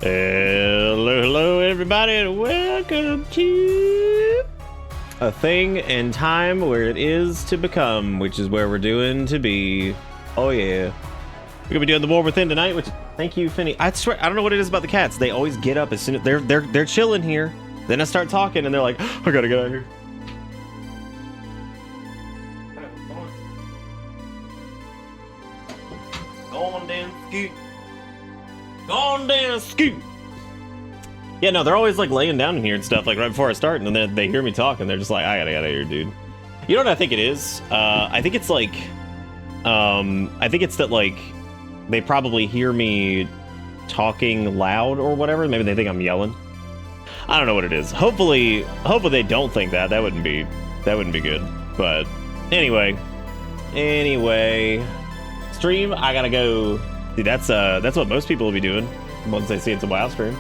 Hello, everybody, and welcome to a thing and time where it is to become, which is where we're doing to be. Oh yeah, we're gonna be doing the War Within tonight. Which, thank you, Finny. I swear, I don't know what it is about the cats. They always get up as soon as they're chilling here. Then I start talking, and they're like, "I gotta get out of here." Go on down, scoot. Go on down, scoot. Yeah, no, they're always like laying down in here and stuff, like right before I start, and then they hear me talk, and they're just like, "I gotta get out of here, dude." You know what I think it is? I think it's like, I think it's that like they probably hear me talking loud or whatever. Maybe they think I'm yelling. I don't know what it is. Hopefully they don't think that. That wouldn't be good. But anyway, stream. I gotta go. Dude, that's what most people will be doing once they see it's a WoW stream.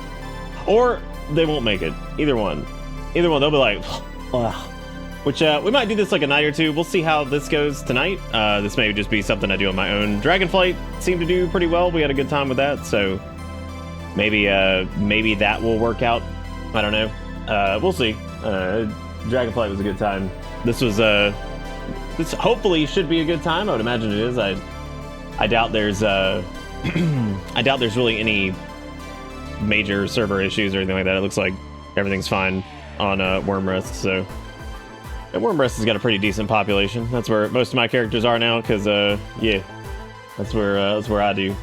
Or they won't make it. Either one. They'll be like, ugh. Which, we might do this like a night or two. We'll see how this goes tonight. This may just be something I do on my own. Dragonflight seemed to do pretty well. We had a good time with that, so maybe that will work out. I don't know. We'll see. Dragonflight was a good time. This hopefully should be a good time. I would imagine it is. I doubt there's I doubt there's really any major server issues or anything like that. It looks like everything's fine on Wormrest, so and Wormrest has got a pretty decent population. That's where most of my characters are now, because yeah, that's where I do.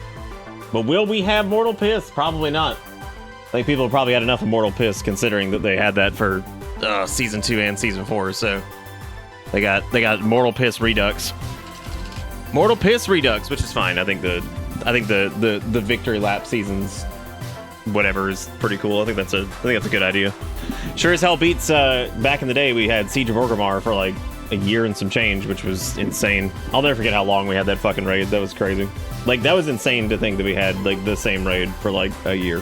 But will we have Mortal Piss? Probably not. I think people probably had enough of Mortal Piss, considering that they had that for season 2 and season 4. So they got Mortal Piss Redux. Mortal Piss Redux, which is fine. I think the Victory Lap seasons, whatever, is pretty cool. I think that's a good idea. Sure as hell beats back in the day we had Siege of Orgrimmar for like a year and some change, which was insane. I'll never forget how long we had that fucking raid. That was crazy. Like, that was insane to think that we had like the same raid for like a year.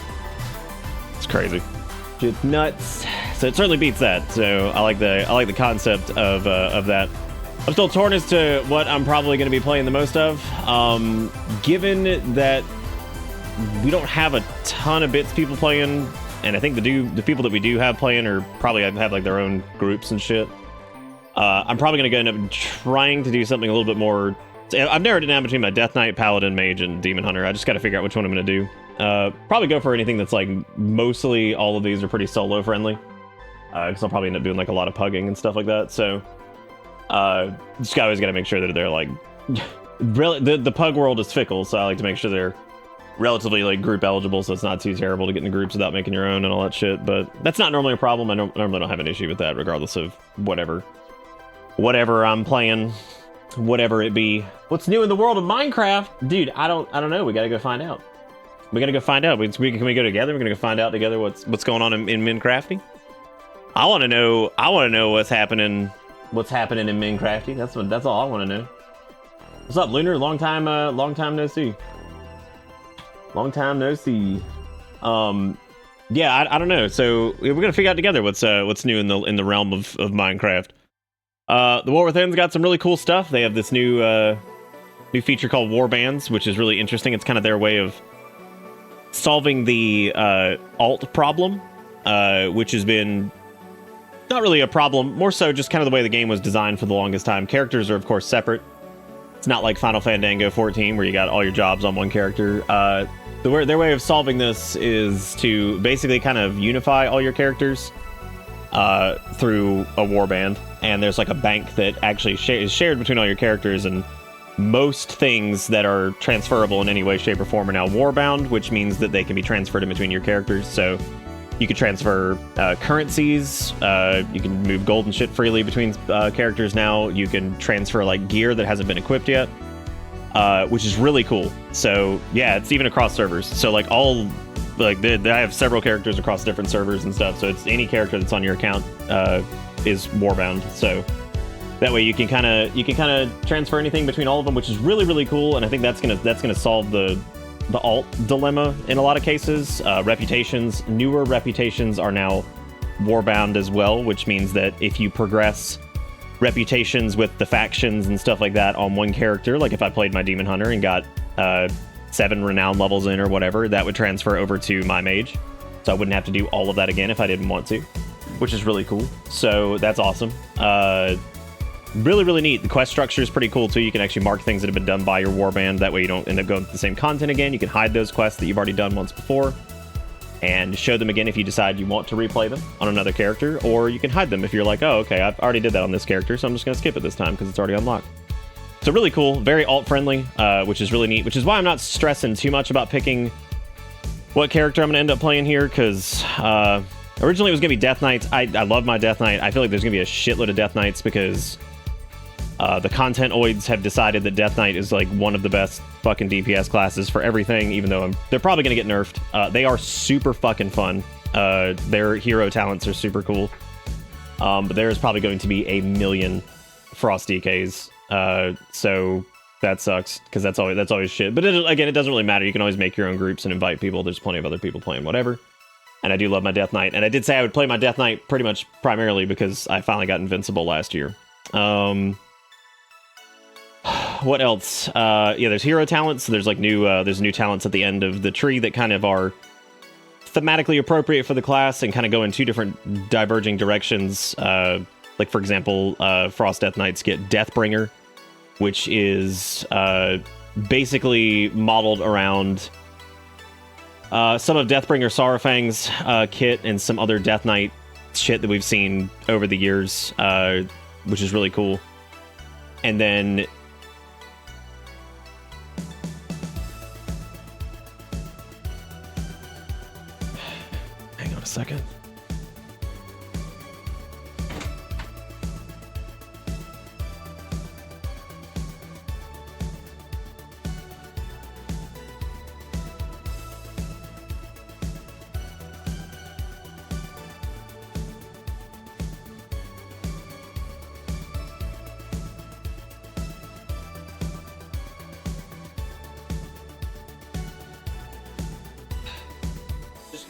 It's crazy. Just nuts. So it certainly beats that. So I like the concept of that. I'm still torn as to what I'm probably going to be playing the most of. Given that we don't have a ton of bits people playing, and I think the people that we do have playing are probably have like their own groups and shit. I'm probably going to end up trying to do something a little bit more. I've narrowed it down between my Death Knight, Paladin, Mage, and Demon Hunter. I just got to figure out which one I'm going to do. Probably go for anything that's like mostly all of these are pretty solo friendly. Because I'll probably end up doing like a lot of pugging and stuff like that. So just always got to make sure that they're like really the pug world is fickle, so I like to make sure they're relatively like group eligible, so it's not too terrible to get into groups without making your own and all that shit. But that's not normally a problem. I normally don't have an issue with that, regardless of whatever I'm playing, whatever it be. What's new in the world of Minecraft, dude? I don't know. We gotta go find out. Can we go together? We're gonna go find out together what's going on in Minecrafting. I want to know what's happening in Minecrafting. That's all I want to know. What's up, Lunar? Long time no see. Yeah, I don't know. So we're gonna figure out together what's new in the realm of Minecraft. The War Within's got some really cool stuff. They have this new feature called War Bands, which is really interesting. It's kind of their way of solving the alt problem, which has been not really a problem, more so just kind of the way the game was designed for the longest time. Characters are of course separate. It's not like Final Fandango 14 where you got all your jobs on one character. Their way of solving this is to basically kind of unify all your characters through a warband. And there's like a bank that actually is shared between all your characters, and most things that are transferable in any way, shape, or form are now warbound, which means that they can be transferred in between your characters. So you can transfer currencies, you can move gold and shit freely between characters now. You can transfer like gear that hasn't been equipped yet, which is really cool. So yeah, it's even across servers. So like I have several characters across different servers and stuff. So it's any character that's on your account is warbound. So that way you can kind of transfer anything between all of them, which is really, really cool. And I think that's gonna solve the alt dilemma in a lot of cases. Newer reputations are now warbound as well, which means that if you progress reputations with the factions and stuff like that on one character, like if I played my Demon Hunter and got 7 renown levels in or whatever, that would transfer over to my mage. So I wouldn't have to do all of that again if I didn't want to, which is really cool. So that's awesome. Really, really neat. The quest structure is pretty cool too. You can actually mark things that have been done by your warband. That way you don't end up going through the same content again. You can hide those quests that you've already done once before and show them again if you decide you want to replay them on another character, or you can hide them if you're like, oh, okay, I've already did that on this character, so I'm just going to skip it this time because it's already unlocked. So really cool, very alt-friendly, which is really neat, which is why I'm not stressing too much about picking what character I'm going to end up playing here, because originally it was going to be Death Knights. I love my Death Knight. I feel like there's going to be a shitload of Death Knights because the content-oids have decided that Death Knight is like one of the best fucking DPS classes for everything, even though they're probably going to get nerfed. They are super fucking fun. Their hero talents are super cool. But there's probably going to be a million Frost DKs. So that sucks, because that's always shit. But again, it doesn't really matter. You can always make your own groups and invite people. There's plenty of other people playing whatever. And I do love my Death Knight. And I did say I would play my Death Knight pretty much primarily because I finally got Invincible last year. What else? Yeah, there's hero talents. So there's like there's new talents at the end of the tree that kind of are thematically appropriate for the class and kind of go in two different diverging directions. Like for example, Frost Death Knights get Deathbringer, which is basically modeled around some of Deathbringer Saurfang's kit and some other Death Knight shit that we've seen over the years, which is really cool. And then hang on a second.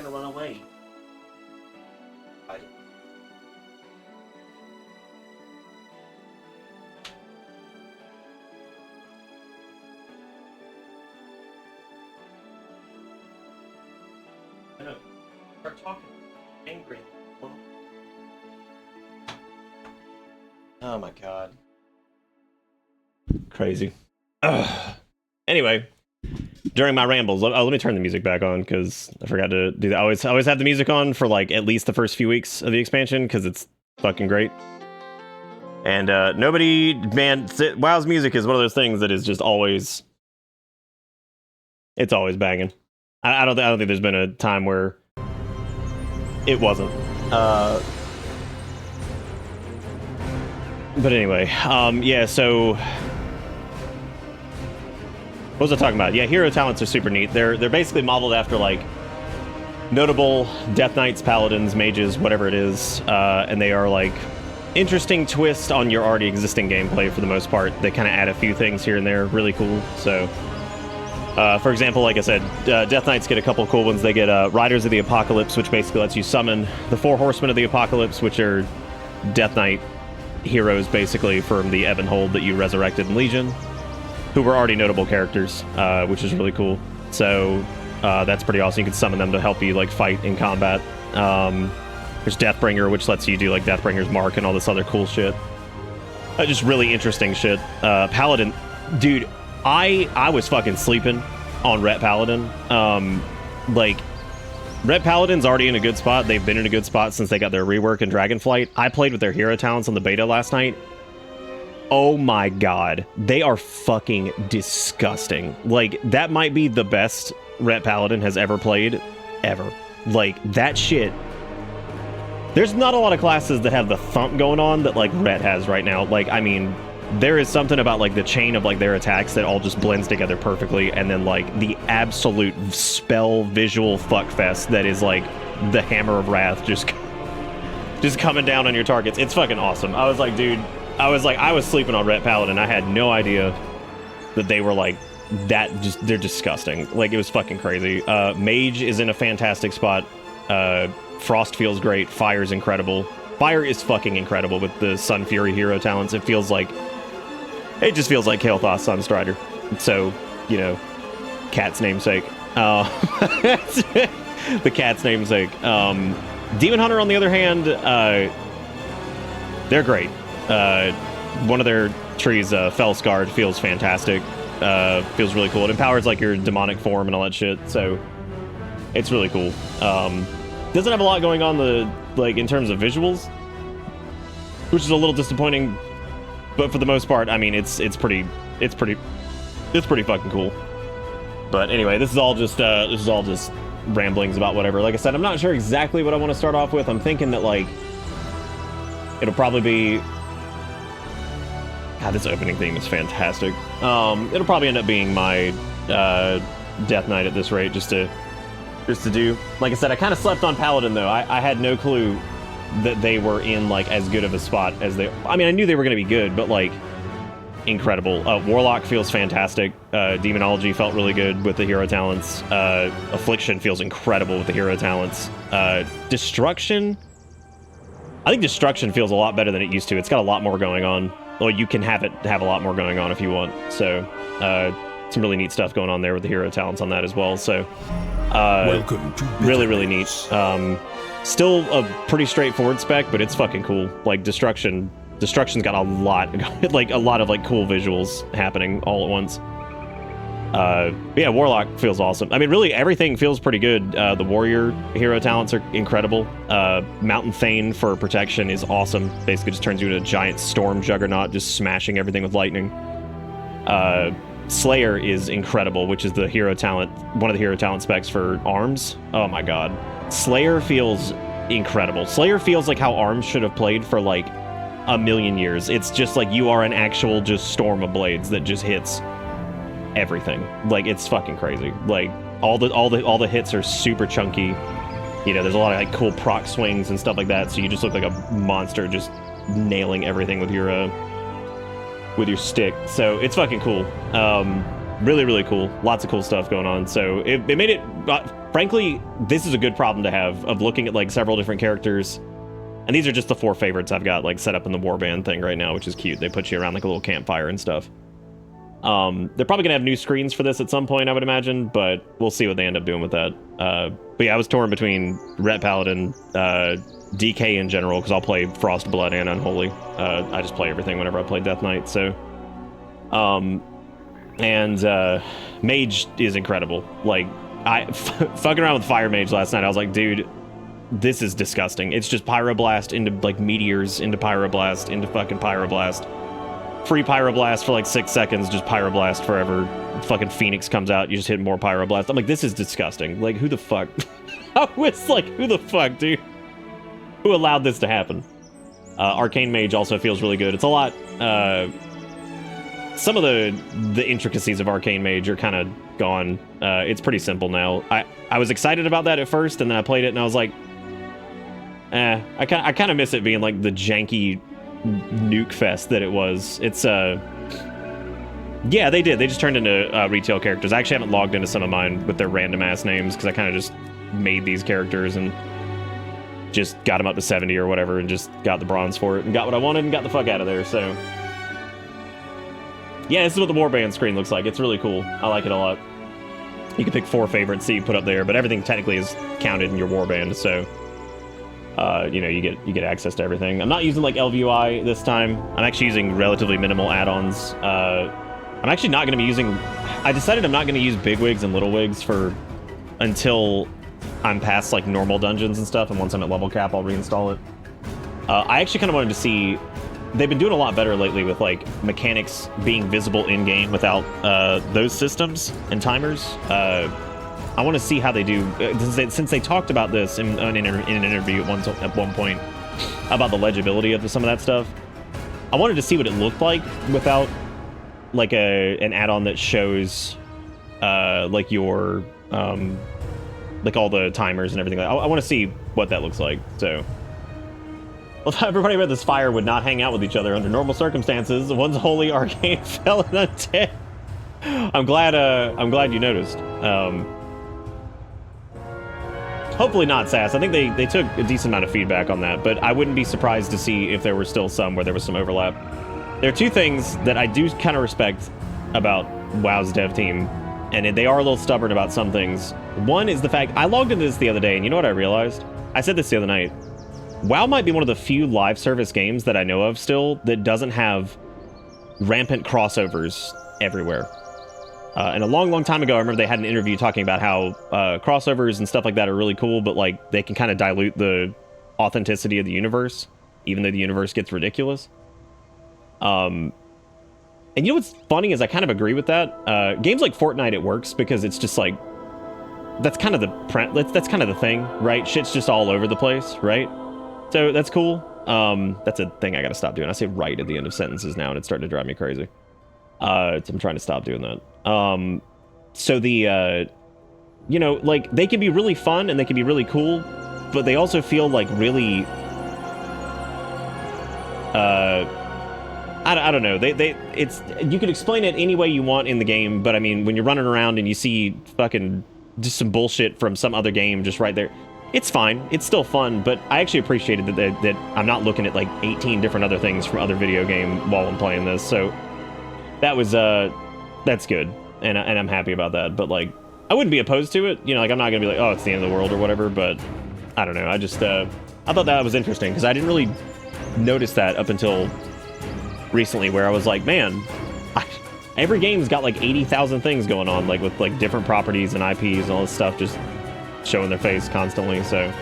Run away. I know. Start talking. Angry. Oh my god. Crazy. Ugh. Anyway. During my rambles, let me turn the music back on because I forgot to do that. I always have the music on for like at least the first few weeks of the expansion because it's fucking great. And nobody, man, WoW's music is one of those things that is just always, it's always banging. I don't think there's been a time where it wasn't. But anyway, yeah. So. What was I talking about? Yeah, hero talents are super neat. They're basically modeled after like notable Death Knights, Paladins, Mages, whatever it is, and they are like interesting twist on your already existing gameplay for the most part. They kind of add a few things here and there, really cool. So, for example, like I said, Death Knights get a couple cool ones. They get Riders of the Apocalypse, which basically lets you summon the 4 Horsemen of the Apocalypse, which are Death Knight heroes basically from the Ebon Hold that you resurrected in Legion, who were already notable characters, which is really cool. So that's pretty awesome. You can summon them to help you like fight in combat. There's Deathbringer, which lets you do like Deathbringer's Mark and all this other cool shit. Just really interesting shit. Paladin, dude, I was fucking sleeping on Ret Paladin. Like, Ret Paladin's already in a good spot. They've been in a good spot since they got their rework in Dragonflight. I played with their hero talents on the beta last night. Oh my god, they are fucking disgusting. Like, that might be the best Ret Paladin has ever played, ever. Like, that shit. There's not a lot of classes that have the thump going on that, like, Ret has right now. Like, I mean, there is something about, like, the chain of, like, their attacks that all just blends together perfectly, and then, like, the absolute spell visual fuckfest that is, like, the Hammer of Wrath just coming down on your targets. It's fucking awesome. I was like, dude... I was sleeping on Ret Paladin. I had no idea that they were like that. Just they're disgusting. Like, it was fucking crazy. Mage is in a fantastic spot. Frost feels great. Fire's incredible. Fire is fucking incredible with the Sun Fury hero talents. It just feels like Kael'thas Sunstrider. So, you know, cat's namesake. The cat's namesake. Demon Hunter, on the other hand, they're great. One of their trees, Fell Scarred, feels fantastic. Feels really cool. It empowers like your demonic form and all that shit, so it's really cool. Doesn't have a lot going on in terms of visuals, which is a little disappointing. But for the most part, I mean, it's pretty fucking cool. But anyway, this is all just ramblings about whatever. Like I said, I'm not sure exactly what I want to start off with. I'm thinking that like it'll probably be. God, this opening theme is fantastic. It'll probably end up being my Death Knight at this rate, just to do. Like I said, I kind of slept on Paladin though. I had no clue that they were in like as good of a spot as they. I mean, I knew they were going to be good, but like incredible. Warlock feels fantastic. Demonology felt really good with the hero talents. Affliction feels incredible with the hero talents. Destruction. I think Destruction feels a lot better than it used to. It's got a lot more going on. Well, you can have a lot more going on if you want. So, some really neat stuff going on there with the hero talents on that as well. So, welcome to really neat. Still a pretty straightforward spec, but it's fucking cool. Like Destruction's got a lot, like a lot of like cool visuals happening all at once. Yeah, Warlock feels awesome. I mean, really everything feels pretty good. The warrior hero talents are incredible. Mountain Thane for protection is awesome. Basically just turns you into a giant storm juggernaut, just smashing everything with lightning. Slayer is incredible, which is the hero talent, one of the hero talent specs for arms. Oh my god. Slayer feels incredible. Slayer feels like how arms should have played for like a million years. It's just like you are an actual just storm of blades that just hits everything. Like it's fucking crazy. Like all the hits are super chunky. You know, there's a lot of like cool proc swings and stuff like that. So you just look like a monster just nailing everything with your stick. So it's fucking cool. Really cool. Lots of cool stuff going on. So it made it. Frankly, this is a good problem to have of looking at like several different characters. And these are just the 4 favorites I've got like set up in the warband thing right now, which is cute. They put you around like a little campfire and stuff. They're probably gonna have new screens for this at some point, I would imagine, but we'll see what they end up doing with that. But yeah, I was torn between Ret Paladin, DK in general, because I'll play Frost Blood and Unholy. I just play everything whenever I play Death Knight, so. Mage is incredible. Like, fucking around with Fire Mage last night, I was like, dude, this is disgusting. It's just Pyroblast into, like, meteors, into Pyroblast, into fucking Pyroblast. Free Pyroblast for, like, 6 seconds, just Pyroblast forever. Fucking Phoenix comes out, you just hit more Pyroblast. I'm like, this is disgusting. Like, who the fuck? I was like, who the fuck, dude? Who allowed this to happen? Arcane Mage also feels really good. It's a lot, some of the intricacies of Arcane Mage are kind of gone. It's pretty simple now. I was excited about that at first, and then I played it, and I was like, I kind of miss it being like the janky nuke fest that it was. It's yeah, they did. They just turned into retail characters. I actually haven't logged into some of mine with their random ass names because I kind of just made these characters and just got them up to 70 or whatever, and just got the bronze for it and got what I wanted and got the fuck out of there. So yeah, this is what the warband screen looks like. It's really cool. I like it a lot. You can pick 4 favorites that you put up there, but everything technically is counted in your warband, so you know, you get access to everything. I'm not using like LVUI this time. I'm actually using relatively minimal add-ons. I'm actually not going to be using. I decided I'm not going to use big wigs and little wigs until I'm past like normal dungeons and stuff, and once I'm at level cap, I'll reinstall it. I actually kind of wanted to see. They've been doing a lot better lately with like mechanics being visible in game without those systems and timers. I want to see how they do, since they talked about this in an interview at one point about the legibility of some of that stuff. I wanted to see what it looked like without like an add-on that shows like your like all the timers and everything. I want to see what that looks like. So, well, everybody read this fire would not hang out with each other under normal circumstances. One's holy, arcane, fell, and undead. I'm glad you noticed. Hopefully not, Sass. I think they took a decent amount of feedback on that, but I wouldn't be surprised to see if there were still some where there was some overlap. There are 2 things that I do kind of respect about WoW's dev team. and they are a little stubborn about some things. One is the fact, I logged into this the other day, and you know what I realized? I said this the other night. WoW might be one of the few live service games that I know of still that doesn't have rampant crossovers everywhere. And a long, long time ago, I remember they had an interview talking about how crossovers and stuff like that are really cool, but like they can kind of dilute the authenticity of the universe, even though the universe gets ridiculous. And you know what's funny is I kind of agree with that. Games like Fortnite, it works because it's just like that's kind of the thing, right? Shit's just all over the place, right? So that's cool. That's a thing I gotta stop doing. I say right at the end of sentences now, and it's starting to drive me crazy. So I'm trying to stop doing that. So the, you know, like, they can be really fun and they can be really cool, but they also feel like really, I don't know. It's, you can explain it any way you want in the game, but I mean, when you're running around and you see fucking just some bullshit from some other game just right there, it's fine. It's still fun, but I actually appreciated that I'm not looking at like 18 different other things from other video game while I'm playing this. So that was, that's good. And I'm happy about that. But like, I wouldn't be opposed to it. You know, like I'm not gonna be like, oh, it's the end of the world or whatever, but I don't know. I just, I thought that was interesting because I didn't really notice that up until recently where I was like, man, every game's got like 80,000 things going on, like with like different properties and IPs and all this stuff just showing their face constantly. So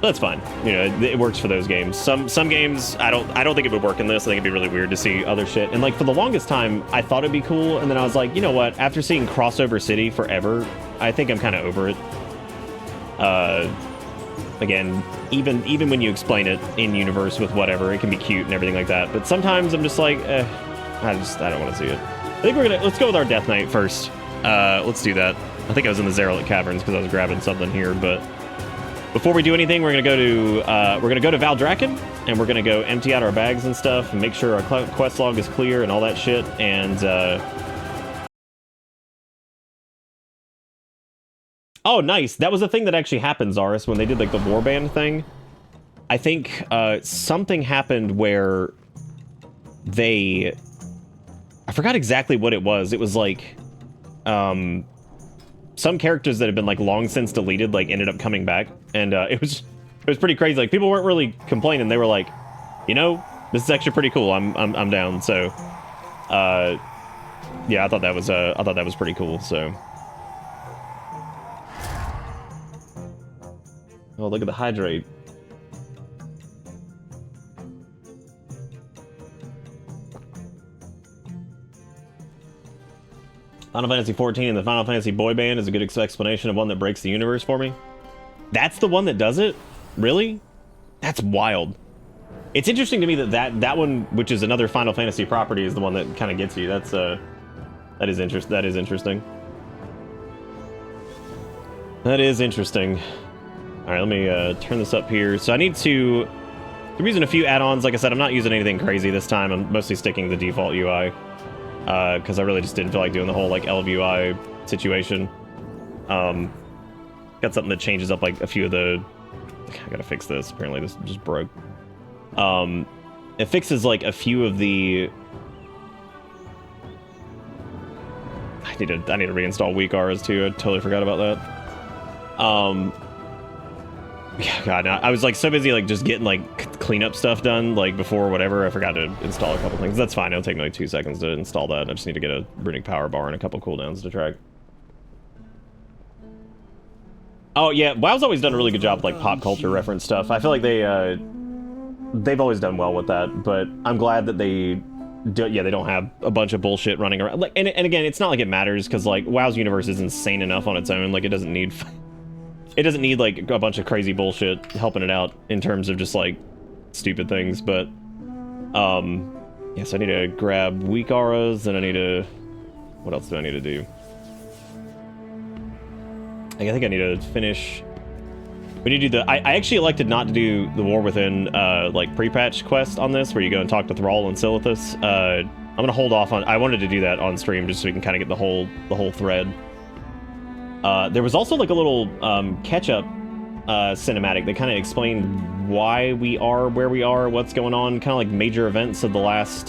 that's fine. You know, it works for those games. Some games I don't think it would work in this. I think it'd be really weird to see other shit. And like for the longest time I thought it'd be cool, and then I was like, you know what, after seeing Crossover City forever, I think I'm kind of over it. Again, even when you explain it in universe with whatever, it can be cute and everything like that, but sometimes I'm just like, I don't want to see it. I think let's go with our Death Knight first. Let's do that. I think I was in the Zeralik Caverns because I was grabbing something here, but before we do anything, we're gonna go to Valdrakken, and we're gonna go empty out our bags and stuff and make sure our quest log is clear and all that shit. And oh, nice. That was the thing that actually happened, Zaris, when they did like the warband thing. I think something happened where I forgot exactly what it was. It was like some characters that had been like long since deleted like ended up coming back, and it was pretty crazy. Like people weren't really complaining. They were like, you know, this is actually pretty cool. I'm down. So yeah, I thought that was pretty cool. So oh, look at the hydrate. Final Fantasy 14 and the Final Fantasy boy band is a good explanation of one that breaks the universe for me. That's the one that does it? Really? That's wild. It's interesting to me that one, which is another Final Fantasy property, is the one that kind of gets you. That is interesting. That is interesting. All right, let me turn this up here. So I'm using a few add-ons. Like I said, I'm not using anything crazy this time. I'm mostly sticking to the default UI. Because I really just didn't feel like doing the whole like LVUI situation. Got something that changes up like a few of the... I gotta fix this. Apparently this just broke. It fixes like a few of the... I need to reinstall weak auras too. I totally forgot about that. Yeah, God, I was like so busy like just getting like cleanup stuff done like before whatever. I forgot to install a couple things. That's fine. It'll take me like 2 seconds to install that. I just need to get a runic power bar and a couple cooldowns to track. Oh yeah, WoW's always done a really good job with like pop culture reference stuff. I feel like they've always done well with that. But I'm glad that they don't have a bunch of bullshit running around. Like and again, it's not like it matters because like WoW's universe is insane enough on its own. Like it doesn't need like a bunch of crazy bullshit helping it out in terms of just like stupid things, but yeah, so I need to grab weak auras, and what else do I need to do? I think I need to finish. We need to do I actually elected not to do the War Within like pre-patch quest on this, where you go and talk to Thrall and Silithus. I'm gonna hold off on. I wanted to do that on stream just so we can kind of get the whole thread. There was also like a little catch-up cinematic that kind of explained why we are where we are, what's going on, kind of like major events of the last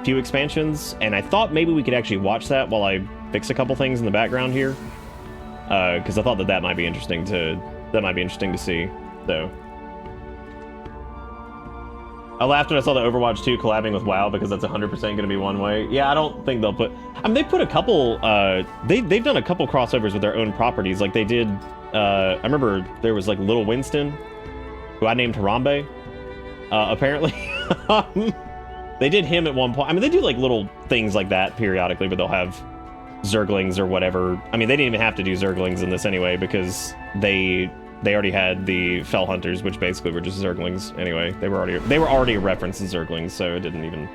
few expansions, and I thought maybe we could actually watch that while I fix a couple things in the background here, because I thought that might be interesting to see. So I laughed when I saw the Overwatch 2 collabing with WoW because that's 100% going to be one way. Yeah, I don't think they'll put. I mean, they put a couple. They've done a couple crossovers with their own properties. Like they did. I remember there was like Little Winston, who I named Harambe. Apparently, they did him at one point. I mean, they do like little things like that periodically, but they'll have Zerglings or whatever. I mean, they didn't even have to do Zerglings in this anyway because they already had the Fell Hunters, which basically were just Zerglings anyway. They were already a reference to Zerglings, so it didn't even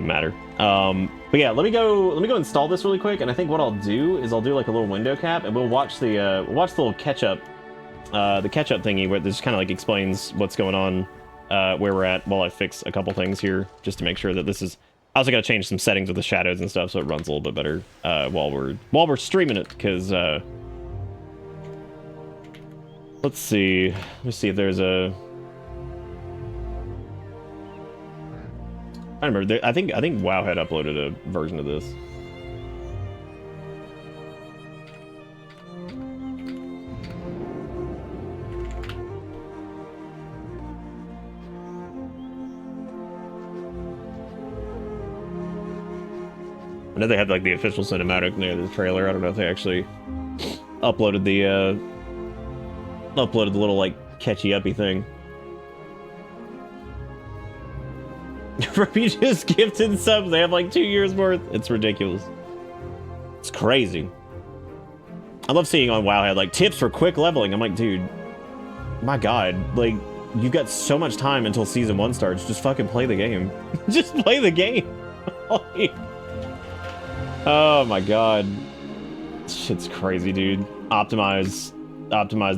matter. But yeah, let me go install this really quick, and I think what I'll do is I'll do like a little window cap, and we'll watch the little catch up thingy where this kind of like explains what's going on, where we're at while I fix a couple things here, just to make sure that this is. I also got to change some settings with the shadows and stuff so it runs a little bit better while we're streaming it, because let's see. Let me see if there's a. I remember. I think WoW had uploaded a version of this. I know they had like the official cinematic near the trailer. I don't know if they actually uploaded the little like catchy uppy thing. You just gifted subs. They have like 2 years worth. It's ridiculous. It's crazy. I love seeing on WoW had like tips for quick leveling. I'm like, dude, my God, like you've got so much time until season 1 starts. Just fucking play the game. Just play the game. Like, oh my God, shit's crazy, dude. Optimize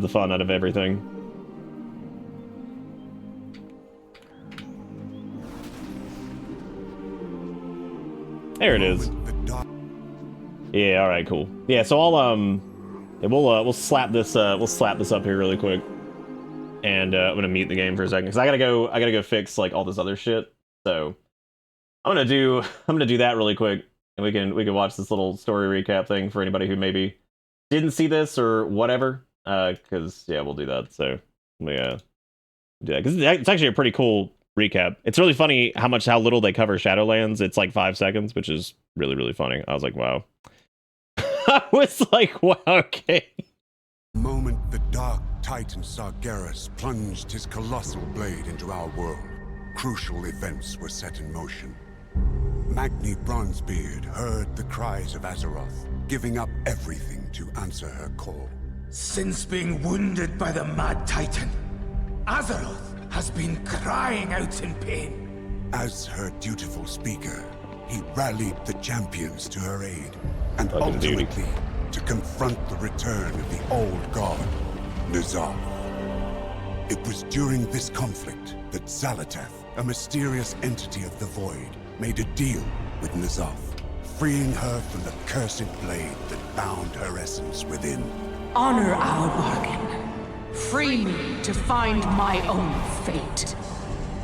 the fun out of everything. There it is. Yeah, all right, cool. Yeah, so I'll we'll slap this up here really quick, and I'm gonna mute the game for a second because I gotta go fix like all this other shit. So I'm gonna do that really quick, and we can watch this little story recap thing for anybody who maybe didn't see this or whatever. Because yeah, we'll do that. So we do that because it's actually a pretty cool recap. It's really funny how little they cover Shadowlands. It's like 5 seconds, which is really, really funny. I was like, wow. I was like, wow, okay. The moment the dark titan Sargeras plunged his colossal blade into our world, crucial events were set in motion. Magni Bronzebeard heard the cries of Azeroth, giving up everything to answer her call. Since being wounded by the Mad Titan, Azeroth has been crying out in pain. As her dutiful speaker, he rallied the champions to her aid, and ultimately to confront the return of the old god, N'Zoth. It was during this conflict that Xal'atath, a mysterious entity of the Void, made a deal with N'Zoth, freeing her from the cursed blade that bound her essence within. Honor our bargain. Free me to find my own fate.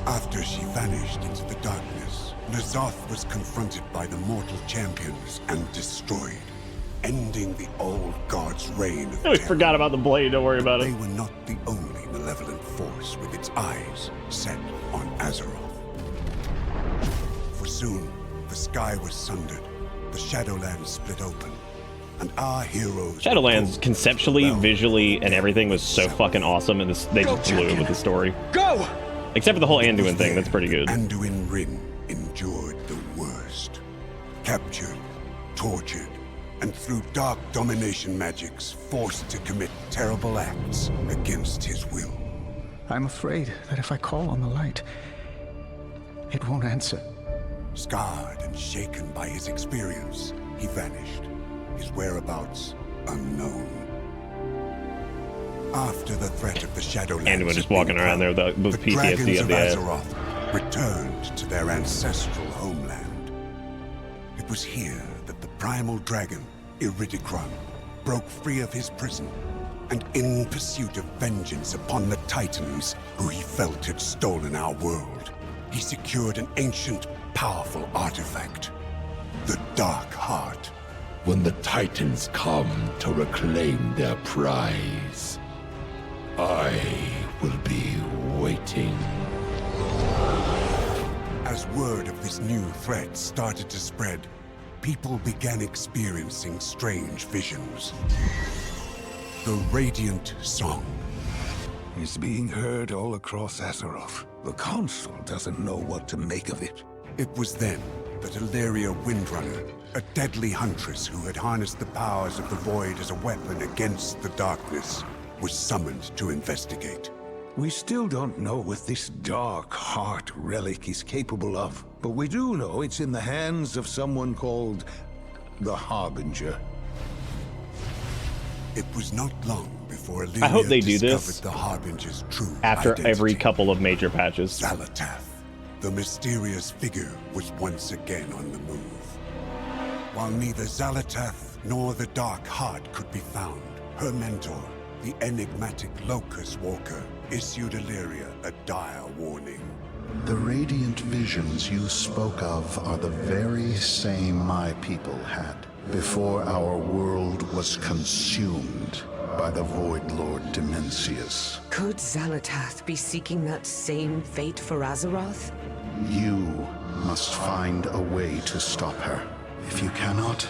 After she vanished into the darkness, N'Zoth was confronted by the mortal champions and destroyed, ending the old god's reign of terror. We forgot about the blade, don't worry about it. They were not the only malevolent force with its eyes set on Azeroth. For soon, the sky was sundered, the Shadowlands split open, and our heroes... Shadowlands, conceptually, visually, and everything was so fucking awesome, and they just blew it with the story. Go! Except for the whole Anduin thing, that's pretty good. Anduin Rin endured the worst. Captured, tortured, and through dark domination magics, forced to commit terrible acts against his will. I'm afraid that if I call on the light, it won't answer. Scarred and shaken by his experience, he vanished, his whereabouts unknown. After the threat of the Shadowlands, Anduin just walking around there with the PTSD dragons of of the ass. Azeroth returned to their ancestral homeland. It was here that the primal dragon, Iridikron, broke free of his prison, and in pursuit of vengeance upon the Titans who he felt had stolen our world, he secured an ancient, powerful artifact, the Dark Heart. When the Titans come to reclaim their prize, I will be waiting. As word of this new threat started to spread, people began experiencing strange visions. The Radiant Song. It's being heard all across Azeroth. The Council doesn't know what to make of it. It was then that Illyria Windrunner, a deadly huntress who had harnessed the powers of the Void as a weapon against the darkness, was summoned to investigate. We still don't know what this Dark Heart relic is capable of, but we do know it's in the hands of someone called the Harbinger. It was not long before Illyria I hope they do discovered this the Harbinger's true after identity. every couple of major patches. Xalatath, the mysterious figure, was once again on the move. While neither Xalatath nor the Dark Heart could be found, her mentor, the enigmatic Locust Walker, issued Illyria a dire warning. The radiant visions you spoke of are the very same my people had before our world was consumed by the Void Lord Dimensius. Could Xalatath be seeking that same fate for Azeroth? You must find a way to stop her. If you cannot,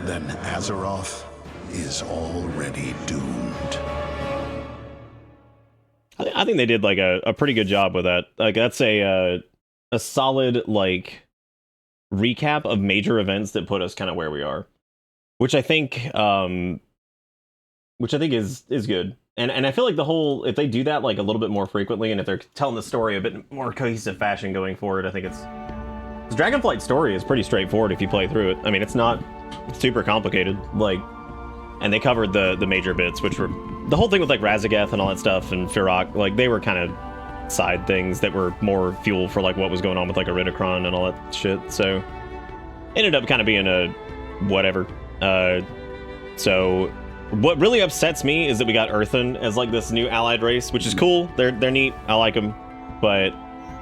then Azeroth is already doomed. I think they did like a pretty good job with that. Like that's a solid like recap of major events that put us kind of where we are, which I think is good. And I feel like the whole, if they do that like a little bit more frequently, and if they're telling the story a bit more cohesive fashion going forward, I think it's Dragonflight's story is pretty straightforward if you play through it. I mean, it's not super complicated. Like, and they covered the major bits, which were the whole thing with like Razageth and all that stuff, and Firak. Like, they were kind of side things that were more fuel for like what was going on with like Iridikron and all that shit. So ended up kind of being a whatever. So what really upsets me is that we got Earthen as like this new allied race, which is cool. They're neat. I like them, but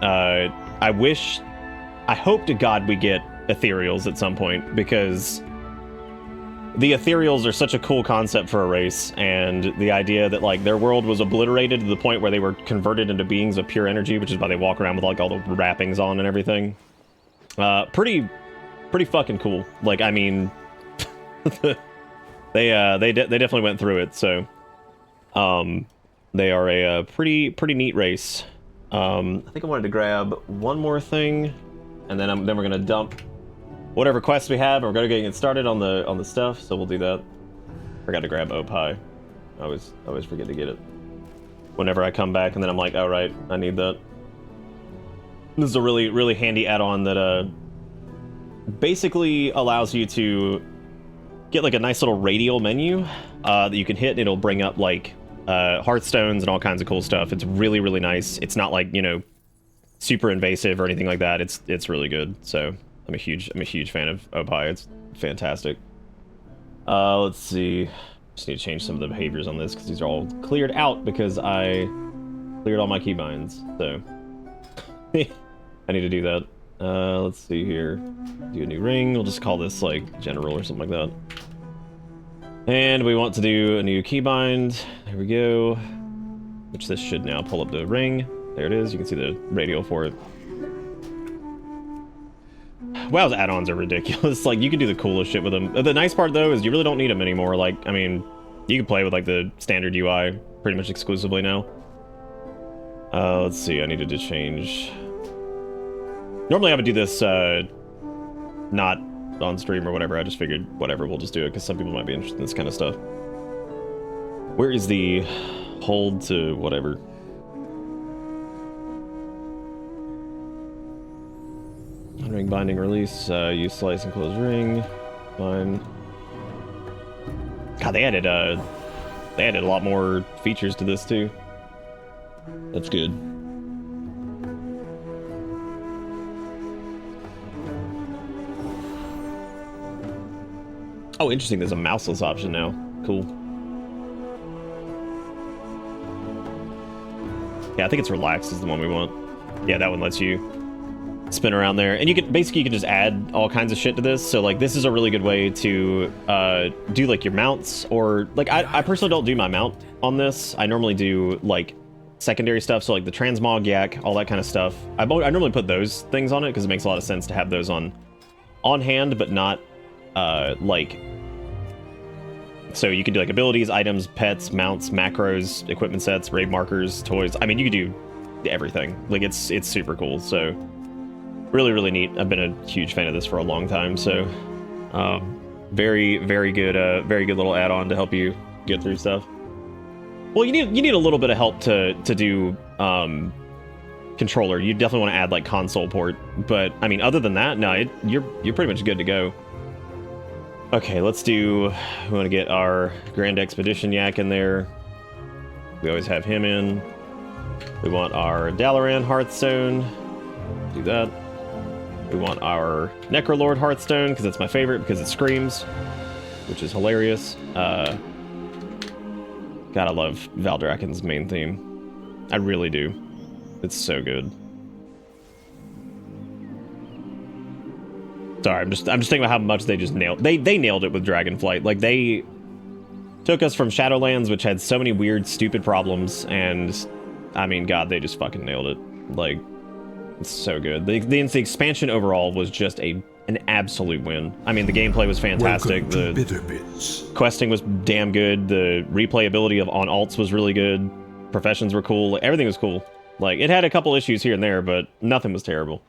I hope to God we get Ethereals at some point, because the Ethereals are such a cool concept for a race, and the idea that like their world was obliterated to the point where they were converted into beings of pure energy, which is why they walk around with like all the wrappings on and everything. Pretty fucking cool. Like, I mean, they definitely went through it. So, they are a pretty neat race. I think I wanted to grab one more thing, and then we're gonna dump whatever quests we have, and we're gonna get started on the stuff. So we'll do that. Forgot to grab Opie. I always forget to get it whenever I come back, and then I'm like, all right, I need that. This is a really handy add-on that basically allows you to get like a nice little radial menu that you can hit, and it'll bring up like Hearthstones and all kinds of cool stuff. It's really nice. It's not like, you know, super invasive or anything like that. It's really good. So I'm a huge fan of Opie. It's fantastic. Let's see. Just need to change some of the behaviors on this because these are all cleared out because I cleared all my keybinds. So I need to do that. Let's see here. Do a new ring. We'll just call this like general or something like that. And we want to do a new keybind. There we go. Which this should now pull up the ring. There it is. You can see the radial for it. WoW's add-ons are ridiculous. Like, you can do the coolest shit with them. The nice part, though, is you really don't need them anymore. Like, I mean, you can play with, like, the standard UI pretty much exclusively now. Let's see. I needed to change. Normally, I would do this not on stream or whatever. I just figured, whatever, we'll just do it, because some people might be interested in this kind of stuff. Where is the hold to whatever? Ring binding release, use slice and close ring. Fine. God, they added a lot more features to this too. That's good. Oh, interesting. There's a mouseless option now. Cool. Yeah, I think it's relaxed is the one we want. Yeah, that one lets you spin around there, and you can basically just add all kinds of shit to this. So like this is a really good way to do like your mounts, or like I personally don't do my mount on this. I normally do like secondary stuff, so like the transmog yak, all that kind of stuff. I normally put those things on it because it makes a lot of sense to have those on hand, but not like, so you can do like abilities, items, pets, mounts, macros, equipment sets, raid markers, toys. I mean, you can do everything. Like it's super cool. So really neat. I've been a huge fan of this for a long time. So very good little add-on to help you get through stuff. Well, you need a little bit of help to do controller. You definitely want to add like console port, but I mean, other than that, no, you're pretty much good to go. Okay, we want to get our Grand Expedition yak in there. We always have him in. We want our Dalaran Hearthstone. Do that. We want our Necrolord Hearthstone, because that's my favorite, because it screams, which is hilarious. Gotta love Valdraken's main theme. I really do. It's so good. Sorry, I'm just thinking about how much they just nailed. They nailed it with Dragonflight. Like they took us from Shadowlands, which had so many weird, stupid problems, and I mean, God, they just fucking nailed it. Like, it's so good. The expansion overall was just an absolute win. I mean, the gameplay was fantastic. The questing was damn good. The replayability on alts was really good. Professions were cool. Everything was cool. Like, it had a couple issues here and there, but nothing was terrible.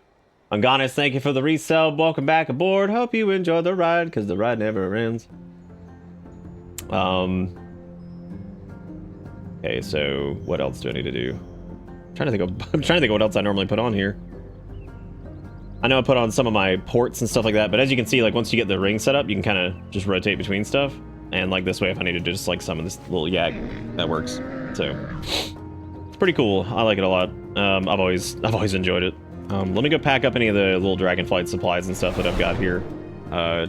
Anganis, thank you for the resub. Welcome back aboard. Hope you enjoy the ride, because the ride never ends. Okay, so what else do I need to do? I'm trying to think of what else I normally put on here. I know I put on some of my ports and stuff like that, but as you can see, like once you get the ring set up, you can kind of just rotate between stuff. And like this way, if I need to just like summon this little yak, that works. So it's pretty cool. I like it a lot. I've always enjoyed it. Let me go pack up any of the little Dragonflight supplies and stuff that I've got here. Oh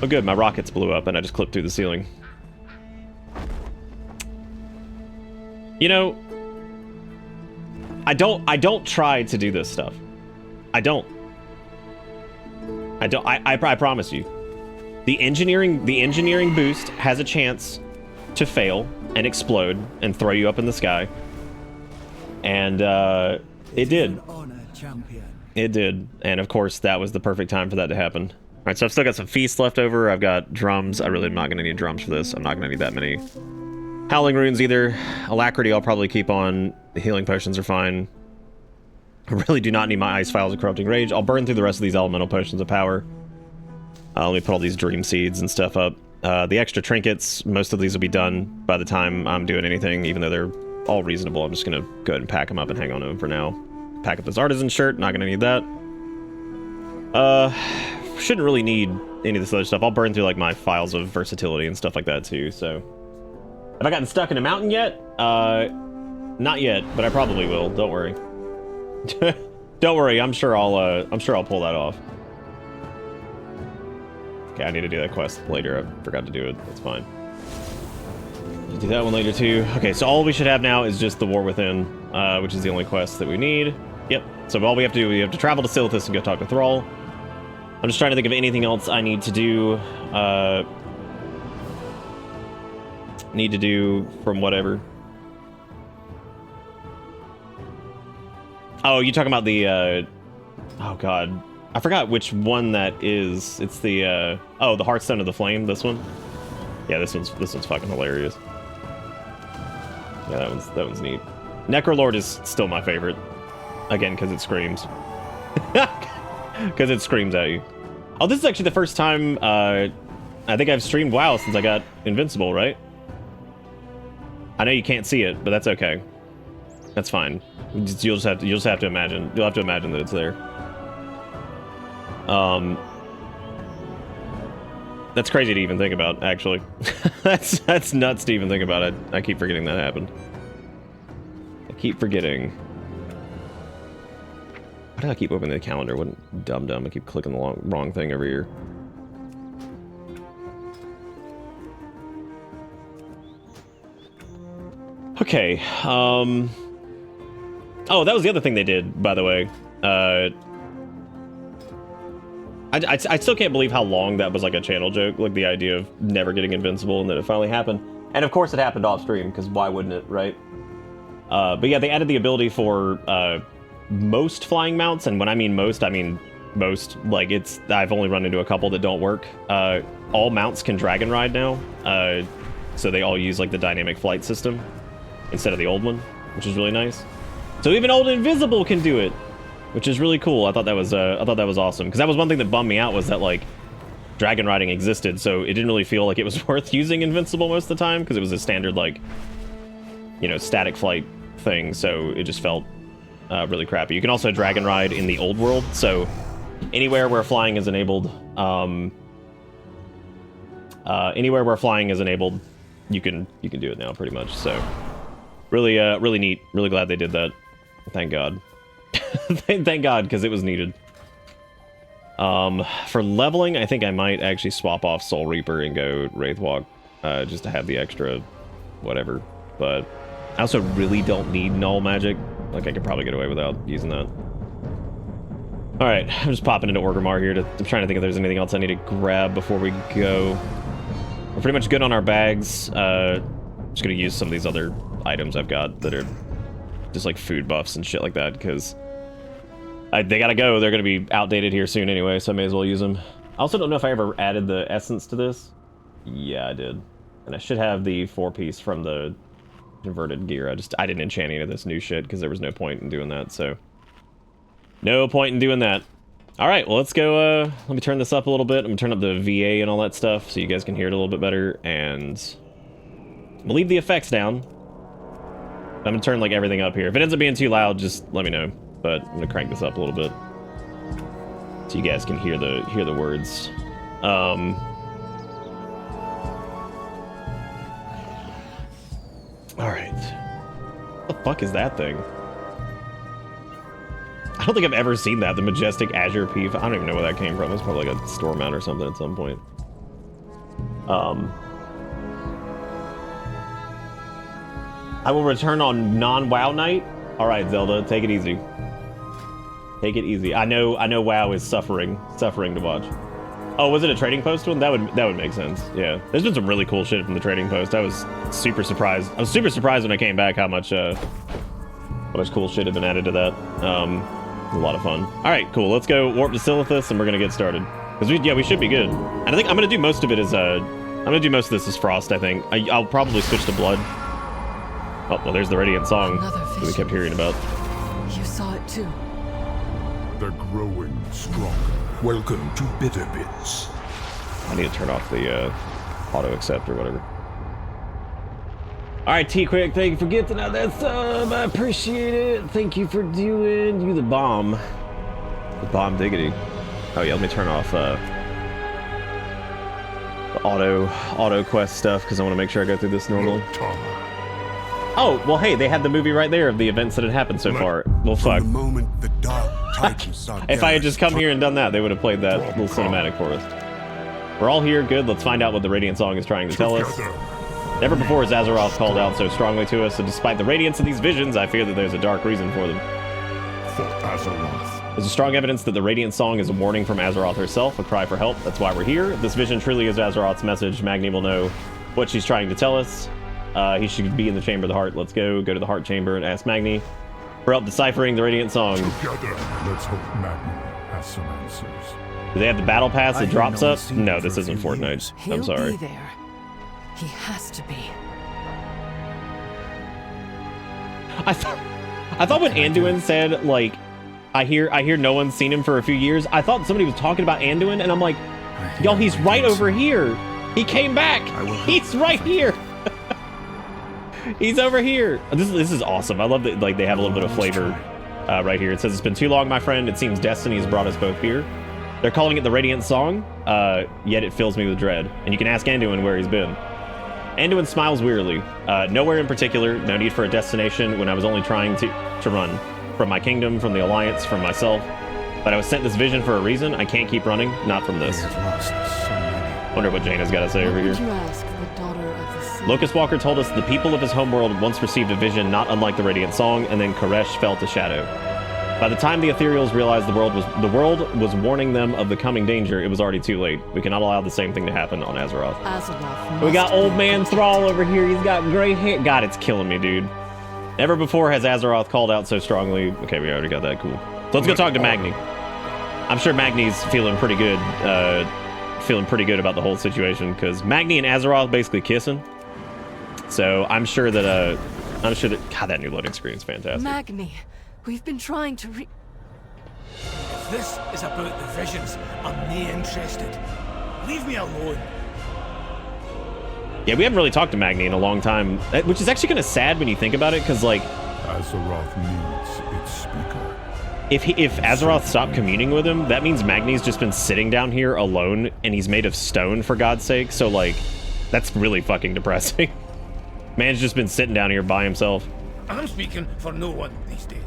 good, my rockets blew up and I just clipped through the ceiling. You know, I don't try to do this stuff. I promise you. The engineering boost has a chance to fail and explode and throw you up in the sky. And it did. It did. And of course, that was the perfect time for that to happen. All right, so I've still got some feasts left over. I've got drums. I really am not going to need drums for this. I'm not going to need that many howling runes either. Alacrity I'll probably keep on. The healing potions are fine. I really do not need my ice files of corrupting rage. I'll burn through the rest of these elemental potions of power. Let me put all these dream seeds and stuff up. The extra trinkets, most of these will be done by the time I'm doing anything, even though they're all reasonable. I'm just gonna go ahead and pack them up and hang on to them for now. Pack up this artisan shirt, not gonna need that. Shouldn't really need any of this other stuff. I'll burn through like my files of versatility and stuff like that too, so. Have I gotten stuck in a mountain yet? Not yet, but I probably will, don't worry. Don't worry, I'm sure I'll pull that off. Okay, I need to do that quest later. I forgot to do it. That's fine. I'll do that one later too. Okay, so all we should have now is just the War Within, which is the only quest that we need. Yep. So all we have to do, we have to travel to Silithus and go talk to Thrall. I'm just trying to think of anything else I need to do. From whatever. Oh, you talking about the oh god, I forgot which one that is. It's the oh, the Hearthstone of the Flame. This one. Yeah, this one's fucking hilarious. Yeah, that one's neat. Necrolord is still my favorite. Again, because it screams. Because it screams at you. Oh, this is actually the first time I think I've streamed WoW since I got Invincible, right? I know you can't see it, but that's okay. That's fine. You'll just have to imagine. You'll have to imagine that it's there. That's crazy to even think about, actually. that's nuts to even think about it. I keep forgetting that happened. I keep forgetting. Why do I keep opening the calendar? What dumb. I keep clicking the wrong thing over here. Okay, Oh, that was the other thing they did, by the way. I still can't believe how long that was like a channel joke, like the idea of never getting invincible and then it finally happened. And of course it happened off stream, because why wouldn't it, right? But yeah, they added the ability for most flying mounts, and when I mean most, like I've only run into a couple that don't work. All mounts can dragon ride now, so they all use like the dynamic flight system instead of the old one, which is really nice. So even old Invisible can do it, which is really cool. I thought that was awesome, because that was one thing that bummed me out, was that like dragon riding existed, so it didn't really feel like it was worth using Invincible most of the time, because it was a standard like, you know, static flight thing, so it just felt really crappy. You can also dragon ride in the old world, so anywhere where flying is enabled, you can do it now pretty much. So really neat. Really glad they did that. Thank God. Thank God, because it was needed. For leveling, I think I might actually swap off Soul Reaper and go Wraithwalk, just to have the extra whatever. But I also really don't need Null Magic. Like, I could probably get away without using that. Alright, I'm just popping into Orgrimmar here. I'm trying to think if there's anything else I need to grab before we go. We're pretty much good on our bags. Just gonna use some of these other items I've got that are just like food buffs and shit like that, because they gotta go. They're gonna be outdated here soon anyway, so I may as well use them. I also don't know if I ever added the essence to this. Yeah, I did. And I should have the 4-piece from the converted gear. I didn't enchant any of this new shit because there was no point in doing that, so no point in doing that. All right, well, let's go. Let me turn this up a little bit. I'm gonna turn up the VA and all that stuff so you guys can hear it a little bit better, and I'm gonna leave the effects down. I'm gonna turn like everything up here. If it ends up being too loud, just let me know. But I'm gonna crank this up a little bit so you guys can hear the words. All right. What the fuck is that thing? I don't think I've ever seen that. The Majestic Azure Peeve. I don't even know where that came from. It's probably like a store mount or something at some point. I will return on non-WoW night. All right, Zelda, take it easy. Take it easy. I know WoW is suffering to watch. Oh, was it a trading post one? That would make sense. Yeah, there's been some really cool shit from the trading post. I was super surprised. I was super surprised when I came back how much cool shit had been added to that. It was a lot of fun. All right, cool. Let's go warp to Silithus, and we're gonna get started. Because we should be good. And I think I'm gonna do most of it as this as Frost. I think I'll probably switch to Blood. Oh well, there's the Radiant Song that we kept hearing about. You saw it too. They're growing stronger. Welcome to Bitter Bits. I need to turn off the auto accept or whatever. All right, T-Quick, thank you for getting out that sub. I appreciate it. Thank you for doing you the bomb. The bomb diggity. Oh yeah, let me turn off the auto quest stuff because I want to make sure I go through this normally. Oh, well, hey, they had the movie right there of the events that had happened so far. Well, fuck. The moment the Dark Titans saw If I had just come here and done that, they would have played that little cinematic for us. We're all here, good. Let's find out what the Radiant Song is trying to tell us. Never before has Azeroth called out so strongly to us, and despite the radiance of these visions, I fear that there's a dark reason for them. For Azeroth. There's a strong evidence that the Radiant Song is a warning from Azeroth herself, a cry for help. That's why we're here. If this vision truly is Azeroth's message, Magni will know what she's trying to tell us. He should be in the Chamber of the Heart. Let's go to the Heart Chamber and ask Magni for help deciphering the Radiant Song. Together, let's hope Magni has some answers. Do they have the battle pass that drops up? No, this isn't Fortnite. I'm sorry. He'll be there. He has to be. I thought when Anduin said, like, I hear no one's seen him for a few years, I thought somebody was talking about Anduin, and I'm like, y'all, he's right over here. He came back. He's right here. He's over here. This is awesome. I love that, like, they have a little bit of flavor right here. It says, it's been too long, my friend. It seems destiny has brought us both here. They're calling it the Radiant Song, yet it fills me with dread. And you can ask Anduin where he's been. Anduin smiles wearily. Nowhere in particular, no need for a destination when I was only trying to run. From my kingdom, from the Alliance, from myself. But I was sent this vision for a reason. I can't keep running, not from this. We have lost so many. Wonder what Jaina's got to say over here. You ask the daughter of the sea? Locust Walker told us the people of his homeworld once received a vision not unlike the Radiant Song, and then Koresh fell to shadow. By the time the Ethereals realized the world was warning them of the coming danger, it was already too late. We cannot allow the same thing to happen on Azeroth. Azeroth We got must old be man protected. Thrall over here. He's got gray hair. God, it's killing me, dude. Never before has Azeroth called out so strongly. Okay, we already got that. Cool. So let's go talk to Magni. I'm sure Magni's feeling pretty good. Feeling pretty good about the whole situation because Magni and Azeroth basically kissing. So I'm sure that God, that new loading screen is fantastic. Magni, we've been trying to If this is about the visions, I'm nae interested. Leave me alone. Yeah, we haven't really talked to Magni in a long time, which is actually kind of sad when you think about it, because like, Azeroth needs its speaker. if Azeroth stopped communing with him, that means Magni's just been sitting down here alone, and he's made of stone, for God's sake. So like, that's really fucking depressing. Man's just been sitting down here by himself. I'm speaking for no one these days.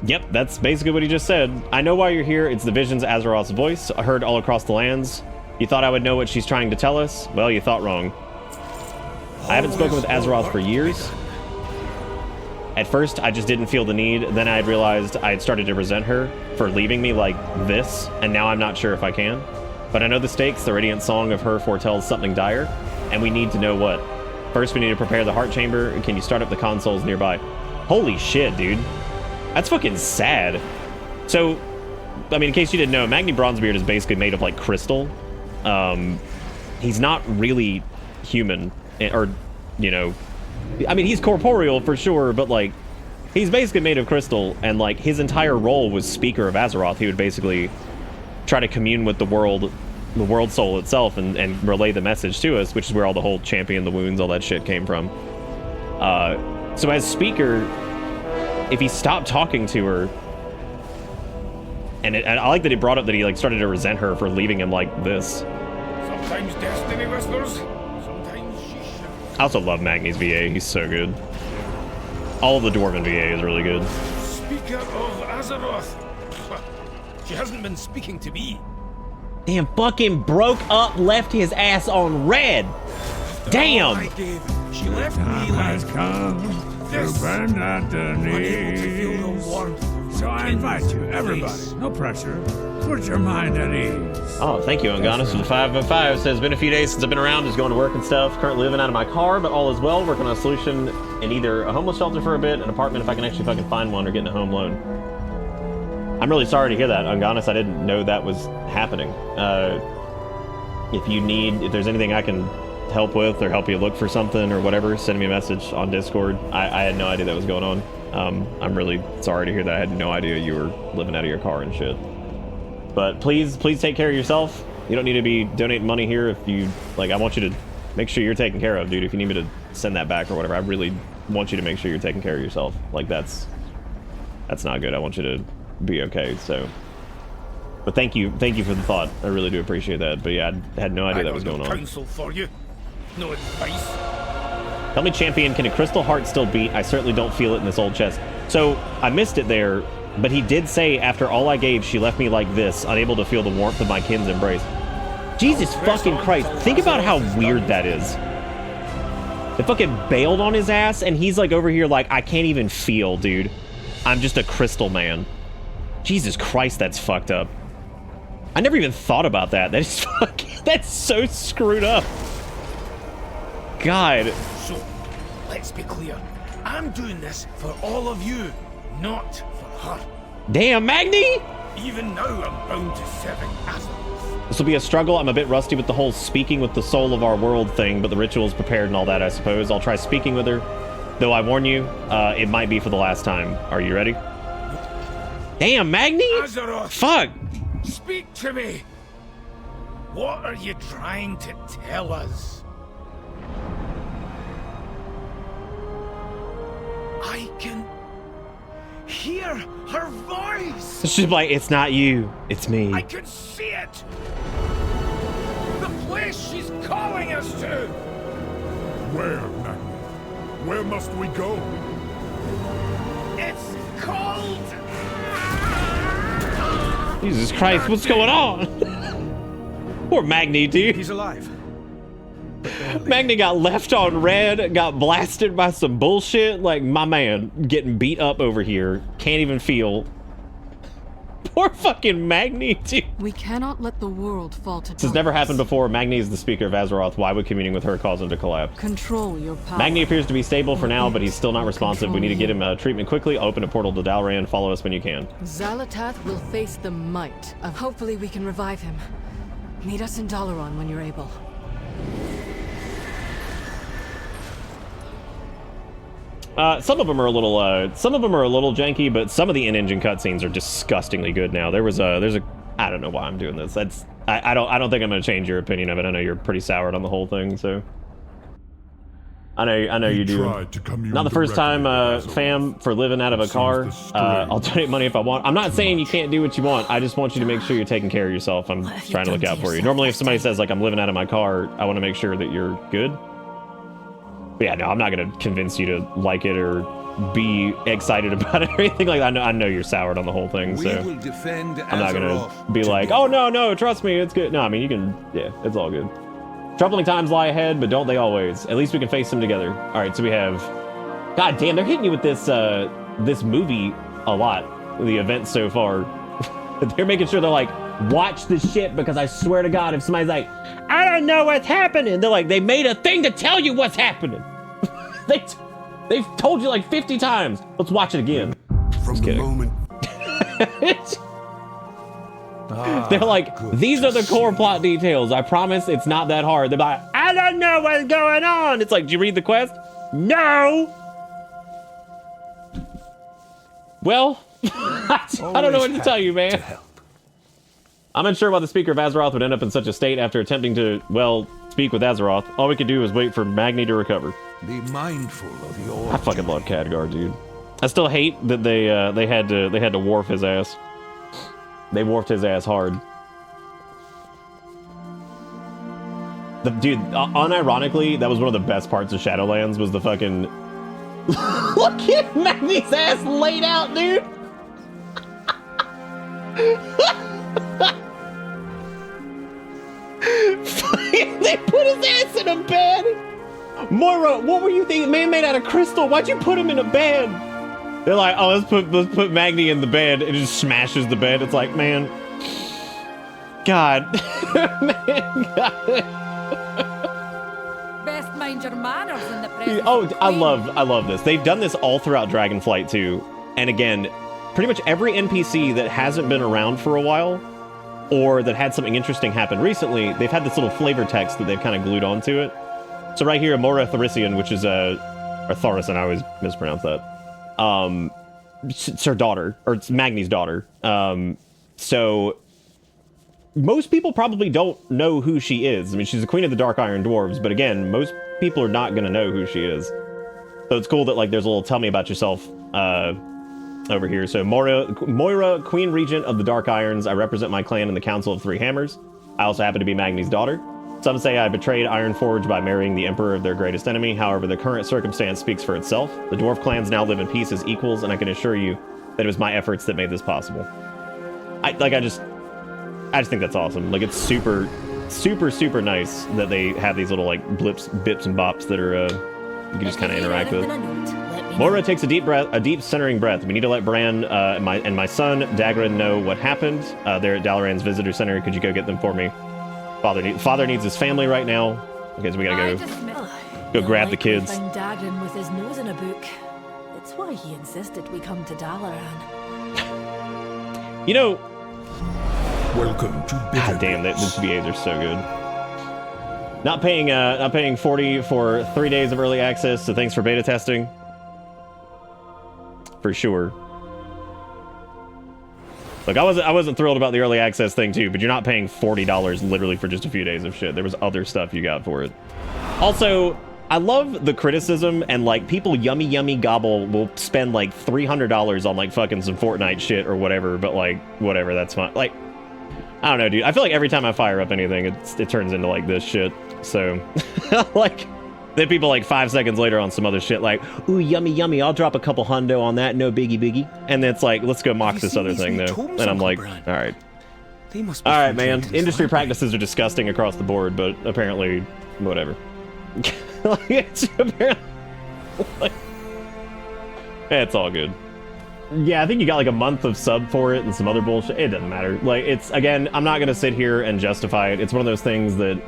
Yep, that's basically what he just said. I know why you're here. It's the visions of Azeroth's voice, heard all across the lands. You thought I would know what she's trying to tell us? Well, you thought wrong. I haven't spoken with Azeroth for years. At first, I just didn't feel the need. Then I had realized I had started to resent her for leaving me like this, and now I'm not sure if I can. But I know the stakes. The Radiant Song of her foretells something dire, and we need to know what. First, we need to prepare the Heart Chamber. Can you start up the consoles nearby? Holy shit, dude. That's fucking sad. So, I mean, in case you didn't know, Magni Bronzebeard is basically made of, like, crystal. He's not really human, or, you know... I mean, he's corporeal for sure, but, like, he's basically made of crystal, and, like, his entire role was Speaker of Azeroth. He would basically try to commune with the world soul itself, and relay the message to us, which is where all the whole champion, the wounds, all that shit came from. So as Speaker... if he stopped talking to her, and I like that he brought up that he like started to resent her for leaving him like this. Sometimes destiny whispers, sometimes she shouts. I also love Magni's VA. He's so good. All of the Dwarven VA is really good. Speaker of Azeroth. She hasn't been speaking to me. Damn, fucking broke up, left his ass on red. Damn. I gave. She left me like this. Bend at the Unable to feel the knees. warmth. So I invite you, everybody, no pressure. Put your mind at ease. Oh, thank you, Anganis, for the 505. Says, been a few days since I've been around, just going to work and stuff. Currently living out of my car, but all is well. Working on a solution in either a homeless shelter for a bit, an apartment if I can actually fucking find one, or getting a home loan. I'm really sorry to hear that, Anganis. I didn't know that was happening. If there's anything I can help with or help you look for something or whatever, send me a message on Discord. I had no idea that was going on. I'm really sorry to hear that. I had no idea you were living out of your car and shit. But please take care of yourself. You don't need to be donating money here. If you like, I want you to make sure you're taken care of, dude. If you need me to send that back or whatever, I really want you to make sure you're taking care of yourself. Like that's not good. I want you to be okay. So, but thank you for the thought. I really do appreciate that. But yeah, I had no idea that was going on. Counsel for you. No advice. Tell me, champion, can a crystal heart still beat? I certainly don't feel it in this old chest. So I missed it there, but he did say after all I gave, she left me like this, unable to feel the warmth of my kin's embrace. Jesus fucking Christ. Think about how weird that is. They fucking bailed on his ass, and he's like over here like, I can't even feel, dude. I'm just a crystal man. Jesus Christ, that's fucked up. I never even thought about that. That is fucking, that's so screwed up. God. So, let's be clear. I'm doing this for all of you, not for her. Damn, Magni! Even now, I'm bound to serving Azeroth. This will be a struggle. I'm a bit rusty with the whole speaking with the soul of our world thing, but the ritual's prepared and all that, I suppose. I'll try speaking with her. Though I warn you, it might be for the last time. Are you ready? Damn, Magni! Azeroth! Fuck! Speak to me! What are you trying to tell us? I can hear her voice! She's like, it's not you, it's me. I can see it! The place she's calling us to! Where, Magni? Where must we go? It's called... Jesus Christ, what's going on? Poor Magni, dude. He's alive. Magni got left on red, got blasted by some bullshit. Like, my man, getting beat up over here. Can't even feel. Poor fucking Magni, dude. We cannot let the world fall to This has never happened before. Magni is the speaker of Azeroth. Why would communing with her cause him to collapse? Control your power. Magni appears to be stable for now, but he's still not responsive. We need to get him treatment quickly. Open a portal to Dalran. Follow us when you can. Xalatath will face the might of... Hopefully we can revive him. Meet us in Dalaran when you're able. Some of them are a little janky, but some of the in-engine cutscenes are disgustingly good now. There's a, I don't know why I'm doing this. I don't think I'm gonna change your opinion of it. I know you're pretty soured on the whole thing, so. I know you do. Not the first time, fam, for living out of a car. I'll donate money if I want. I'm not saying you can't do what you want. I just want you to make sure you're taking care of yourself. I'm trying to look out for you. Normally, if somebody says like I'm living out of my car, I want to make sure that you're good. But yeah, no, I'm not gonna convince you to like it or be excited about it or anything like that. I know you're soured on the whole thing, so I'm not gonna be like, oh no, trust me, it's good. No, I mean you can, yeah, it's all good. Troubling times lie ahead, but don't they always? At least we can face them together. All right, so we have, god damn, they're hitting you with this this movie a lot. The events so far, they're making sure they're like, watch this shit, because I swear to God, if somebody's like, I don't know what's happening, they're like, they made a thing to tell you what's happening. They've told you like 50 times. Let's watch it again. From the moment. They're like, these are the core plot details. I promise it's not that hard. They're like, I don't know what's going on. It's like, did you read the quest? No. Well, I don't know what to tell you, man. I'm unsure why the speaker of Azeroth would end up in such a state after attempting to, well, speak with Azeroth. All we could do is wait for Magni to recover. Be mindful of your. I fucking love Khadgar, dude. I still hate that they had to warf his ass. They warped his ass hard. Dude, unironically, that was one of the best parts of Shadowlands, was the fucking... Look at Magni's ass laid out, dude! They put his ass in a bed! Moira, what were you thinking? Man made out of crystal, why'd you put him in a bed? They're like, oh, let's put Magni in the bed. It just smashes the bed. It's like, man, God, man, God. Best mind your manners in the presence. Oh, I love this. They've done this all throughout Dragonflight too. And again, pretty much every NPC that hasn't been around for a while, or that had something interesting happen recently, they've had this little flavor text that they've kind of glued onto it. So right here, Mora Thorician, which is or Thorician, I always mispronounce that. It's her daughter, or it's Magni's daughter. So most people probably don't know who she is. I mean, she's the queen of the Dark Iron Dwarves, but again, most people are not going to know who she is. So it's cool that like there's a little tell me about yourself over here. So Moira, Queen Regent of the Dark Irons. I represent my clan in the Council of Three Hammers. I also happen to be Magni's daughter. Some say I betrayed Ironforge by marrying the emperor of their greatest enemy. However, the current circumstance speaks for itself. The dwarf clans now live in peace as equals, and I can assure you that it was my efforts that made this possible. I just think that's awesome. Like, it's super, super, super nice that they have these little like bips and bops that are you can just kind of interact with. Moira takes a deep centering breath. We need to let Bran and my son Dagran know what happened. They're at Dalaran's visitor center. Could you go get them for me? Father needs his family right now. Okay, so we gotta go grab the kids. Dagran with his nose in a book. It's why he insisted we come to Dalaran. You know, Welcome to God damn, these BAs are so good. Not paying 40 for 3 days of early access, so thanks for beta testing. For sure. Look, I wasn't thrilled about the early access thing too, but you're not paying $40 literally for just a few days of shit. There was other stuff you got for it. Also, I love the criticism, and like people yummy gobble will spend like $300 on like fucking some Fortnite shit or whatever, but like whatever, that's fine. Like, I don't know, dude. I feel like every time I fire up anything, it turns into like this shit. So like then people like 5 seconds later on some other shit like, ooh, yummy, I'll drop a couple hundo on that, no biggie. And then it's like, let's go mock this other thing though. And I'm like, all right. They must be All right, man. thinking to Industry this practices are disgusting across the board, but apparently, whatever. Like, it's apparently, like, it's all good. Yeah, I think you got like a month of sub for it and some other bullshit. It doesn't matter. Like, it's, again, I'm not going to sit here and justify it. It's one of those things that,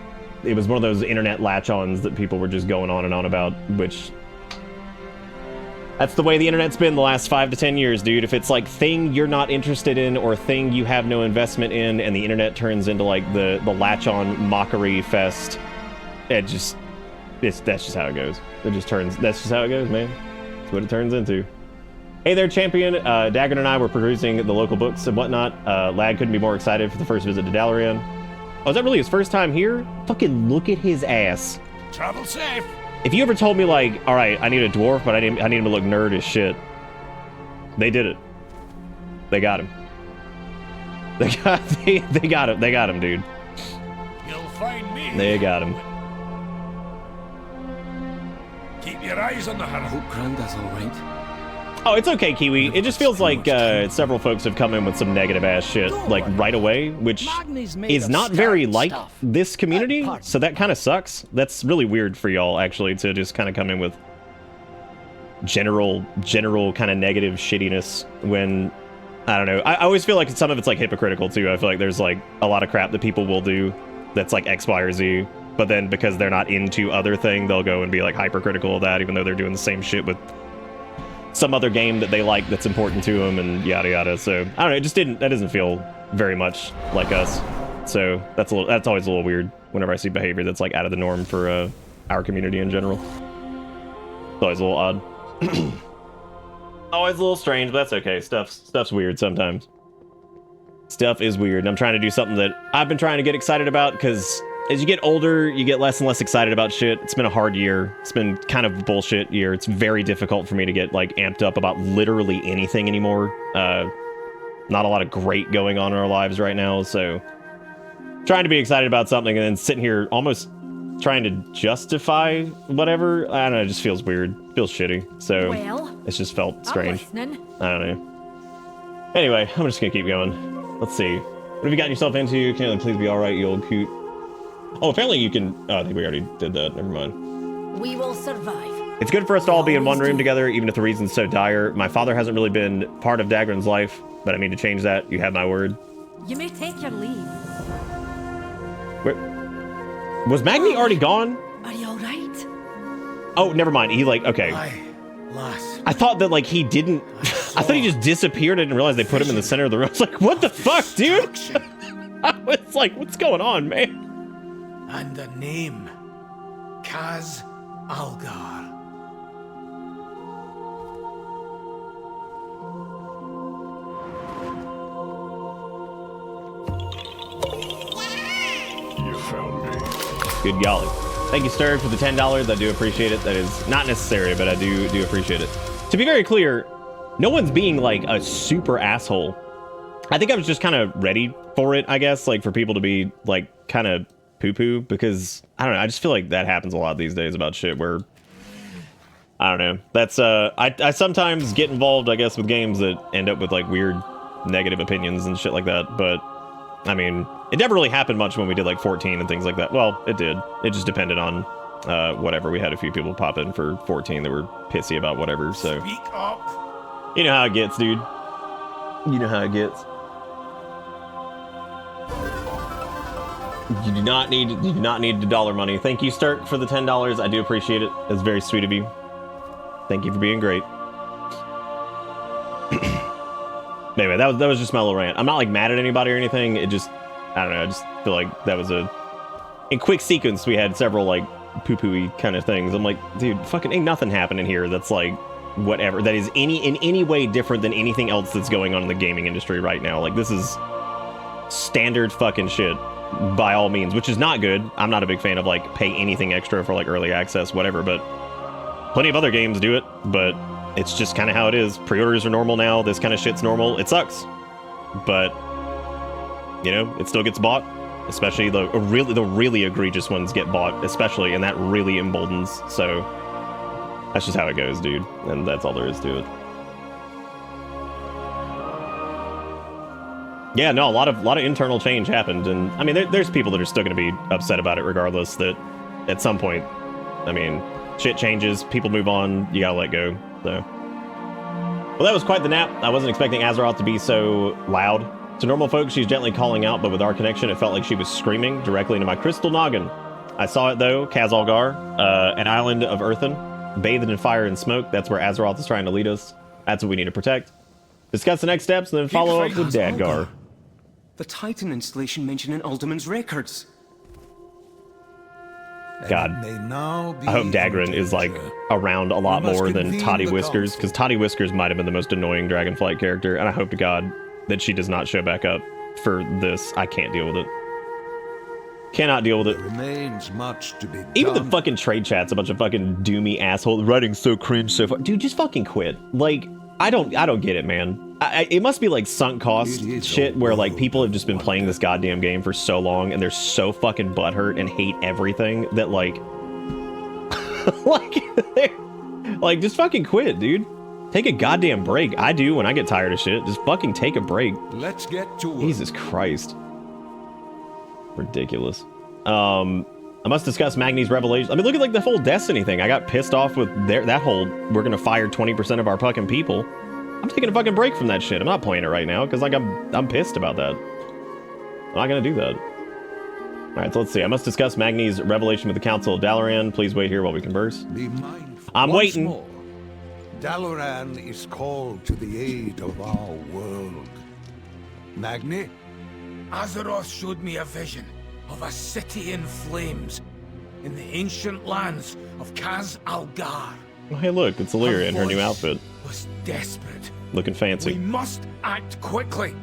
it was one of those internet latch-ons that people were just going on and on about, which, that's the way the internet's been the last 5 to 10 years, dude. If it's like thing you're not interested in or thing you have no investment in and the internet turns into like the latch-on mockery fest, that's just how it goes. That's just how it goes, man. That's what it turns into. Hey there, champion. Daggern and I were perusing the local books and whatnot. Lad couldn't be more excited for the first visit to Dalaran. Oh, is that really his first time here? Fucking look at his ass. Travel safe. If you ever told me, like, all right, I need a dwarf, but I need him to look nerd as shit, they did it. They got him. They got him, dude. You'll find me. They got him. Keep your eyes on the horizon. Hope Granda's all right. Oh, it's okay, Kiwi. It just feels like several folks have come in with some negative ass shit, like, right away, which is not very like this community, so that kind of sucks. That's really weird for y'all, actually, to just kind of come in with general kind of negative shittiness when, I don't know. I always feel like some of it's, like, hypocritical, too. I feel like there's, like, a lot of crap that people will do that's, like, X, Y, or Z, but then because they're not into other thing, they'll go and be, like, hypercritical of that, even though they're doing the same shit with some other game that they like that's important to them and yada yada. So I don't know, that doesn't feel very much like us. So that's always a little weird whenever I see behavior that's like out of the norm for our community in general. It's always a little odd. Always a little strange, but that's okay. Stuff's weird sometimes. Stuff is weird, and I'm trying to do something that I've been trying to get excited about, because as you get older, you get less and less excited about shit. It's been a hard year. It's been kind of a bullshit year. It's very difficult for me to get, like, amped up about literally anything anymore. Not a lot of great going on in our lives right now, so trying to be excited about something and then sitting here almost trying to justify whatever, I don't know, it just feels weird. Feels shitty. So it's just felt strange. I don't know. Anyway, I'm just gonna keep going. Let's see. What have you gotten yourself into? Can you please be alright, you old coot? Oh, apparently you can... Oh, I think we already did that. Never mind. We will survive. It's good for us to all be in one room together, even if the reason's so dire. My father hasn't really been part of Dagran's life, but I need to change that. You have my word. You may take your leave. Where... Was Magni already gone? Are you all right? Oh, never mind. He, like... Okay. Lass. I thought that, like, he didn't... I thought he just disappeared. I didn't realize they put him in the center of the room. I was like, what the fuck, dude? I was like, what's going on, man? And the name, Kaz Algar. You found me. Good golly. Thank you, Sturg, for the $10. I do appreciate it. That is not necessary, but I do appreciate it. To be very clear, no one's being, like, a super asshole. I think I was just kind of ready for it, I guess, like, for people to be, like, kind of poo-poo, because I don't know, I just feel like that happens a lot these days about shit where I don't know. That's I sometimes get involved, I guess, with games that end up with like weird negative opinions and shit like that, but I mean, it never really happened much when we did like 14 and things like that. Well, it did. It just depended on whatever. We had a few people pop in for 14 that were pissy about whatever, so Speak up. You know how it gets, dude. You know how it gets. You do not need the dollar money. Thank you, Stark, for the $10. I do appreciate it. That's very sweet of you. Thank you for being great. Anyway, that was just my little rant. I'm not like mad at anybody or anything. It just, I don't know. I just feel like that was in quick sequence. We had several like poo-poo-y kind of things. I'm like, dude, fucking ain't nothing happening here that's like whatever. That is in any way different than anything else that's going on in the gaming industry right now. Like this is standard fucking shit. By all means, which is not good. I'm not a big fan of like pay anything extra for like early access, whatever, but plenty of other games do it, but it's just kind of how it is. Pre-orders are normal now. This kind of shit's normal. It sucks, but you know, it still gets bought, especially the really egregious ones get bought, especially, and that really emboldens. So that's just how it goes, dude, and that's all there is to it. Yeah, no, a lot of internal change happened, and I mean, there's people that are still going to be upset about it, regardless. That at some point, I mean, shit changes, people move on, you gotta let go. So, well, that was quite the nap. I wasn't expecting Azeroth to be so loud. To normal folks, she's gently calling out, but with our connection, it felt like she was screaming directly into my crystal noggin. I saw it though, Kazalgar, an island of earthen, bathed in fire and smoke. That's where Azeroth is trying to lead us. That's what we need to protect. Discuss the next steps, and then follow up with Dadgar. The Titan installation mentioned in Alderman's records. God, I hope Dagran is like around a lot more than Toddy Whiskers, because Toddy Whiskers might have been the most annoying Dragonflight character, and I hope to God that she does not show back up for this. I can't deal with it. Cannot deal with it. Remains much to be done. Even the fucking trade chat's a bunch of fucking doomy assholes. Writing's so cringe so far. Dude, just fucking quit. Like, I don't get it, man. It must be like sunk cost shit where like people have just been playing this goddamn game for so long and they're so fucking butthurt and hate everything that like like just fucking quit, dude. Take a goddamn break. I do when I get tired of shit. Just fucking take a break. Let's get to work. Jesus Christ. Ridiculous. I must discuss Magni's revelation. I mean, look at like the whole Destiny thing. I got pissed off with that whole we're gonna fire 20% of our fucking people. I'm taking a fucking break from that shit. I'm not playing it right now because like I'm pissed about that. I'm not gonna do that. All right, so let's see. I must discuss Magni's revelation with the Council of Dalaran. Please wait here while we converse. Be mindful. I'm Once waiting. more, Dalaran is called to the aid of our world. Magni? Azeroth showed me a vision of a city in flames in the ancient lands of Kaz Algar. Oh, hey, look, it's Illyria in her new outfit. Was desperate. Looking fancy. We must act quickly.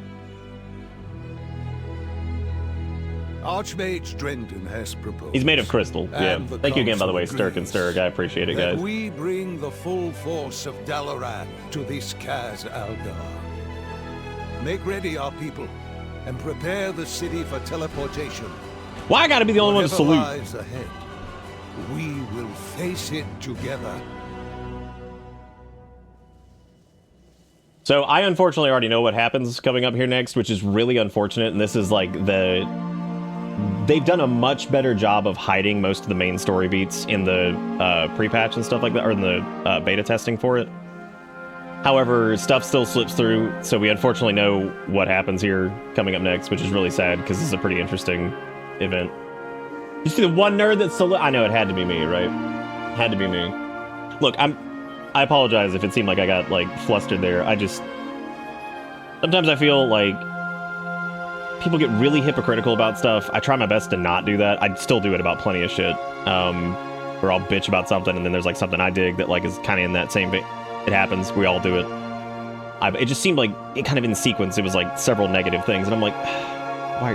Archmage Drendon has proposed. He's made of crystal. Yeah. Thank you again, by the way, Sturk and Sturg. I appreciate it, guys. We bring the full force of Dalaran to this Kaz Algar. Make ready, our people, and prepare the city for teleportation. Why I gotta be the only one to salute? Whatever lies ahead, we will face it together. So I unfortunately already know what happens coming up here next, which is really unfortunate. And this is like they've done a much better job of hiding most of the main story beats in the pre-patch and stuff like that, or in the beta testing for it. However, stuff still slips through, so we unfortunately know what happens here coming up next, which is really sad because this is a pretty interesting event. You see the one nerd that's I know it had to be me, right? Had to be me. Look, I apologize if it seemed like I got like flustered there. Sometimes I feel like people get really hypocritical about stuff. I try my best to not do that. I still do it about plenty of shit. Where I'll bitch about something and then there's like something I dig that like is kind of in that same vein. It happens. We all do it. It just seemed like it kind of in sequence. It was like several negative things, and I'm like,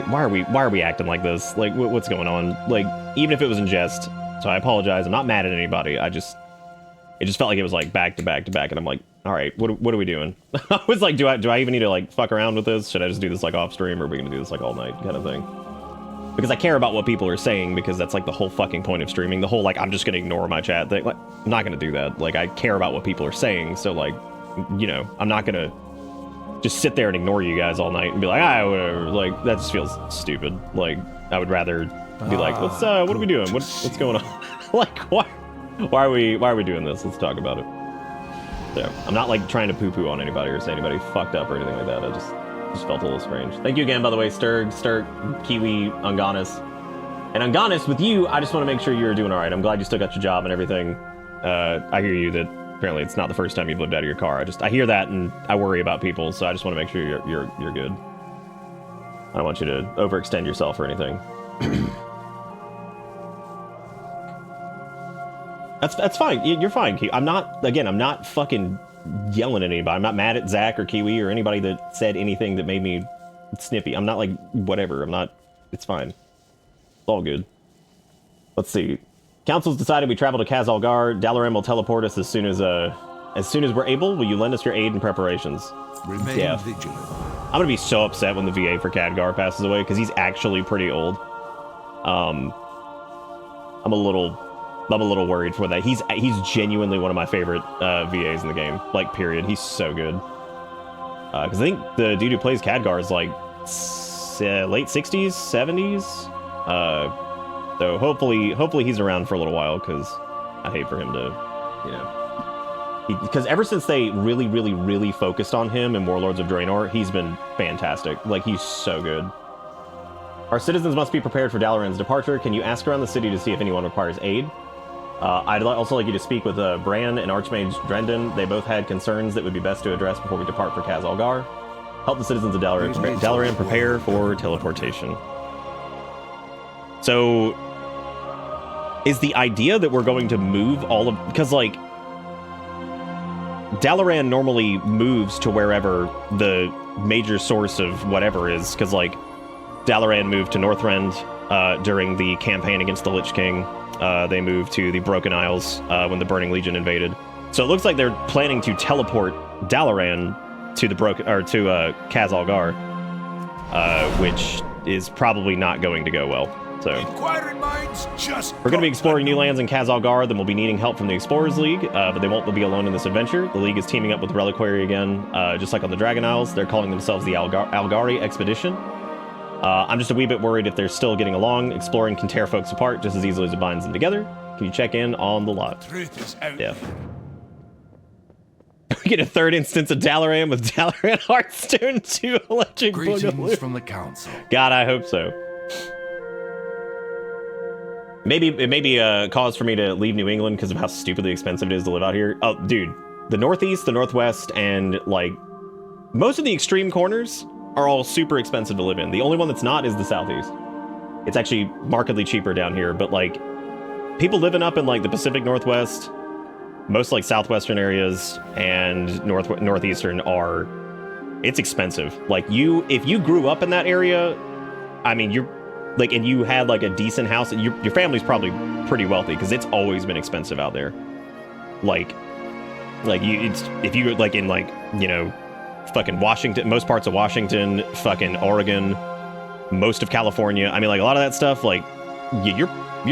why are we acting like this? Like, what's going on? Like, even if it was in jest. So I apologize. I'm not mad at anybody. It just felt like it was like back to back to back, and I'm like, all right, what are we doing? I was like, do I even need to like fuck around with this? Should I just do this like off stream, or are we gonna do this like all night kind of thing? Because I care about what people are saying, because that's like the whole fucking point of streaming. The whole like I'm just gonna ignore my chat thing. Like, I'm not gonna do that. Like, I care about what people are saying, so like, you know, I'm not gonna just sit there and ignore you guys all night and be like, whatever. Like, that just feels stupid. Like, I would rather be like, let's what are we doing? What's going on? Like, why are we doing this? Let's talk about it. So I'm not like trying to poo-poo on anybody or say anybody fucked up or anything like that. I just felt a little strange. Thank you again, by the way, Sturk, Kiwi, Unganis. And Unganis, with you, I just want to make sure you're doing all right. I'm glad you still got your job and everything. I hear you that apparently it's not the first time you've lived out of your car. I hear that, and I worry about people, so I just want to make sure you're good. I don't want you to overextend yourself or anything. That's fine. You're fine. I'm not fucking yelling at anybody. I'm not mad at Zach or Kiwi or anybody that said anything that made me snippy. I'm not like, whatever. It's fine. It's all good. Let's see. Council's decided we travel to Kazalgar. Dalaran will teleport us as soon as we're able. Will you lend us your aid and preparations? Remain vigilant. I'm gonna be so upset when the VA for Khadgar passes away, because he's actually pretty old. I'm a little worried for that. He's genuinely one of my favorite VAs in the game. Like, period. He's so good. Because I think the dude who plays Khadgar is like late 60s, 70s. So hopefully he's around for a little while, because I hate for him to, you know, because ever since they really focused on him in Warlords of Draenor, he's been fantastic. Like, he's so good. Our citizens must be prepared for Dalaran's departure. Can you ask around the city to see if anyone requires aid? I'd also like you to speak with Bran and Archmage Drendon. They both had concerns that would be best to address before we depart for Kaz Algar. Help the citizens of Dalaran prepare for teleportation. So, is the idea that we're going to move all of... Because, like, Dalaran normally moves to wherever the major source of whatever is. Because, like, Dalaran moved to Northrend during the campaign against the Lich King. They moved to the Broken Isles when the Burning Legion invaded. So it looks like they're planning to teleport Dalaran to the Kaz Algar, which is probably not going to go well. So we're going to be exploring new lands in Kaz Algar. Then we'll be needing help from the Explorers League, but they won't be alone in this adventure. The League is teaming up with Reliquary again, just like on the Dragon Isles. They're calling themselves the Algari Expedition. I'm just a wee bit worried if they're still getting along. Exploring can tear folks apart just as easily as it binds them together. Can you check in on the lot? Truth is out. Yeah. We get a third instance of Dalaran with Dalaran Hearthstone 2 Electric Boogaloo. Greetings from the council. God, I hope so. Maybe it may be a cause for me to leave New England because of how stupidly expensive it is to live out here. Oh, dude, the Northeast, the Northwest, and like most of the extreme corners are all super expensive to live in. The only one that's not is the Southeast. It's actually markedly cheaper down here, but like people living up in like the Pacific Northwest, most like southwestern areas and northeastern are, it's expensive. Like if you grew up in that area, I mean, you're like, and you had like a decent house, your family's probably pretty wealthy because it's always been expensive out there. Like if you like in like, you know, fucking Washington, most parts of Washington, fucking Oregon, most of California. I mean, like a lot of that stuff, like your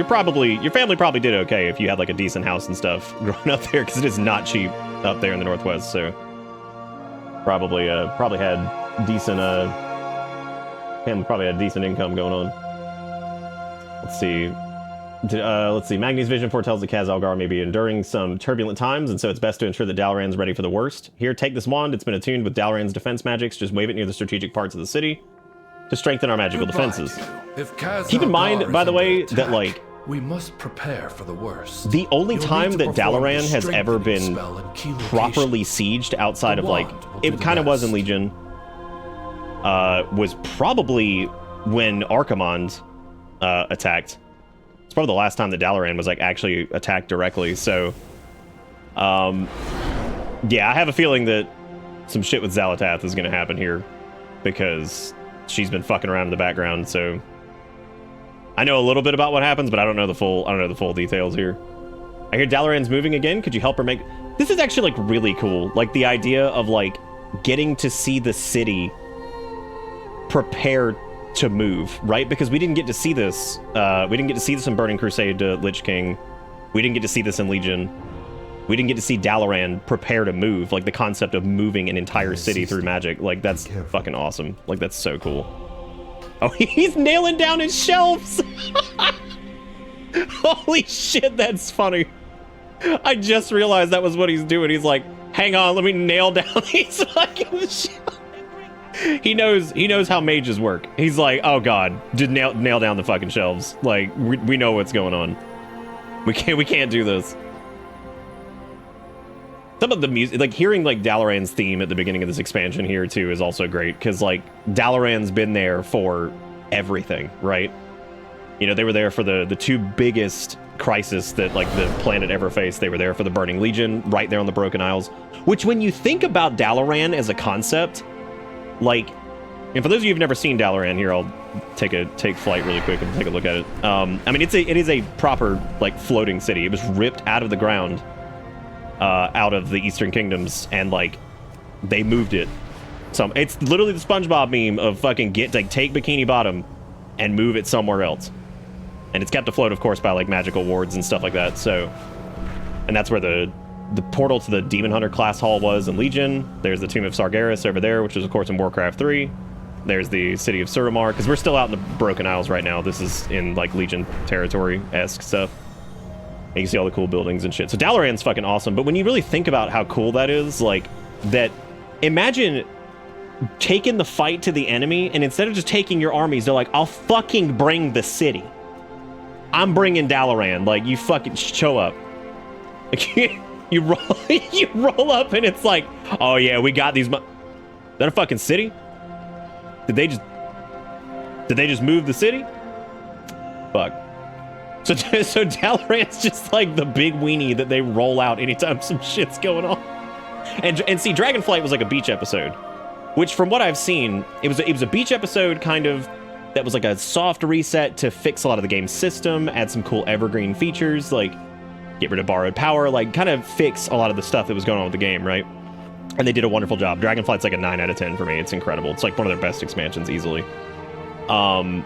family probably did okay if you had like a decent house and stuff growing up there, because it is not cheap up there in the Northwest. So probably had decent family probably had decent income going on. Let's see. Magni's vision foretells that Kaz Algar may be enduring some turbulent times, and so it's best to ensure that Dalaran's ready for the worst. Here, take this wand. It's been attuned with Dalaran's defense magics. Just wave it near the strategic parts of the city to strengthen our magical defenses. Keep in mind, by the way, that like we must prepare for the worst. The only time that Dalaran has ever been properly sieged outside of like it kind of was in Legion was probably when Archimonde attacked. It's probably the last time that Dalaran was like actually attacked directly. So yeah, I have a feeling that some shit with Xalatath is going to happen here because she's been fucking around in the background. So I know a little bit about what happens, but I don't know the full details here. I hear Dalaran's moving again. Could you help her make... This is actually like really cool. Like the idea of like getting to see the city prepare to move, right? Because we didn't get to see this. We didn't get to see this in Burning Crusade to Lich King. We didn't get to see this in Legion. We didn't get to see Dalaran prepare to move. Like the concept of moving an entire city through magic. Like that's fucking awesome. Like that's so cool. Oh, he's nailing down his shelves. Holy shit, that's funny. I just realized that was what he's doing. He's like, hang on, let me nail down these fucking shelves. He knows how mages work. He's like, oh god, just nail down the fucking shelves. Like we know what's going on. We can't do this. Some of the music, like hearing like Dalaran's theme at the beginning of this expansion here too is also great, because like Dalaran's been there for everything, right? You know, they were there for the two biggest crises that like the planet ever faced. They were there for the Burning Legion, right there on the Broken Isles, which when you think about Dalaran as a concept, like, and for those of you who've never seen Dalaran, here I'll take flight really quick and take a look at it. I mean, it is a proper like floating city. It was ripped out of the ground out of the Eastern Kingdoms, and like they moved it. So it's literally the SpongeBob meme of fucking take Bikini Bottom and move it somewhere else. And it's kept afloat, of course, by like magical wards and stuff like that. So, and that's where the portal to the Demon Hunter class hall was in Legion. There's the Tomb of Sargeras over there, which is of course in Warcraft 3. There's the city of Suramar, because we're still out in the Broken Isles right now. This is in, like, Legion territory-esque stuff. And you can see all the cool buildings and shit. So Dalaran's fucking awesome, but when you really think about how cool that is, like, that... Imagine taking the fight to the enemy, and instead of just taking your armies, they're like, I'll fucking bring the city. I'm bringing Dalaran. Like, you fucking show up. You roll up, and it's like, oh yeah, we got these... That a fucking city? Did they just move the city? Fuck. So Dalaran's just like the big weenie that they roll out anytime some shit's going on. And see, Dragonflight was like a beach episode, which from what I've seen, it was a beach episode kind of that was like a soft reset to fix a lot of the game's system, add some cool evergreen features, like get rid of borrowed power, like kind of fix a lot of the stuff that was going on with the game, right? And they did a wonderful job. Dragonflight's like a 9 out of 10 for me. It's incredible. It's like one of their best expansions easily. And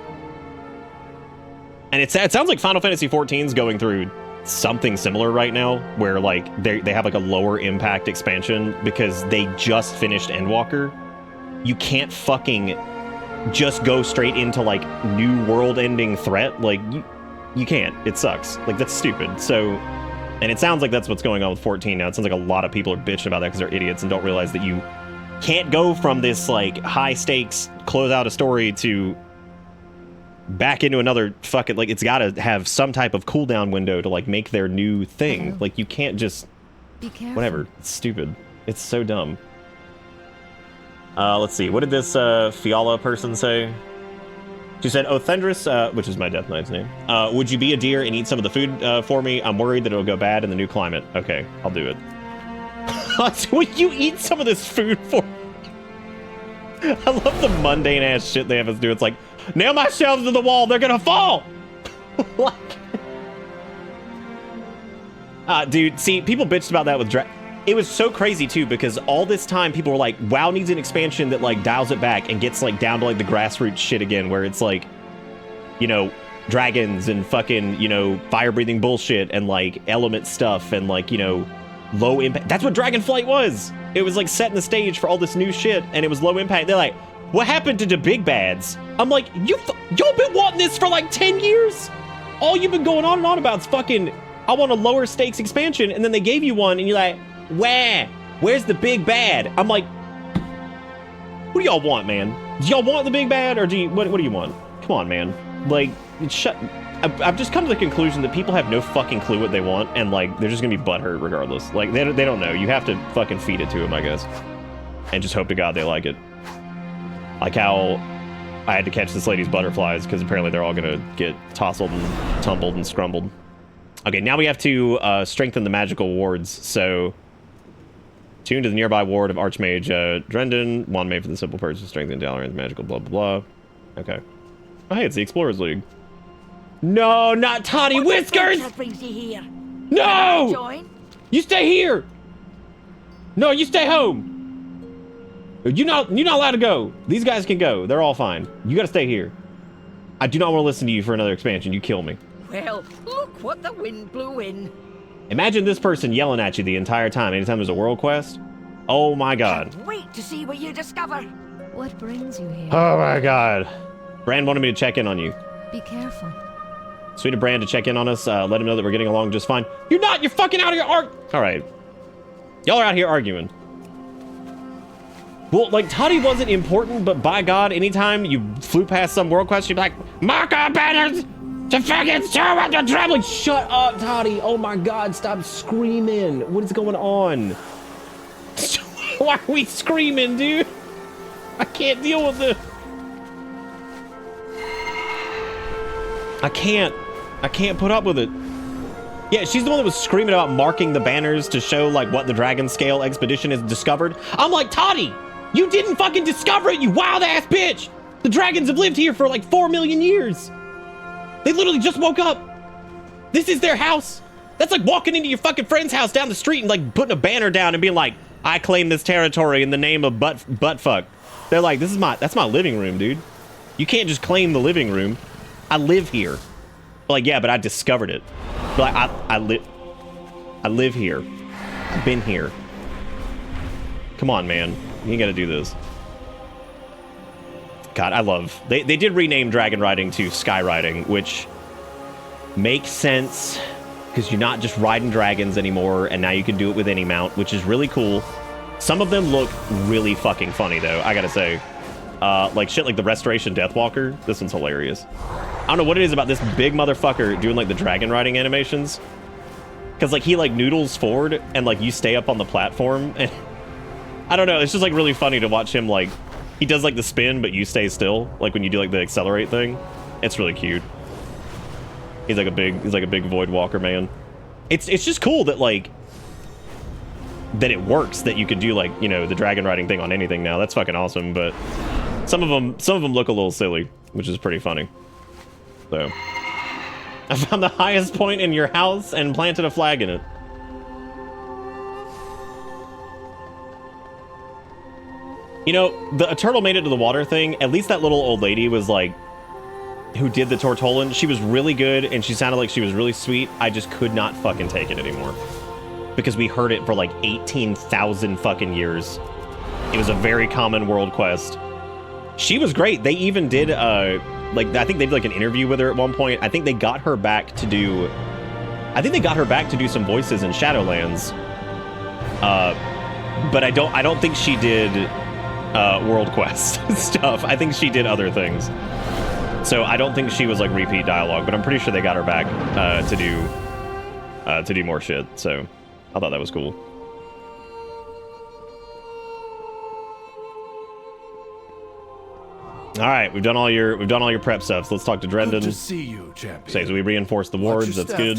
it sounds like Final Fantasy XIV's going through something similar right now, where like they have like a lower impact expansion because they just finished Endwalker. You can't fucking just go straight into like new world ending threat. Like you can't. It sucks. Like that's stupid. So... And it sounds like that's what's going on with 14 now. It sounds like a lot of people are bitching about that because they're idiots and don't realize that you can't go from this, like, high-stakes, close out a story to back into another fucking... Like, it's gotta have some type of cooldown window to, like, make their new thing. Like, you can't just... Be careful. Whatever. It's stupid. It's so dumb. Let's see. What did this Fiala person say? She said, "Oh, Thendris, which is my Death Knight's name, would you be a deer and eat some of the food for me? I'm worried that it'll go bad in the new climate." Okay, I'll do it. Would you eat some of this food for me? I love the mundane ass shit they have us do. It's like, nail my shelves to the wall, they're gonna fall! Dude, see, people bitched about that with It was so crazy too, because all this time people were like, WoW needs an expansion that like dials it back and gets like down to like the grassroots shit again, where it's like, you know, dragons and fucking, you know, fire breathing bullshit and like element stuff and like, you know, low impact. That's what Dragonflight was. It was like setting the stage for all this new shit, and it was low impact. They're like, what happened to the big bads? I'm like, y'all been wanting this for like 10 years? All you've been going on and on about is fucking, I want a lower stakes expansion, and then they gave you one and you're like, where's the big bad? I'm like, what do y'all want, man? Do y'all want the big bad, or what do you want? Come on, man. Like, I've just come to the conclusion that people have no fucking clue what they want, and like, they're just gonna be butthurt regardless. Like, they don't know. You have to fucking feed it to them, I guess. And just hope to God they like it. Like how I had to catch this lady's butterflies, because apparently they're all gonna get tousled and tumbled and scrumbled. Okay, now we have to strengthen the magical wards, so... Tune to the nearby ward of Archmage Drendon. One made for the simple purpose of strengthening Dalaran's magical blah blah blah. Okay. Oh hey, it's the Explorers League. No, not Toddy Whiskers! No! You stay here! No, you stay home! You're not allowed to go. These guys can go. They're all fine. You gotta stay here. I do not want to listen to you for another expansion. You kill me. Well, look what the wind blew in. Imagine this person yelling at you the entire time, anytime there's a world quest. Oh my god. Can't wait to see what you discover. What brings you here? Oh my god. Brand wanted me to check in on you. Be careful. Sweet of Brand to check in on us, let him know that we're getting along just fine. You're not! You're fucking out of your Alright. Y'all are out here arguing. Well, like, Toddy wasn't important, but by god, anytime you flew past some world quest, you'd be like, mark our banners! To fucking show what you're traveling! Shut up, Toddy! Oh my god, stop screaming! What is going on? Why are we screaming, dude? I can't deal with this. I can't put up with it. Yeah, she's the one that was screaming about marking the banners to show, like, what the Dragon Scale expedition has discovered. I'm like, Toddy! You didn't fucking discover it, you wild-ass bitch! The dragons have lived here for, like, 4 million years! They literally just woke up. This is their house. That's like walking into your fucking friend's house down the street and like putting a banner down and being like, I claim this territory in the name of buttfuck. They're like, that's my living room, dude. You can't just claim the living room. I live here. Like, yeah, but I discovered it. Like, I live here. I've been here. Come on, man. You ain't gotta do this. God, I love... They did rename dragon riding to sky riding, which makes sense because you're not just riding dragons anymore, and now you can do it with any mount, which is really cool. Some of them look really fucking funny, though, I gotta say. Like shit like the Restoration Deathwalker. This one's hilarious. I don't know what it is about this big motherfucker doing like the dragon riding animations. Because like he like noodles forward and like you stay up on the platform. And I don't know, it's just like really funny to watch him like... He does like the spin, but you stay still. Like when you do like the accelerate thing. It's really cute. He's like a big Void Walker man. It's just cool that like... that it works, that you can do like, you know, the dragon riding thing on anything now. That's fucking awesome, but some of them look a little silly, which is pretty funny. So I found the highest point in your house and planted a flag in it. You know, a turtle made it to the water thing. At least that little old lady was like, who did the Tortolan, she was really good and she sounded like she was really sweet. I just could not fucking take it anymore. Because we heard it for like 18,000 fucking years. It was a very common world quest. She was great. They even did, like, I think they did like an interview with her at one point. I think they got her back to do... some voices in Shadowlands. But I don't think she did world quest stuff. I think she did other things. So I don't think she was like repeat dialogue, but I'm pretty sure they got her back to do more shit. So I thought that was cool. All right, we've done all your prep stuff. So let's talk to Drendon. Good to see you, champion. Say, so we reinforce the wards. That's good.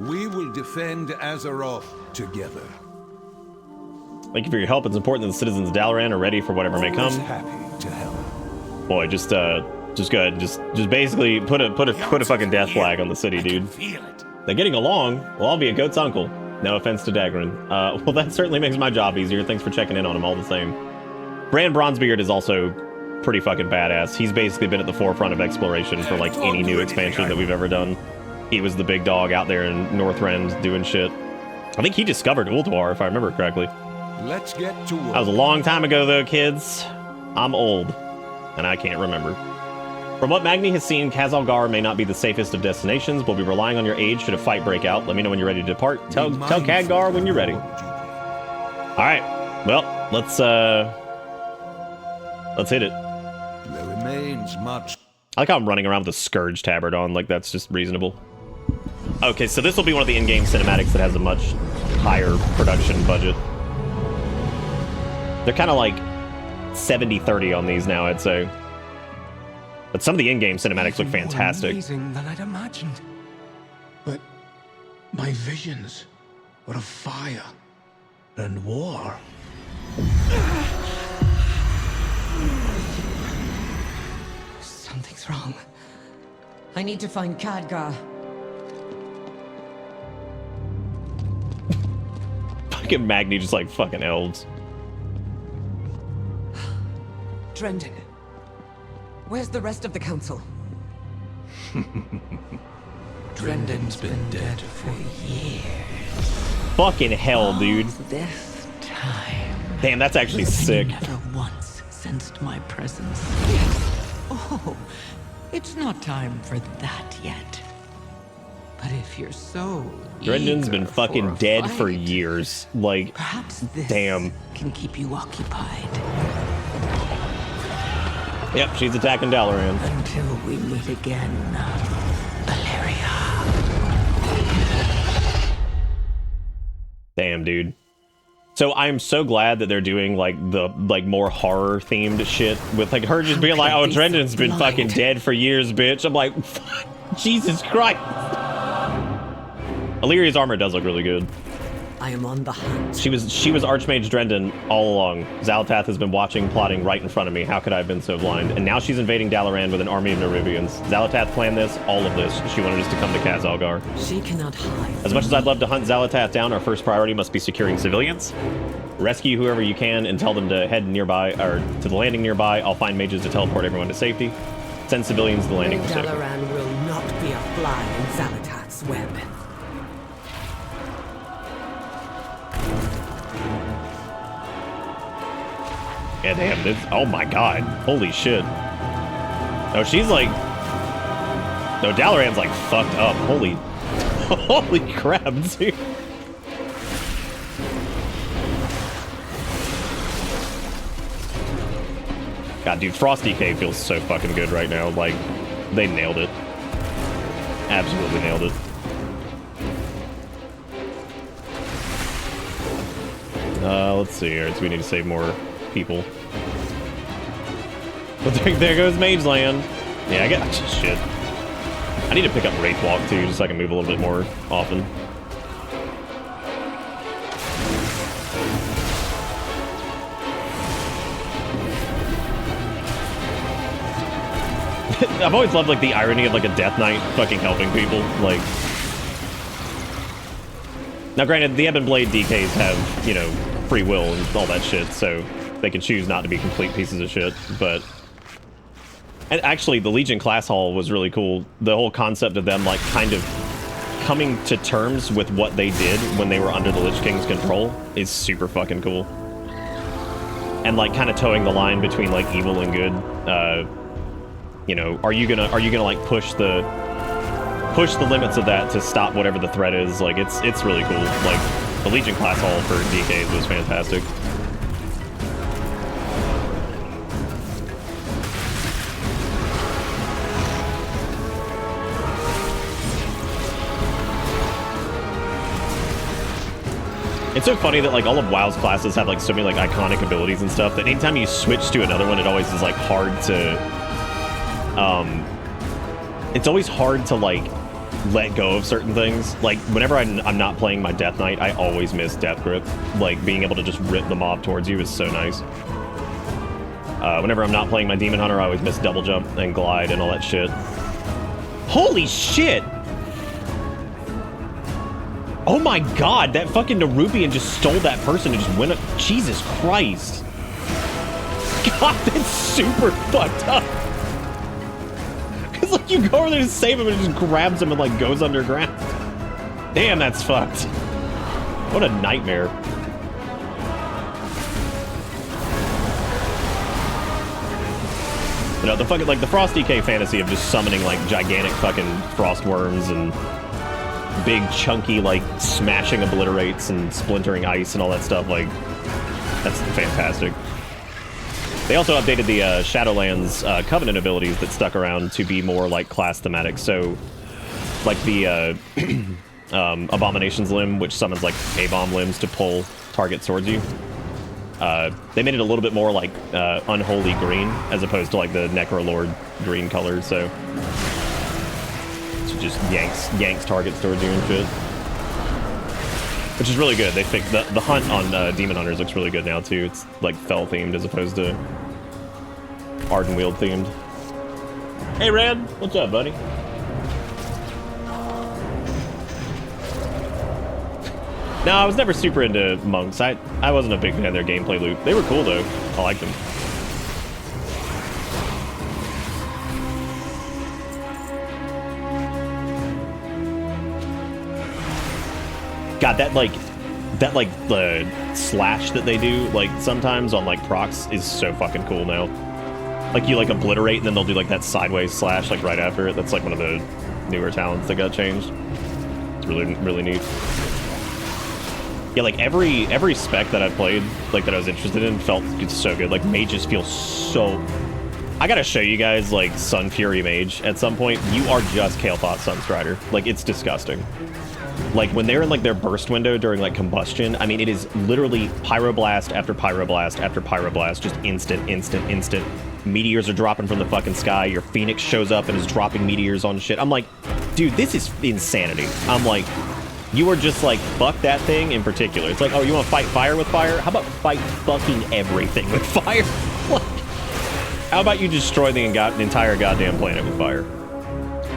We will defend Azeroth together. Thank you for your help. It's important that the citizens of Dalaran are ready for whatever may come. Happy to help. Boy, just go ahead and just basically put a fucking death flag on the city, dude. They're getting along. Well, I'll be a goat's uncle. No offense to Dagran. Well, that certainly makes my job easier. Thanks for checking in on him all the same. Brand Bronzebeard is also pretty fucking badass. He's basically been at the forefront of exploration for like any new expansion that we've ever done. He was the big dog out there in Northrend doing shit. I think he discovered Ulduar, if I remember correctly. Let's get to work. That was a long time ago, though, kids. I'm old, and I can't remember. From what Magni has seen, Khazalgar may not be the safest of destinations. We'll be relying on your aid should a fight break out. Let me know when you're ready to depart. Tell Khadgar when you're ready. All right. Well, let's hit it. There remains much. I like how I'm running around with a Scourge tabard on. Like, that's just reasonable. Okay, so this will be one of the in-game cinematics that has a much higher production budget. They're kind of like 70-30 on these now, I'd say. But some of the in-game cinematics look fantastic. More amazing than I'd imagined. But my visions were of fire and war. Something's wrong. I need to find Khadgar. Fucking Magni just like fucking elves. Drendon. Where's the rest of the council? Drendon's been dead for years. Fucking hell, dude. This time. Damn, that's actually sick. Never once sensed my presence. Oh, it's not time for that yet. But if you're so Drendon's been fucking dead for years. Like, perhaps this damn. can keep you occupied. Yep, she's attacking Dalaran. Until we meet again, Valeria. Damn, dude. So I'm so glad that they're doing like the more horror themed shit with like her just being like, oh, Drendon's been fucking dead for years, bitch. I'm like, Jesus Christ. Illyria's armor does look really good. I am on the hunt. She was Archmage Drendon all along. Xal'atath has been watching, plotting right in front of me. How could I have been so blind? And now she's invading Dalaran with an army of Nerubians. Xal'atath planned this, all of this. She wanted us to come to Khazalgar. She cannot hide. As much as I'd love to hunt Xal'atath down, our first priority must be securing civilians. Rescue whoever you can and tell them to head nearby, or to the landing nearby. I'll find mages to teleport everyone to safety. Send civilians to the landing for safety. Dalaran will not be a fly in Xal'atath's web. Yeah, damn, this, oh my god. Holy shit. No, she's like... No, Dalaran's like fucked up. Holy... Holy crap, dude. God, dude, Frosty K feels so fucking good right now. Like, they nailed it. Absolutely nailed it. Let's see here. So we need to save more people. But there goes Mage Land. Yeah, I get shit. I need to pick up Wraith Walk too, just so I can move a little bit more often. I've always loved like the irony of like a Death Knight fucking helping people. Like, now granted, the Ebon Blade DKs have, you know, free will and all that shit, so they can choose not to be complete pieces of shit, but... And actually, the Legion class hall was really cool. The whole concept of them, like, kind of coming to terms with what they did when they were under the Lich King's control is super fucking cool. And, like, kind of towing the line between, like, evil and good. You know, are you gonna like, push the limits of that to stop whatever the threat is? Like, it's really cool. Like, the Legion class hall for DKs was fantastic. It's so funny that like all of WoW's classes have like so many like iconic abilities and stuff that anytime you switch to another one, it always is like hard to it's always hard to like let go of certain things. Like whenever I'm not playing my Death Knight, I always miss Death Grip. Like being able to just rip the mob towards you is so nice. Whenever I'm not playing my Demon Hunter, I always miss Double Jump and Glide and all that shit. Holy shit! Oh my god, that fucking Nerubian just stole that person and just went up. Jesus Christ. God, that's super fucked up. Because, like, you go over there to save him and it just grabs him and, like, goes underground. Damn, that's fucked. What a nightmare. You know, the fucking, like, the Frosty K fantasy of just summoning, like, gigantic fucking frost worms and big chunky like smashing obliterates and splintering ice and all that stuff, like that's fantastic. They also updated the Shadowlands Covenant abilities that stuck around to be more like class thematic. So like the Abomination's Limb, which summons like A-bomb limbs to pull targets towards you. They made it a little bit more like unholy green as opposed to like the Necrolord green color, so just yanks targets towards you and shit, which is really good. They fixed the hunt on Demon Hunters looks really good now too. It's like Fel themed as opposed to Ardenweald themed. Hey Red, what's up, buddy? No, I was never super into monks. I wasn't a big fan of their gameplay loop. They were cool though. I liked them. God, that the slash that they do, like, sometimes on, like, procs is so fucking cool now. Like, you, like, obliterate, and then they'll do, like, that sideways slash, like, right after it. That's, like, one of the newer talents that got changed. It's really, really neat. Yeah, like, every spec that I played, like, that I was interested in felt so good. Like, mages feel so... I gotta show you guys, like, Sun Fury Mage at some point. You are just Kael'thas Sunstrider. Like, it's disgusting. Like, when they're in, like, their burst window during, like, combustion, I mean, it is literally pyroblast after pyroblast after pyroblast. Just instant. Meteors are dropping from the fucking sky. Your Phoenix shows up and is dropping meteors on shit. I'm like, dude, this is insanity. I'm like, you are just like, fuck that thing in particular. It's like, oh, you want to fight fire with fire? How about fight fucking everything with fire? How about you destroy the entire goddamn planet with fire?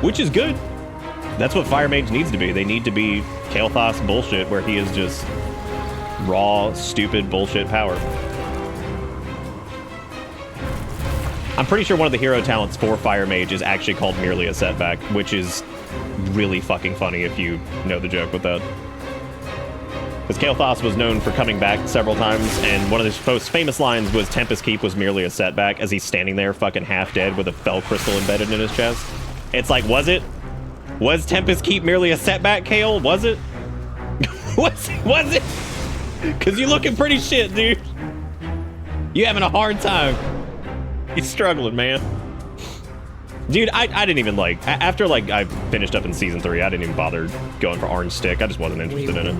Which is good. That's what Fire Mage needs to be. They need to be Kael'thas bullshit, where he is just raw, stupid bullshit power. I'm pretty sure one of the hero talents for Fire Mage is actually called merely a setback, which is really fucking funny if you know the joke with that. Because Kael'thas was known for coming back several times, and one of his most famous lines was Tempest Keep was merely a setback, as he's standing there fucking half dead with a fell crystal embedded in his chest. It's like, was it? Was Tempest Keep merely a setback, Kael? Was it? Was it? Because you looking pretty shit, dude. You having a hard time. You're struggling, man. Dude, I didn't even like, after like I finished up in season 3, I didn't even bother going for Orange Stick. I just wasn't interested in it.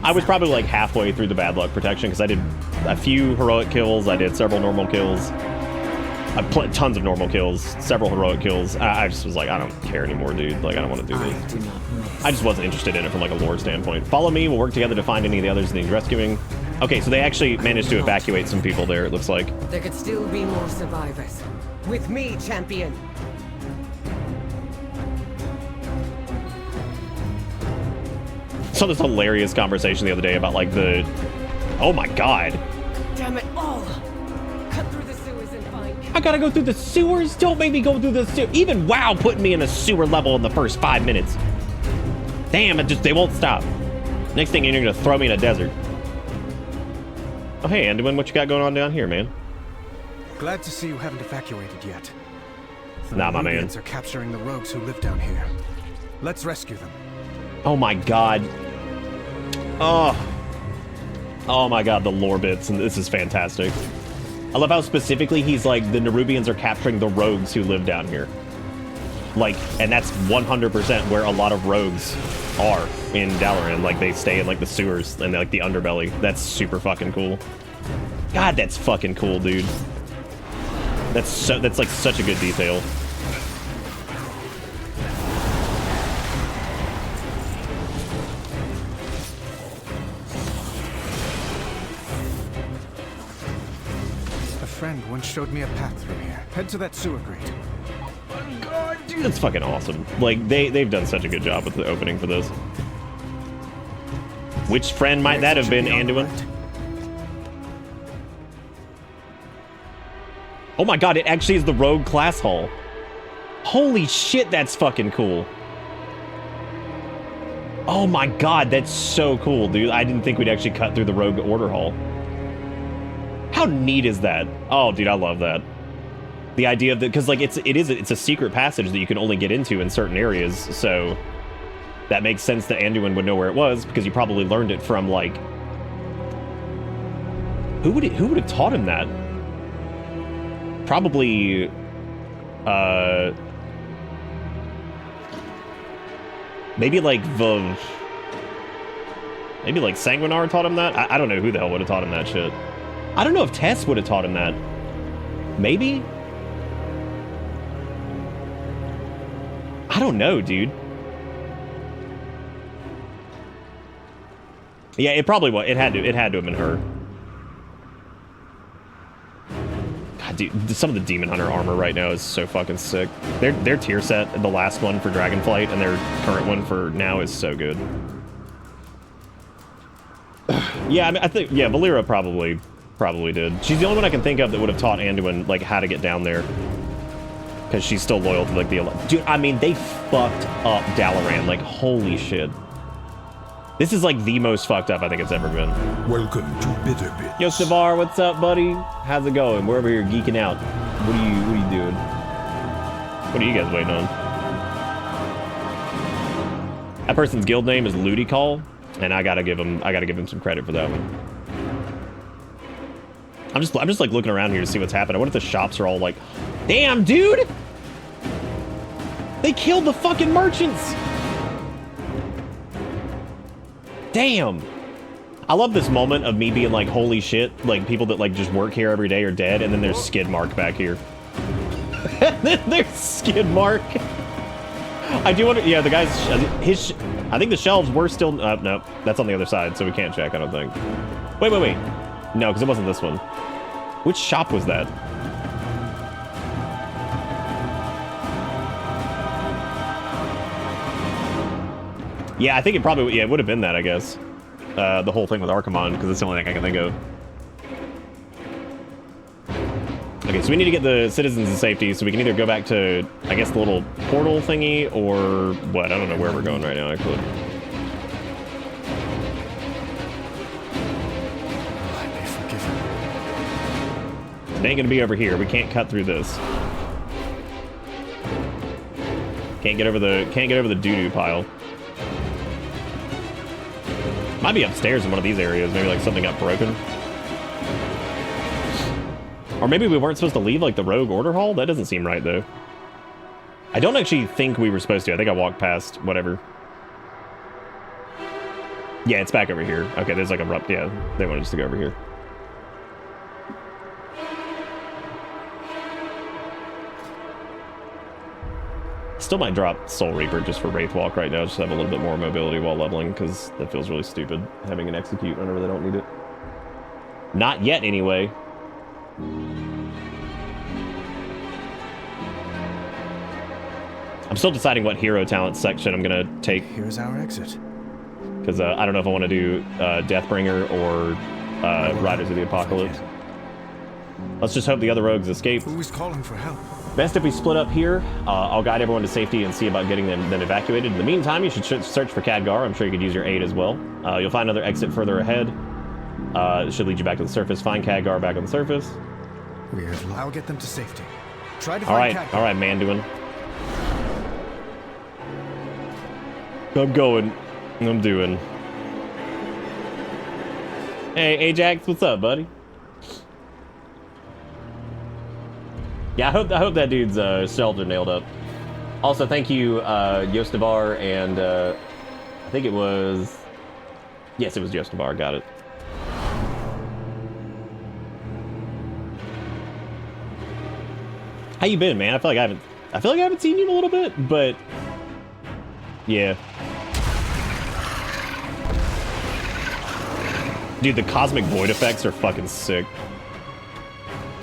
I was probably like halfway through the bad luck protection because I did a few heroic kills. I did several normal kills. I played tons of normal kills, several heroic kills. I just was like, I don't care anymore, dude. Like, I don't want to do this. I just wasn't interested in it from like a lore standpoint. Follow me. We'll work together to find any of the others that need rescuing. Okay, so they actually managed to evacuate some people there, it looks like. There could still be more survivors. With me, champion. Saw this hilarious conversation the other day about like the, oh my god. Damn it all. Cut through the sewers and find. I gotta go through the sewers? Don't make me go through the sewer. Even WoW putting me in a sewer level in the first 5 minutes. Damn, they won't stop. Next thing you're gonna throw me in a desert. Oh hey Anduin, what you got going on down here, man? Glad to see you haven't evacuated yet. The Nah, my man. Nubians are capturing the rogues who live down here. Let's rescue them. Oh my god. Oh my god, the lore bits, and this is fantastic. I love how specifically he's like, the Nerubians are capturing the rogues who live down here. Like, and that's 100% where a lot of rogues are in Dalaran. Like, they stay in like the sewers and like the underbelly. That's super fucking cool. God, that's fucking cool, dude. That's like such a good detail. A friend once showed me a path through here. Head to that sewer grate. God, dude, that's fucking awesome. Like, they've done such a good job with the opening for this. Which friend might that have been, Anduin? Oh my god, it actually is the Rogue Class Hall. Holy shit, that's fucking cool. Oh my god, that's so cool, dude. I didn't think we'd actually cut through the Rogue Order Hall. How neat is that? Oh, dude, I love that. The idea of that, because like it's a secret passage that you can only get into in certain areas, so that makes sense that Anduin would know where it was because you probably learned it from like who would have taught him that? Probably maybe like Sanguinar taught him that. I don't know who the hell would have taught him that shit. I don't know if Tess would have taught him that. Maybe? I don't know, dude. Yeah, it probably was. It had to have been her. God, dude, some of the Demon Hunter armor right now is so fucking sick. Their tier set, the last one for Dragonflight, and their current one for now is so good. Yeah, I mean, I think Valera probably did. She's the only one I can think of that would have taught Anduin like how to get down there, because she's still loyal to like the dude. I mean, they fucked up Dalaran. Like, holy shit. This is like the most fucked up I think it's ever been. Welcome to Bitterbits. Yo, Savar, what's up, buddy? How's it going? We're over here geeking out. What are you doing? What are you guys waiting on? That person's guild name is Ludicall, and I gotta give him some credit for that one. I'm just like looking around here to see what's happening. What if the shops are all like, damn, dude! They killed the fucking merchants! Damn! I love this moment of me being like, holy shit, like people that like just work here every day are dead, and then there's Skid Mark back here. There's Skid Mark. I do wonder, yeah, the guy's, I think the shelves were still, no, that's on the other side, so we can't check, I don't think. Wait. No, because it wasn't this one. Which shop was that? Yeah, I think it probably, yeah, it would have been that, I guess. The whole thing with Archimon, because it's the only thing I can think of. Okay, so we need to get the citizens in safety, so we can either go back to, I guess, the little portal thingy, or what? I don't know where we're going right now, actually. It ain't gonna be over here. We can't cut through this. Can't get over the doo-doo pile. Might be upstairs in one of these areas. Maybe like something got broken. Or maybe we weren't supposed to leave like the rogue order hall? That doesn't seem right though. I don't actually think we were supposed to. I think I walked past whatever. Yeah, it's back over here. Okay, there's like a yeah, they wanted us to go over here. Still might drop Soul Reaper just for Wraith Walk right now, just to have a little bit more mobility while leveling, because that feels really stupid, having an execute whenever they don't need it. Not yet, anyway. I'm still deciding what hero talent section I'm gonna take. Here's our exit. Because I don't know if I want to do Deathbringer or Riders of the Apocalypse. Let's just hope the other rogues escape. Who is calling for help? Best if we split up here. I'll guide everyone to safety and see about getting them evacuated. In the meantime, you should search for Khadgar. I'm sure you could use your aid as well. You'll find another exit further ahead. It should lead you back to the surface. Find Khadgar back on the surface. Weird. I'll get them to safety. Try to find Khadgar. All right, Manduin. I'm going. I'm doing. Hey, Ajax, what's up, buddy? Yeah, I hope that dude's shelter nailed up. Also, thank you, Yostavar, and I think it was... Yes, it was Yostavar, got it. How you been, man? I feel like I haven't seen you in a little bit, but... Yeah. Dude, the cosmic void effects are fucking sick.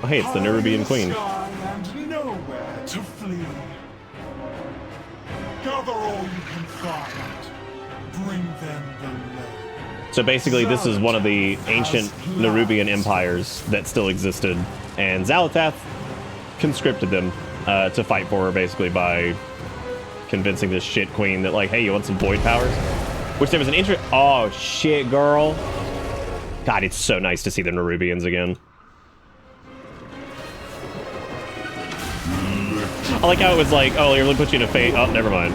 Oh, hey, it's the Nerubian Queen. And nowhere to flee. Gather all you can find. Bring them below. So basically, this is one of the ancient Nerubian empires that still existed, and Xal'atath conscripted them to fight for her, basically, by convincing this shit queen that, like, hey, you want some void powers? Which there was an interest. Oh, shit, girl. God, it's so nice to see the Nerubians again. I like how it was like, oh, you're gonna put you in a fate. Oh, never mind.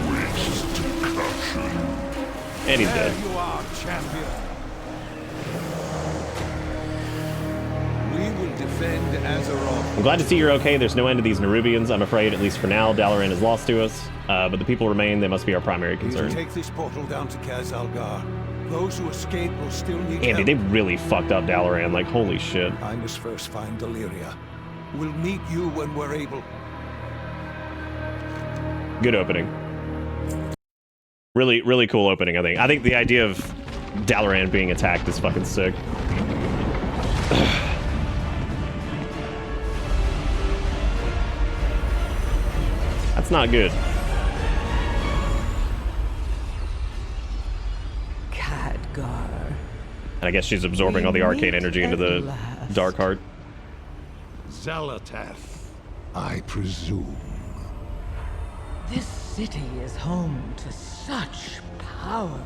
And he's dead. There you are, champion. We will defend Azeroth. I'm glad to see you're okay. There's no end to these Nerubians, I'm afraid, at least for now. Dalaran is lost to us, but the people remain. They must be our primary concern. Take this portal down to Kaz Algar. Those who escape will still need Damn, help. dude, they really fucked up Dalaran. Like, holy shit. I must first find Deliria. We'll meet you when we're able. Good opening. Really, really cool opening, I think. I think the idea of Dalaran being attacked is fucking sick. That's not good. Khadgar. And I guess she's absorbing all the arcane energy into the dark heart. Xal'atath, I presume. This city is home to such power.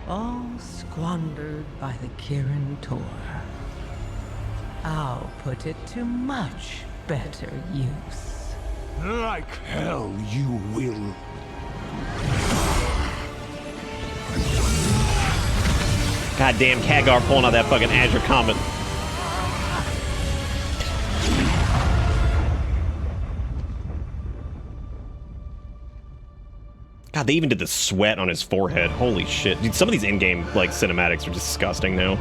All squandered by the Kirin Tor. I'll put it to much better use. Like hell you will. Goddamn Khadgar pulling out that fucking Azure Comet. God, they even did the sweat on his forehead. Holy shit. Dude, some of these in-game, like, cinematics are disgusting now.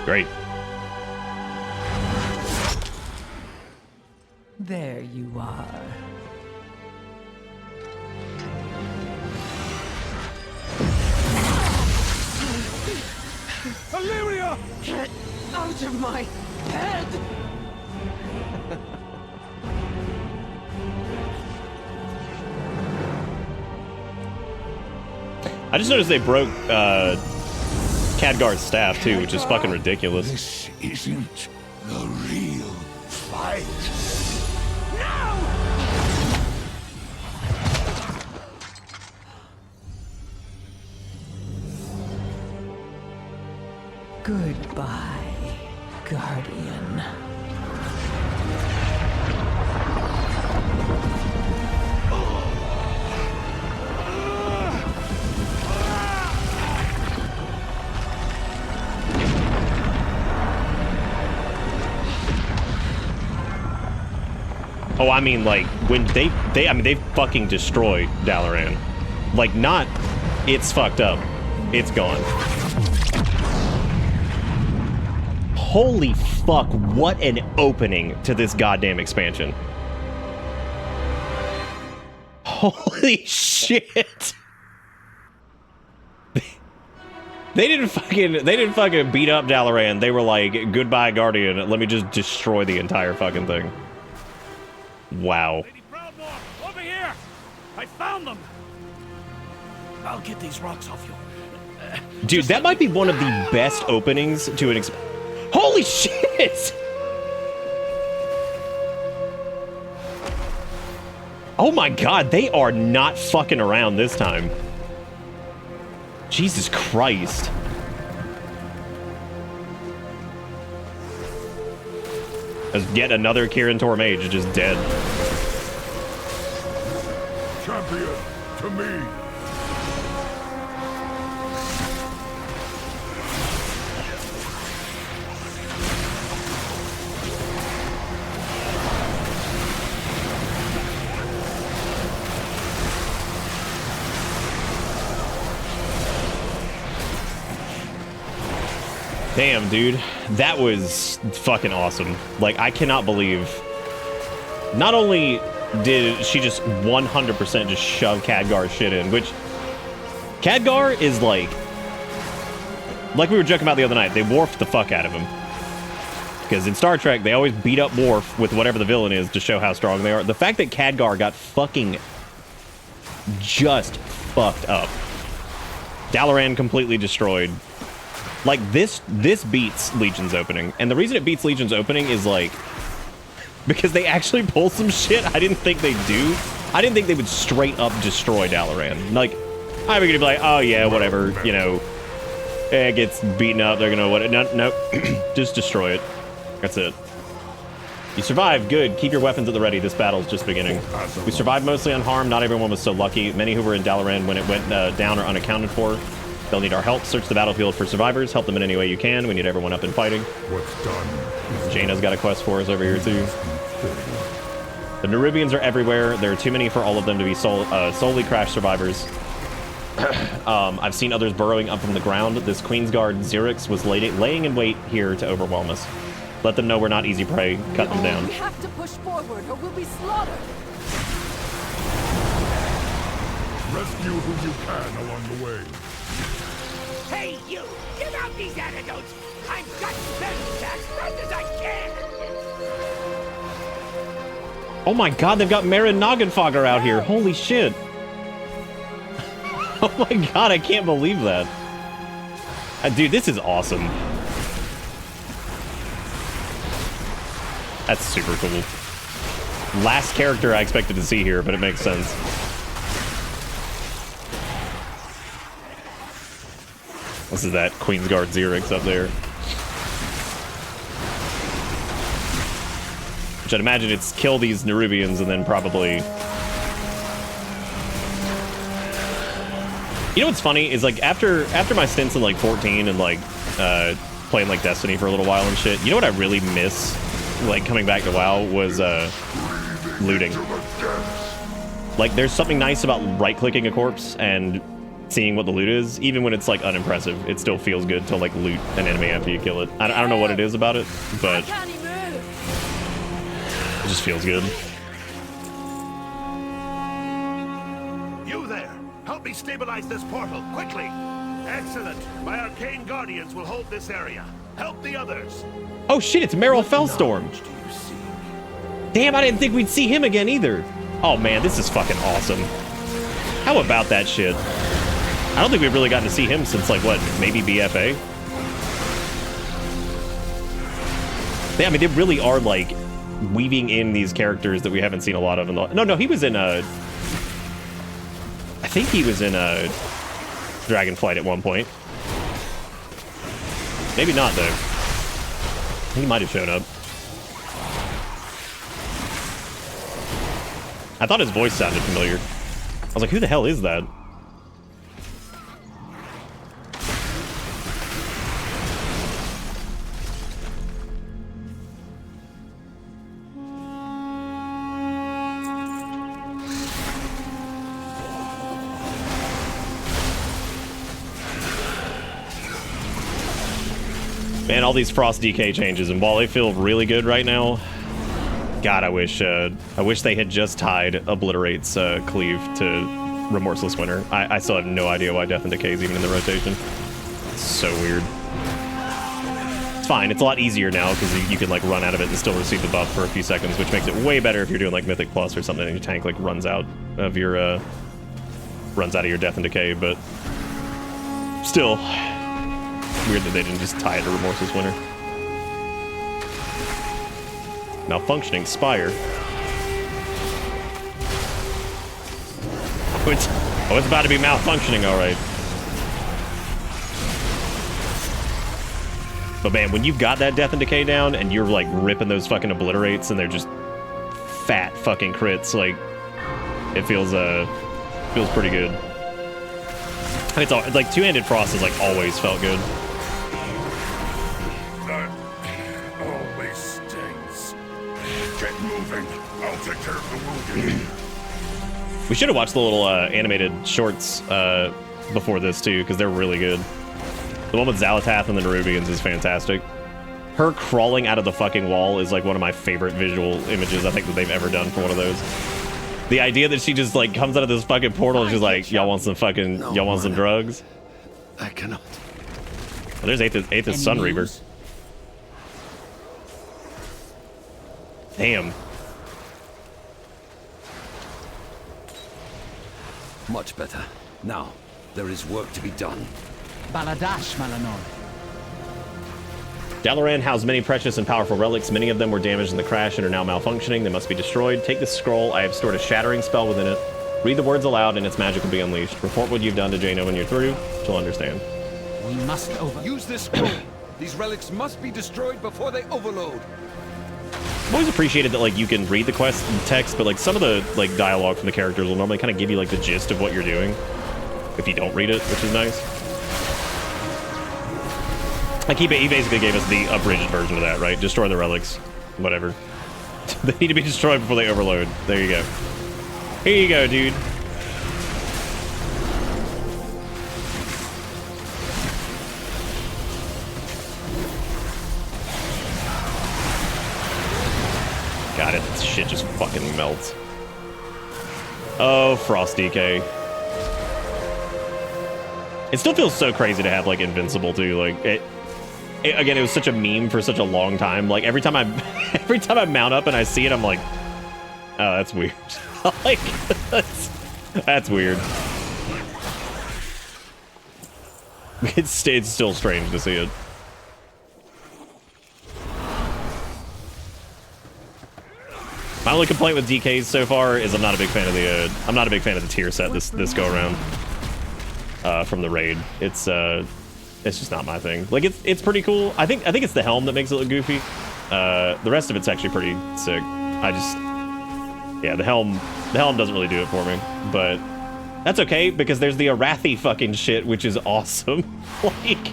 Great. There you are. Illyria! Get out of my head! I just noticed they broke Khadgar's staff too, which is fucking ridiculous. This isn't the real fight. Goodbye, Guardian. Oh, I mean, like, when they fucking destroyed Dalaran. Like, not, it's fucked up. It's gone. Holy fuck, what an opening to this goddamn expansion. Holy shit. They didn't fucking beat up Dalaran. They were like, goodbye, Guardian. Let me just destroy the entire fucking thing. Wow. Lady Proudmoore, over here! I found them! I'll get these rocks off you. Dude, that might be one of the best openings to an Holy shit! Oh my god, they are not fucking around this time. Jesus Christ. As yet another Kirin Tor mage just dead. Champion, to me. Damn, dude. That was fucking awesome. Like, I cannot believe... Not only did she just 100% just shove Khadgar's shit in, which... Khadgar is like... Like we were joking about the other night, they Worfed the fuck out of him. Because in Star Trek, they always beat up Worf with whatever the villain is to show how strong they are. The fact that Khadgar got fucking... just fucked up. Dalaran completely destroyed. Like, this beats Legion's opening. And the reason it beats Legion's opening is, like... Because they actually pull some shit I didn't think they'd do. I didn't think they would straight up destroy Dalaran. Like, I figured it'd be like, oh yeah, whatever, you know. It gets beaten up, they're gonna... No, just destroy it. That's it. You survived, good. Keep your weapons at the ready, this battle's just beginning. We survived mostly unharmed, not everyone was so lucky. Many who were in Dalaran when it went down are unaccounted for. They'll need our help. Search the battlefield for survivors. Help them in any way you can. We need everyone up and fighting. What's done? Jaina's got a quest for us over here, too. The Nerubians are everywhere. There are too many for all of them to be solely crash survivors. I've seen others burrowing up from the ground. This Queensguard Xerix was laying in wait here to overwhelm us. Let them know we're not easy prey. Cut them down. We have to push forward or we'll be slaughtered. Rescue who you can along the way. Hey, you! Give out these antidotes! I've got them as fast as I can! Oh my god, they've got Marin Noggenfogger out here. Holy shit. Oh my god, I can't believe that. Dude, this is awesome. That's super cool. Last character I expected to see here, but it makes sense. This is that Queensguard Xerix up there. Which I'd imagine it's kill these Nerubians and then probably... You know what's funny is like after my stints in like 14 and like playing like Destiny for a little while and shit, you know what I really miss like coming back to WoW was looting. Like there's something nice about right-clicking a corpse and seeing what the loot is, even when it's like unimpressive. It still feels good to like loot an enemy after you kill it. I don't know what it is about it, but it just feels good. You there! Help me stabilize this portal, quickly! Excellent! My arcane guardians will hold this area. Help the others! Oh shit, it's Meryl Fellstorm! Damn, I didn't think we'd see him again either. Oh man, this is fucking awesome. How about that shit? I don't think we've really gotten to see him since, like, what, maybe BFA? Yeah, I mean, they really are, like, weaving in these characters that we haven't seen a lot of in the... No, he was in, I think he was in, Dragonflight at one point. Maybe not, though. He might have shown up. I thought his voice sounded familiar. I was like, who the hell is that? Man, all these Frost DK changes, and while they feel really good right now, God, I wish they had just tied Obliterate's cleave to Remorseless Winter. I still have no idea why Death and Decay is even in the rotation. It's so weird. It's fine. It's a lot easier now because you can like run out of it and still receive the buff for a few seconds, which makes it way better if you're doing like Mythic Plus or something and your tank like runs out of your Death and Decay. But still, weird that they didn't just tie it to Remorseless Winter. Malfunctioning Spire. Oh, it's about to be malfunctioning, all right. But man, when you've got that Death and Decay down and you're like ripping those fucking Obliterates and they're just fat fucking crits, like it feels pretty good. It's all, like two-handed Frost has like always felt good. I'll take care of the wounded. We should have watched the little animated shorts before this too, because they're really good. The one with Xalatath and the Nerubians is fantastic. Her crawling out of the fucking wall is like one of my favorite visual images I think that they've ever done for one of those. The idea that she just like comes out of this fucking portal and she's like, y'all want some fucking, y'all want some drugs? I cannot. Well, there's Aethys Sunreaver. Damn. Much better. Now, there is work to be done. Baladash, Malanon. Dalaran housed many precious and powerful relics. Many of them were damaged in the crash and are now malfunctioning. They must be destroyed. Take this scroll. I have stored a shattering spell within it. Read the words aloud and its magic will be unleashed. Report what you've done to Jaina when you're through. She'll understand. We must Use this scroll. These relics must be destroyed before they overload. I've always appreciated that like you can read the quest text, but like some of the like dialogue from the characters will normally kind of give you like the gist of what you're doing if you don't read it, which is nice. Like he basically gave us the abridged version of that, right? Destroy the relics, whatever. They need to be destroyed before they overload. There you go. Here you go, dude. God, this shit just fucking melts. Oh, Frost DK. It still feels so crazy to have like Invincible too. Like again, it was such a meme for such a long time. Like every time I mount up and I see it, I'm like, oh, that's weird. Like that's weird. It's still strange to see it. My only complaint with DKs so far is I'm not a big fan of the tier set this go around from the raid. It's just not my thing. Like it's pretty cool. I think it's the helm that makes it look goofy. The rest of it's actually pretty sick. The helm doesn't really do it for me, but that's okay because there's the Arathi fucking shit, which is awesome. Like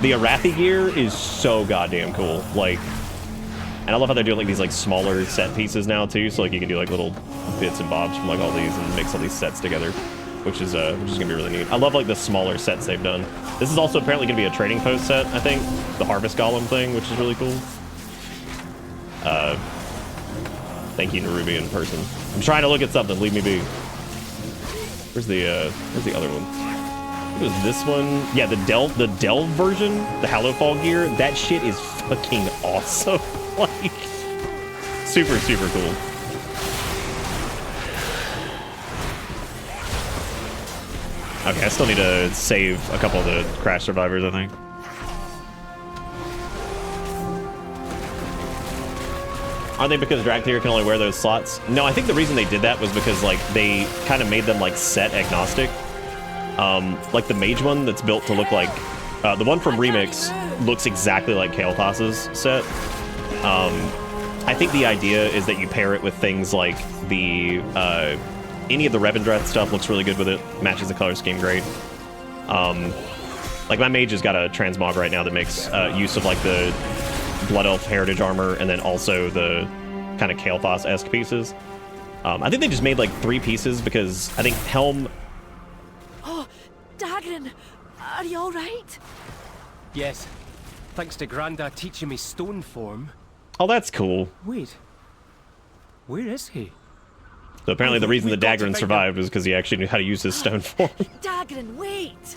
the Arathi gear is so goddamn cool. Like. And I love how they're doing like these like smaller set pieces now too, so like you can do like little bits and bobs from like all these and mix all these sets together, which is gonna be really neat. I love like the smaller sets they've done. This is also apparently gonna be a trading post set, I think, the Harvest Golem thing, which is really cool. Thank you, Nerubi in person. I'm trying to look at something. Leave me be. Where's the other one? It was this one. Yeah, the Delve version, the Hallowfall gear. That shit is fucking awesome. Like, super, super cool. Okay, I still need to save a couple of the crash survivors, I think. Aren't they because Dractyr can only wear those slots? No, I think the reason they did that was because, like, they kind of made them, like, set agnostic. Like the mage one that's built to look like... the one from Remix looks exactly like Kael'thas's set. I think the idea is that you pair it with things like the any of the Revendreth stuff looks really good with it. Matches the color scheme great. Like my mage has got a transmog right now that makes use of like the Blood Elf heritage armor and then also the kind of Kael'thas-esque pieces. I think they just made like 3 pieces because I think Helm... Oh, Dagran, are you all right? Yes, thanks to Grandad teaching me stone form. Oh, that's cool. Wait, where is he? So apparently the reason the Dagran survived was because he actually knew how to use his stone form. Dagran, wait!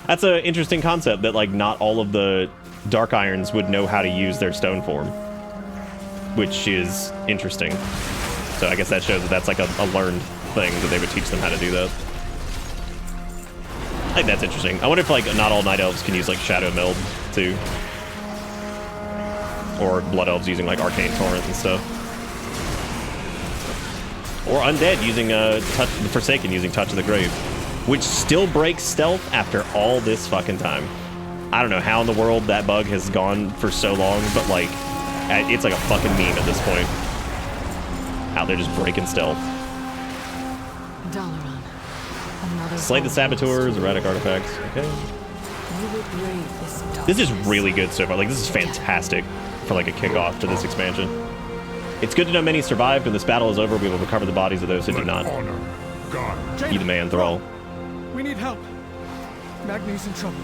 That's an interesting concept that like not all of the Dark Irons would know how to use their stone form, which is interesting. So I guess that shows that that's like a learned thing that they would teach them how to do that. I think that's interesting. I wonder if like not all Night Elves can use like Shadow Meld too, or Blood Elves using like Arcane Torrent and stuff, or Undead using Touch the Forsaken using Touch of the Grave, which still breaks stealth after all this fucking time. I don't know how in the world that bug has gone for so long, but like it's like a fucking meme at this point. How they're just breaking stealth. Dalaran. Slay the Saboteurs, erratic artifacts. Okay. This is really good so far. Like this is fantastic for like a kickoff to this expansion. It's good to know many survived. When this battle is over, we will recover the bodies of those who did not. Be the man, Thrall. We need help. Magni's in trouble.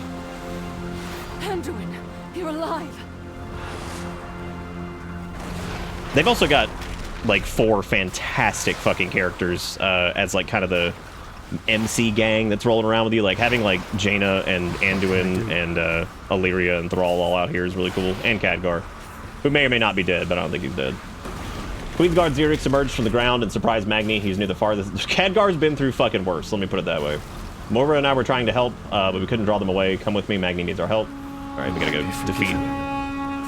Anduin, you're alive. They've also got like 4 fantastic fucking characters as like kind of the MC gang that's rolling around with you. Like having like Jaina and Anduin and Illyria and Thrall all out here is really cool. And Khadgar, who may or may not be dead, but I don't think he's dead. Queensguard Xerix emerged from the ground and surprised Magni. He's near the farthest. Khadgar's been through fucking worse, let me put it that way. Morva and I were trying to help, but we couldn't draw them away. Come with me, Magni needs our help. Alright, we gotta go defeat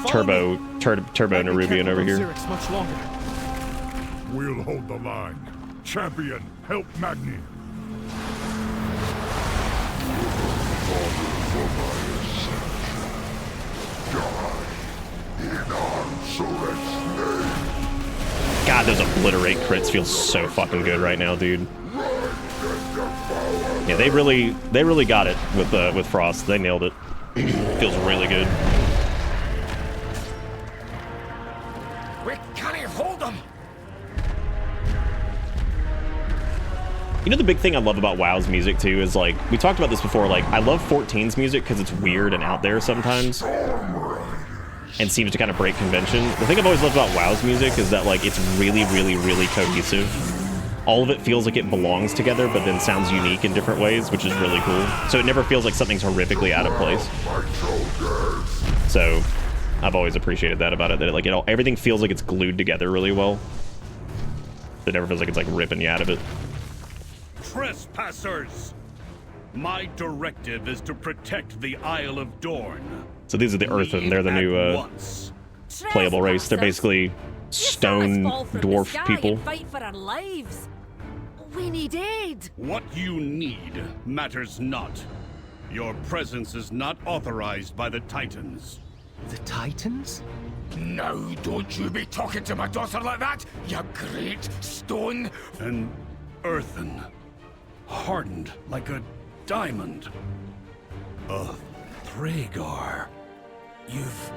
Turbo Nerubian over here. Much longer. We'll hold the line. Champion, help Magni. God, those obliterate crits feel so fucking good right now, dude. Yeah, they really got it with Frost. They nailed it. Feels really good. We can't hold them. You know the big thing I love about WoW's music too is like we talked about this before. Like I love 14's music because it's weird and out there sometimes, and seems to kind of break convention. The thing I've always loved about WoW's music is that like it's really cohesive. All of it feels like it belongs together, but then sounds unique in different ways, which is really cool. So it never feels like something's horrifically out of place. So I've always appreciated that about it. That like everything feels like it's glued together really well. It never feels like it's like ripping you out of it. Trespassers! My directive is to protect the Isle of Dorne. So these are the Earthen. They're the new playable race. They're basically stone dwarf people. Fight for our lives. We need aid. What you need matters not. Your presence is not authorized by the Titans. The Titans? Now, don't you be talking to my daughter like that, you great stone. An earthen, hardened like a diamond. A Thragar. You've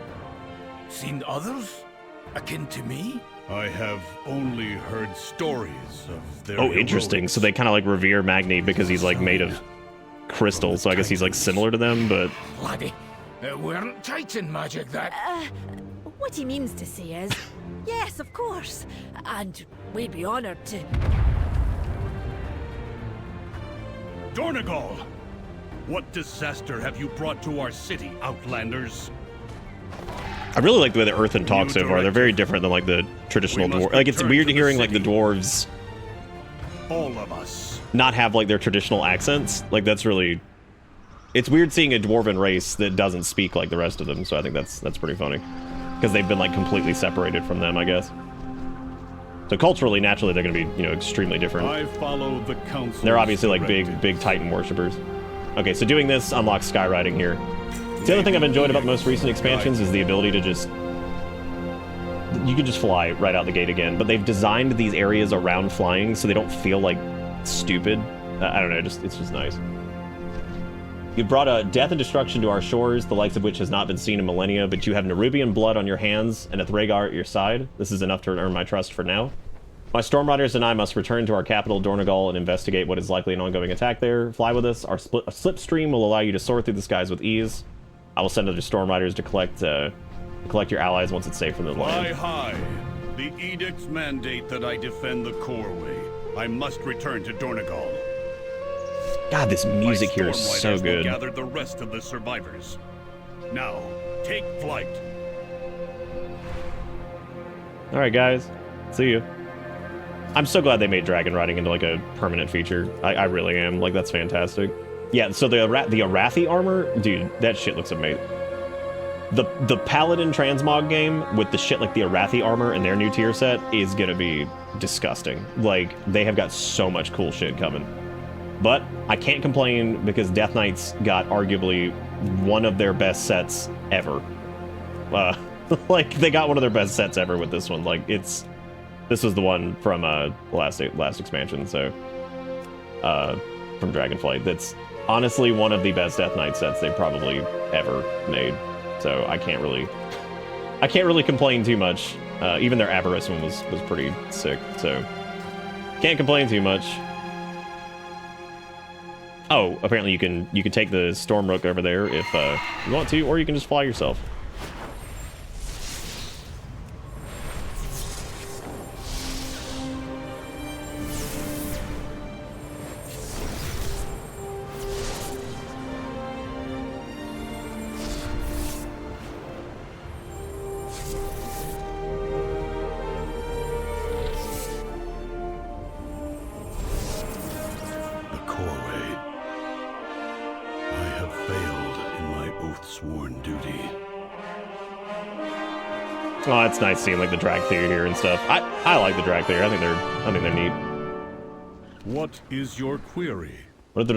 seen others akin to me? I have only heard stories of their Oh, interesting. heroics. So they kind of like revere Magni because he's like made of crystal. So I guess he's like similar to them, but... Laddie, it weren't Titan magic that... What he means to say is, yes, of course. And we'd be honored to... Dornegal! What disaster have you brought to our city, Outlanders? I really like the way the Earthen talk so far. They're very different than like the traditional dwarf. Like it's weird hearing like the dwarves all of us not have like their traditional accents. Like that's really, it's weird seeing a dwarven race that doesn't speak like the rest of them. So I think that's pretty funny because they've been like completely separated from them, I guess. So culturally, naturally, they're going to be, you know, extremely different. I follow the council. They're obviously like big Titan worshippers. Okay, so doing this unlocks skywriting here. The other thing I've enjoyed about the most recent expansions is the ability to just... You can just fly right out the gate again, but they've designed these areas around flying so they don't feel like stupid. I don't know, it's just nice. You've brought a death and destruction to our shores, the likes of which has not been seen in millennia, but you have Nerubian blood on your hands and a Thragar at your side. This is enough to earn my trust for now. My Storm Riders and I must return to our capital, Dornogal, and investigate what is likely an ongoing attack there. Fly with us. Our slipstream will allow you to soar through the skies with ease. I will send other Storm Riders to collect your allies once it's safe from the land. Fly high. The edicts mandate that I defend the Coreway. I must return to Dornogal. God, this music here is so good. Gather the rest of the survivors. Now, take flight. All right, guys. See you. I'm so glad they made dragon riding into like a permanent feature. I really am. Like, that's fantastic. Yeah. So the Arathi armor, dude, that shit looks amazing. The Paladin transmog game with the shit like the Arathi armor and their new tier set is gonna be disgusting. Like, they have got so much cool shit coming. But I can't complain because Death Knights got arguably one of their best sets ever. Like, they got one of their best sets ever with this one. Like, this was the one from last expansion, so from Dragonflight. That's honestly one of the best Death Knight sets they've probably ever made. So I can't really complain too much. Even their Avarice one was pretty sick, so can't complain too much. Oh, apparently you can take the Stormrook over there if you want to, or you can just fly yourself. Oh, it's nice seeing like the drag theory here and stuff. I like the drag theory. I think they're neat. What is your query? What have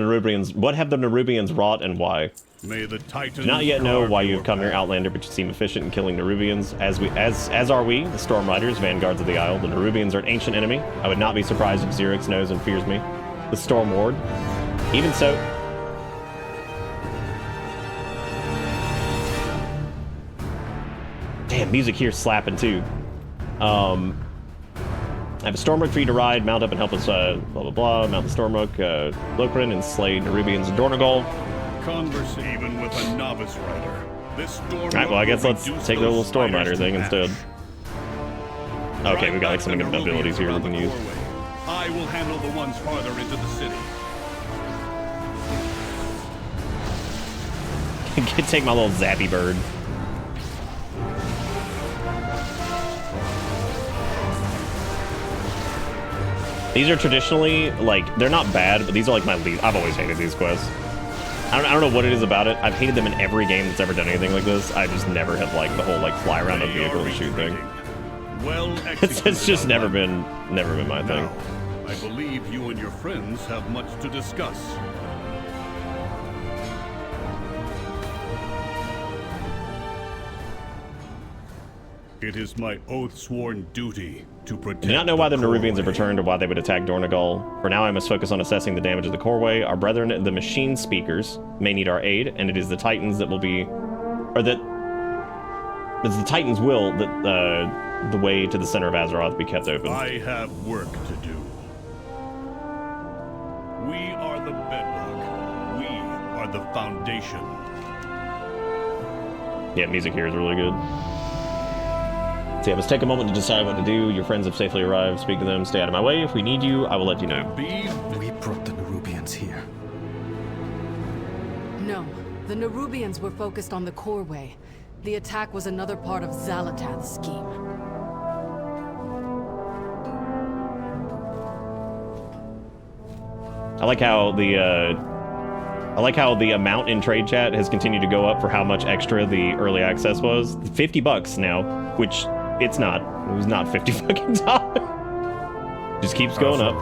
the Nerubians wrought and why? May the Titans do not yet know why you have come here, Outlander, but you seem efficient in killing Nerubians. As are we, the Storm Riders, Vanguards of the Isle. The Nerubians are an ancient enemy. I would not be surprised if Xerix knows and fears me. The Storm Ward. Even so, damn, music here slapping too. I have a Stormrook for you to ride, mount up and help us, blah blah blah, mount the Stormrook, Lokrin, and slay Nerubians and Dornogal. Converse even with a novice rider. This Stormrook. Alright, well I guess let's take the little Storm Rider thing instead. Okay, we got like some abilities here we can use. I will handle the ones farther into the city. Take my little zappy bird. These are traditionally, like, they're not bad, but these are like my least. I've always hated these quests. I don't know what it is about it. I've hated them in every game that's ever done anything like this. I just never have liked the whole like fly around a vehicle and shoot thing. Well, it's just never been my thing. Now, I believe you and your friends have much to discuss. It is my oath-sworn duty to protect. I do not know why the Nerubians have returned or why they would attack Dornogal. For now, I must focus on assessing the damage of the Coreway. Our brethren, the Machine Speakers, may need our aid, and it is the Titans that will be, or that it's the Titans' will that the way to the center of Azeroth be kept open. I have work to do. We are the bedrock. We are the foundation. Yeah, music here is really good. So yeah, let's take a moment to decide what to do. Your friends have safely arrived. Speak to them. Stay out of my way. If we need you, I will let you know. We brought the Nerubians here. No, the Nerubians were focused on the Coreway. The attack was another part of Xalatath's scheme. I like how the amount in trade chat has continued to go up for how much extra the early access was. $50 now, which it's not. It was not 50 fucking dollars. Just keeps going up.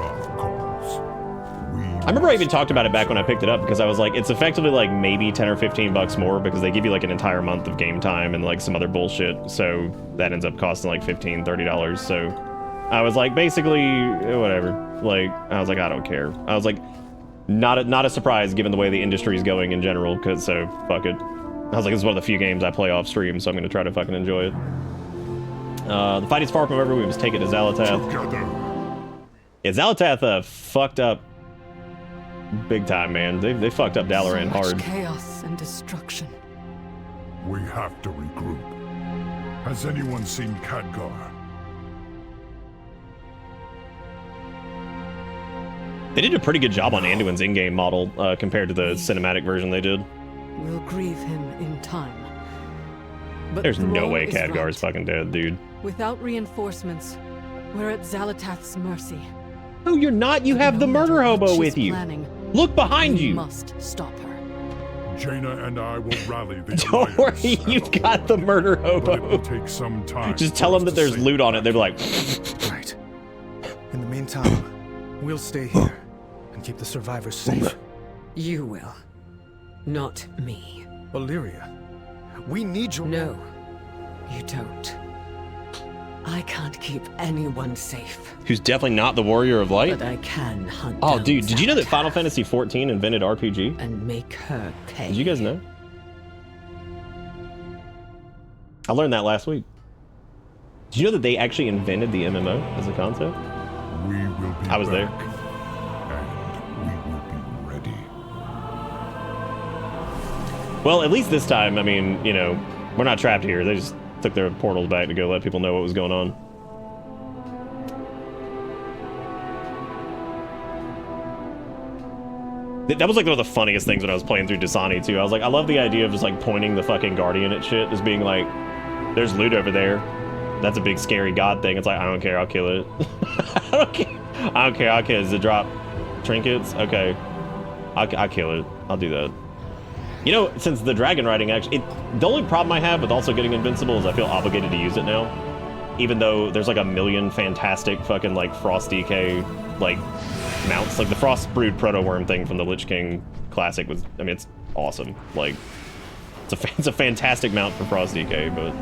We I remember I even talked about it back when I picked it up because I was like, it's effectively like maybe 10 or 15 bucks more because they give you like an entire month of game time and like some other bullshit. So that ends up costing like $15, $30. So I was like, basically, whatever. Like, I was like, I don't care. I was like, not a surprise given the way the industry is going in general, because so fuck it. I was like, this is one of the few games I play off stream, so I'm gonna try to fucking enjoy it. The fight is far from over. We must take it to Xalatath. Yeah, Xalatath fucked up big time, man. They fucked up Dalaran so much hard. Chaos and destruction. We have to regroup. Has anyone seen Khadgar? They did a pretty good job on Anduin's in-game model compared to the cinematic version they did. We'll grieve him in time. But There's no Thrall way is Khadgar's fucking dead, dude. Without reinforcements, we're at Xalatath's mercy. No, you're not. You have the murder hobo with you. Look behind you. We must stop her. Jaina and I will rally the Don't worry, you've got the murder hobo. But it will take some time. Just tell them that there's loot on it. They'll be like, right. In the meantime, we'll stay here and keep the survivors safe. You will. Not me. Illyria, we need your... No, you don't. I can't keep anyone safe. who's definitely not the Warrior of Light. But I can hunt Oh, down dude, did you know that Xalatath Final Fantasy XIV invented RPG? and make her pay. Did you guys know? I learned that last week. Did you know that they actually invented the MMO as a concept? We will be I was there. and we will be ready. Well, at least this time, I mean, you know, we're not trapped here. They just took their portals back to go let people know what was going on. That was like one of the funniest things when I was playing through Dasani too. I was like, I love the idea of just like pointing the fucking Guardian at shit, just being like, there's loot over there. That's a big scary god thing. It's like, I don't care, I'll kill it. I don't care, I'll kill it. Does it drop trinkets? Okay. I'll kill it. I'll do that. You know, since the dragon riding actually, the only problem I have with also getting invincible is I feel obligated to use it now. Even though there's like a million fantastic fucking like Frost DK like mounts. Like the Frost Brood Proto Worm thing from the Lich King Classic was, I mean, it's awesome. Like, it's a fantastic mount for Frost DK, but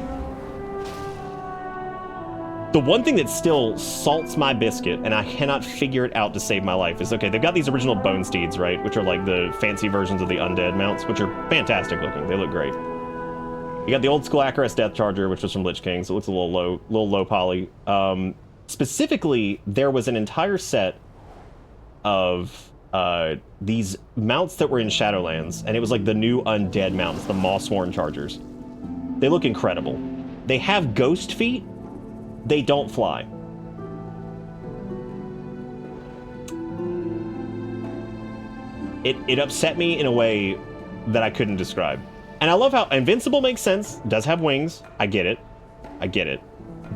the one thing that still salts my biscuit, and I cannot figure it out to save my life, is, okay, they've got these original Bone Steeds, right? Which are like the fancy versions of the undead mounts, which are fantastic looking. They look great. You got the old school Acaris Death Charger, which was from Lich King, so it looks a little low poly. Specifically, there was an entire set of these mounts that were in Shadowlands, and it was like the new undead mounts, the Mossworn Chargers. They look incredible. They have ghost feet. They don't fly. It upset me in a way that I couldn't describe. And I love how Invincible makes sense, does have wings. I get it.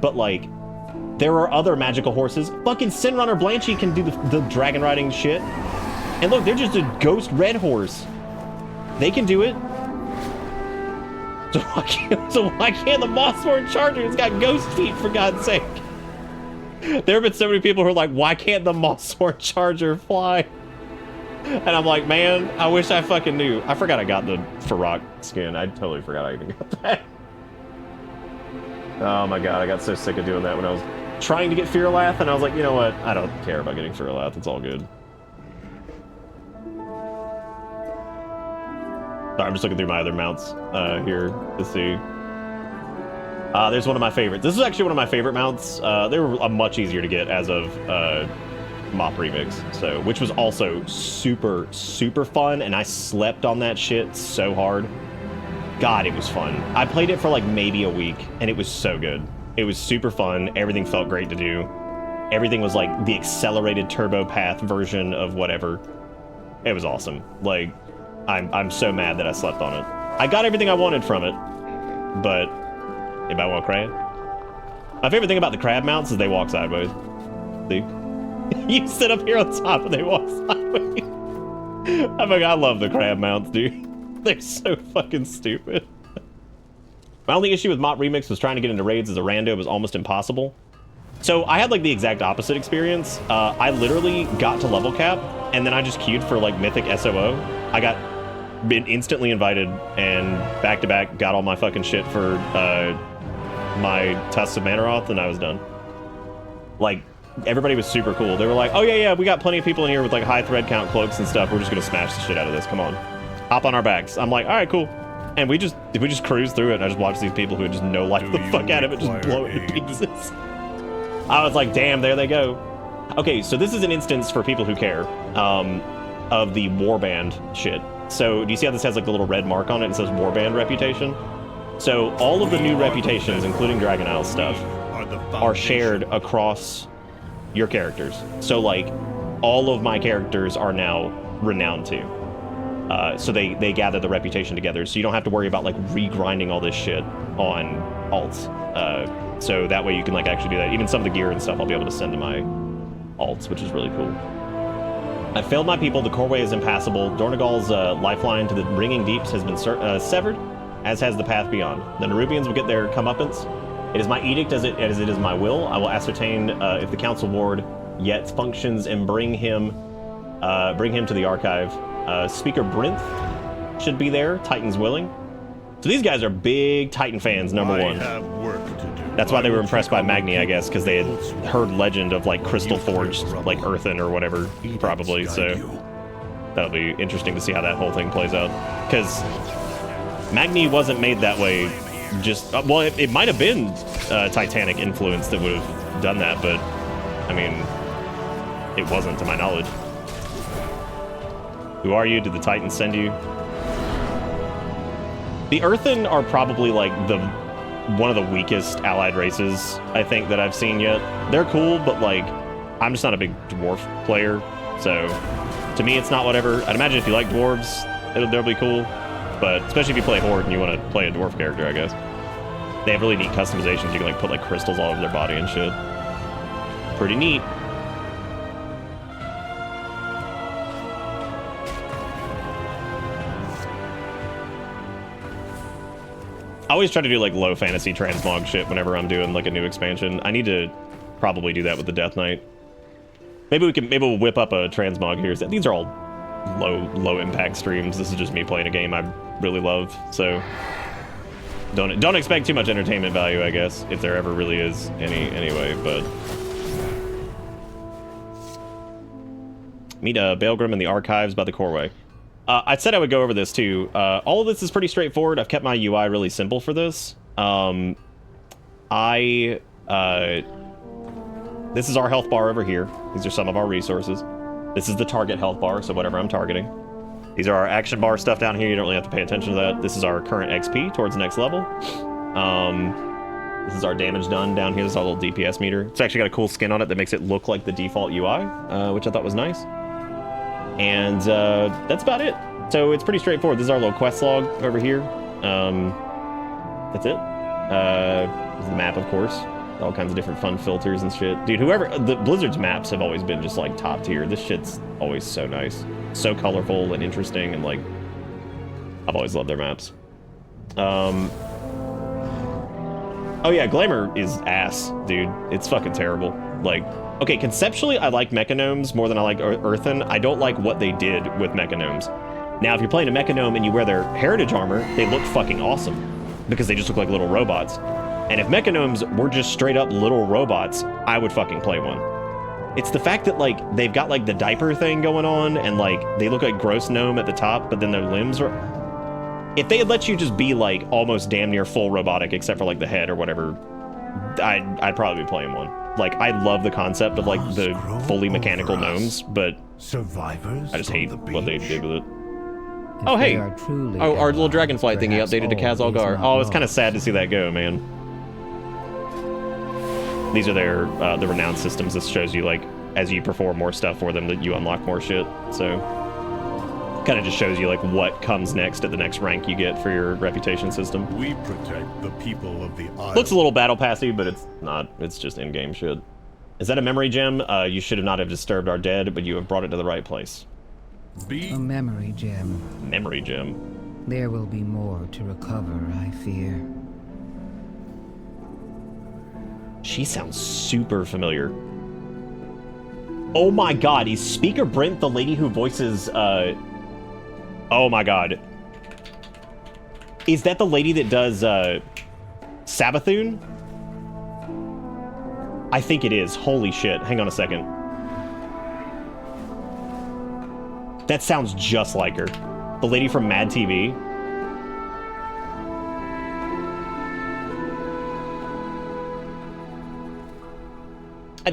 But like, there are other magical horses. Fucking Sinrunner Blanchy can do the dragon riding shit. And look, they're just a ghost red horse. They can do it. So why can't the Mossworn Charger? It's got ghost feet, for God's sake. There have been so many people who are like, why can't the Mossworn Charger fly? And I'm like, man, I wish I fucking knew. I forgot I got the Farrak skin. I totally forgot I even got that. Oh my god, I got so sick of doing that when I was trying to get Fearlath, and I was like, you know what? I don't care about getting Fearlath. It's all good. Sorry, I'm just looking through my other mounts here to see. There's one of my favorites. This is actually one of my favorite mounts. They were much easier to get as of Mop Remix, so, which was also super, super fun, and I slept on that shit so hard. God, it was fun. I played it for like maybe a week, and it was so good. It was super fun. Everything felt great to do. Everything was like the accelerated turbo path version of whatever. It was awesome. Like, I'm so mad that I slept on it. I got everything I wanted from it, but anybody want a crab? My favorite thing about the crab mounts is they walk sideways. See? You sit up here on top and they walk sideways. I'm like, I love the crab mounts, dude. They're so fucking stupid. My only issue with Mop Remix was trying to get into raids as a rando was almost impossible. So I had like the exact opposite experience. I literally got to level cap, and then I just queued for like Mythic SOO. I got been instantly invited, and back to back got all my fucking shit for my Tusks of Manaroth, and I was done. Like, everybody was super cool. They were like, oh yeah, we got plenty of people in here with like high thread count cloaks and stuff. We're just gonna smash the shit out of this. Come on, hop on our backs. I'm like, all right, cool. And we just cruised through it, and I just watched these people who just no life the fuck out of it, just blow it to pieces. I was like, damn, there they go. Okay, so this is an instance for people who care of the warband shit. So do you see how this has like the little red mark on it? It says warband reputation. So all of the new reputations, including Dragon Isle stuff, are shared across your characters. So like all of my characters are now renowned too. So they gather the reputation together, so you don't have to worry about like regrinding all this shit on alts. So that way you can like actually do that. Even some of the gear and stuff I'll be able to send to my alts, which is really cool. I failed my people. The Coreway is impassable. Dornagal's lifeline to the Ringing Deeps has been severed, as has the path beyond. The Nerubians will get their comeuppance. It is my edict as it is my will. I will ascertain if the council ward yet functions and bring him to the archive. Speaker Brinth should be there. Titan's willing. So these guys are big Titan fans, number one. That's why they were impressed by Magni, I guess, because they had heard legend of like Crystal Forged, like Earthen or whatever, probably. So that'll be interesting to see how that whole thing plays out. Because Magni wasn't made that way. Just well, it might have been Titanic influence that would have done that, but I mean, it wasn't to my knowledge. Who are you? Did the Titans send you? The Earthen are probably like one of the weakest allied races I think that I've seen yet. They're cool, but like I'm just not a big dwarf player, so to me it's not whatever. I'd imagine if you like dwarves, they'll be cool, but especially if you play Horde and you want to play a dwarf character, I guess. They have really neat customizations. You can like put like crystals all over their body and shit. Pretty neat. I always try to do like low fantasy transmog shit whenever I'm doing like a new expansion. I need to probably do that with the Death Knight. Maybe we'll whip up a transmog here. These are all low impact streams. This is just me playing a game I really love. So don't expect too much entertainment value, I guess, if there ever really is anyway. But meet Baelgrim in the archives by the Coreway. I said I would go over this too. All of this is pretty straightforward. I've kept my UI really simple for this. This is our health bar over here. These are some of our resources. This is the target health bar, so whatever I'm targeting. These are our action bar stuff down here. You don't really have to pay attention to that. This is our current XP towards the next level. This is our damage done down here. This is our little DPS meter. It's actually got a cool skin on it that makes it look like the default UI, which I thought was nice. And that's about it. So it's pretty straightforward. This is our little quest log over here. That's it. This is the map, of course. All kinds of different fun filters and shit. Dude, the Blizzard's maps have always been just like top tier. This shit's always so nice. So colorful and interesting, and like, I've always loved their maps. Oh yeah, Glamour is ass, dude. It's fucking terrible. Like, okay, conceptually, I like Mechagnomes more than I like Earthen. I don't like what they did with Mechagnomes. Now, if you're playing a Mechagnome and you wear their heritage armor, they look fucking awesome because they just look like little robots. And if Mechagnomes were just straight up little robots, I would fucking play one. It's the fact that, like, they've got, like, the diaper thing going on, and, like, they look like Gross Gnome at the top, but then their limbs are... If they had let you just be, like, almost damn near full robotic, except for, like, the head or whatever, I'd probably be playing one. Like, I love the concept of, like, the fully mechanical gnomes, but survivors I just hate what they did with it. Oh, hey! Oh, our little dragonflight thingy updated to Kaz Algar. Oh, it's kind of sad to see that go, man. These are their the renowned systems. This shows you, like, as you perform more stuff for them, that you unlock more shit. So, kind of just shows you, like, what comes next at the next rank you get for your reputation system. We protect the people of the isle. Looks a little battle passy, but it's not. It's just in-game shit. Is that a memory gem? You should have not have disturbed our dead, but you have brought it to the right place. A memory gem. Memory gem. There will be more to recover, I fear. She sounds super familiar. Oh my god, is Speaker Brent the lady who voices, oh my god. Is that the lady that does, Sabathun? I think it is. Holy shit. Hang on a second. That sounds just like her. The lady from Mad TV.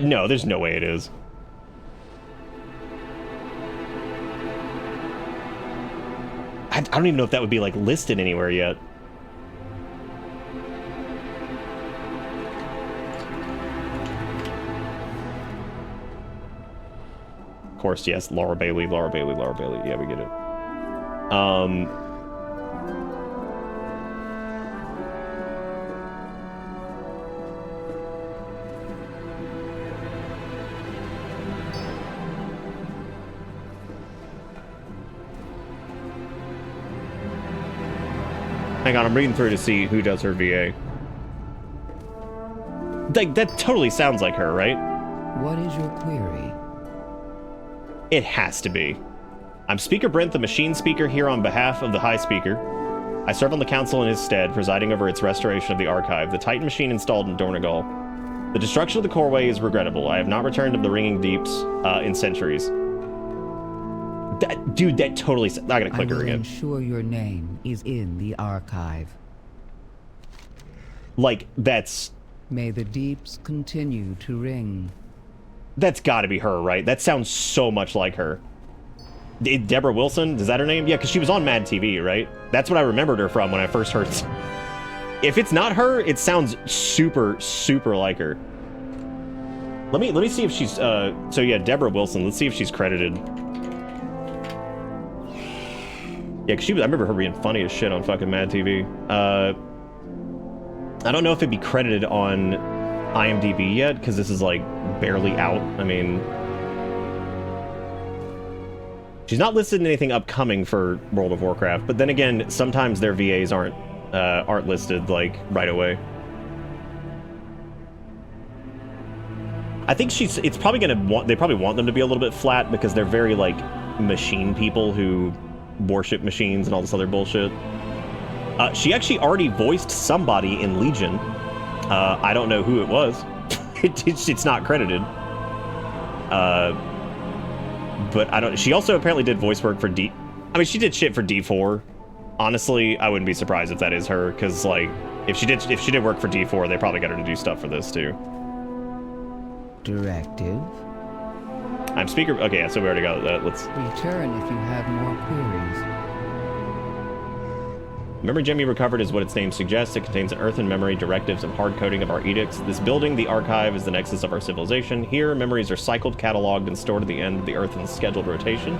No, there's no way it is. I don't even know if that would be, like, listed anywhere yet. Of course, yes, Laura Bailey, Laura Bailey, Laura Bailey. Yeah, we get it. Hang on, I'm reading through to see who does her VA. That totally sounds like her, right? What is your query? It has to be. I'm Speaker Brent, the machine speaker, here on behalf of the High Speaker. I serve on the council in his stead, presiding over its restoration of the archive, the Titan machine installed in Dornegal. The destruction of the Coreway is regrettable. I have not returned to the Ringing Deeps in centuries. Dude, that totally... I gotta click her again. I'm sure your name is in the archive. Like, that's... May the deeps continue to ring. That's gotta be her, right? That sounds so much like her. Deborah Wilson? Is that her name? Yeah, because she was on Mad TV, right? That's what I remembered her from when I first heard... If it's not her, it sounds super, super like her. Let me see if she's... So yeah, Deborah Wilson. Let's see if she's credited. Yeah, because I remember her being funny as shit on fucking Mad TV. I don't know if it'd be credited on IMDb yet, because this is, like, barely out. I mean... She's not listed in anything upcoming for World of Warcraft, but then again, sometimes their VAs aren't listed, like, right away. I think it's probably gonna they probably want them to be a little bit flat, because they're very, like, machine people who worship machines and all this other bullshit. She actually already voiced somebody in Legion. I don't know who it was. It's not credited. But I don't... She also apparently did voice work for I mean, she did shit for D4. Honestly, I wouldn't be surprised if that is her, because, like, if she did work for D4, they probably got her to do stuff for this, too. Directive? I'm Speaker... Okay, yeah, so we already got that. Let's... Return if you have more queries. Memory gem you recovered is what its name suggests. It contains an earthen memory, directives, and hard coding of our edicts. This building, the archive, is the nexus of our civilization. Here, memories are cycled, cataloged, and stored at the end of the earthen's scheduled rotation.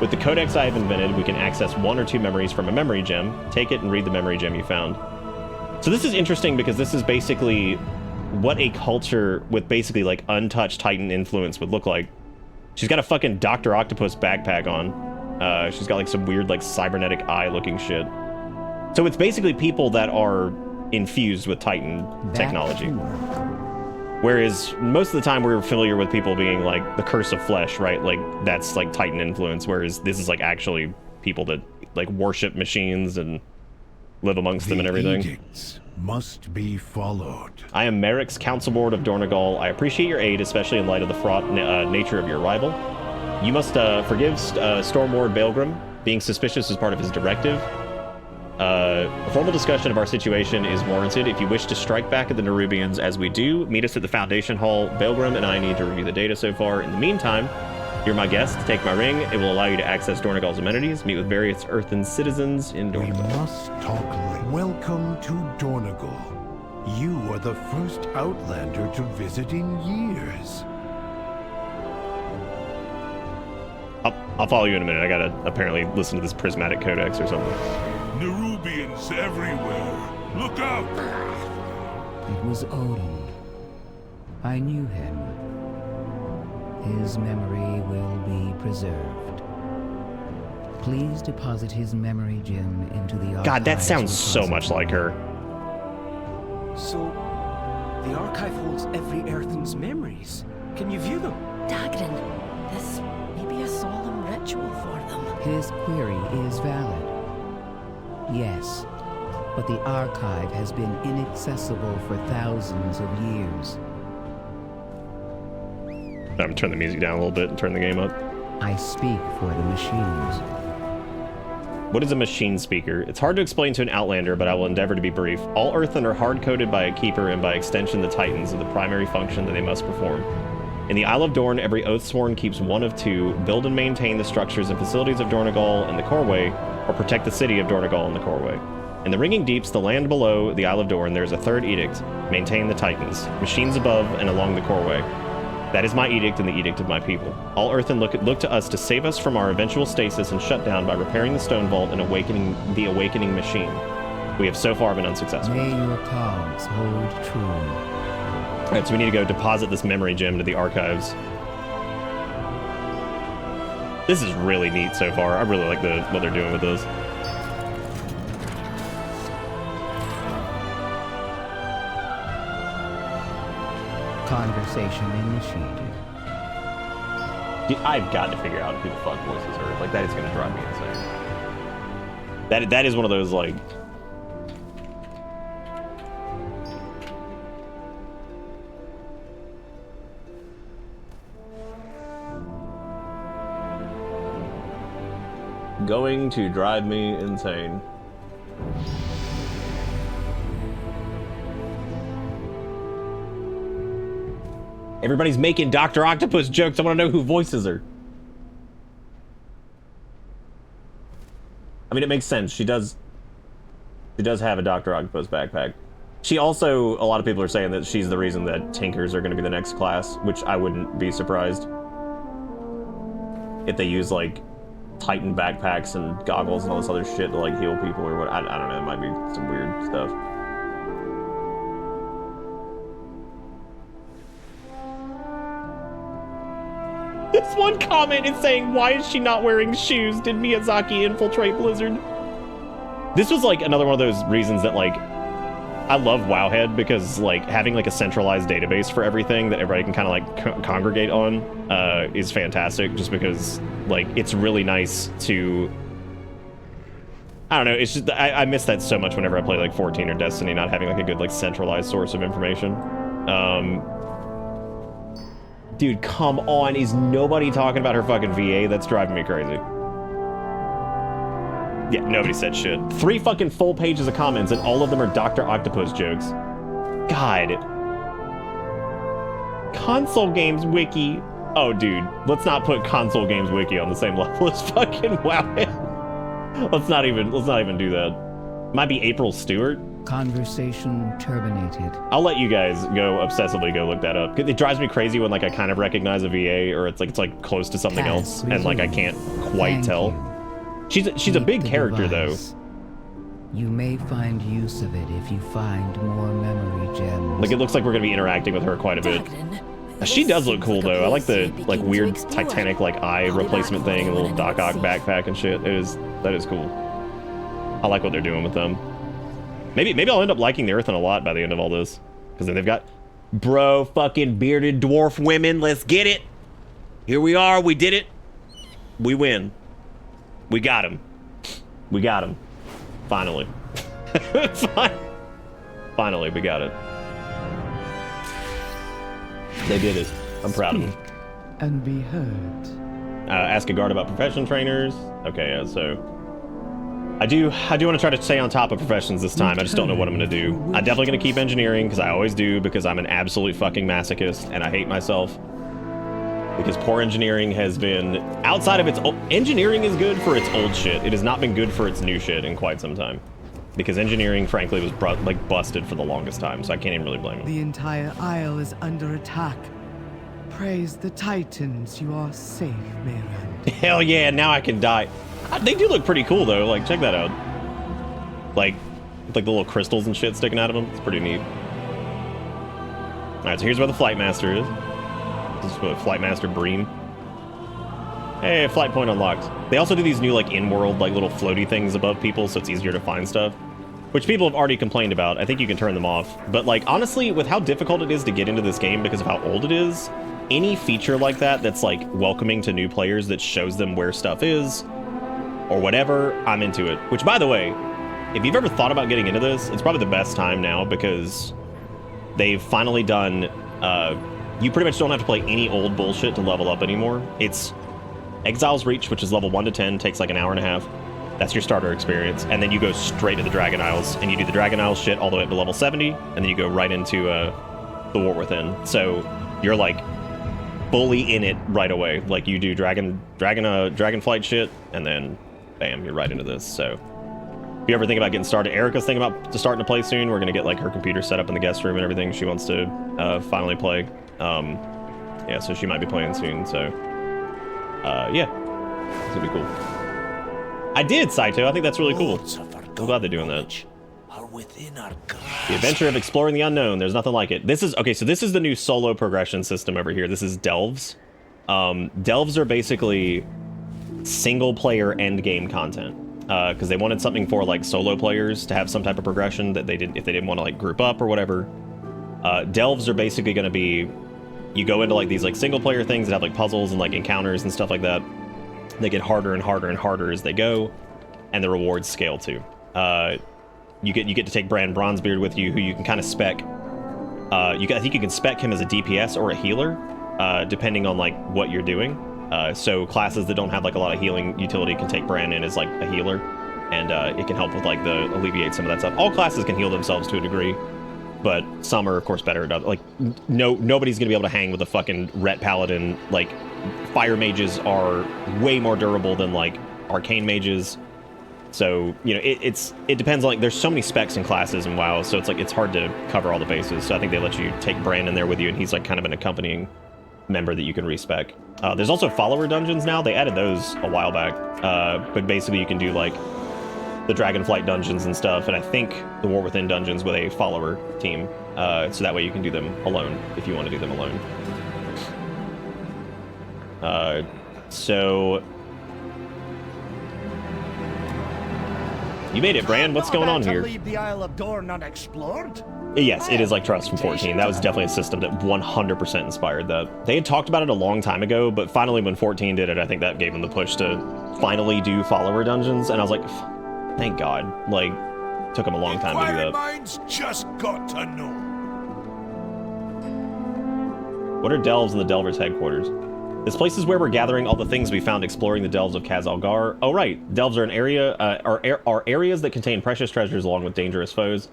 With the codex I have invented, we can access 1 or 2 memories from a memory gem. Take it and read the memory gem you found. So this is interesting because this is basically what a culture with basically, like, untouched Titan influence would look like. She's got a fucking Dr. Octopus backpack on. She's got, like, some weird, like, cybernetic eye-looking shit. So it's basically people that are infused with Titan technology. Whereas most of the time we're familiar with people being like the curse of flesh, right? Like that's like Titan influence, whereas this is like actually people that like worship machines and live amongst them and everything. Edicts must be followed. I am Merrick's Council Board of Dornegal. I appreciate your aid, especially in light of the fraught nature of your arrival. You must forgive Stormlord Baelgrim. Being suspicious is part of his directive. A formal discussion of our situation is warranted. If you wish to strike back at the Nerubians, as we do, meet us at the Foundation Hall. Baelgrim and I need to review the data so far. In the meantime, you're my guest. Take my ring. It will allow you to access Dornegal's amenities, meet with various earthen citizens in Dornegal. We must talk later. Welcome to Dornegal. You are the first Outlander to visit in years. I'll follow you in a minute. I gotta apparently listen to this prismatic codex or something. Nerubians everywhere. Look out! It was Odin. I knew him. His memory will be preserved. Please deposit his memory gem into the archives. God, that sounds so much like her. So, The archive holds every Earthen's memories. Can you view them? Dagrin, this may be a solemn ritual for them. His query is valid. Yes, but the archive has been inaccessible for thousands of years. I'm gonna turn the music down a little bit and turn the game up. I speak for the machines. What is a machine speaker? It's hard to explain to an Outlander, but I will endeavor to be brief. All Earthen are hard-coded by a Keeper, and by extension the Titans, of the primary function that they must perform. In the Isle of Dorn, every Oathsworn keeps one of two: build and maintain the structures and facilities of Dornogal and the Coreway, or protect the city of Dornogal and the Coreway. In the Ringing Deeps, the land below the Isle of Dorn, there is a third edict: maintain the Titans, machines above and along the Coreway. That is my edict and the edict of my people. All Earthen look to us to save us from our eventual stasis and shutdown by repairing the Stone Vault and awakening the awakening machine. We have so far been unsuccessful. May your cause hold true. Alright, so we need to go deposit this memory gem to the archives. This is really neat so far. I really like what they're doing with this. Conversation initiated. Dude, I've got to figure out who the fuck voices are. Like, that is going to drive me insane. That is one of those, like... going to drive me insane. Everybody's making Dr. Octopus jokes. I want to know who voices her. I mean, it makes sense. She does have a Dr. Octopus backpack. She also, a lot of people are saying that she's the reason that Tinkers are going to be the next class, which I wouldn't be surprised if they use, like, Titan backpacks and goggles and all this other shit to, like, heal people or what. I don't know. It might be some weird stuff. This one comment is saying, why is she not wearing shoes? Did Miyazaki infiltrate Blizzard? This was like another one of those reasons that, like, I love Wowhead, because like having like a centralized database for everything that everybody can kind of like congregate on is fantastic, just because like it's really nice to, I don't know, it's just I miss that so much whenever I play like 14 or Destiny, not having like a good like centralized source of information. Dude, come on, is nobody talking about her fucking VA? That's driving me crazy. Yeah, nobody said shit. 3 fucking full pages of comments, and all of them are Dr. Octopus jokes. God. Console Games Wiki. Oh, dude, let's not put Console Games Wiki on the same level as fucking Wowhead. Let's not even do that. Might be April Stewart. Conversation terminated. I'll let you guys go obsessively go look that up. It drives me crazy when like I kind of recognize a VA, or it's like close to something else, and like I can't quite tell. She's a big character though. You may find use of it if you find more memory gems. Like it looks like we're gonna be interacting with her quite a bit. She does look cool though. I like the like weird Titanic like eye replacement thing, and little Doc Ock backpack and shit. That is cool. I like what they're doing with them. Maybe I'll end up liking the Earthen a lot by the end of all this, because then they've got bro fucking bearded dwarf women. Let's get it. Here we are. We did it. We win. We got him. We got him. Finally. Finally, we got it. They did it. I'm proud of them. And be heard. Ask a guard about profession trainers. Okay, so I do want to try to stay on top of professions this time. I just don't know what I'm going to do. I'm definitely going to keep engineering, because I always do, because I'm an absolute fucking masochist and I hate myself. Because poor engineering has been, outside of its engineering is good for its old shit. It has not been good for its new shit in quite some time. Because engineering, frankly, was busted for the longest time, so I can't even really blame them. The entire Isle is under attack. Praise the Titans, you are safe, Mayran. Hell yeah, now I can die. They do look pretty cool though, like check that out. Like the little crystals and shit sticking out of them. It's pretty neat. Alright, so here's where the Flight Master is. This is what Flight Master Breen. Hey, flight point unlocked. They also do these new like in-world like little floaty things above people, so it's easier to find stuff. which people have already complained about. I think you can turn them off. But like, honestly, with how difficult it is to get into this game because of how old it is, any feature like that that's like welcoming to new players that shows them where stuff is or whatever, I'm into it. Which, by the way, if you've ever thought about getting into this, it's probably the best time now because they've finally done, you pretty much don't have to play any old bullshit to level up anymore. It's Exile's Reach, which is level 1 to 10, takes like an hour and a half. That's your starter experience. And then you go straight to the Dragon Isles, and you do the Dragon Isles shit all the way up to level 70, and then you go right into the War Within. So you're like fully in it right away. Like you do Dragonflight shit, and then bam, you're right into this. So if you ever think about getting started, Erica's thinking about starting to play soon. We're gonna get like her computer set up in the guest room and everything. She wants to finally play. Yeah, so she might be playing soon. So yeah, it's gonna be cool. I did, Saito. I think that's really cool. I'm glad they're doing that. The adventure of exploring the unknown. There's nothing like it. This is okay. So this is the new solo progression system over here. This is Delves. Delves are basically single-player end-game content because they wanted something for like solo players to have some type of progression that they didn't if they didn't want to like group up or whatever. Delves are basically going to be you go into like these like single-player things that have like puzzles and like encounters and stuff like that. They get harder and harder and harder as they go, and the rewards scale too. You get to take Bran Bronzebeard with you, who you can kind of spec. I think you can spec him as a DPS or a healer, depending on like what you're doing. So classes that don't have like a lot of healing utility can take Bran in as like a healer, and it can help with like alleviate some of that stuff. All classes can heal themselves to a degree, but some are of course better at other. Like nobody's gonna be able to hang with a fucking Ret Paladin. Like fire mages are way more durable than like arcane mages. So, you know, it depends on, like, there's so many specs and classes in WoW, so it's like, it's hard to cover all the bases. So I think they let you take Bran in there with you, and he's like kind of an accompanying member that you can respec. There's also follower dungeons now. They added those a while back. But basically you can do like the Dragonflight dungeons and stuff, and I think the War Within dungeons with a follower team. So that way you can do them alone if you want to do them alone. So you made it, Bran. What's going on here? Leave the Isle of Dorne unexplored? Yes, it is like Trust from 14. That was definitely a system that 100% inspired that. They had talked about it a long time ago, but finally when 14 did it, I think that gave them the push to finally do follower dungeons, and I was like, thank God. Like, took them a long time to do that. Minds just got to know. What are Delves and the Delvers' headquarters? This place is where we're gathering all the things we found exploring the Delves of Khazalgar. Oh right, Delves are an area, are areas that contain precious treasures along with dangerous foes.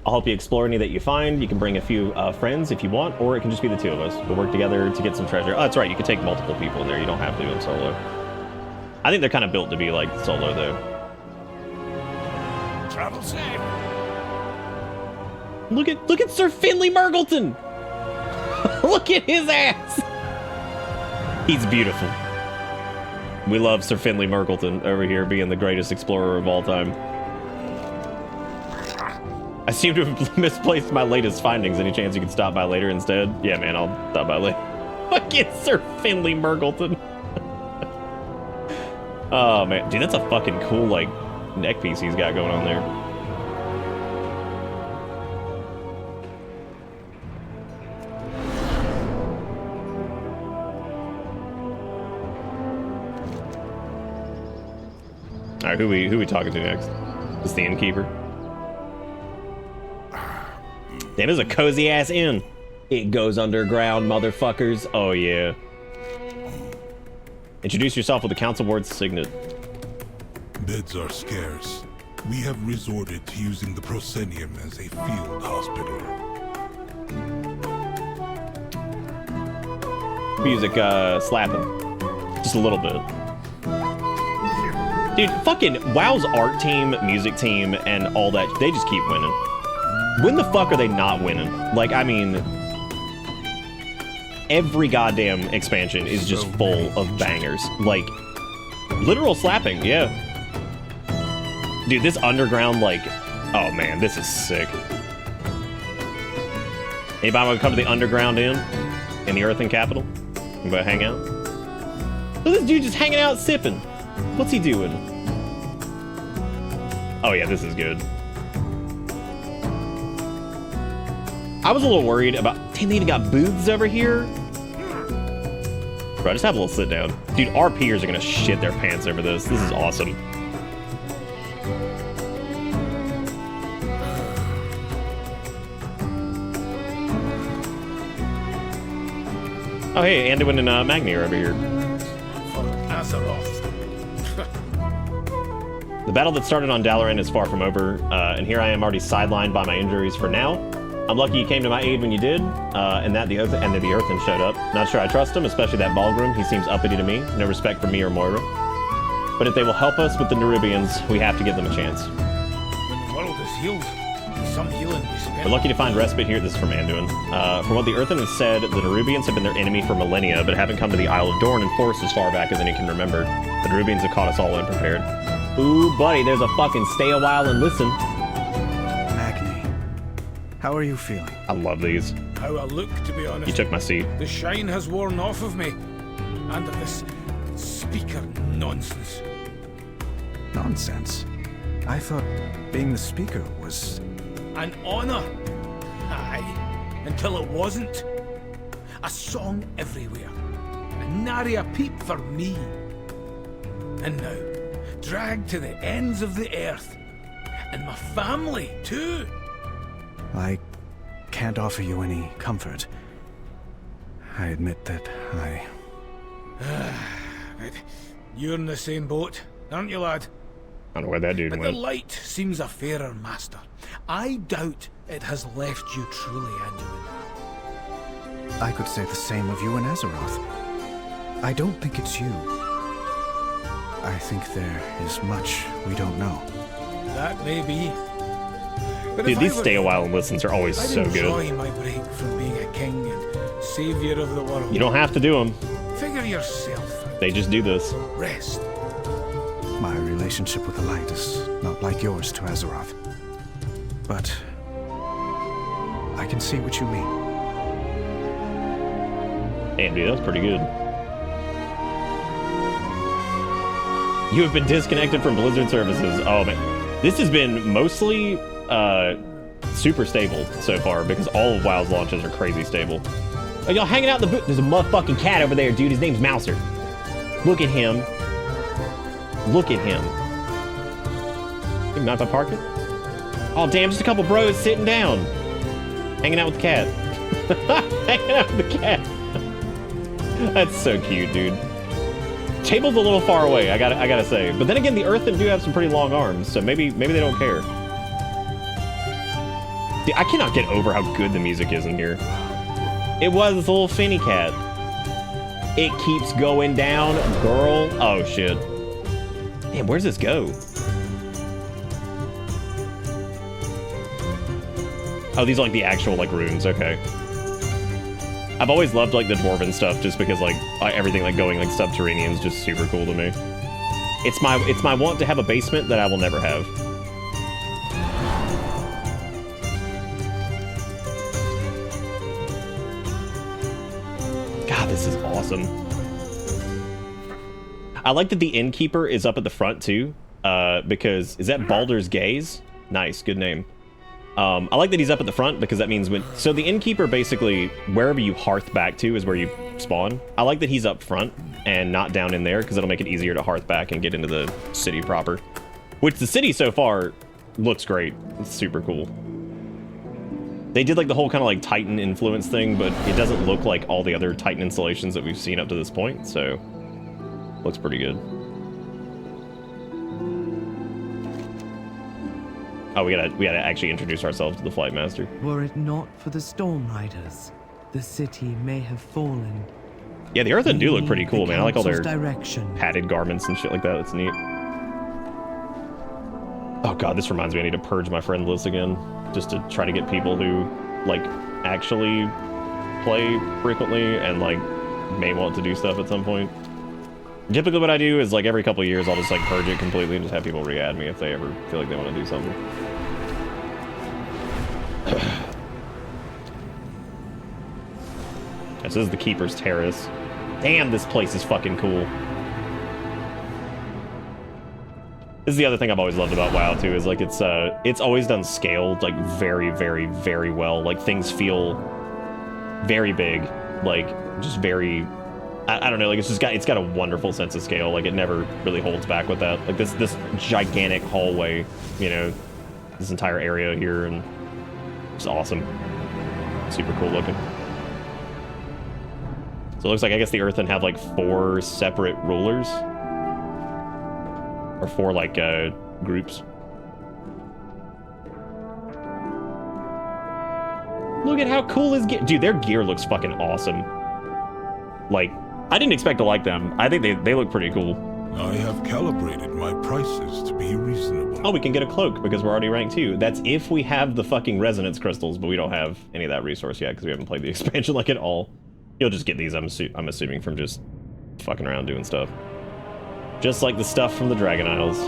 I'll help you explore any that you find. You can bring a few friends if you want, or it can just be the two of us. We'll work together to get some treasure. Oh, that's right, you can take multiple people in there. You don't have to do them solo. I think they're kind of built to be like solo though. Travel safe. Look at Sir Finley Murgleton. Look at his ass. He's beautiful. We love Sir Finley Murgleton over here being the greatest explorer of all time. I seem to have misplaced my latest findings. Any chance you can stop by later instead? Yeah, man, I'll stop by later. Look at Sir Finley Murgleton. Oh, man. Dude, that's a fucking cool, like, neck piece he's got going on there. All right, who we talking to next? Is the innkeeper? Damn, this is a cozy ass inn. It goes underground, motherfuckers. Oh yeah. Introduce yourself with the council board's signet. Beds are scarce. We have resorted to using the proscenium as a field hospital. Music slapping. Just a little bit. Dude, fucking WoW's art team, music team, and all that, they just keep winning. When the fuck are they not winning? Like, I mean, every goddamn expansion is just full of bangers. Like, literal slapping, yeah. Dude, this underground, like, oh man, this is sick. Anybody want to come to the underground inn in the Earthen Capital? Anybody hang out? Look at this dude just hanging out sipping. What's he doing? Oh yeah, this is good. I was a little worried about... Damn, they even got booths over here? Bro, just have a little sit down. Dude, RPers are gonna shit their pants over this. This is awesome. Oh, hey, Anduin and Magni are over here. For Azeroth. The battle that started on Dalaran is far from over, and here I am already sidelined by my injuries for now. I'm lucky you came to my aid when you did, and that the Earthen showed up. Not sure I trust him, especially that Balgrim. He seems uppity to me. No respect for me or Moira. But if they will help us with the Nerubians, we have to give them a chance. When the world is healed, some healing be spent. We're lucky to find respite here. This is from Anduin. From what the Earthen has said, the Nerubians have been their enemy for millennia, but haven't come to the Isle of Dorn in force as far back as any can remember. The Nerubians have caught us all unprepared. Ooh, buddy, there's a fucking stay a while and listen. Magni, how are you feeling? I love these. How I look, to be honest. You took my seat. The shine has worn off of me. And of this speaker nonsense. Nonsense? I thought being the speaker was... An honor. Aye, until it wasn't. A song everywhere. And nary a peep for me. And now, dragged to the ends of the earth. And my family, too. I can't offer you any comfort. I admit that I... You're in the same boat, aren't you, lad? I don't know where that dude But went. the light seems a fairer master. I doubt it has left you truly, Anduin. I could say the same of you and Azeroth. I don't think it's you. I think there is much we don't know. That may be. But Dude, these stay a while and listens are always so good. I'd enjoy my break from being a king and savior of the world. You don't have to do them. Figure yourself out. They just do this. Rest. My relationship with the light is not like yours to Azeroth. But I can see what you mean. Damn, dude, that was pretty good. You have been disconnected from Blizzard services. Oh, man. This has been mostly super stable so far because all of WoW's launches are crazy stable. Are y'all hanging out in the booth? There's a motherfucking cat over there, dude. His name's Mouser. Look at him. Look at him. You mind if I park it? Oh, damn, just a couple bros sitting down. Hanging out with the cat. Hanging out with the cat. That's so cute, dude. Table's a little far away, I gotta say. But then again, the Earthen do have some pretty long arms, so maybe they don't care. Dude, I cannot get over how good the music is in here. It was this little finny cat. It keeps going down, girl. Oh, shit. Damn, where's this go? Oh, these are like the actual like runes, okay. I've always loved like the dwarven stuff just because like everything like going like subterranean is just super cool to me. It's my want to have a basement that I will never have. God, this is awesome. I like that the innkeeper is up at the front too, because is that Baldur's Gaze? Nice, good name. I like that he's up at the front because that means so the innkeeper basically, wherever you hearth back to is where you spawn. I like that he's up front and not down in there because it'll make it easier to hearth back and get into the city proper. Which the city so far looks great. It's super cool. They did like the whole kind of like Titan influence thing, but it doesn't look like all the other Titan installations that we've seen up to this point, so looks pretty good. Oh, we gotta actually introduce ourselves to the Flight Master. Were it not for the Storm Riders, the city may have fallen. Yeah, the Earthen do look pretty cool, man. I like all their direction. padded garments and shit like that. That's neat. Oh god, this reminds me I need to purge my friend list again. Just to try to get people who, like, actually play frequently and, like, may want to do stuff at some point. Typically what I do is, like, every couple of years I'll just, like, purge it completely and just have people re-add me if they ever feel like they want to do something. This is the Keeper's Terrace. Damn, this place is fucking cool. This is the other thing I've always loved about WoW too, is like it's always done scaled like very, very, very well. Like things feel very big, like just very, I don't know, like it's got a wonderful sense of scale. Like it never really holds back with that. Like this gigantic hallway, you know, this entire area here, and it's awesome. Super cool looking. So it looks like, I guess the Earthen have like 4 separate rulers. Or 4 like groups. Look at how cool his gear. Dude, their gear looks fucking awesome. Like, I didn't expect to like them. I think they look pretty cool. I have calibrated my prices to be reasonable. Oh, we can get a cloak because we're already ranked 2. That's if we have the fucking resonance crystals, but we don't have any of that resource yet because we haven't played the expansion like at all. You'll just get these, I'm assuming, from just fucking around doing stuff. Just like the stuff from the Dragon Isles.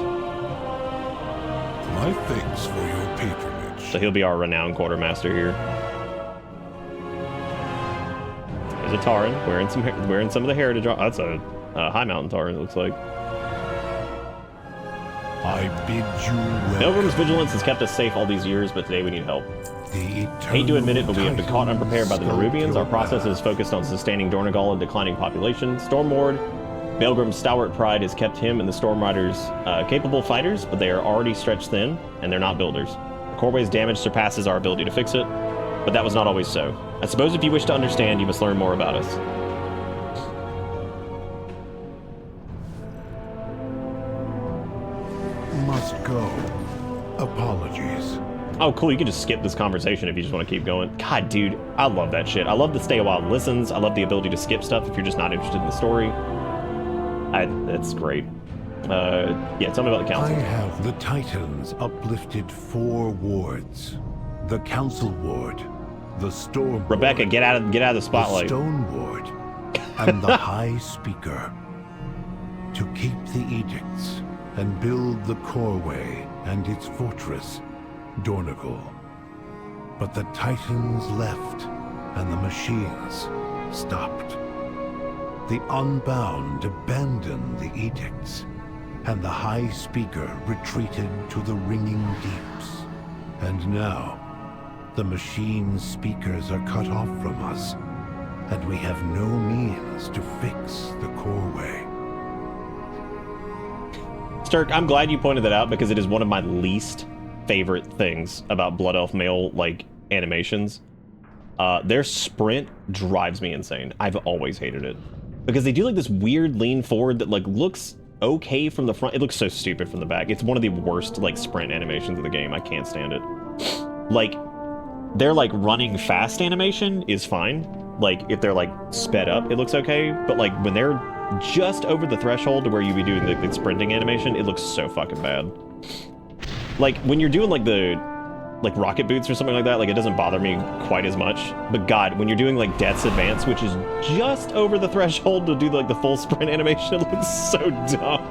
My thanks for your patronage. So he'll be our renowned quartermaster here. There's a Tauren wearing some of the heritage. Oh, that's a High Mountain Tauren, it looks like. I bid you welcome. Pilgrim's vigilance has kept us safe all these years, but today we need help. Hate to admit it, but we have been caught unprepared by the Nerubians. Our process is focused on sustaining Dornogal and declining population. Stormlord Baelgrim's stalwart pride has kept him and the Storm Riders capable fighters, but they are already stretched thin, and they're not builders. The Coreway's damage surpasses our ability to fix it, but that was not always so. I suppose if you wish to understand, you must learn more about us. Must go. Apologies. Oh, cool. You can just skip this conversation if you just want to keep going. God, dude, I love that shit. I love the stay a while listens. I love the ability to skip stuff if you're just not interested in the story. That's great. Yeah, tell me about the council. I have the Titans uplifted 4 wards. The Council Ward, the Storm Rebecca, Ward, get out of the spotlight. The Stone Ward, and the High Speaker. To keep the edicts and build the Coreway and its fortress, Dornogal. But the Titans left, and the machines stopped. The Unbound abandoned the edicts, and the High Speaker retreated to the Ringing Deeps. And now, the machine speakers are cut off from us, and we have no means to fix the Coreway. Sturk, I'm glad you pointed that out because it is one of my least favorite things about Blood Elf male, like, animations. Their sprint drives me insane. I've always hated it. Because they do like this weird lean forward that like looks okay from the front. It looks so stupid from the back. It's one of the worst like sprint animations of the game. I can't stand it. Like their like running fast animation is fine. Like if they're like sped up, it looks okay. But like when they're just over the threshold to where you be doing the sprinting animation, it looks so fucking bad. Like when you're doing like the rocket boots or something like that, like it doesn't bother me quite as much. But God, when you're doing like Death's Advance, which is just over the threshold to do like the full sprint animation, it looks so dumb.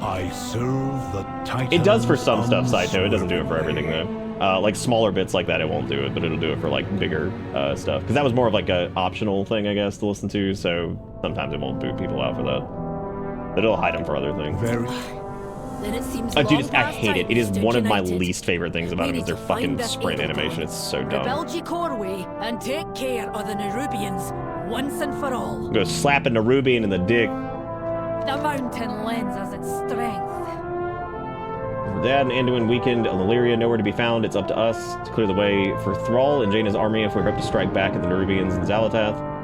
I serve the Titans. It does for some stuff, Saito. It doesn't do it for everything though. Like smaller bits like that, it won't do it, but it'll do it for like bigger stuff. Because that was more of like a optional thing, I guess, to listen to. So sometimes it won't boot people out for that. But it'll hide them for other things. Then it seems dude, I hate it. It is one of my least favorite things about it is their fucking sprint animation. It's so dumb. Rebuild your Coreway and take care of the Nerubians once and for all. Go slapping Nerubian in the dick. The mountain lends us its strength. Dad and Anduin weakened, Illyria nowhere to be found. It's up to us to clear the way for Thrall and Jaina's army if we hope to strike back at the Nerubians and Xalatath.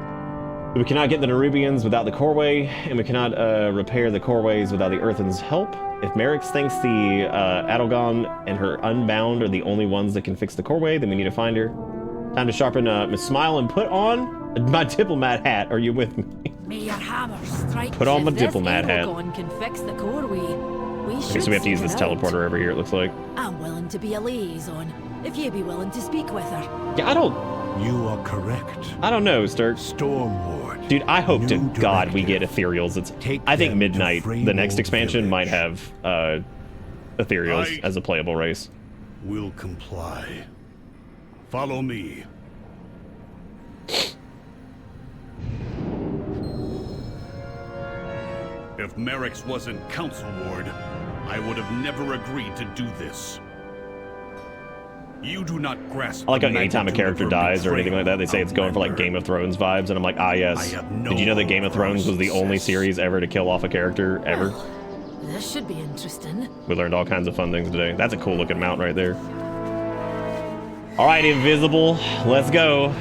We cannot get the Nerubians without the Coreway, and we cannot repair the Coreways without the Earthen's help. If Merrick thinks the Adelgon and her Unbound are the only ones that can fix the Coreway, then we need to find her. Time to sharpen my smile and put on my diplomat hat. Are you with me? May your hammer strike. Put on my diplomat hat. Can fix the Coreway. Okay, so we have to use this teleporter over here, it looks like. I'm willing to be a liaison, if you be willing to speak with her. Yeah, I don't... You are correct. I don't know, Sturk. Stormward. Dude, I hope to God we get Ethereals. I think Midnight, the next expansion, might have Ethereals as a playable race. Will comply. Follow me. If Merrick's wasn't Council Ward, I would have never agreed to do this. You do not grasp. I like how anytime a character dies or anything like that, they say it's going for like Game of Thrones vibes, and I'm like, ah yes. Did you know that Game of Thrones was the only series ever to kill off a character ever? This should be interesting. We learned all kinds of fun things today. That's a cool looking mount right there. All right, Invisible, let's go.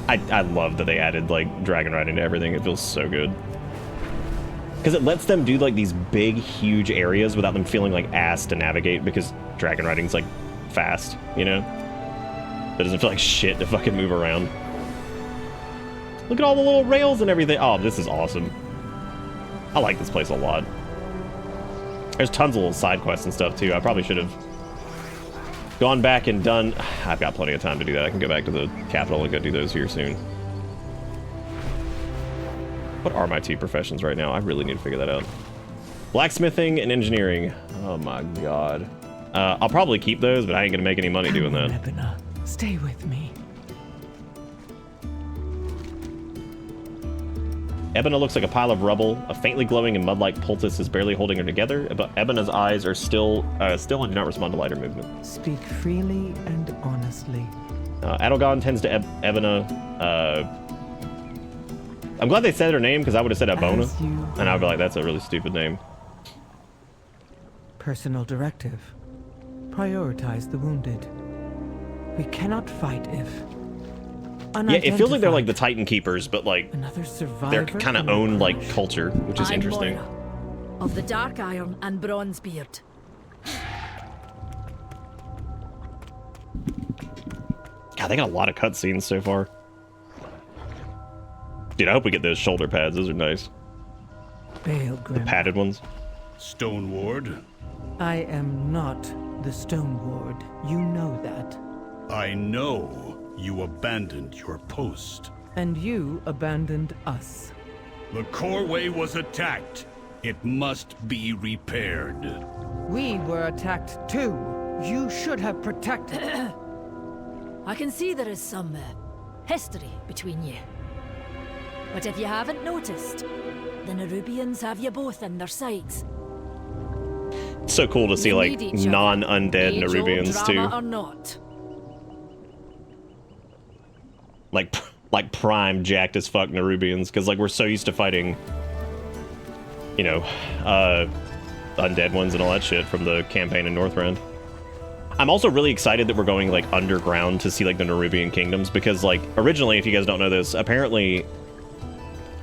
I love that they added like dragon riding to everything. It feels so good. Because it lets them do like these big, huge areas without them feeling like ass to navigate, because dragon riding's like fast, you know? It doesn't feel like shit to fucking move around. Look at all the little rails and everything. Oh, this is awesome. I like this place a lot. There's tons of little side quests and stuff too. I probably should have gone back and done... I've got plenty of time to do that. I can go back to the capital and go do those here soon. What are my two professions right now? I really need to figure that out. Blacksmithing and engineering. Oh my god. I'll probably keep those, but I ain't gonna make any money doing that. Ebona, stay with me. Ebona looks like a pile of rubble. A faintly glowing and mud-like poultice is barely holding her together, but Ebona's eyes are still and do not respond to light or movement. Speak freely and honestly. Adelgon tends to Ebona. I'm glad they said her name, because I would have said Ebona, and I'd be like, that's a really stupid name. Personal directive. Prioritize the wounded. We cannot fight if... Yeah, it feels like they're like the Titan Keepers, but like they're survivor kind of own like culture, which is interesting. Moira, of the Dark Iron and Bronzebeard. God, they got a lot of cutscenes so far. Dude, I hope we get those shoulder pads. Those are nice. The padded ones. Stone Ward? I am not the Stone Ward. You know that. I know. You abandoned your post. And you abandoned us. The Coreway was attacked. It must be repaired. We were attacked too. You should have protected. I can see there is some history between you. But if you haven't noticed, the Nerubians have you both in their sights. It's so cool to see like non-undead Nerubians too. Or not. Like prime jacked as fuck Nerubians, because like we're so used to fighting, you know, undead ones and all that shit from the campaign in Northrend. I'm also really excited that we're going like underground to see like the Nerubian kingdoms, because like originally, if you guys don't know this, apparently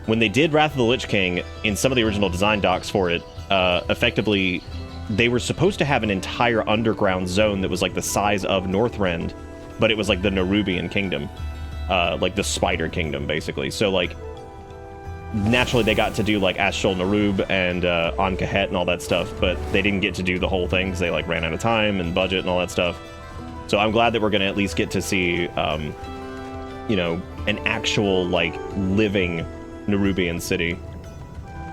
when they did Wrath of the Lich King in some of the original design docs for it, effectively they were supposed to have an entire underground zone that was like the size of Northrend, but it was like the Nerubian kingdom. Like the Spider Kingdom, basically. So, like, naturally they got to do, like, Ashol Nerub and An-Kahet and all that stuff, but they didn't get to do the whole thing because they, like, ran out of time and budget and all that stuff. So I'm glad that we're going to at least get to see, you know, an actual, like, living Nerubian city.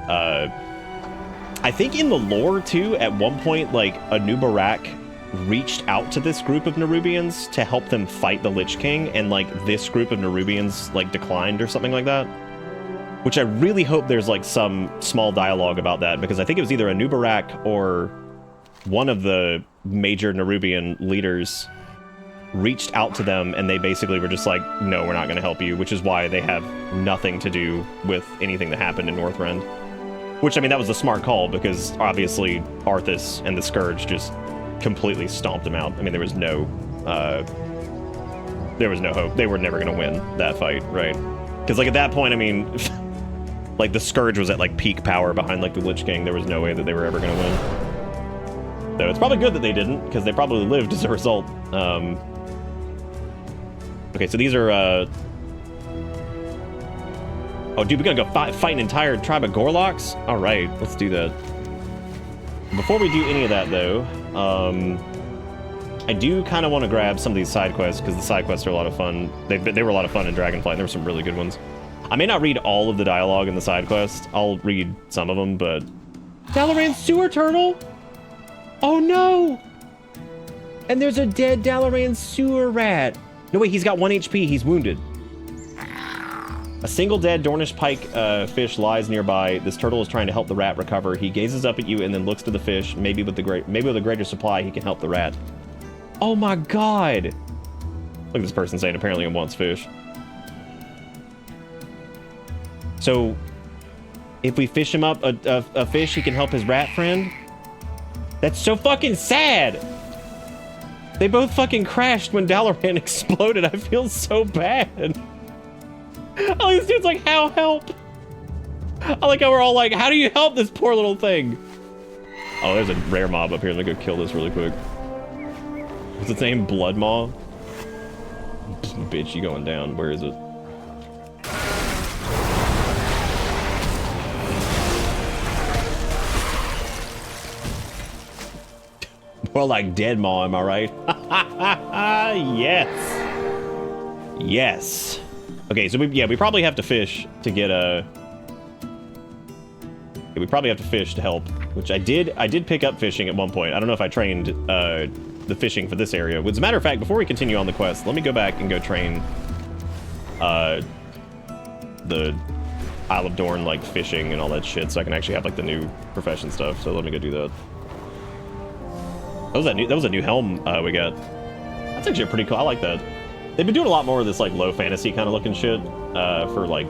I think in the lore, too, at one point, like, Anubarak reached out to this group of Nerubians to help them fight the Lich King, and like this group of Nerubians like declined or something like that, which I really hope there's like some small dialogue about that, because I think it was either Anubarak or one of the major Nerubian leaders reached out to them, and they basically were just like, no, we're not going to help you, which is why they have nothing to do with anything that happened in Northrend. Which, I mean, that was a smart call, because obviously Arthas and the Scourge just completely stomped them out. I mean, there was no hope. They were never going to win that fight, right? Because, like, at that point, I mean, like, the Scourge was at, like, peak power behind, like, the Lich King. There was no way that they were ever going to win. So it's probably good that they didn't, because they probably lived as a result. Okay, so these are, oh, dude, we're gonna go fight an entire tribe of Gorloks? Alright, let's do that. Before we do any of that, though, I do kind of want to grab some of these side quests, because the side quests are a lot of fun. They were a lot of fun in Dragonflight, and there were some really good ones. I may not read all of the dialogue in the side quest. I'll read some of them, but... Dalaran sewer turtle? Oh, no! And there's a dead Dalaran sewer rat. No, wait, he's got 1 HP. He's wounded. A single dead Dornish pike fish lies nearby. This turtle is trying to help the rat recover. He gazes up at you and then looks to the fish. Maybe with a greater supply, he can help the rat. Oh my god! Look at this person saying apparently it wants fish. So, if we fish him up a fish, he can help his rat friend? That's so fucking sad! They both fucking crashed when Dalaran exploded. I feel so bad. Oh, this dude's like, how help? I like how we're all like, how do you help this poor little thing? Oh, there's a rare mob up here. Let me go kill this really quick. What's its name? Blood Maw? Bitch, you going down. Where is it? More like Dead Maw, am I right? Yes. Yes. Okay, so we probably have to fish to get a... Yeah, we probably have to fish to help, which I did pick up fishing at one point. I don't know if I trained the fishing for this area. As a matter of fact, before we continue on the quest, let me go back and go train the Isle of Dorn, like, fishing and all that shit, so I can actually have, like, the new profession stuff. So let me go do that. That was a new helm we got. That's actually pretty cool. I like that. They've been doing a lot more of this like low fantasy kind of looking shit for like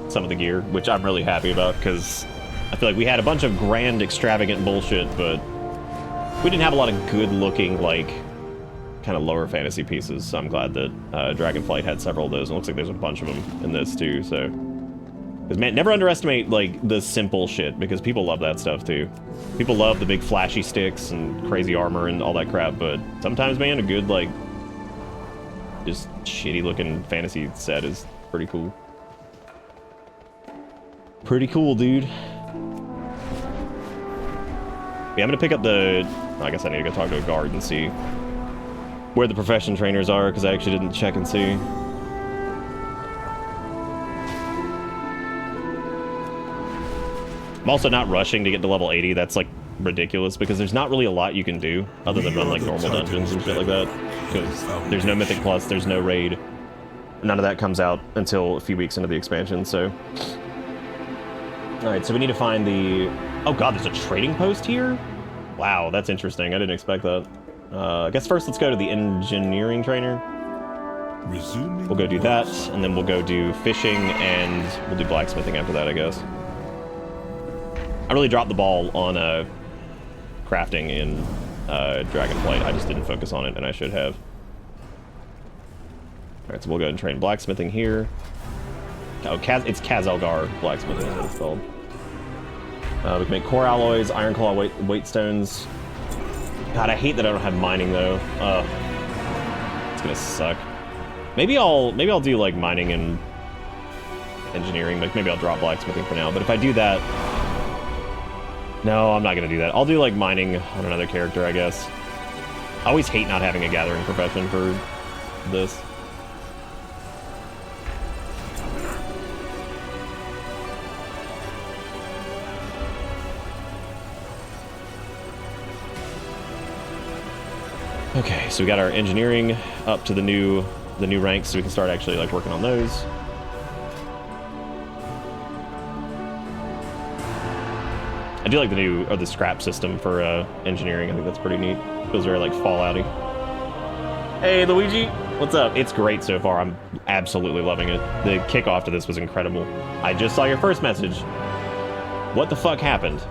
some of the gear, which I'm really happy about because I feel like we had a bunch of grand extravagant bullshit, but we didn't have a lot of good looking like kind of lower fantasy pieces. So I'm glad that Dragonflight had several of those. And it looks like there's a bunch of them in this too. So, because man, never underestimate like the simple shit because people love that stuff too. People love the big flashy sticks and crazy armor and all that crap, but sometimes, man, a good like just shitty looking fantasy set is pretty cool. Pretty cool, dude. Yeah, I'm gonna pick up the... I guess I need to go talk to a guard and see where the profession trainers are, because I actually didn't check and see. I'm also not rushing to get to level 80. That's like ridiculous because there's not really a lot you can do other than run like normal dungeons and shit like that. Because there's no Mythic Plus, there's no raid. None of that comes out until a few weeks into the expansion, so... Alright, so we need to find the... Oh god, there's a trading post here? Wow, that's interesting. I didn't expect that. I guess first let's go to the engineering trainer. We'll go do that, and then we'll go do fishing, and we'll do blacksmithing after that, I guess. I really dropped the ball on crafting in Dragonflight. I just didn't focus on it, and I should have. Alright, so we'll go ahead and train blacksmithing here. Oh, it's Kaz-Elgar blacksmithing is what it's called. We can make core alloys, iron claw weight stones. God, I hate that I don't have mining though. It's gonna suck. Maybe I'll do like mining and engineering. Like maybe I'll drop blacksmithing for now. But if I do that, no, I'm not gonna do that. I'll do like mining on another character, I guess. I always hate not having a gathering profession for this. Okay, so we got our engineering up to the new ranks, so we can start actually like working on those. I do like the scrap system for engineering. I think that's pretty neat. Feels very like Fallout-y. Hey Luigi, what's up? It's great so far. I'm absolutely loving it. The kickoff to this was incredible. I just saw your first message. What the fuck happened?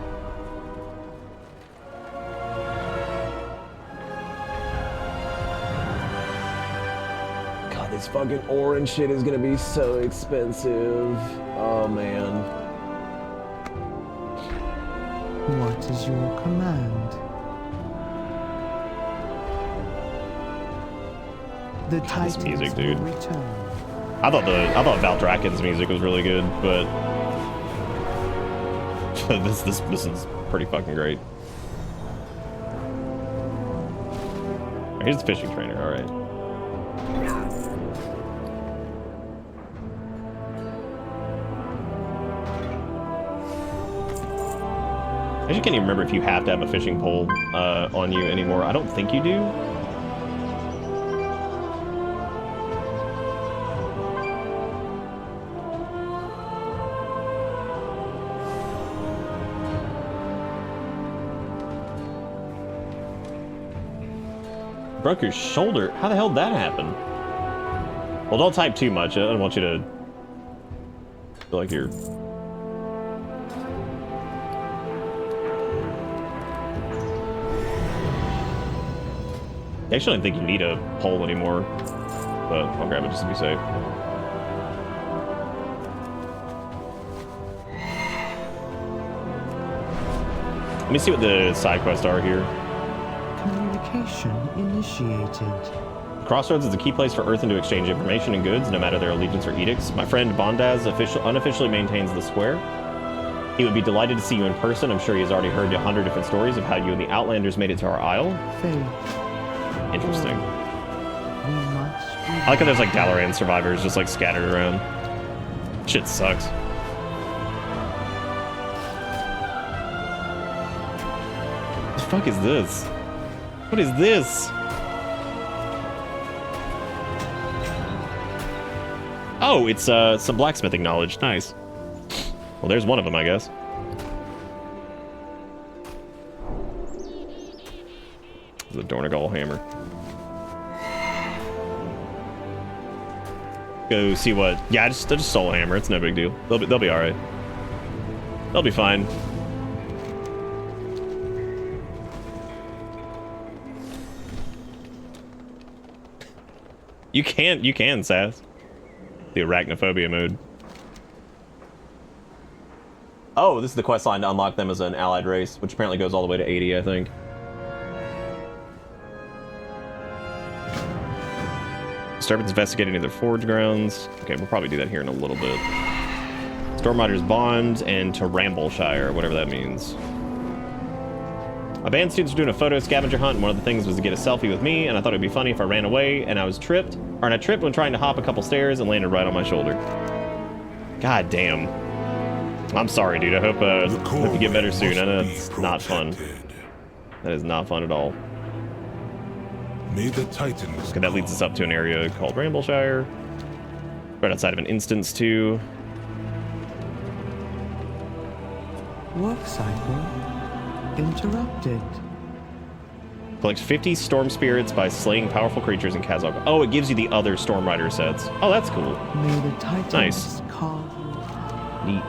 This fucking orange shit is gonna be so expensive. Oh man. What is your command? The God, this music, dude. Return. I thought Valdraken's music was really good, but this is pretty fucking great. Here's the fishing trainer. All right. I actually can't even remember if you have to have a fishing pole on you anymore. I don't think you do. Broke your shoulder? How the hell did that happen? Well, don't type too much. I don't want you to feel like you're... I actually don't think you need a pole anymore, but I'll grab it just to be safe. Let me see what the side quests are here. Communication initiated. Crossroads is a key place for Earthen to exchange information and goods, no matter their allegiance or edicts. My friend Bondaz unofficially maintains the square. He would be delighted to see you in person. I'm sure he has already heard 100 different stories of how you and the Outlanders made it to our isle. Faith. Interesting. I like how there's like Dalaran survivors just like scattered around. Shit sucks. What the fuck is this? What is this? Oh, it's some blacksmithing knowledge. Nice. Well, there's one of them, I guess. The Dornagal hammer. Go see what. Yeah, just soul hammer. It's no big deal. They'll be all right. They'll be fine. You can, Sass. The arachnophobia mode. Oh, this is the quest line to unlock them as an allied race, which apparently goes all the way to 80, I think. Disturbance investigating near their forge grounds. Okay, we'll probably do that here in a little bit. Stormriders Bond and to Rambleshire, whatever that means. My band students were doing a photo scavenger hunt, and one of the things was to get a selfie with me, and I thought it'd be funny if I ran away and I tripped when trying to hop a couple stairs and landed right on my shoulder. God damn. I'm sorry, dude. I hope you get better soon. I know it's not fun. That is not fun at all. May the Titans. Okay, that leads us up to an area called Rambleshire. Right outside of an instance, too. Work cycle interrupted. Collect 50 storm spirits by slaying powerful creatures in Kazakh. Oh, it gives you the other Storm Rider sets. Oh, that's cool. May the Titans nice. call. Neat.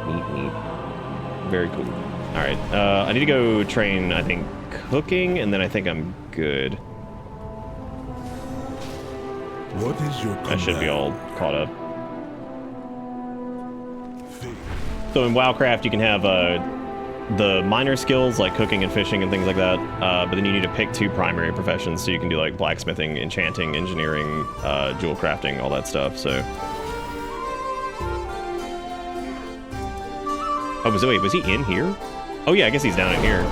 Very cool. All right, I need to go train, I think, cooking, and then I think I'm good. What is your I should be all caught up. So in Warcraft, you can have the minor skills like cooking and fishing and things like that, but then you need to pick 2 primary professions, so you can do like blacksmithing, enchanting, engineering, jewel crafting, all that stuff. So. Oh, was he in here? Oh yeah, I guess he's down in here.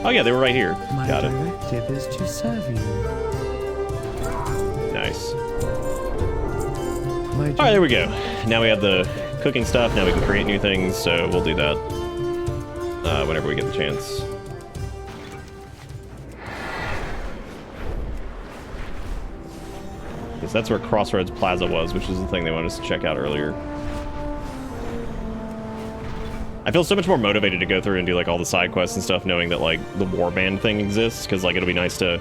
Oh yeah, they were right here. My Got it. directive is to serve you. Nice. All right, there we go. Now we have the cooking stuff. Now we can create new things, so we'll do that whenever we get the chance. Yes, that's where Crossroads Plaza was, which is the thing they wanted us to check out earlier. I feel so much more motivated to go through and do like all the side quests and stuff, knowing that like the warband thing exists, because like it'll be nice to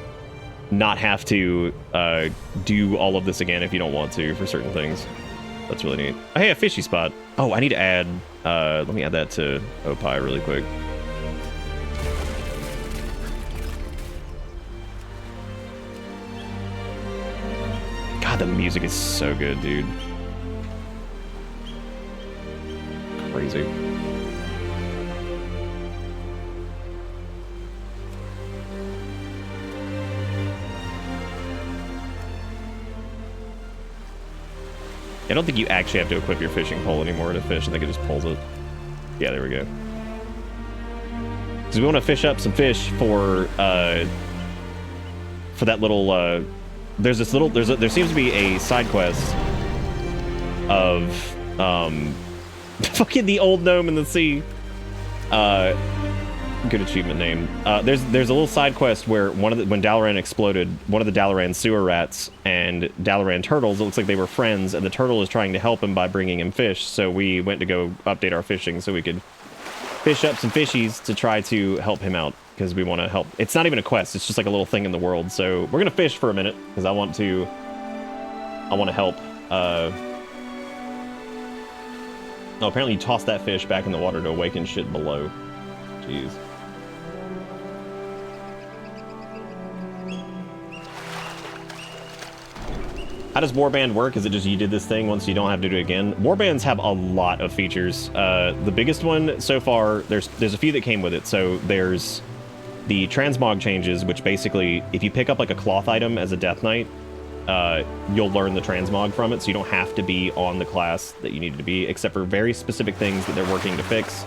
not have to do all of this again if you don't want to for certain things. That's really neat. Oh, hey, a fishy spot. Oh, I need to add, let me add that to Opie really quick. God, the music is so good, dude. Crazy. I don't think you actually have to equip your fishing pole anymore to fish. I think it just pulls it. Yeah, there we go. Because we want to fish up some fish for that little. There seems to be a side quest of fucking the old gnome in the sea. Good achievement name. There's a little side quest where when Dalaran exploded, one of the Dalaran sewer rats and Dalaran turtles, it looks like they were friends, and the turtle is trying to help him by bringing him fish. So we went to go update our fishing so we could fish up some fishies to try to help him out. because we want to help. It's not even a quest. It's just like a little thing in the world. So we're going to fish for a minute because I want to help. Oh, apparently you toss that fish back in the water to awaken shit below. Jeez. How does Warband work? Is it just you did this thing once you don't have to do it again? Warbands have a lot of features. The biggest one so far, there's a few that came with it. So there's the transmog changes, which basically, if you pick up like a cloth item as a Death Knight, you'll learn the transmog from it, so you don't have to be on the class that you needed to be, except for very specific things that they're working to fix.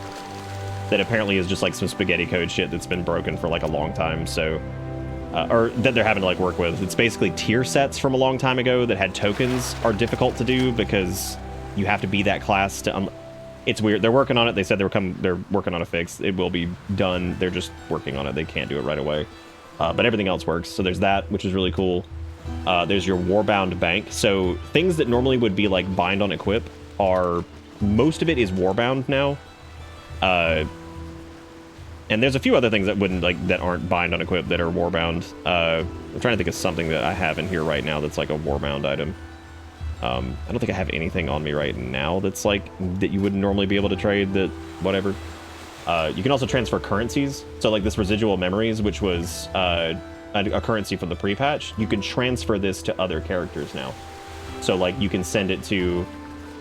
That apparently is just like some spaghetti code shit that's been broken for like a long time, so... or that they're having to like work with. It's basically tier sets from a long time ago that had tokens are difficult to do because you have to be that class to... it's weird. They're working on it. They said they're working on a fix. It will be done. They're just working on it. They can't do it right away. But everything else works. So there's that, which is really cool. There's your Warbound Bank. So things that normally would be like bind on equip are... most of it is Warbound now. And there's a few other things that wouldn't that aren't bind on equip that are Warbound. I'm trying to think of something that I have in here right now that's like a Warbound item. I don't think I have anything on me right now that's like that you wouldn't normally be able to trade. That whatever. You can also transfer currencies. So like this residual memories, which was a currency from the pre-patch, you can transfer this to other characters now. So like you can send it to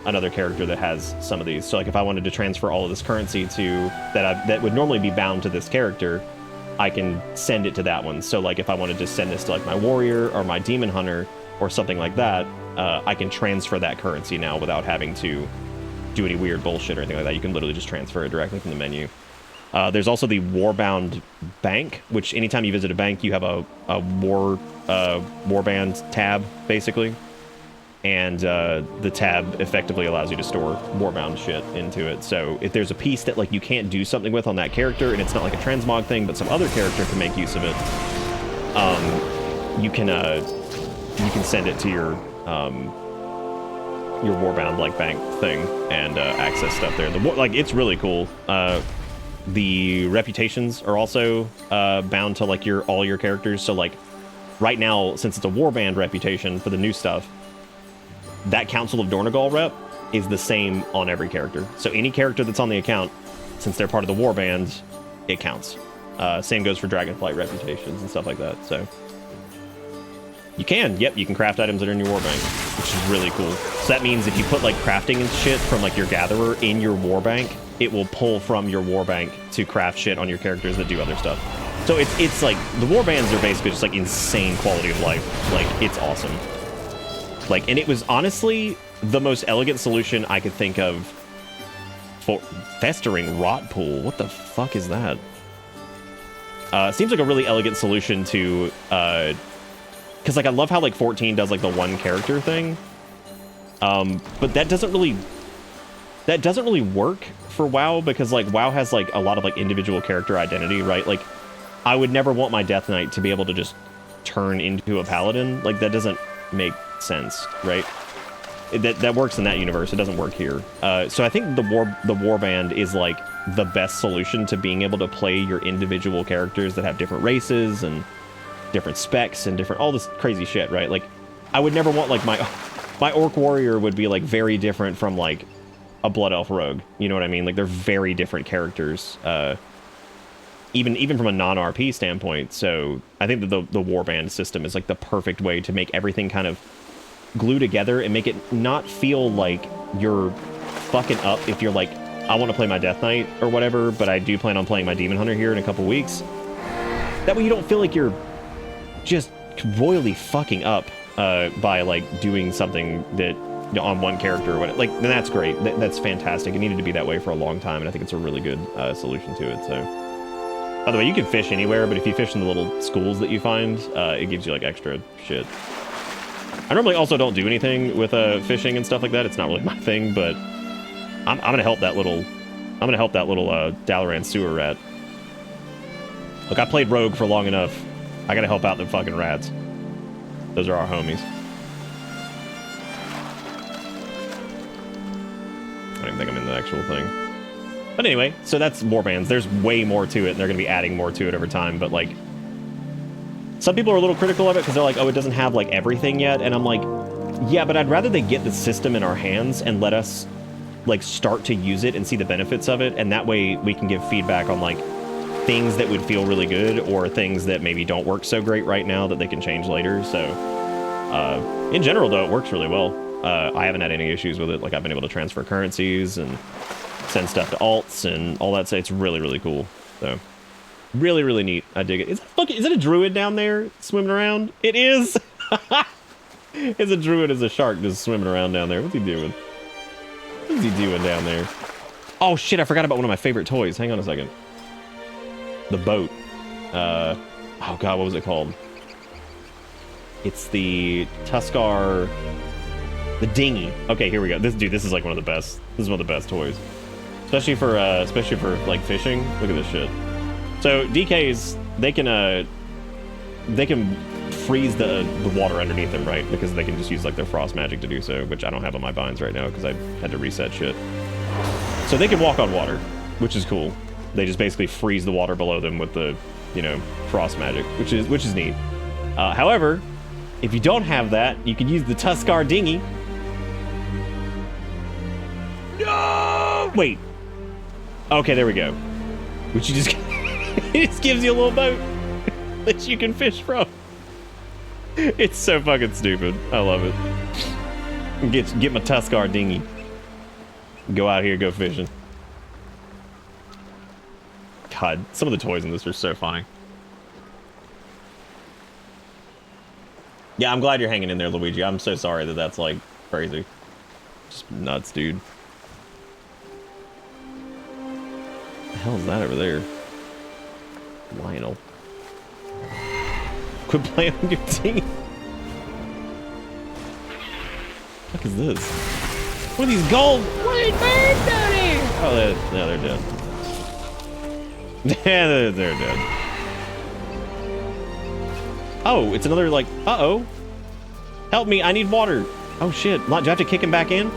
another character that has some of these. So like if I wanted to transfer all of this currency to that would normally be bound to this character, I can send it to that one. So like if I wanted to send this to like my warrior or my demon hunter or something like that, I can transfer that currency now without having to do any weird bullshit or anything like that. You can literally just transfer it directly from the menu. There's also the Warbound Bank, which anytime you visit a bank, you have a Warband tab, basically. And the tab effectively allows you to store Warbound shit into it. So if there's a piece that like you can't do something with on that character, and it's not like a transmog thing, but some other character can make use of it, you can send it to your Warbound like bank thing and access stuff there. It's really cool. The reputations are also bound to like all your characters. So like right now, since it's a Warband reputation for the new stuff, that Council of Dornogal rep is the same on every character. So any character that's on the account, since they're part of the Warband, it counts. Same goes for Dragonflight reputations and stuff like that. So you can craft items that are in your Warbank, which is really cool. So that means if you put like crafting and shit from like your Gatherer in your Warbank, it will pull from your Warbank to craft shit on your characters that do other stuff. So it's like the Warbands are basically just like insane quality of life. Like it's awesome. Like, and it was honestly the most elegant solution I could think of for festering rot pool. What the fuck is that? Seems like a really elegant solution to, because like I love how like 14 does like the one character thing, but that doesn't really work for WoW because like WoW has like a lot of like individual character identity, right? Like I would never want my Death Knight to be able to just turn into a paladin. Like that doesn't make sense, right? That works in that universe. It doesn't work here. So I think the Warband is like the best solution to being able to play your individual characters that have different races and different specs and different all this crazy shit, right? Like I would never want like my Orc Warrior would be like very different from like a Blood Elf Rogue. You know what I mean? Like they're very different characters. Even from a non-RP standpoint. So I think that the Warband system is like the perfect way to make everything kind of glue together and make it not feel like you're fucking up if you're like, I want to play my Death Knight or whatever, but I do plan on playing my Demon Hunter here in a couple weeks. That way you don't feel like you're just royally fucking up by like doing something that on one character or whatever. Like, then that's great. That's fantastic. It needed to be that way for a long time, and I think it's a really good solution to it. So. By the way, you can fish anywhere, but if you fish in the little schools that you find, it gives you like extra shit. I normally also don't do anything with fishing and stuff like that. It's not really my thing, but I'm gonna help that little Dalaran sewer rat. Look, I played Rogue for long enough. I gotta help out the fucking rats. Those are our homies. I don't even think I'm in the actual thing. But anyway, so that's warbands. There's way more to it, and they're going to be adding more to it over time. But like, some people are a little critical of it because they're like, oh, it doesn't have like everything yet. And I'm like, yeah, but I'd rather they get the system in our hands and let us like start to use it and see the benefits of it. And that way we can give feedback on like things that would feel really good or things that maybe don't work so great right now that they can change later. So in general, though, it works really well. I haven't had any issues with it. Like, I've been able to transfer currencies and send stuff to alts and all that. So it's really, really cool. So really, really neat. I dig it. Is it a druid down there swimming around? It is. It's a druid as a shark just swimming around down there. What's he doing? What's he doing down there? Oh, shit. I forgot about one of my favorite toys. Hang on a second. The boat. Oh, God. What was it called? It's the Tuskar... The dinghy. Okay, here we go. This is like one of the best. This is one of the best toys. Especially for like fishing. Look at this shit. So DKs, they can freeze the water underneath them, right? Because they can just use like their frost magic to do so, which I don't have on my binds right now because I had to reset shit. So they can walk on water, which is cool. They just basically freeze the water below them with the, you know, frost magic, which is neat. However, if you don't have that, you can use the Tuskar dinghy. No! Wait. Okay, there we go. Which you just it just gives you a little boat that you can fish from. It's so fucking stupid. I love it. Get my Tuskar dinghy. Go out here, go fishing. God, some of the toys in this are so funny. Yeah, I'm glad you're hanging in there, Luigi. I'm so sorry that that's like crazy. Just nuts, dude. What the hell is that over there? Lionel. Quit playing on your team. What the fuck is this? What are these gold? What are these birds down here? Oh, they're dead. Yeah, they're dead. Oh, it's another like, uh-oh. Help me, I need water. Oh shit, do I have to kick him back in?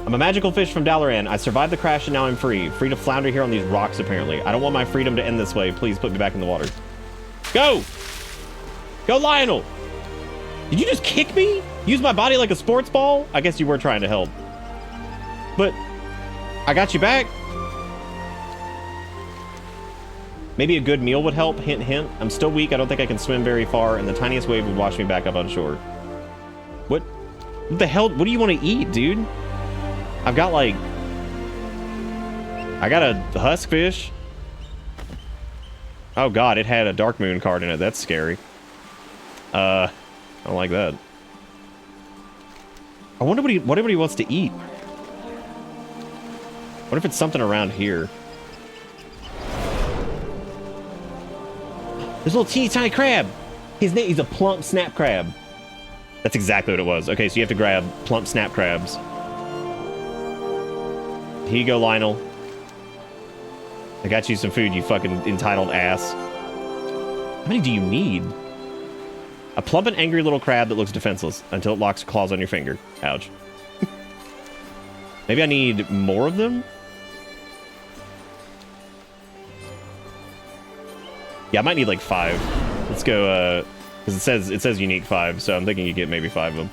I'm a magical fish from Dalaran. I survived the crash and now I'm free. Free to flounder here on these rocks, apparently. I don't want my freedom to end this way. Please put me back in the water. Go! Go, Lionel! Did you just kick me? Use my body like a sports ball? I guess you were trying to help. But I got you back. Maybe a good meal would help. Hint, hint. I'm still weak. I don't think I can swim very far, and the tiniest wave would wash me back up on shore. What the hell? What do you want to eat, dude? I've got like... I got a husk fish. Oh god, it had a Dark Moon card in it. That's scary. I don't like that. I wonder what everybody wants to eat. What if it's something around here? There's a little teeny tiny crab. He's a plump snap crab. That's exactly what it was. Okay, so you have to grab plump snap crabs. Here you go, Lionel. I got you some food, you fucking entitled ass. How many do you need? A plump and angry little crab that looks defenseless until it locks claws on your finger. Ouch. Maybe I need more of them? Yeah, I might need like 5. Let's go, because it says unique 5, so I'm thinking you get maybe 5 of them.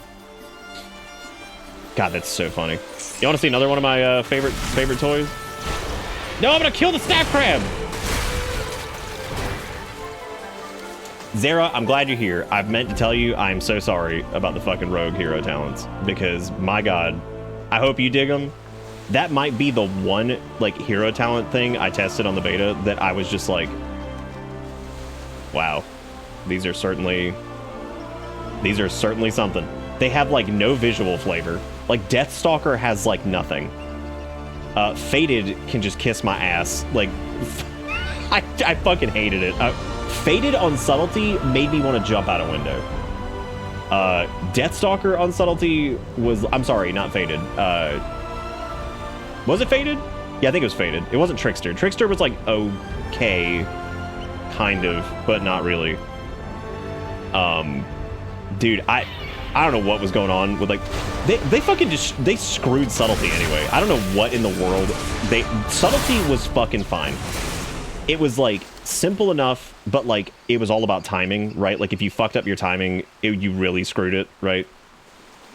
God, that's so funny. You want to see another one of my favorite toys? No, I'm gonna kill the snap crab! Zara, I'm glad you're here. I've meant to tell you I'm so sorry about the fucking rogue hero talents, because my god, I hope you dig them. That might be the one like hero talent thing I tested on the beta that I was just like, wow, these are certainly something. They have like no visual flavor. Like Deathstalker has like nothing. Fated can just kiss my ass. Like I fucking hated it. Fated on subtlety made me want to jump out a window. Deathstalker on subtlety was, I'm sorry, not Fated. Was it Fated? Yeah, I think it was Fated. It wasn't Trickster. Trickster was like okay, kind of, but not really. Dude, I I don't know what was going on with like they fucking just they screwed subtlety anyway. I don't know what in the world subtlety was fucking fine. It was like simple enough, but like it was all about timing, right? Like if you fucked up your timing, you really screwed it, right?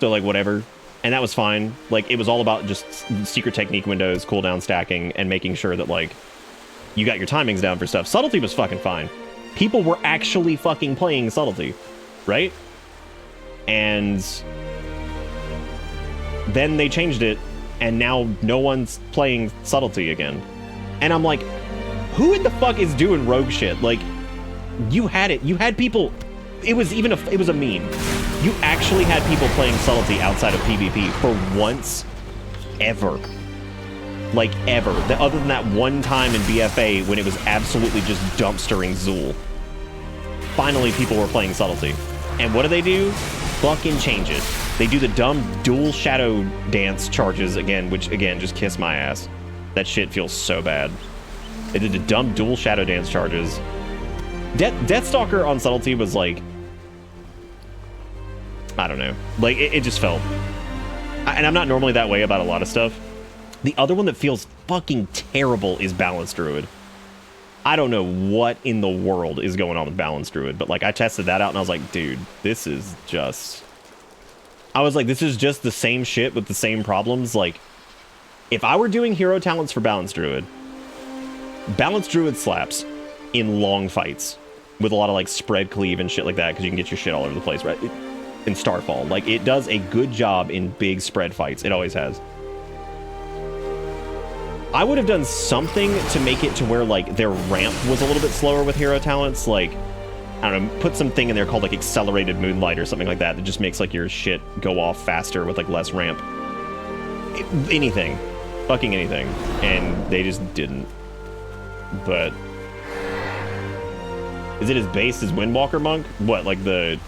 So like whatever, and that was fine. Like it was all about just secret technique windows, cooldown stacking, and making sure that like you got your timings down for stuff. Subtlety was fucking fine. People were actually fucking playing subtlety, right? And then they changed it, and now no one's playing subtlety again. And I'm like, who in the fuck is doing rogue shit? Like, you had it. You had people. It was a meme. You actually had people playing subtlety outside of PvP for once, ever. Like, ever. Other than that one time in BFA when it was absolutely just dumpstering Zool. Finally, people were playing subtlety. And what do? Fucking change it. They do the dumb dual shadow dance charges again, which, again, just kiss my ass. That shit feels so bad. They did the dumb dual shadow dance charges. Deathstalker on subtlety was like... I don't know. Like, it just felt... And I'm not normally that way about a lot of stuff. The other one that feels fucking terrible is Balance Druid. I don't know what in the world is going on with Balance Druid, but like I tested that out and I was like, dude, this is just... I was like, this is just the same shit with the same problems. Like, if I were doing hero talents for Balance Druid slaps in long fights with a lot of like spread cleave and shit like that, because you can get your shit all over the place, right? In Starfall. Like, it does a good job in big spread fights. It always has. I would have done something to make it to where, like, their ramp was a little bit slower with hero talents. Like, I don't know, put something in there called, like, Accelerated Moonlight or something like that that just makes, like, your shit go off faster with, like, less ramp. Anything. Fucking anything. And they just didn't. But... Is it as base as Windwalker Monk? What, like the...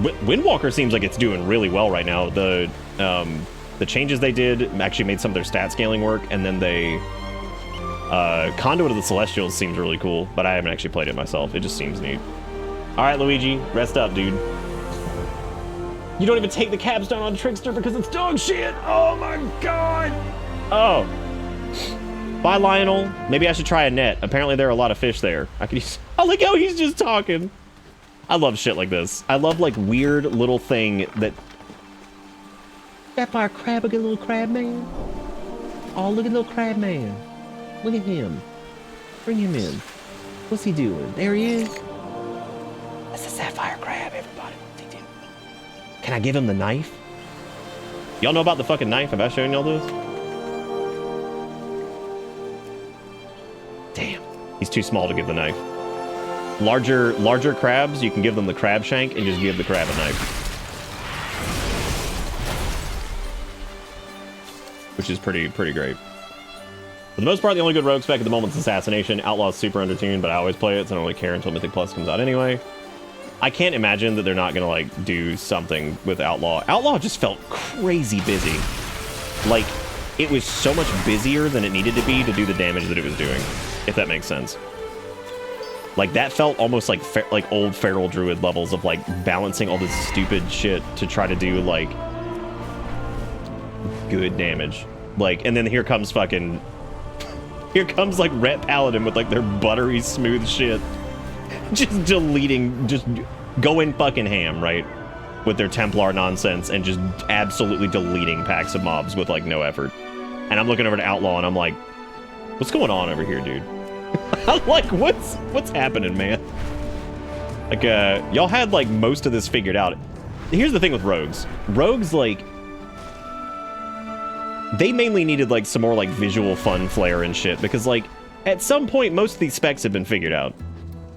Windwalker seems like it's doing really well right now. The changes they did actually made some of their stat scaling work, and then they... Conduit of the Celestials seems really cool, but I haven't actually played it myself. It just seems neat. Alright, Luigi, rest up, dude. You don't even take the capstone on Trickster because it's dog shit! Oh my god! Oh. Bye, Lionel. Maybe I should try a net. Apparently there are a lot of fish there. I could use... Oh, look how he's just talking! I love shit like this. I love, like, weird little thing that... Sapphire crab, look at little crab man. Oh, look at little crab man. Look at him. Bring him in. What's he doing? There he is. That's a sapphire crab, everybody. What's he doing? Can I give him the knife? Y'all know about the fucking knife? Have I shown y'all this? Damn. He's too small to give the knife. Larger crabs, you can give them the crab shank and just give the crab a knife. Which is pretty great. For the most part, the only good rogue spec at the moment is Assassination. Outlaw is super undertuned, but I always play it, so I don't really care until Mythic Plus comes out anyway. I can't imagine that they're not gonna, like, do something with Outlaw. Outlaw just felt crazy busy. Like, it was so much busier than it needed to be to do the damage that it was doing, if that makes sense. Like, that felt almost like old Feral Druid levels of, like, balancing all this stupid shit to try to do, like, good damage. Like, and then here comes fucking... Here comes, like, Ret Paladin with, like, their buttery smooth shit. Just deleting, just going fucking ham, right? With their Templar nonsense and just absolutely deleting packs of mobs with, like, no effort. And I'm looking over to Outlaw and I'm like, what's going on over here, dude? I'm like, what's happening, man? Like, y'all had, like, most of this figured out. Here's the thing with rogues. Rogues, like... They mainly needed, like, some more, like, visual fun flair and shit, because, like, at some point, most of these specs have been figured out.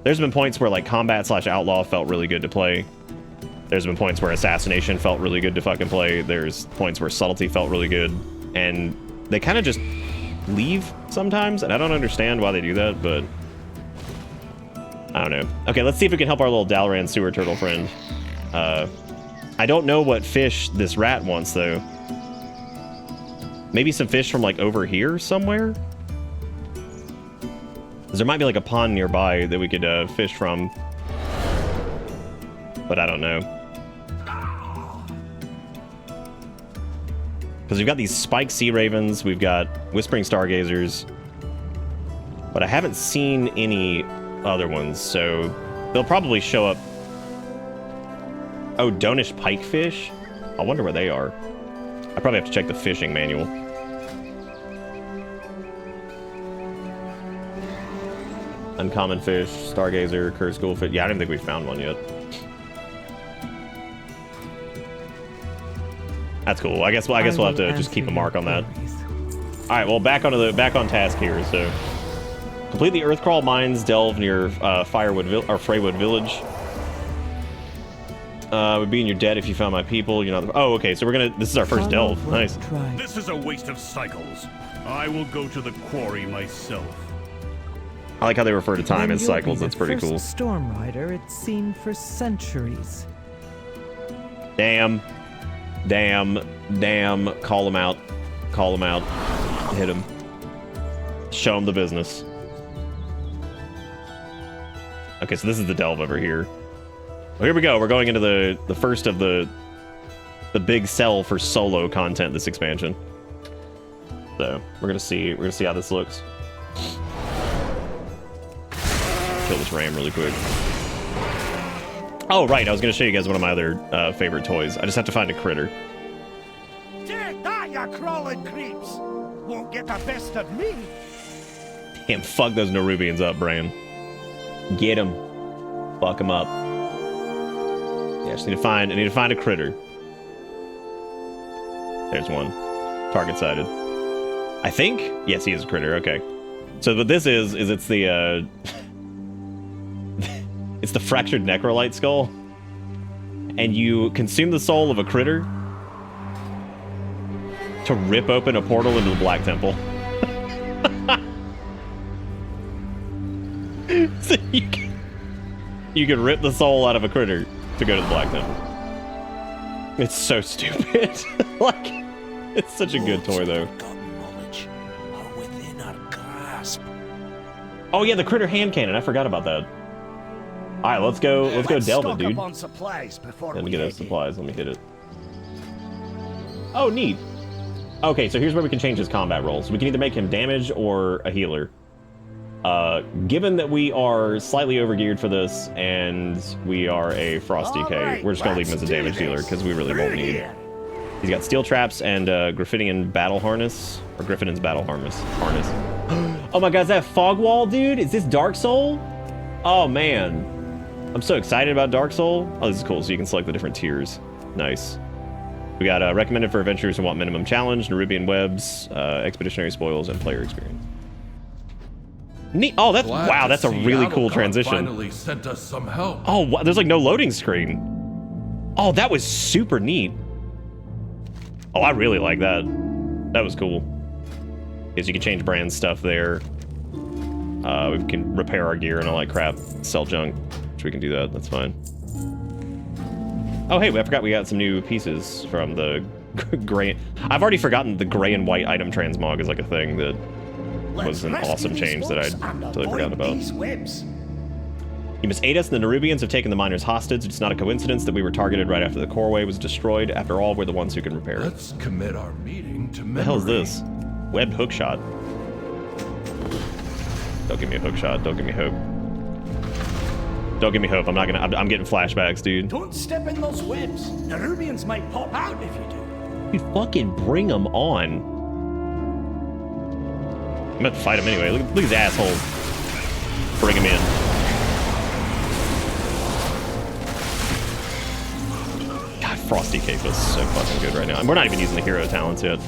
There's been points where, like, Combat/Outlaw felt really good to play. There's been points where Assassination felt really good to fucking play. There's points where Subtlety felt really good. And they kind of just leave sometimes, and I don't understand why they do that, but... I don't know. Okay, let's see if we can help our little Dalaran sewer turtle friend. I don't know what fish this rat wants, though. Maybe some fish from, like, over here somewhere? Because there might be, like, a pond nearby that we could fish from. But I don't know. Because we've got these spiked sea ravens, we've got whispering stargazers, but I haven't seen any other ones, so they'll probably show up. Oh, Donish pikefish? I wonder where they are. I probably have to check the fishing manual. Uncommon fish, stargazer, cursed schoolfish. Yeah, I don't think we've found one yet. That's cool. I guess we'll have to just keep a mark on that. All right, well, back on task here. So, complete the Earthcrawl mines delve near Freywood Village. Would be in your debt if you found my people. You're not. Oh, okay. So this is our first delve. Nice. This is a waste of cycles. I will go to the quarry myself. I like how they refer to time as cycles. That's pretty cool. Storm Rider it's seen for centuries. Damn. Call him out. Hit him. Show him the business. Okay, so this is the delve over here. Well, here we go. We're going into the first of the big sell for solo content this expansion. So we're gonna see how this looks. Kill this ram really quick. Oh right, I was gonna show you guys one of my other favorite toys. I just have to find a critter. Take that, you crawling creeps! Won't get the best of me. Damn, fuck those Nerubians up, Bran. Get them. Fuck them up. Yeah, I just need to find a critter. There's one. Target sighted. I think? Yes, he is a critter. Okay. So what this is it's the it's the fractured necrolite skull. And you consume the soul of a critter to rip open a portal into the Black Temple. So you can rip the soul out of a critter to go to the Black Temple. It's so stupid. Like, it's such a good toy, though. Oh yeah, the critter hand cannon. I forgot about that. All right, let's go delve it, dude. On supplies before Let me get those supplies. Let me hit it. Oh, neat. Okay, so here's where we can change his combat roles. We can either make him damage or a healer. Given that we are slightly overgeared for this, and we are a Frosty K, we're just gonna leave him as a damage dealer because we really won't need. He's got steel traps and Griffinian battle harness, or Griffin's battle harness. Oh my god, is that fog wall, dude? Is this Dark Soul? Oh man, I'm so excited about Dark Soul. Oh, this is cool. So you can select the different tiers. Nice. We got recommended for adventurers who want minimum challenge, Nerubian webs, expeditionary spoils, and player experience. Neat. Oh, wow, that's a really cool transition. Finally sent us some help. Oh, wow, there's like no loading screen. Oh, that was super neat. Oh, I really like that. That was cool. Because you can change brand stuff there. We can repair our gear and all that crap. Sell junk, which we can do that. That's fine. Oh, hey, I forgot we got some new pieces from the gray. I've already forgotten the gray and white item transmog is like a thing that was an awesome change that I totally forgot about. You must aid us. The Nerubians have taken the miners hostage. It's not a coincidence that we were targeted right after the coreway was destroyed. After all, we're the ones who can repair it. Let's commit our meeting to memory. The hell is this? Webbed hook shot. Don't give me a hook shot. Don't give me hope. Don't give me hope. I'm getting flashbacks, dude. Don't step in those webs. Nerubians might pop out if you do. Dude, fucking bring them on. I'm about to fight him anyway. Look at these assholes. Bring him in. God, Frosty Cape is so fucking good right now. And we're not even using the hero talents yet.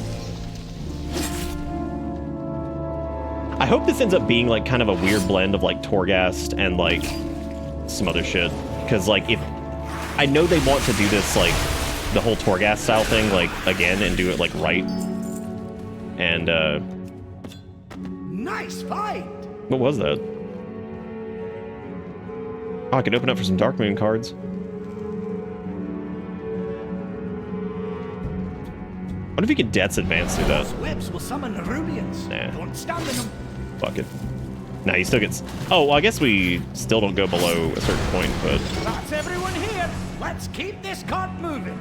I hope this ends up being like kind of a weird blend of like Torghast and like some other shit. Because like if I know they want to do this like the whole Torghast style thing like again and do it like right. And nice fight. What was that? Oh, I could open up for some Darkmoon cards. What if you could Death's Advance through that? Those webs will summon Nerubians. Nah. Don't stand in them. Fuck it. Nah, he still gets... Oh, well, I guess we still don't go below a certain point, but... That's everyone here. Let's keep this cart moving.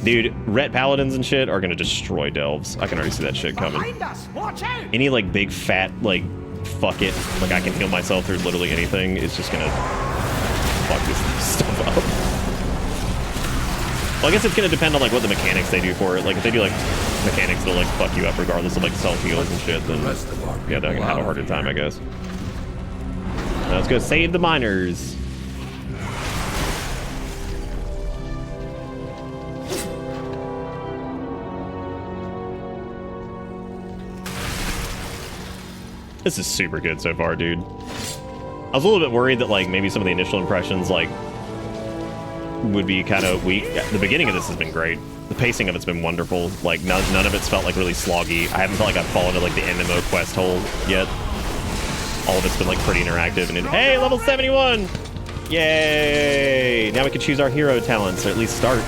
Dude, ret paladins and shit are gonna destroy delves. I can already see that shit coming. Behind us! Watch out! Any like big fat like fuck it, like I can heal myself through literally anything is just gonna fuck this stuff up. Well, I guess it's gonna depend on like what the mechanics they do for it. Like if they do like mechanics that'll like fuck you up regardless of like self heals and shit, then yeah, they're gonna have a harder time, I guess. Let's go save the miners. This is super good so far, dude. I was a little bit worried that like maybe some of the initial impressions like would be kind of weak. The beginning of this has been great. The pacing of it's been wonderful. Like none of it's felt like really sloggy. I haven't felt like I've fallen into like the MMO quest hole yet. All of it's been like pretty interactive. And hey, level 71! Yay! Now we can choose our hero talents, or at least start.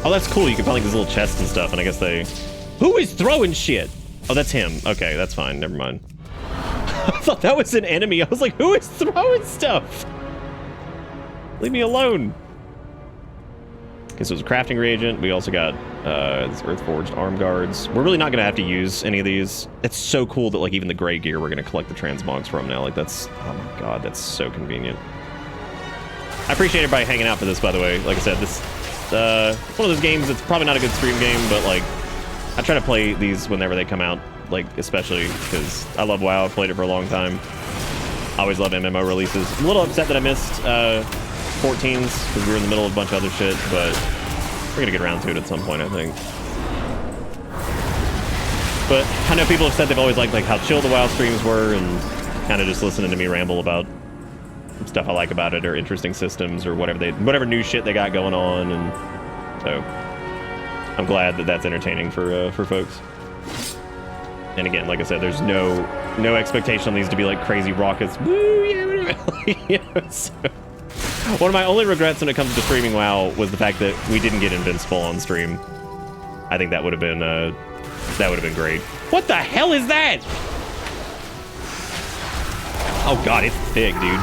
Oh, that's cool. You can find like these little chests and stuff, and I guess they... Who is throwing shit? Oh, that's him. Okay, that's fine. Never mind. I thought that was an enemy. I was like, who is throwing stuff? Leave me alone. Okay, so it's a crafting reagent. We also got this Earthforged arm guards. We're really not going to have to use any of these. It's so cool that like even the gray gear we're going to collect the transmogs from now. Like that's... Oh my god, that's so convenient. I appreciate everybody hanging out for this, by the way. Like I said, this... it's one of those games that's probably not a good stream game, but like I try to play these whenever they come out, like especially because I love WoW. I've played it for a long time. I always love MMO releases. I'm a little upset that I missed 14s because we were in the middle of a bunch of other shit, but we're gonna get around to it at some point, I think. But I know people have said they've always liked like how chill the WoW streams were and kind of just listening to me ramble about stuff I like about it or interesting systems or whatever new shit they got going on, and so I'm glad that that's entertaining for folks. And again, like I said, there's no expectation on these to be like crazy rockets. Woo, yeah, so. One of my only regrets when it comes to streaming WoW was the fact that we didn't get Invincible on stream. I think that would have been great. What the hell is that? Oh god, it's thick, dude.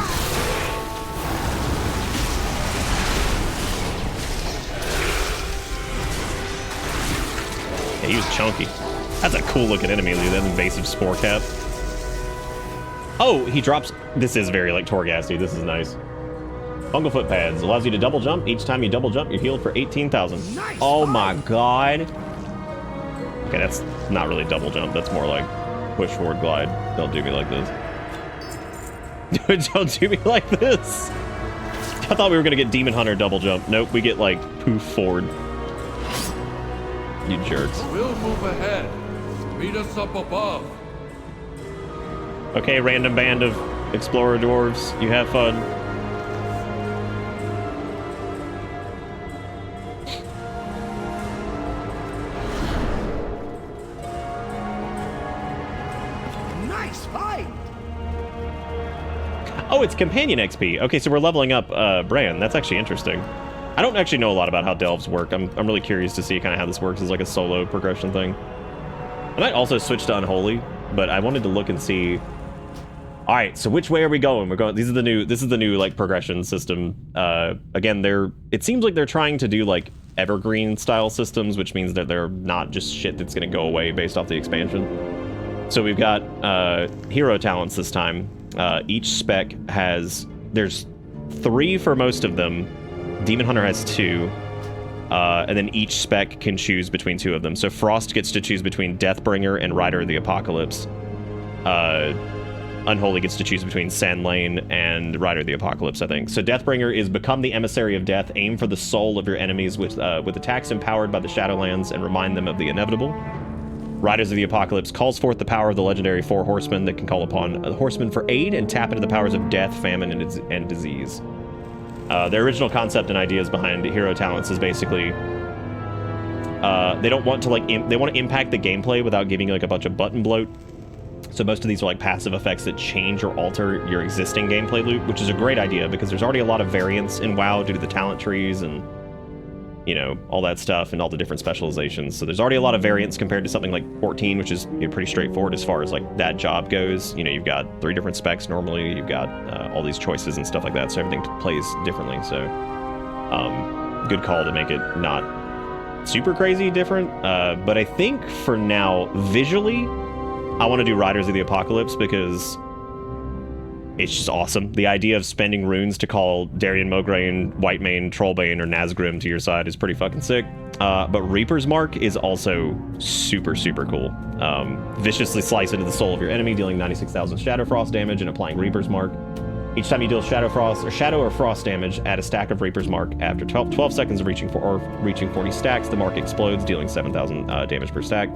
He was chunky. That's a cool looking enemy, dude. That invasive spore cap. Oh, he drops. This is very like Torghast, dude. This is nice. Fungal foot pads allows you to double jump. Each time you double jump, you're healed for 18,000. Nice. Oh my god. Okay, that's not really double jump. That's more like push forward glide. Don't do me like this. Don't do me like this. I thought we were gonna get Demon Hunter double jump. Nope, we get like poof forward. You jerks. We'll move ahead. Meet us up above. Okay, random band of explorer dwarves. You have fun. Nice fight. Oh, it's companion XP. Okay, so we're leveling up Bran. That's actually interesting. I don't actually know a lot about how delves work. I'm really curious to see kind of how this works as like a solo progression thing. I might also switch to Unholy, but I wanted to look and see. All right, so which way are we going? We're going. This is the new like progression system. Again, it seems like they're trying to do like evergreen style systems, which means that they're not just shit that's going to go away based off the expansion. So we've got hero talents this time. Each spec there's 3 for most of them. Demon Hunter has 2, and then each spec can choose between 2 of them. So Frost gets to choose between Deathbringer and Rider of the Apocalypse. Unholy gets to choose between Sandlane and Rider of the Apocalypse, I think. So Deathbringer is become the emissary of death, aim for the soul of your enemies with attacks empowered by the Shadowlands and remind them of the inevitable. Riders of the Apocalypse calls forth the power of the legendary 4 horsemen that can call upon horsemen for aid and tap into the powers of death, famine, and disease. The original concept and ideas behind hero talents is basically they don't want to like they want to impact the gameplay without giving you like a bunch of button bloat. So most of these are like passive effects that change or alter your existing gameplay loop, which is a great idea because there's already a lot of variance in WoW due to the talent trees and you know, all that stuff and all the different specializations. So there's already a lot of variance compared to something like 14, which is, you know, pretty straightforward as far as like that job goes. You know, you've got 3 different specs normally, you've got all these choices and stuff like that, so everything plays differently. So good call to make it not super crazy different. But I think for now, visually, I want to do Riders of the Apocalypse because it's just awesome. The idea of spending runes to call Darien Mograine, Whitemane, Trollbane, or Nazgrim to your side is pretty fucking sick. But Reaper's Mark is also super, super cool. Viciously slice into the soul of your enemy, dealing 96,000 Shadow Frost damage and applying Reaper's Mark. Each time you deal Shadow or Frost damage, add a stack of Reaper's Mark. After 12 seconds of reaching 40 stacks, the mark explodes, dealing 7,000 damage per stack.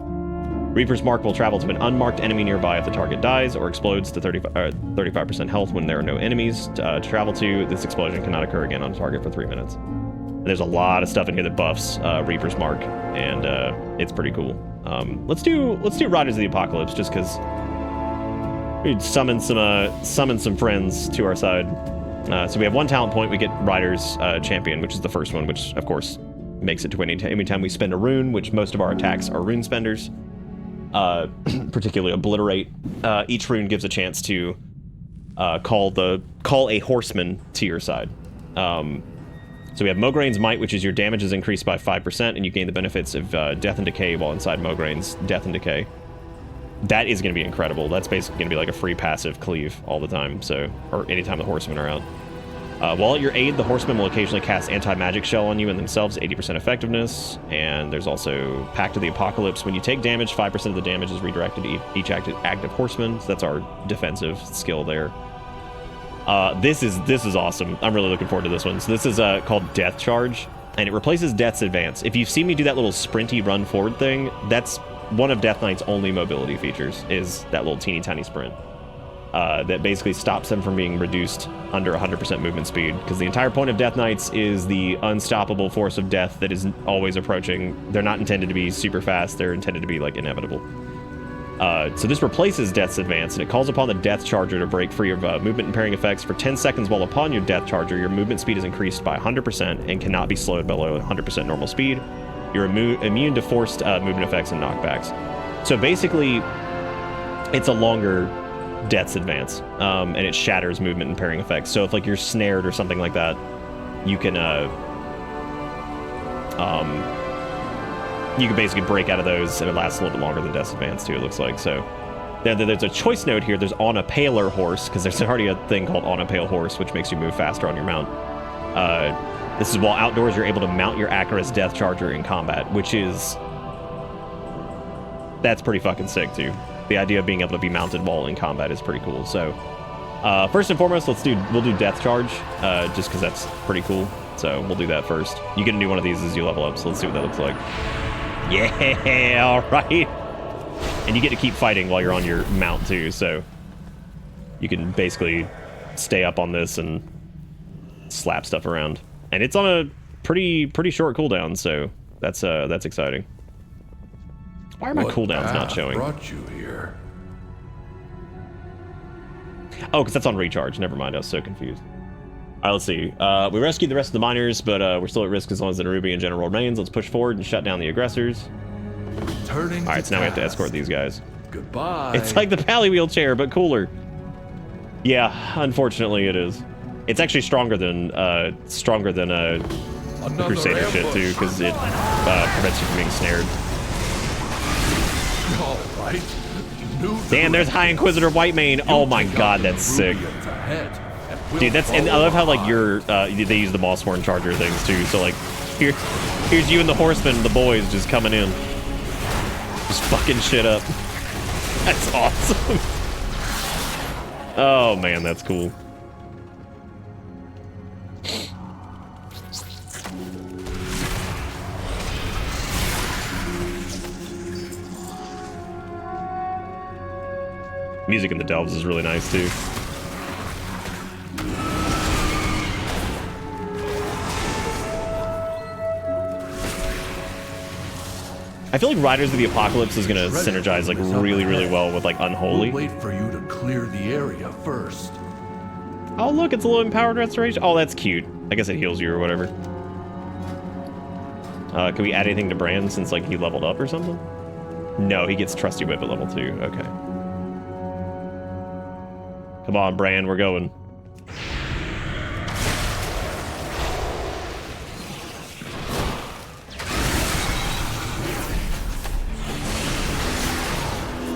Reaper's Mark will travel to an unmarked enemy nearby if the target dies or explodes to 35% health when there are no enemies to travel to. This explosion cannot occur again on target for 3 minutes. And there's a lot of stuff in here that buffs Reaper's Mark, and it's pretty cool. Let's do Riders of the Apocalypse just because we'd summon some friends to our side. So we have 1 talent point. We get Riders Champion, which is the first one, which of course makes it to anytime we spend a rune, which most of our attacks are rune spenders. Particularly Obliterate. Each rune gives a chance to call a horseman to your side. So we have Mograine's Might, which is your damage is increased by 5%, and you gain the benefits of Death and Decay while inside Mograine's Death and Decay. That is going to be incredible. That's basically going to be like a free passive cleave all the time, so, or anytime the horsemen are out. While at your aid, the horsemen will occasionally cast anti-magic shell on you and themselves, 80% effectiveness. And there's also Pact of the Apocalypse. When you take damage, 5% of the damage is redirected to each active horseman. So that's our defensive skill there. This is awesome. I'm really looking forward to this one. So this is called Death Charge, and it replaces Death's Advance. If you've seen me do that little sprinty run forward thing, that's one of Death Knight's only mobility features, is that little teeny tiny sprint. That basically stops them from being reduced under 100% movement speed, because the entire point of Death Knights is the unstoppable force of death that is always approaching. They're not intended to be super fast, they're intended to be like inevitable. So this replaces Death's Advance, and it calls upon the Death Charger to break free of movement impairing effects for 10 seconds. While upon your Death Charger, your movement speed is increased by 100% and cannot be slowed below 100% normal speed. You're immune to forced movement effects and knockbacks. So basically, it's a longer Death's Advance, and it shatters movement impairing effects. So if like you're snared or something like that, you can basically break out of those, and it lasts a little bit longer than Death's Advance too, it looks like. So there's a choice note here. There's On a Paler Horse, because there's already a thing called On a Pale Horse, which makes you move faster on your mount. This is while outdoors you're able to mount your Acarus Death Charger in combat, which is... that's pretty fucking sick too. The idea of being able to be mounted while in combat is pretty cool. So first and foremost, we'll do Death Charge, just because that's pretty cool. So we'll do that first. You get a new one of these as you level up, so let's see what that looks like. Yeah, all right. And you get to keep fighting while you're on your mount too, so you can basically stay up on this and slap stuff around. And it's on a pretty short cooldown, so that's exciting. Why are my cooldowns not showing? Brought you here? Oh, because that's on recharge. Never mind, I was so confused. All right, let's see. We rescued the rest of the miners, but we're still at risk as long as the Nerubian general remains. Let's push forward and shut down the aggressors. All right, so now we have to escort these guys. Goodbye. It's like the Pally wheelchair, but cooler. Yeah, unfortunately it is. It's actually stronger than the Crusader shit too, because it prevents you from being snared. All right. Damn, there's High Inquisitor Whitemane. Oh my god, that's sick. Dude, and I love how like they use the Mossborn Charger things too. So like, here's you and the Horsemen, the boys, just coming in, just fucking shit up. That's awesome. Oh man, that's cool. Music in the Delves is really nice too. I feel like Riders of the Apocalypse is gonna synergize like really well with like Unholy. We'll wait for you to clear the area first. Oh look, it's a little empowered restoration. Oh, that's cute. I guess it heals you or whatever. Can we add anything to Bran since like he leveled up or something? No, he gets Trusty Whip at level 2. Okay. Come on, Bran, we're going.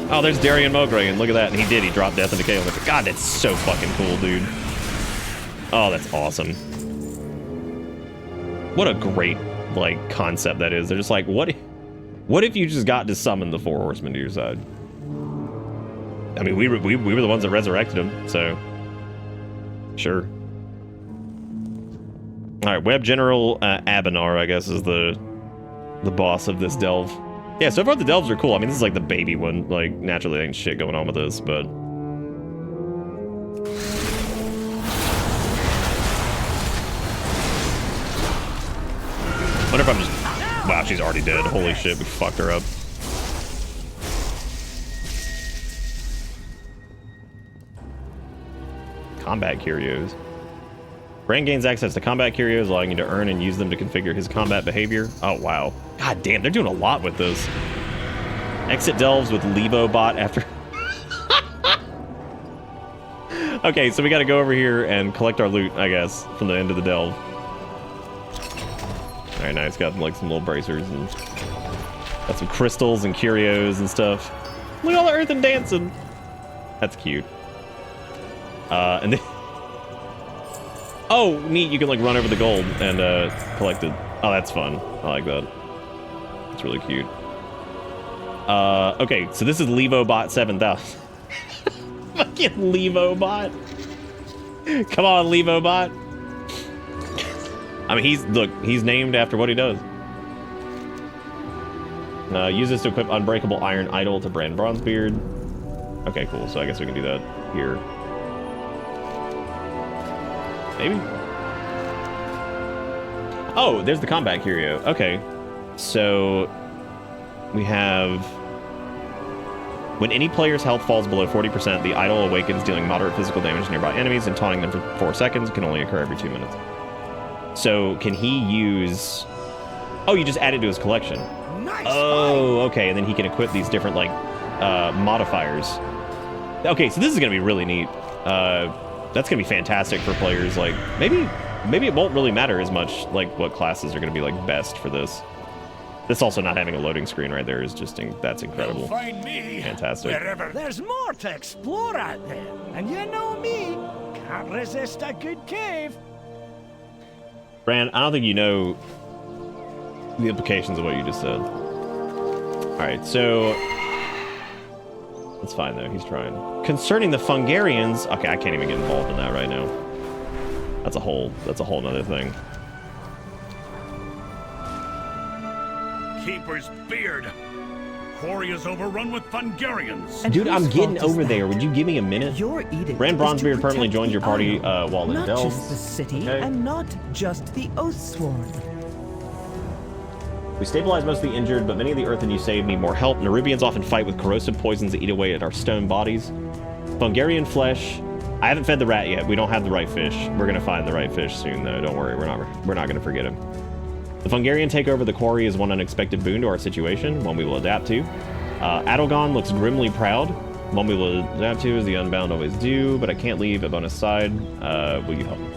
Oh, there's Darian Mograine. Look at that. And he did. He dropped Death and Decay. God, that's so fucking cool, dude. Oh, that's awesome. What a great, like, concept that is. They're just like, what if you just got to summon the 4 horsemen to your side? I mean, we were the ones that resurrected him, so... Sure. Alright, Web General Abenar, I guess, is the boss of this delve. Yeah, so far the delves are cool. I mean, this is like the baby one. Like, naturally, there ain't shit going on with this, but... Wonder if I'm just... Wow, she's already dead. Holy shit, we fucked her up. Combat curios. Bran gains access to combat curios, allowing you to earn and use them to configure his combat behavior. Oh, wow. God damn, they're doing a lot with this. Exit delves with Levo bot after... Okay, so we gotta go over here and collect our loot, I guess, from the end of the delve. Alright, nice. Got like some little bracers and... Got some crystals and curios and stuff. Look at all the earthen dancing. That's cute. And then... Oh, neat, you can like run over the gold and collect it. Oh, that's fun. I like that. It's really cute. Okay, so this is LevoBot 7000. Fucking LevoBot. Come on, LevoBot. I mean, he's named after what he does. Use this to equip Unbreakable Iron Idol to Bran Bronzebeard. Okay, cool, so I guess we can do that here. Maybe? Oh, there's the combat curio. Okay. So, we have... When any player's health falls below 40%, the idol awakens, dealing moderate physical damage to nearby enemies and taunting them for 4 seconds. It can only occur every 2 minutes. So, can he use... Oh, you just add it to his collection. Nice. Oh, okay, and then he can equip these different, like, modifiers. Okay, so this is going to be really neat. That's gonna be fantastic for players. Like maybe it won't really matter as much like what classes are gonna be like best for this. This also not having a loading screen right there is just that's incredible. You'll find me fantastic. Wherever there's more to explore out there, and you know me, can't resist a good cave. Bran, I don't think you know the implications of what you just said. All right, so. That's fine though, he's trying. Concerning the Fungarians, okay, I can't even get involved in that right now. That's a whole nother thing. Keeper's beard. Quarry is overrun with Fungarians. Dude, I'm getting over there. Would you give me a minute? Your edict Bran Bronzebeard permanently joins your party while in Delves. Not just the city, okay. and not just the Oathsworn. We stabilize most of the injured, but many of the earthen you save need more help. Nerubians often fight with corrosive poisons that eat away at our stone bodies. Fungarian flesh. I haven't fed the rat yet. We don't have the right fish. We're gonna find the right fish soon, though. Don't worry. We're not gonna forget him. The Fungarian takeover of the quarry is one unexpected boon to our situation, one we will adapt to. Adelgon looks grimly proud. One we will adapt to, as the Unbound always do, but I can't leave a bonus side. Will you help me?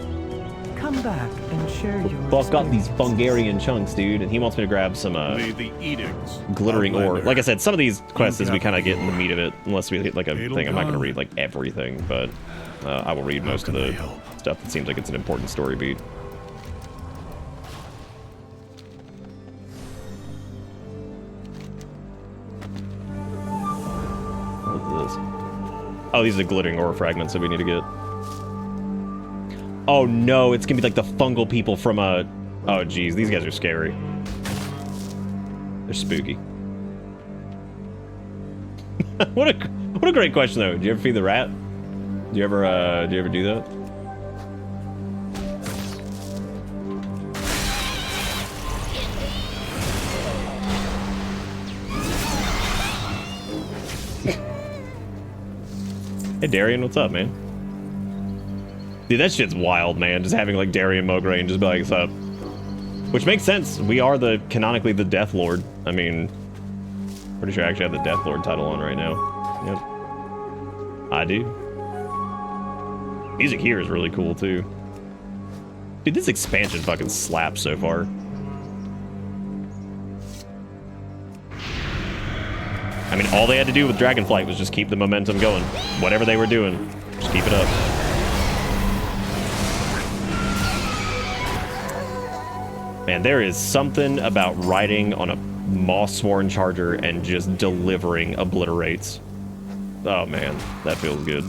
Come back and share your Buck got these Fungarian chunks, dude, and he wants me to grab some the edicts glittering ore. Like I said, some of these quests we kind of get in the meat of it, unless we hit like a thing. I'm not going to read like everything, but I will read most of the stuff that seems like it's an important story beat. What is this? Oh, these are the glittering ore fragments that we need to get. Oh no, it's gonna be like the fungal people from oh geez, these guys are scary. They're spooky. What a great question though. Did you ever feed the rat? Do you ever do that? Hey Darian, what's up, man? Dude, that shit's wild, man. Just having like Darian Mograine just be like, what's up? Which makes sense. We are canonically the Death Lord. I mean, pretty sure I actually have the Death Lord title on right now. Yep. I do. Music here is really cool too. Dude, this expansion fucking slaps so far. I mean, all they had to do with Dragonflight was just keep the momentum going. Whatever they were doing, just keep it up. Man, there is something about riding on a moss-sworn charger and just delivering obliterates. Oh man, that feels good.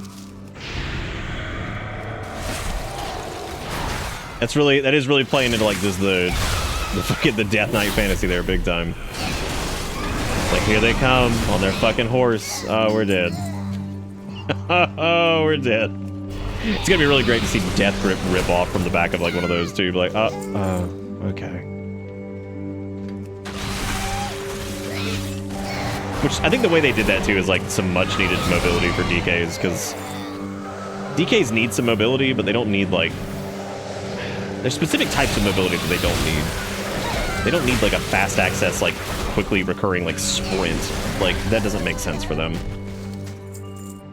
That is really playing into like this the fucking the Death Knight fantasy there big time. Like here they come on their fucking horse. Oh, we're dead. Oh, we're dead. It's gonna be really great to see Death Grip rip off from the back of like one of those too. Be like, okay. Which I think the way they did that too is like some much needed mobility for DKs, because DKs need some mobility, but they don't need like, there's specific types of mobility that they don't need. They don't need like a fast access, like quickly recurring like sprint. Like that doesn't make sense for them.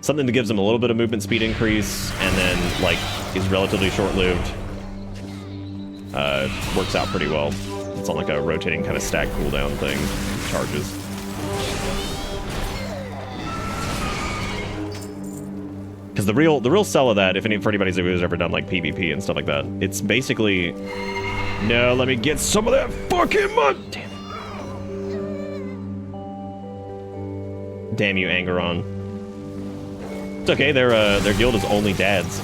Something that gives them a little bit of movement speed increase and then like is relatively short-lived. Works out pretty well. It's on like a rotating kind of stack cooldown thing. Charges. Because the real sell of that, for anybody who's ever done like PvP and stuff like that, it's basically, no, let me get some of that fucking money. Damn it. Damn you, Angeron. It's okay. Their guild is only dads.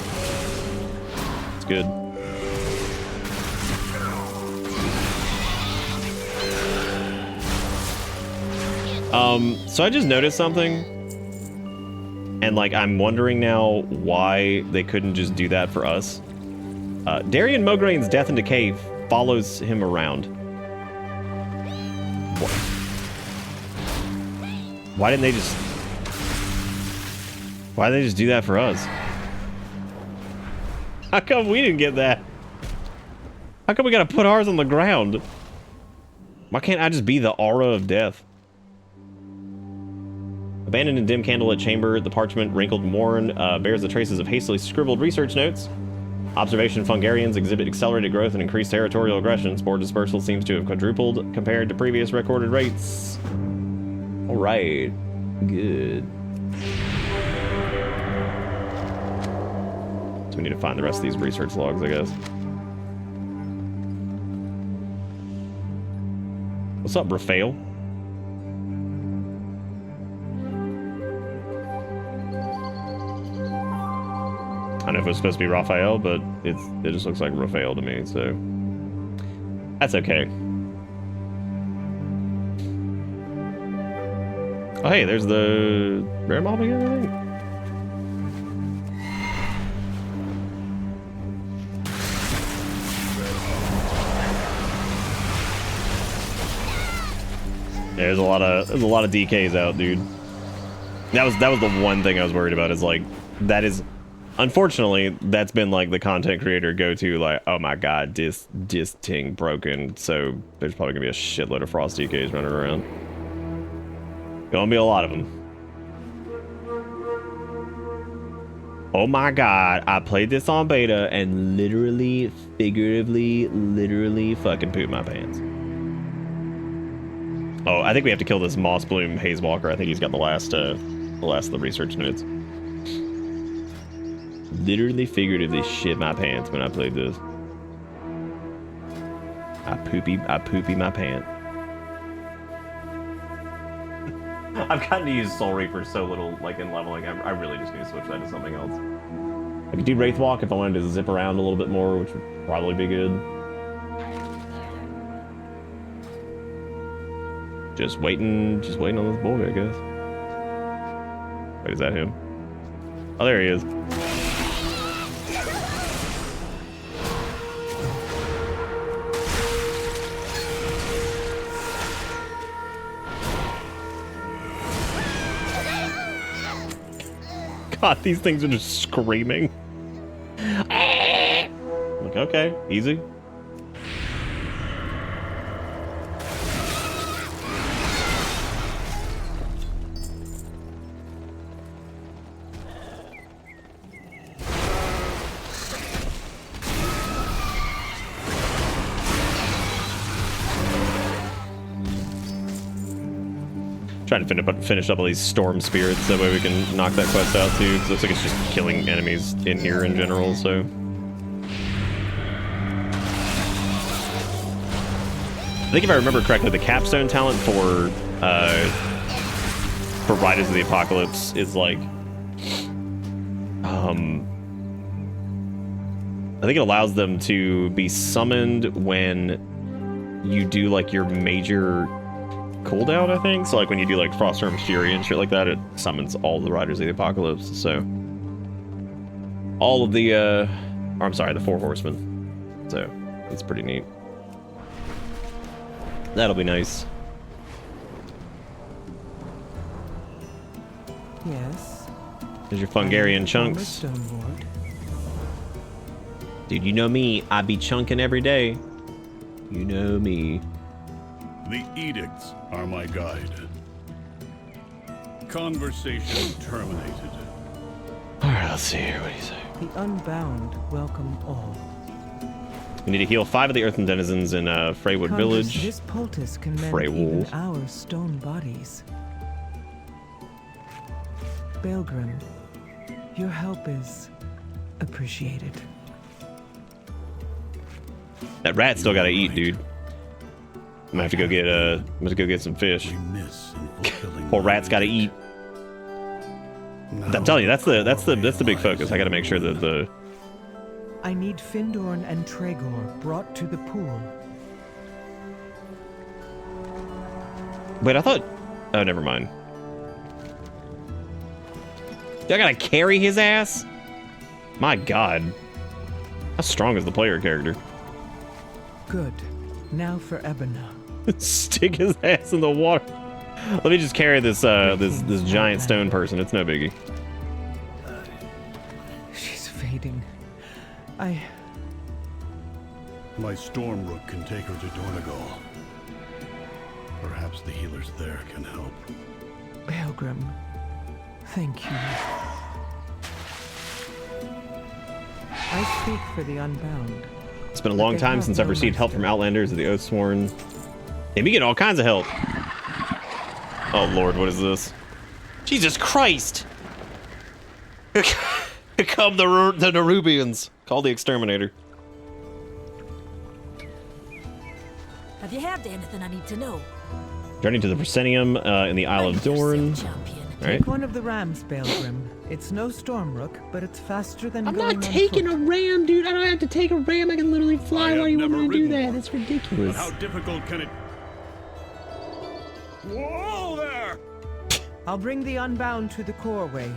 It's good. So I just noticed something, and like I'm wondering now why they couldn't just do that for us. Darian Mograin's Death and Decay follows him around. What? Why didn't they just do that for us? How come we didn't get that? How come we gotta put ours on the ground? Why can't I just be the aura of death? Abandoned and dim candlelit chamber, the parchment wrinkled and worn, bears the traces of hastily scribbled research notes. Observation Fungarians exhibit accelerated growth and increased territorial aggression. Spore dispersal seems to have quadrupled compared to previous recorded rates. Alright. Good. So we need to find the rest of these research logs, I guess. What's up, Raphael? I don't know if it was supposed to be Raphael, but it just looks like Raphael to me, so that's okay. Oh hey, there's the rare mob again, I think. There's a lot of DKs out, dude. That was the one thing I was worried about, is like that is, unfortunately, that's been like the content creator go-to, like, oh my god, this thing broken, so there's probably gonna be a shitload of Frost DKs running around. Gonna be a lot of them. Oh my god, I played this on beta and literally, figuratively, literally fucking pooped my pants. Oh, I think we have to kill this Moss Bloom Hazewalker. I think he's got the last of the research notes. Literally, figuratively shit my pants when I played this. I poopy my pants. I've gotten to use Soul Reaper so little, like in leveling. I really just need to switch that to something else. I could do Wraithwalk if I wanted to zip around a little bit more, which would probably be good. Just waiting on this boy, I guess. Wait, is that him? Oh, there he is. God, these things are just screaming. Like, okay, easy. Trying to finish up all these storm spirits, that way we can knock that quest out too, because it looks like it's just killing enemies in here in general, so. I think if I remember correctly, the capstone talent for Riders of the Apocalypse is like, I think it allows them to be summoned when you do like your major cooldown, I think. So like when you do like Frostworm's Fury and shit like that, it summons all the Riders of the Apocalypse. So all of the, or I'm sorry, the 4 Horsemen. So it's pretty neat. That'll be nice. Yes. There's your Fungarian chunks. Dude, you know me. I be chunking every day. You know me. The edicts are my guide. Conversation terminated. Alright, let's see here. What do you say? The Unbound welcome all. We need to heal 5 of the Earthen Denizens in Freywood Village. This poultice can mend Freywood. even our stone bodies. Baelgrim, your help is appreciated. That rat still gotta eat, dude. I'm gonna have to go get I'm gonna go get some fish. Poor rat's gotta eat. I'm telling you, that's the big focus. I gotta make sure that the I need Findorn and Tregor brought to the pool. Wait, I thought, oh, never mind. I gotta carry his ass? My god. How strong is the player character? Good. Now for Ebona. Stick his ass in the water. Let me just carry this this giant stone person. It's no biggie. She's fading. My Stormrook can take her to Dornegal. Perhaps the healers there can help. Baelgrim, thank you. I speak for the Unbound. It's been a long time since I've received help from Outlanders of the Oathsworn. And we get all kinds of help. Oh lord, what is this? Jesus Christ! Come the Nerubians. Call the Exterminator. Have you heard anything I need to know? Journey to the Proscenium in the Isle of Dorn. Alright. Take one of the rams, Baelgrim. It's no Stormrook, but it's faster than going on I'm not taking foot. a ram, dude. I don't have to take a ram. I can literally fly while you want me to do that. That's ridiculous. But how difficult can it... Whoa there! I'll bring the Unbound to the Coreway.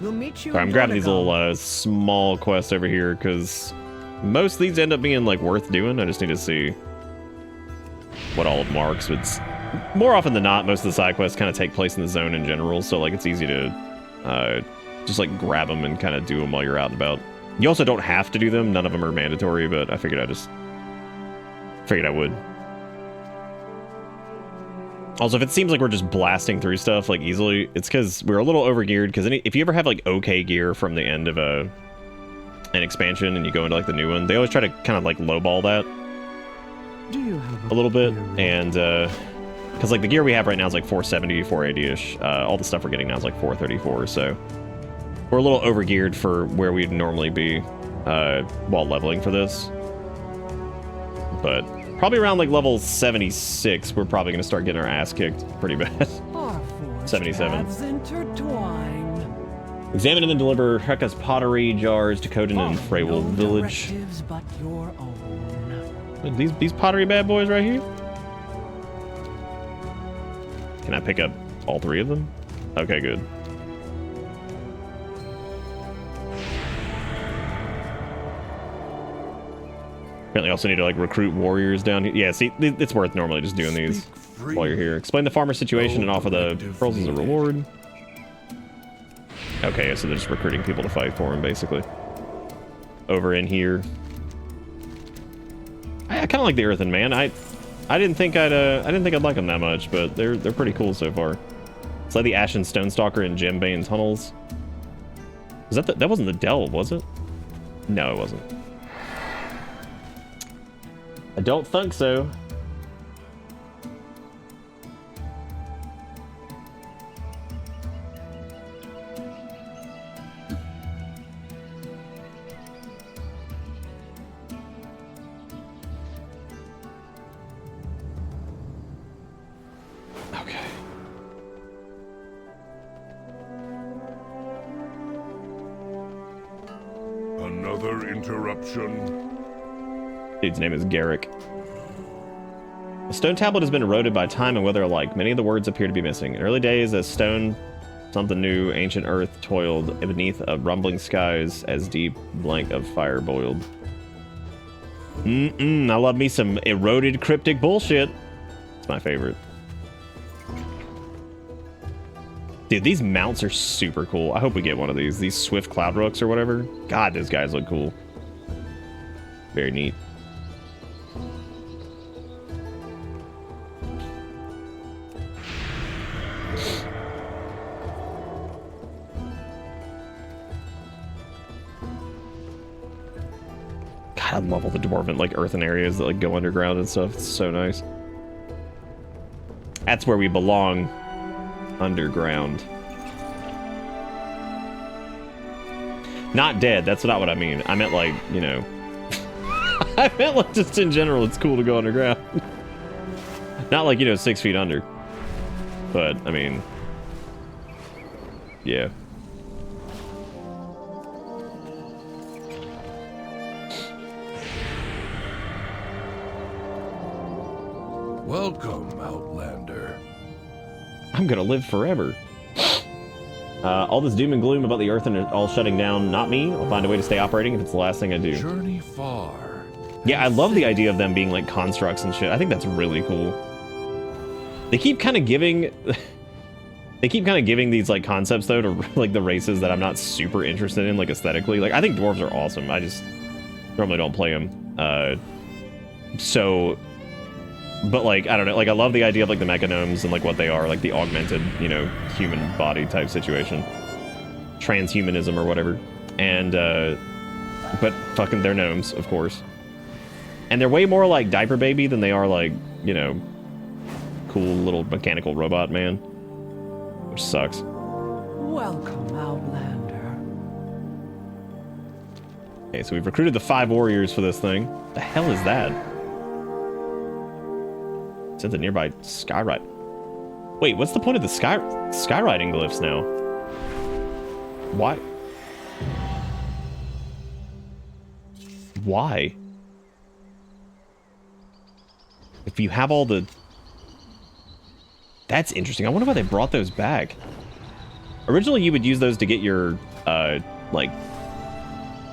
We'll meet you. Right, I'm grabbing these little small quests over here because most of these end up being like worth doing. I just need to see what all of them are, because it's more often than not, most of the side quests kind of take place in the zone in general, so like it's easy to just like grab them and kind of do them while you're out and about. You also don't have to do them. None of them are mandatory, but I figured I would. Also, if it seems like we're just blasting through stuff like easily, it's because we're a little overgeared. Because if you ever have like okay gear from the end of an expansion and you go into like the new one, they always try to kind of like lowball that a little bit. And because like the gear we have right now is like 470, 480-ish. All the stuff we're getting now is like 434. So we're a little overgeared for where we'd normally be while leveling for this. But probably around like level 76, we're probably going to start getting our ass kicked pretty bad. 77. Examine and then deliver Hrekka's pottery jars to Coden and Freywold Village. But your own. These pottery bad boys right here? Can I pick up all 3 of them? Okay, good. Apparently also need to like recruit warriors down here. Yeah, see, it's worth normally just doing these while you're here. Explain the farmer's situation and offer the pearls as a reward. Okay, so they're just recruiting people to fight for him, basically. Over in here. I kind of like the Earthen Man. I didn't think I'd like them that much, but they're pretty cool so far. It's like the Ashen Stonestalker in Gembane Tunnels. Was that wasn't the Delve, was it? No, it wasn't. I don't think so. interruption. Dude's name is Garrick. A stone tablet has been eroded by time and weather alike. Many of the words appear to be missing. In early days, as stone, something new, ancient earth toiled beneath a rumbling skies as deep blank of fire boiled. I love me some eroded cryptic bullshit. It's my favorite. Dude, these mounts are super cool. I hope we get one of these. These Swift Cloud Rooks or whatever. God, those guys look cool. Very neat. God, I love all the dwarven, like, earthen areas that, like, go underground and stuff. It's so nice. That's where we belong. Underground. Not dead, that's not what I mean. I meant, like, you know... I meant, like, just in general, it's cool to go underground. Not like, you know, 6 feet under. But, I mean... yeah. Welcome, Outlander. I'm gonna live forever. All this doom and gloom about the earth and it all shutting down, not me. I'll find a way to stay operating if it's the last thing I do. Journey far. Yeah, I love the idea of them being like constructs and shit. I think that's really cool. They keep kind of giving... they keep kind of giving these like concepts though to like the races that I'm not super interested in, like aesthetically. Like I think dwarves are awesome. I just normally don't play them. So... but like, I don't know, like I love the idea of like the mechanomes and like what they are, like the augmented, you know, human body type situation. Transhumanism or whatever. And, but fucking they're gnomes, of course. And they're way more like Diaper Baby than they are like, you know, cool little mechanical robot man. Which sucks. Welcome, Outlander. Okay, so we've recruited the 5 warriors for this thing. The hell is that? It's at the nearby skyride. Wait, what's the point of the skywriting glyphs now? Why? Why? If you have all the... That's interesting. I wonder why they brought those back. Originally, you would use those to get your, like,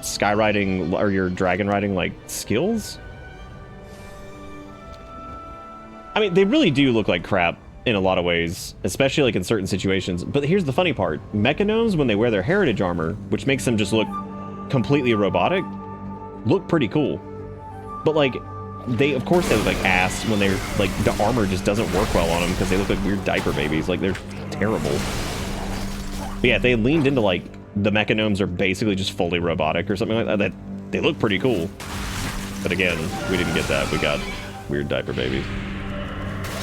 skywriting or your dragon riding, like, skills? I mean, they really do look like crap in a lot of ways, especially like in certain situations. But here's the funny part. Mechanomes, when they wear their heritage armor, which makes them just look completely robotic, look pretty cool. But like, they, of course, they look like ass when they're, like, the armor just doesn't work well on them because they look like weird diaper babies. Like, they're terrible. But yeah, they leaned into, like, the mechanomes are basically just fully robotic or something like that. They look pretty cool. But again, we didn't get that. We got weird diaper babies.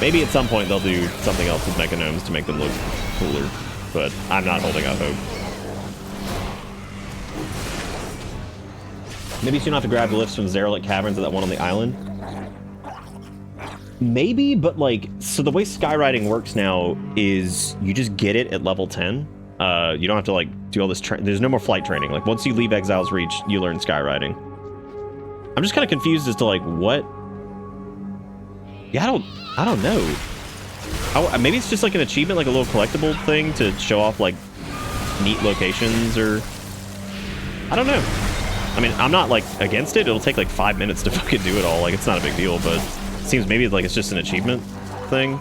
Maybe at some point they'll do something else with mechanomes to make them look cooler, but I'm not holding out hope. Maybe you don't have to grab the lifts from Zeralik Caverns or that one on the island. Maybe, but like, so the way skywriting works now is you just get it at level 10. You don't have to like do all this, there's no more flight training. Like once you leave Exile's Reach, you learn skywriting. I'm just kind of confused as to like what... Yeah, I don't know. Maybe it's just like an achievement, like a little collectible thing to show off like neat locations or... I don't know. I mean, I'm not like against it. It'll take like 5 minutes to fucking do it all. Like it's not a big deal, but it seems maybe like it's just an achievement thing.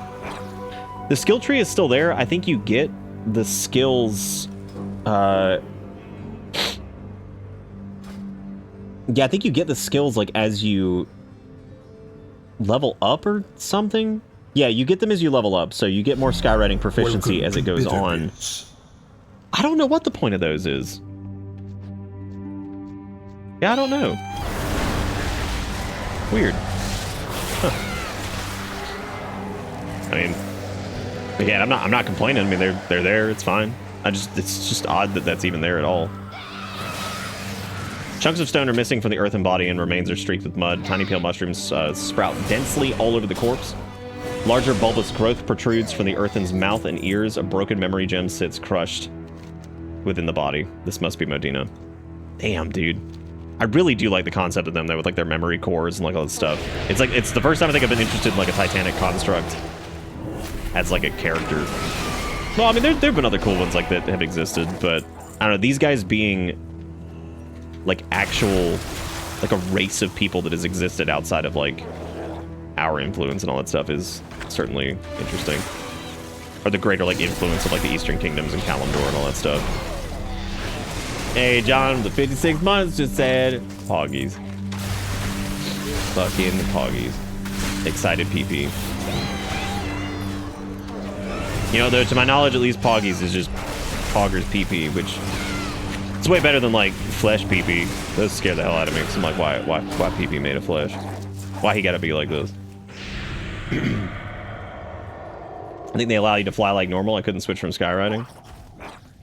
The skill tree is still there. I think you get the skills... Yeah, I think you get the skills like as you... level up or something? Yeah, you get them as you level up, so you get more skywriting proficiency as it goes on. I don't know what the point of those is. Yeah, I don't know. Weird. Huh. I mean, again, I'm not complaining. I mean, they're there. It's fine. It's just odd that that's even there at all. Chunks of stone are missing from the earthen body and remains are streaked with mud. Tiny pale mushrooms sprout densely all over the corpse. Larger bulbous growth protrudes from the earthen's mouth and ears. A broken memory gem sits crushed within the body. This must be Modena. Damn, dude. I really do like the concept of them though, with like their memory cores and like all that stuff. It's like, it's the first time I think I've been interested in like a Titanic construct as like a character. Well, I mean, there've been other cool ones like that have existed, but I don't know, these guys being like actual, like a race of people that has existed outside of like our influence and all that stuff is certainly interesting. Or the greater like influence of like the Eastern Kingdoms and Kalimdor and all that stuff. Hey, John, the 56 months just said Poggies. Fucking Poggies. Excited PP. You know, though, to my knowledge, at least Poggies is just Poggers PP, which it's way better than like flesh PP. Those scare the hell out of me. Cause I'm like, why PP made of flesh? Why he gotta be like this? I think they allow you to fly like normal. I couldn't switch from skywriting.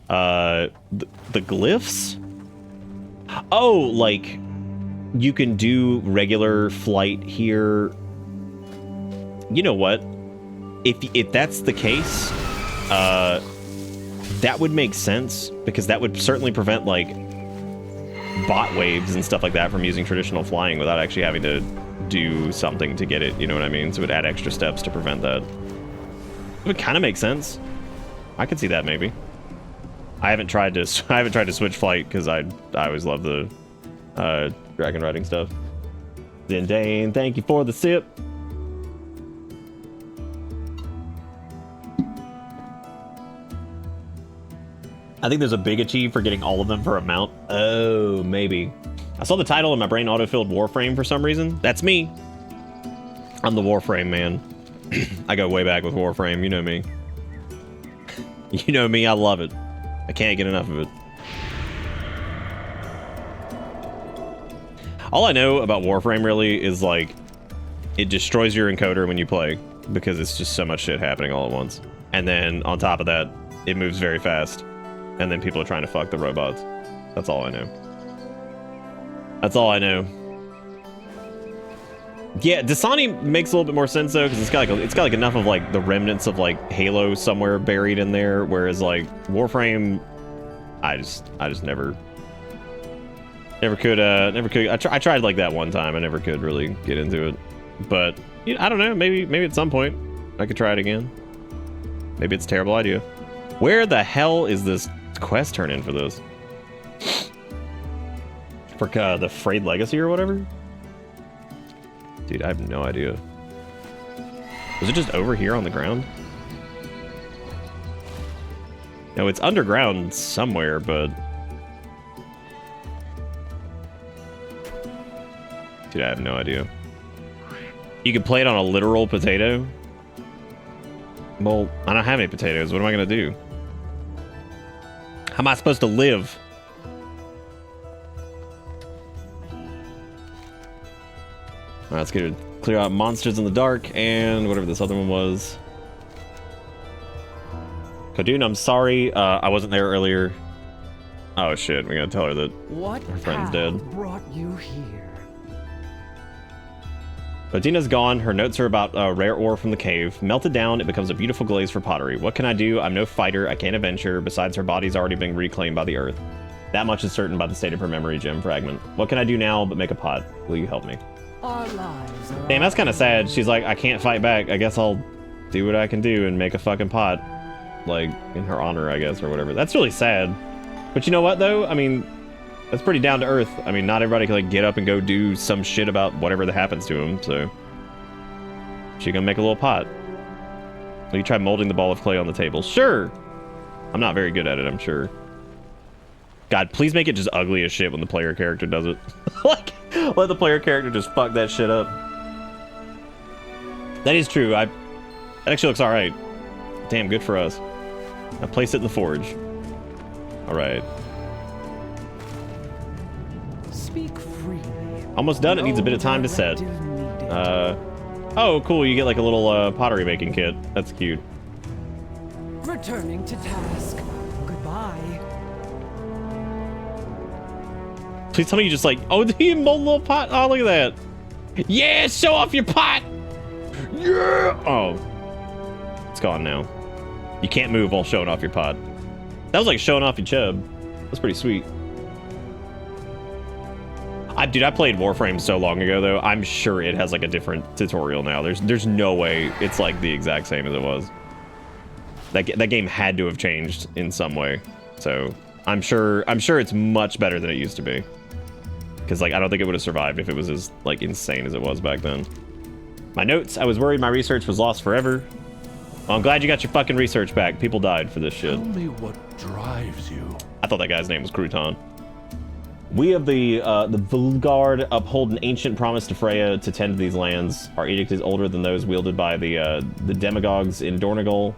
The glyphs? Oh, like you can do regular flight here. You know what? If that's the case, that would make sense, because that would certainly prevent like bot waves and stuff like that from using traditional flying without actually having to do something to get it, you know what I mean? So it would add extra steps to prevent that. It would kind of make sense. I could see that maybe. I haven't tried to switch flight because I always love the dragon riding stuff. Zindane, thank you for the sip. I think there's a big achieve for getting all of them for a mount. Oh, maybe. I saw the title and my brain autofilled Warframe for some reason. That's me. I'm the Warframe man. I go way back with Warframe, you know me. You know me, I love it. I can't get enough of it. All I know about Warframe really is like, it destroys your encoder when you play, because it's just so much shit happening all at once. And then on top of that, it moves very fast. And then people are trying to fuck the robots. That's all I know. That's all I know. Yeah, Dasani makes a little bit more sense though, because it's got like enough of like the remnants of like Halo somewhere buried in there, whereas like Warframe, I just never could. I tried like that one time. I never could really get into it, but you know, I don't know. Maybe at some point I could try it again. Maybe it's a terrible idea. Where the hell is this quest turn in for this? For the Frayed Legacy or whatever? Dude, I have no idea. Was it just over here on the ground? No, it's underground somewhere, but... Dude, I have no idea. You can play it on a literal potato? Well, I don't have any potatoes. What am I gonna do? How am I supposed to live? Alright, let's get to clear out monsters in the dark and whatever this other one was. Kadoon, I'm sorry. I wasn't there earlier. Oh shit, we gotta tell her that her friend's dead. Brought you here? Odina's gone. Her notes are about rare ore from the cave. Melted down, it becomes a beautiful glaze for pottery. What can I do? I'm no fighter. I can't adventure. Besides, her body's already been reclaimed by the earth. That much is certain by the state of her memory gem fragment. What can I do now but make a pot? Will you help me? Our lives are... Damn, that's kind of sad. She's like, I can't fight back. I guess I'll do what I can do and make a fucking pot. Like, in her honor, I guess, or whatever. That's really sad. But you know what, though? I mean, that's pretty down to earth. I mean, not everybody can, like, get up and go do some shit about whatever that happens to them, so... She gonna make a little pot. Will you try molding the ball of clay on the table? Sure! I'm not very good at it, I'm sure. God, please make it just ugly as shit when the player character does it. Like, let the player character just fuck that shit up. That is true. That actually looks alright. Damn, good for us. Now place it in the forge. Alright. Speak freely. Almost done. It needs a bit of time to set. Oh, cool. You get like a little pottery making kit. That's cute. Returning to task. Goodbye. Please tell me you just like, oh, do you mold a little pot? Oh, look at that. Yeah, show off your pot. Yeah. Oh, it's gone now. You can't move while showing off your pot. That was like showing off your chub. That's pretty sweet. Dude, I played Warframe so long ago, though. I'm sure it has like a different tutorial now. There's no way it's like the exact same as it was. That game had to have changed in some way. So I'm sure it's much better than it used to be. Because like I don't think it would have survived if it was as like insane as it was back then. My notes. I was worried my research was lost forever. Well, I'm glad you got your fucking research back. People died for this shit. Tell me what drives you. I thought that guy's name was Crouton. We of the Vulgard uphold an ancient promise to Freya to tend to these lands. Our edict is older than those wielded by the demagogues in Dornogal,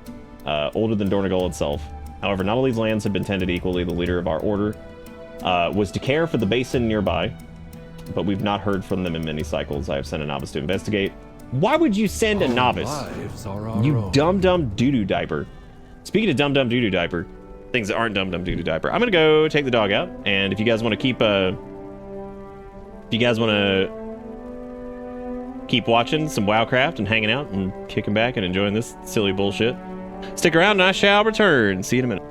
older than Dornogal itself. However, not all these lands have been tended equally. The leader of our order was to care for the basin nearby, but we've not heard from them in many cycles. I have sent a novice to investigate. Why would you send a novice? You dumb doo-doo diaper. Speaking of dumb doo-doo diaper, things that aren't dumb doo-doo diaper, I'm gonna go take the dog out, and if you guys want to keep watching some Warcraft and hanging out and kicking back and enjoying this silly bullshit, stick around and I shall return. See you in a minute.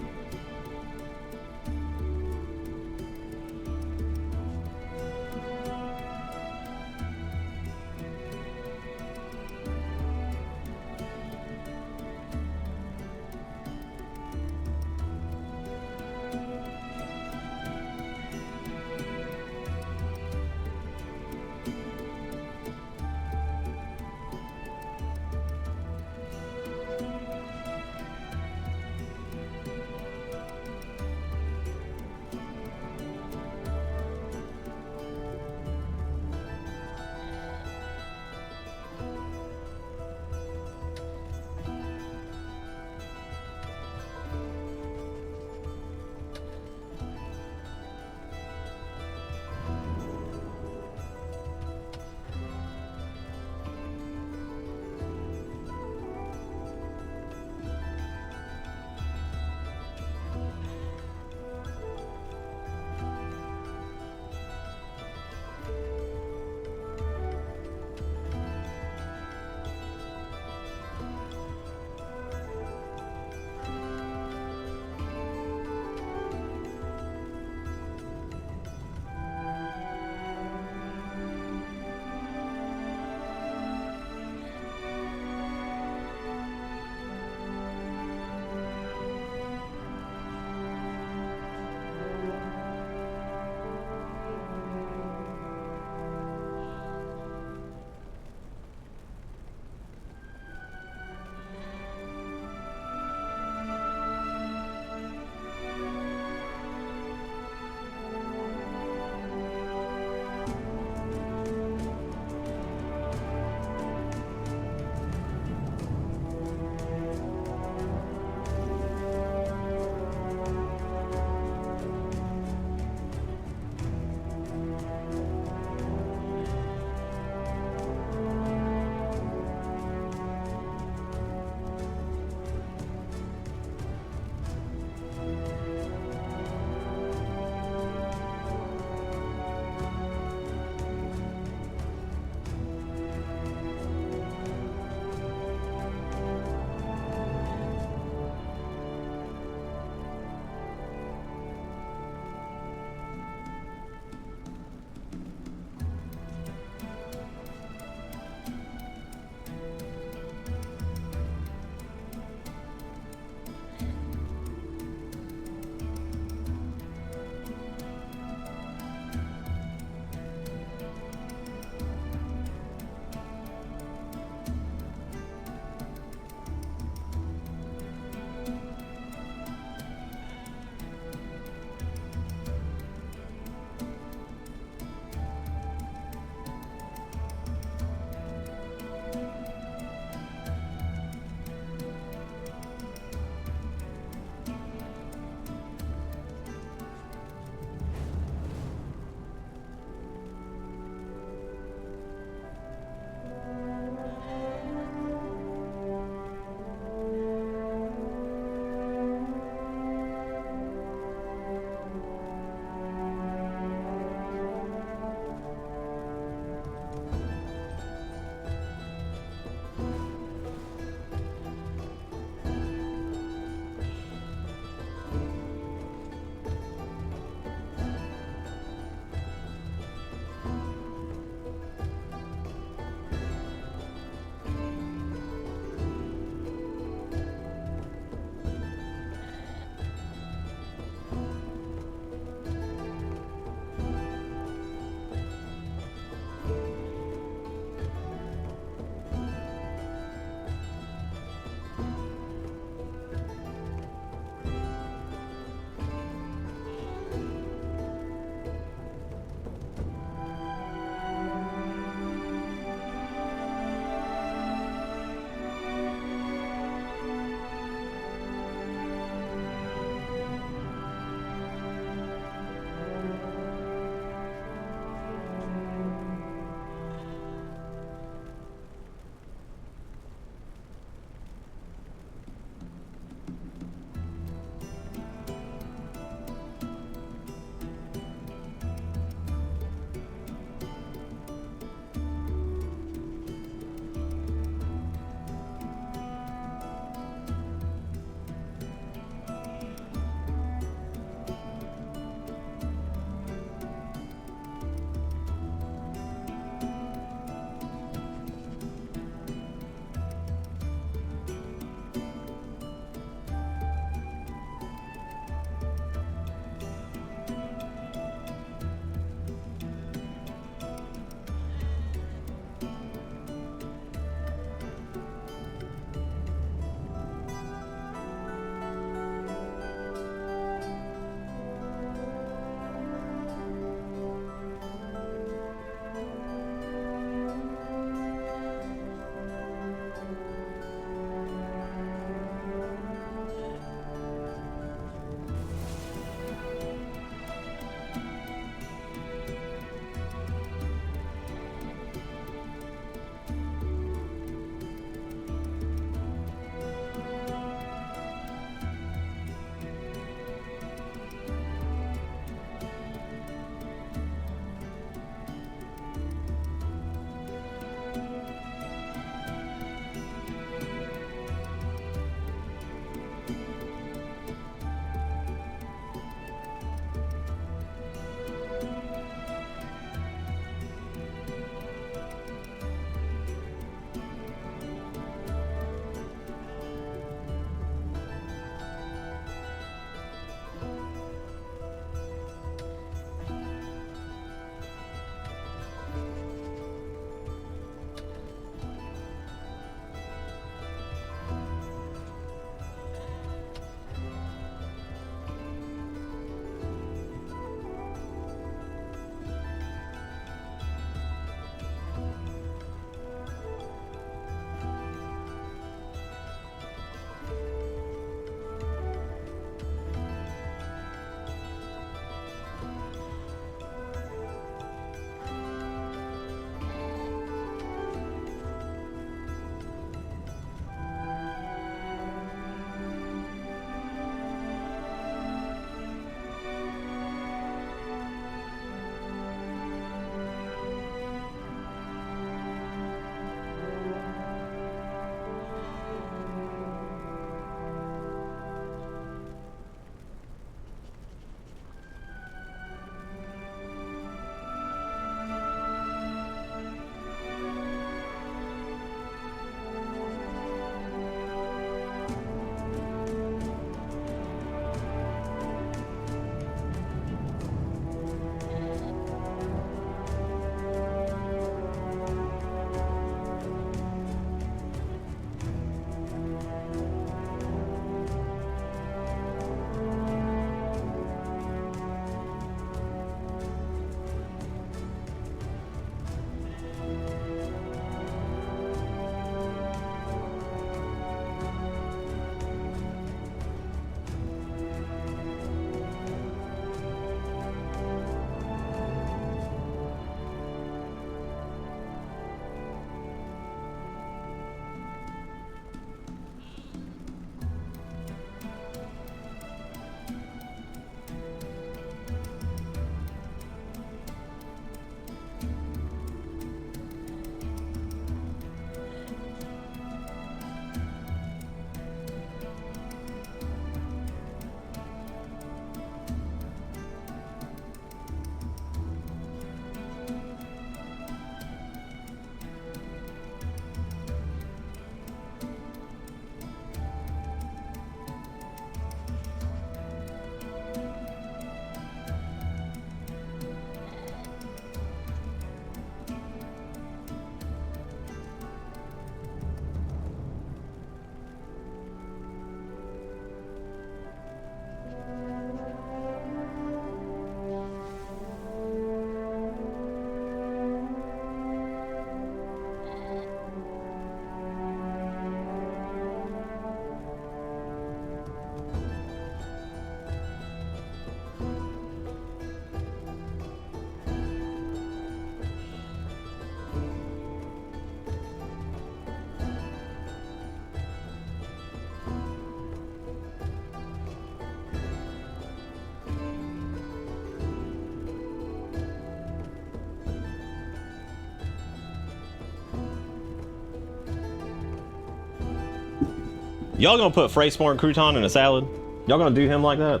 Y'all gonna put Freysmore and Crouton in a salad? Y'all gonna do him like that?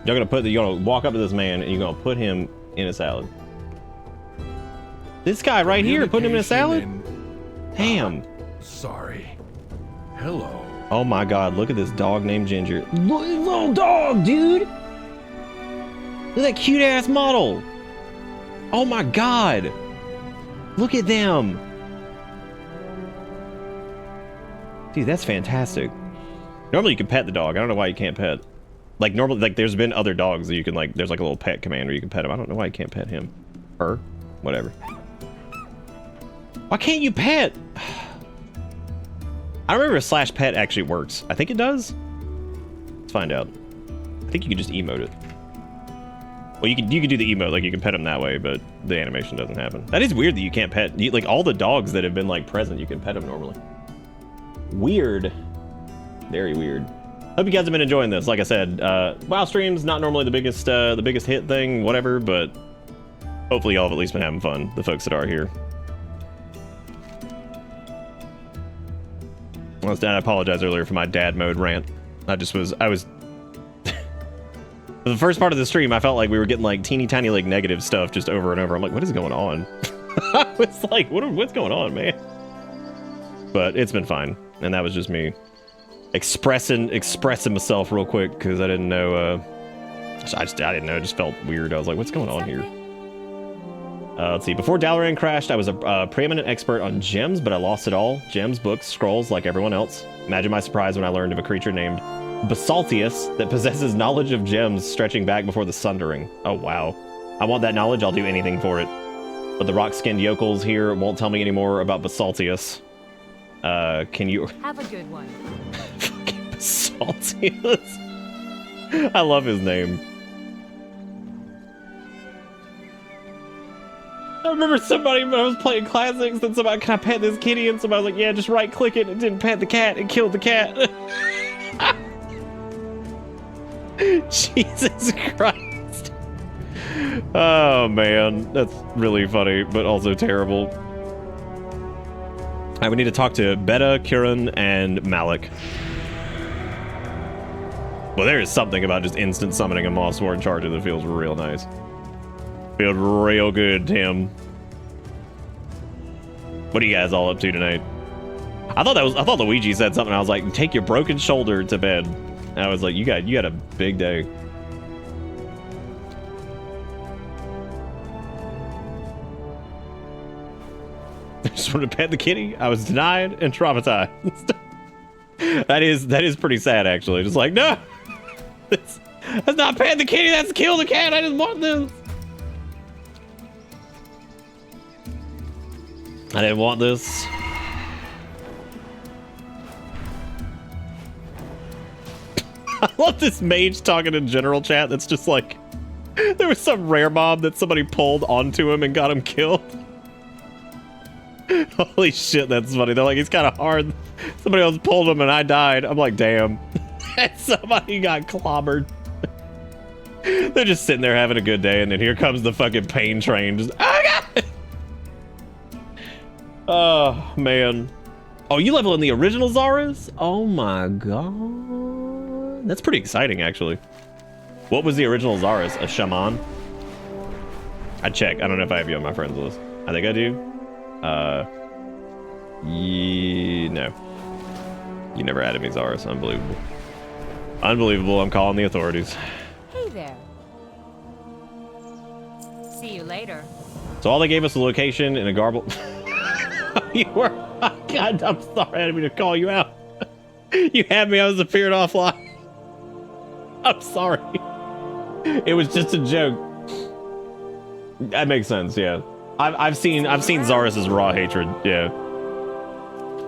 You're gonna walk up to this man and you're gonna put him in a salad. This guy right here, putting him in a salad? Damn. Sorry. Hello. Oh my god, look at this dog named Ginger. Look at this little dog, dude! Look at that cute ass model! Oh my god! Look at them! Dude, that's fantastic. Normally you can pet the dog. I don't know why you can't pet. Like normally, like there's been other dogs that you can like, there's like a little pet commander you can pet him. I don't know why you can't pet him. Her? Whatever. Why can't you pet? I don't remember if /pet actually works. I think it does. Let's find out. I think you can just emote it. Well, you can do the emote, like you can pet him that way, but the animation doesn't happen. That is weird that you can't pet, like all the dogs that have been like present, you can pet them normally. Weird. Very weird. Hope you guys have been enjoying this. Like I said, WoW streams not normally the biggest hit thing, whatever, but hopefully y'all have at least been having fun, the folks that are here. I apologize earlier for my dad mode rant. I was the first part of the stream, I felt like we were getting like teeny tiny like negative stuff just over and over. I'm like, what is going on? I was like, what's going on, man? But it's been fine, and that was just me expressing myself real quick because I didn't know. I didn't know. It just felt weird. I was like, what's going on here? Let's see. Before Dalaran crashed, I was a preeminent expert on gems, but I lost it all. Gems, books, scrolls, like everyone else. Imagine my surprise when I learned of a creature named Basaltius that possesses knowledge of gems stretching back before the Sundering. Oh, wow. I want that knowledge. I'll do anything for it. But the rock-skinned yokels here won't tell me any more about Basaltius. Can you... Have a good one. Fucking Basaltius. I love his name. I remember somebody, when I was playing Classics, that somebody, can I pet this kitty? And somebody was like, yeah, just right-click it. And didn't pet the cat. It killed the cat. Jesus Christ. Oh, man. That's really funny, but also terrible. All right, we need to talk to Beta, Kiran, and Malik. Well, there is something about just instant summoning a Moss Sword Charger that feels real nice. Feels real good, Tim. What are you guys all up to tonight? I thought Luigi said something. I was like, take your broken shoulder to bed. And I was like, you got a big day. I just wanted to pet the kitty. I was denied and traumatized. That is pretty sad, actually. Just like, no, that's not pet the kitty. That's kill the cat. I just want this. I didn't want this. I love this mage talking in general chat. That's just like, there was some rare mob that somebody pulled onto him and got him killed. Holy shit, that's funny. They're like, he's kind of hard. Somebody else pulled him and I died. I'm like, damn. Somebody got clobbered. They're just sitting there having a good day, and then here comes the fucking pain train. Just, oh god! Oh, man. Oh, you level in the original Zaras? Oh my god. That's pretty exciting, actually. What was the original Zaras? A shaman? I'd check. I don't know if I have you on my friends list. I think I do. No. You never added me, Zaras. Unbelievable. Unbelievable. I'm calling the authorities. Hey there. See you later. So all they gave us a location in a garble. You were. God, I'm sorry. I didn't mean to call you out. You had me. I was appearing offline. I'm sorry. It was just a joke. That makes sense. Yeah. I've seen Zaras' raw hatred. Yeah.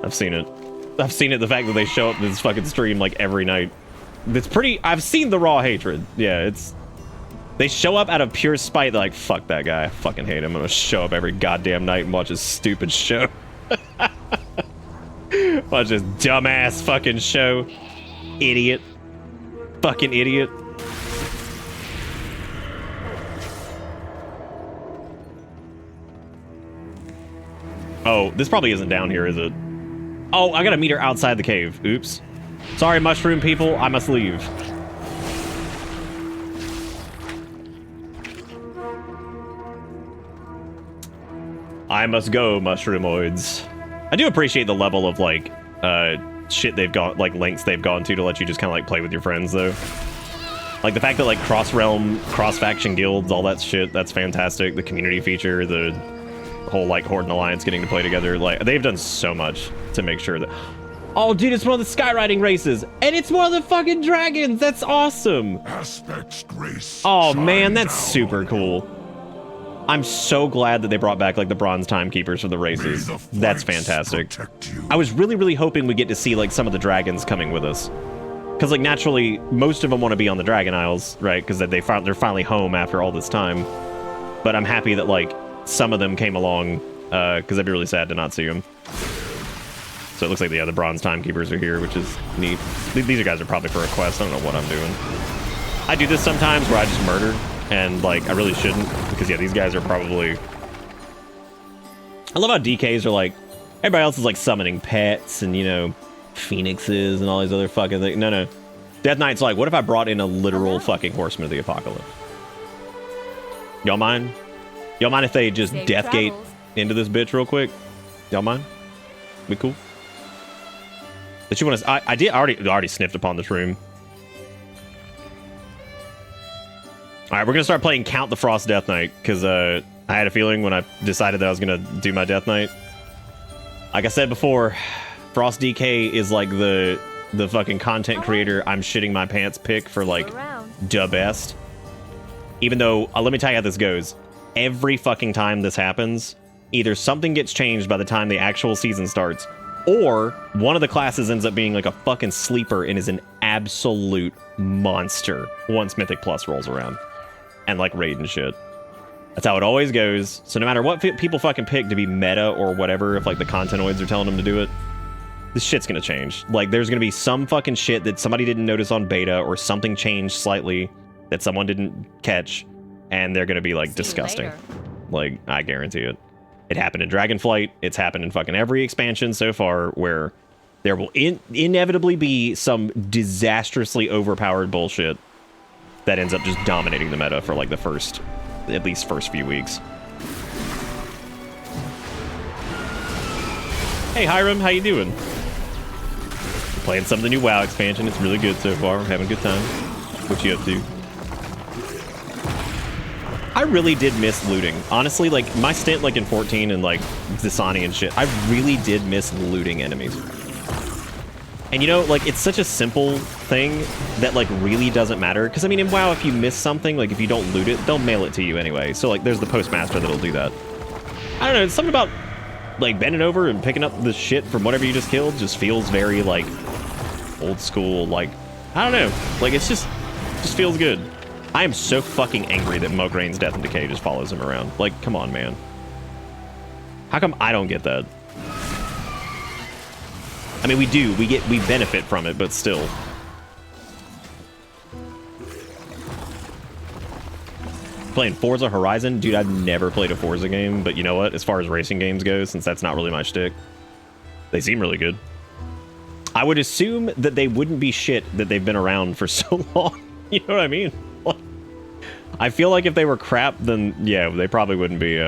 I've seen it. I've seen it. The fact that they show up in this fucking stream like every night. It's pretty. I've seen the raw hatred. Yeah. They show up out of pure spite. They're like, fuck that guy. I fucking hate him. I'm gonna show up every goddamn night and watch his stupid show. Watch this dumbass fucking show. Idiot. Fucking idiot. Oh, this probably isn't down here, is it? Oh, I gotta meet her outside the cave. Oops. Sorry, mushroom people. I must leave. I must go, mushroomoids. I do appreciate the level of, like, shit they've got, like, lengths they've gone to let you just kind of, like, play with your friends, though. Like, the fact that, like, cross-realm, cross-faction guilds, all that shit, that's fantastic. The community feature, the whole, like, Horde and Alliance getting to play together. Like, they've done so much to make sure that... Oh, dude, it's one of the skywriting races, and it's one of the fucking dragons. That's awesome. Oh, man, that's super cool. I'm so glad that they brought back, like, the bronze timekeepers for the races. That's fantastic. I was really, really hoping we get to see, like, some of the dragons coming with us. Because, like, naturally, most of them want to be on the Dragon Isles, right? Because they're finally home after all this time. But I'm happy that, like, some of them came along, because I'd be really sad to not see them. So it looks like, yeah, the bronze timekeepers are here, which is neat. These guys are probably for a quest. I don't know what I'm doing. I do this sometimes where I just murder, and, like, I really shouldn't, because, yeah, these guys are probably... I love how DKs are, like, everybody else is, like, summoning pets and, you know, phoenixes and all these other fucking things. No. Death Knight's like, what if I brought in a literal fucking horseman of the apocalypse? Y'all mind? Y'all mind if they just Deathgate into this bitch real quick? Y'all mind? Be cool? Did you want to... I already sniffed upon this room. Alright, we're gonna start playing Count the Frost Death Knight, because I had a feeling when I decided that I was gonna do my Death Knight. Like I said before, Frost DK is like the fucking content creator I'm shitting my pants pick for, like, the best. Even though, let me tell you how this goes. Every fucking time this happens, either something gets changed by the time the actual season starts, or one of the classes ends up being like a fucking sleeper and is an absolute monster once Mythic Plus rolls around. And, like, raid and shit. That's how it always goes. So no matter what people fucking pick to be meta or whatever, if, like, the contentoids are telling them to do it, this shit's gonna change. Like, there's gonna be some fucking shit that somebody didn't notice on beta, or something changed slightly that someone didn't catch, and they're gonna be, like, disgusting. Like, I guarantee it. It happened in Dragonflight. It's happened in fucking every expansion so far, where there will inevitably be some disastrously overpowered bullshit that ends up just dominating the meta for, like, the at least first few weeks. Hey, Hiram, how you doing? Playing some of the new WoW expansion. It's really good so far. Having a good time. What you up to? I really did miss looting. Honestly, like, my stint, like, in 14 and, like, Zisani and shit, I really did miss looting enemies. And, you know, like, it's such a simple thing that, like, really doesn't matter. Because, I mean, in WoW, if you miss something, like, if you don't loot it, they'll mail it to you anyway. So, like, there's the postmaster that'll do that. I don't know, it's something about, like, bending over and picking up the shit from whatever you just killed just feels very, like, old school, like, I don't know. Like, it's just feels good. I am so fucking angry that Mograin's Death and Decay just follows him around. Like, come on, man. How come I don't get that? I mean, we do. We benefit from it, but still. Playing Forza Horizon? Dude, I've never played a Forza game, but you know what? As far as racing games go, since that's not really my shtick, they seem really good. I would assume that they wouldn't be shit that they've been around for so long. You know what I mean? I feel like if they were crap, then yeah, they probably wouldn't be,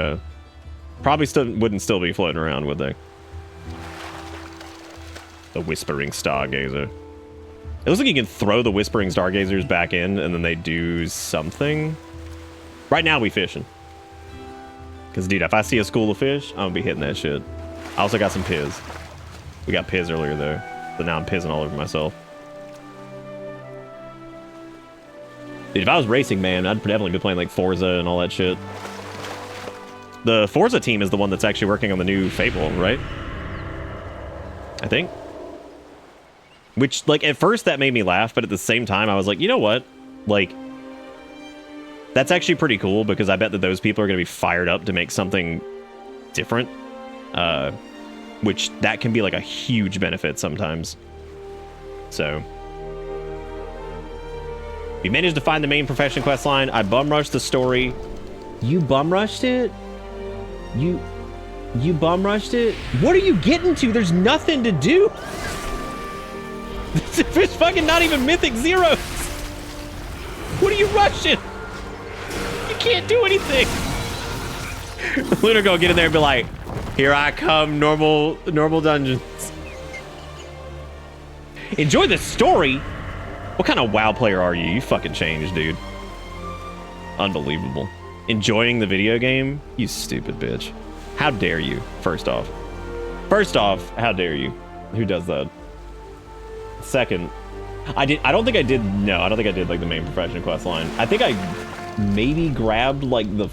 wouldn't still be floating around, would they? The Whispering Stargazer. It looks like you can throw the Whispering Stargazers back in, and then they do something. Right now, we fishing. Because, dude, if I see a school of fish, I'm gonna be hitting that shit. I also got some Piz. We got Piz earlier, though. So now I'm pizzing all over myself. Dude, if I was racing, man, I'd definitely be playing, like, Forza and all that shit. The Forza team is the one that's actually working on the new Fable, right? I think. Which, like, at first that made me laugh, but at the same time, I was like, you know what? Like, that's actually pretty cool, because I bet that those people are going to be fired up to make something different. Which, that can be, like, a huge benefit sometimes. So... We managed to find the main profession quest line. I bum rushed the story. You bum rushed it? You bum rushed it? What are you getting to? There's nothing to do. There's fucking not even mythic zeros. What are you rushing? You can't do anything. Lunar gonna get in there and be like, here I come, normal dungeons. Enjoy the story? What kind of WoW player are you? You fucking changed, dude. Unbelievable. Enjoying the video game? You stupid bitch. How dare you, first off. First off, how dare you? Who does that? Second, I don't think I did like the main profession quest line. I think I maybe grabbed like the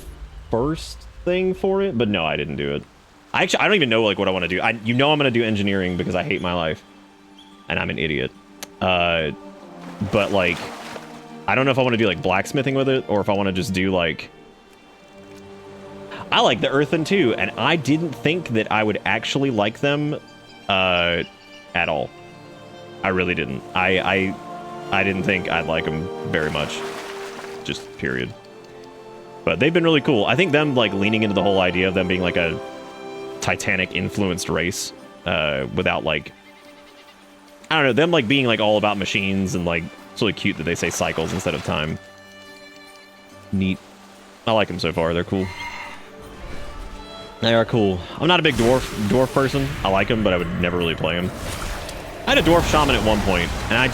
first thing for it, but no, I didn't do it. I don't even know like what I want to do. You know I'm gonna do engineering because I hate my life. And I'm an idiot. But like, I don't know if I want to do like blacksmithing with it or if I want to just do like, I like the earthen too, and I didn't think that I would actually like them at all. I really didn't. I didn't think I'd like them very much. Just period. But they've been really cool. I think them like leaning into the whole idea of them being like a Titanic influenced race without like, I don't know, them like being like all about machines and like it's really cute that they say cycles instead of time. Neat. I like them so far. They're cool. They are cool. I'm not a big dwarf person. I like them, but I would never really play them. I had a dwarf shaman at one point, and I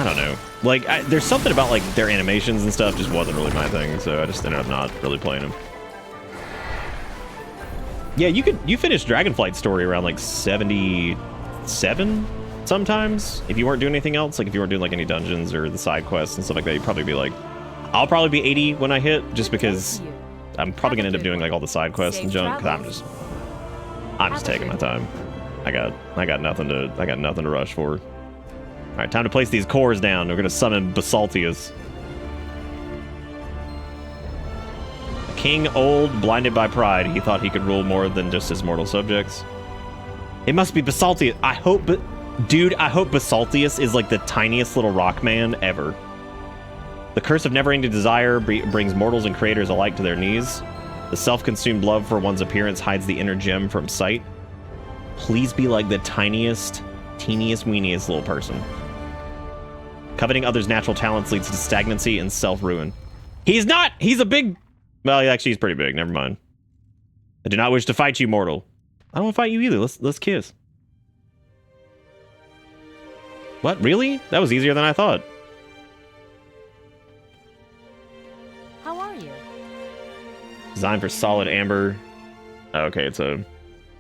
don't know. Like, there's something about like their animations and stuff just wasn't really my thing, so I just ended up not really playing them. Yeah, you finished Dragonflight's story around like 77 sometimes. If you weren't doing anything else, like if you weren't doing like any dungeons or the side quests and stuff like that, you'd probably be like, I'll probably be 80 when I hit, just because I'm probably gonna end up doing like all the side quests and junk. Cause I'm just taking my time. I got nothing to rush for. All right, time to place these cores down. We're gonna summon Basaltius. A king old, blinded by pride, he thought he could rule more than just his mortal subjects. It must be Basaltius. I hope Basaltius is like the tiniest little rock man ever. The curse of never-ending desire brings mortals and creators alike to their knees. The self-consumed love for one's appearance hides the inner gem from sight. Please be like the tiniest, teeniest, weeniest little person. Coveting others' natural talents leads to stagnancy and self-ruin. He's not! He's a big... Well, actually, he's pretty big. Never mind. I do not wish to fight you, mortal. I don't want to fight you either. Let's kiss. What? Really? That was easier than I thought. How are you? Designed for solid amber. Okay, it's a...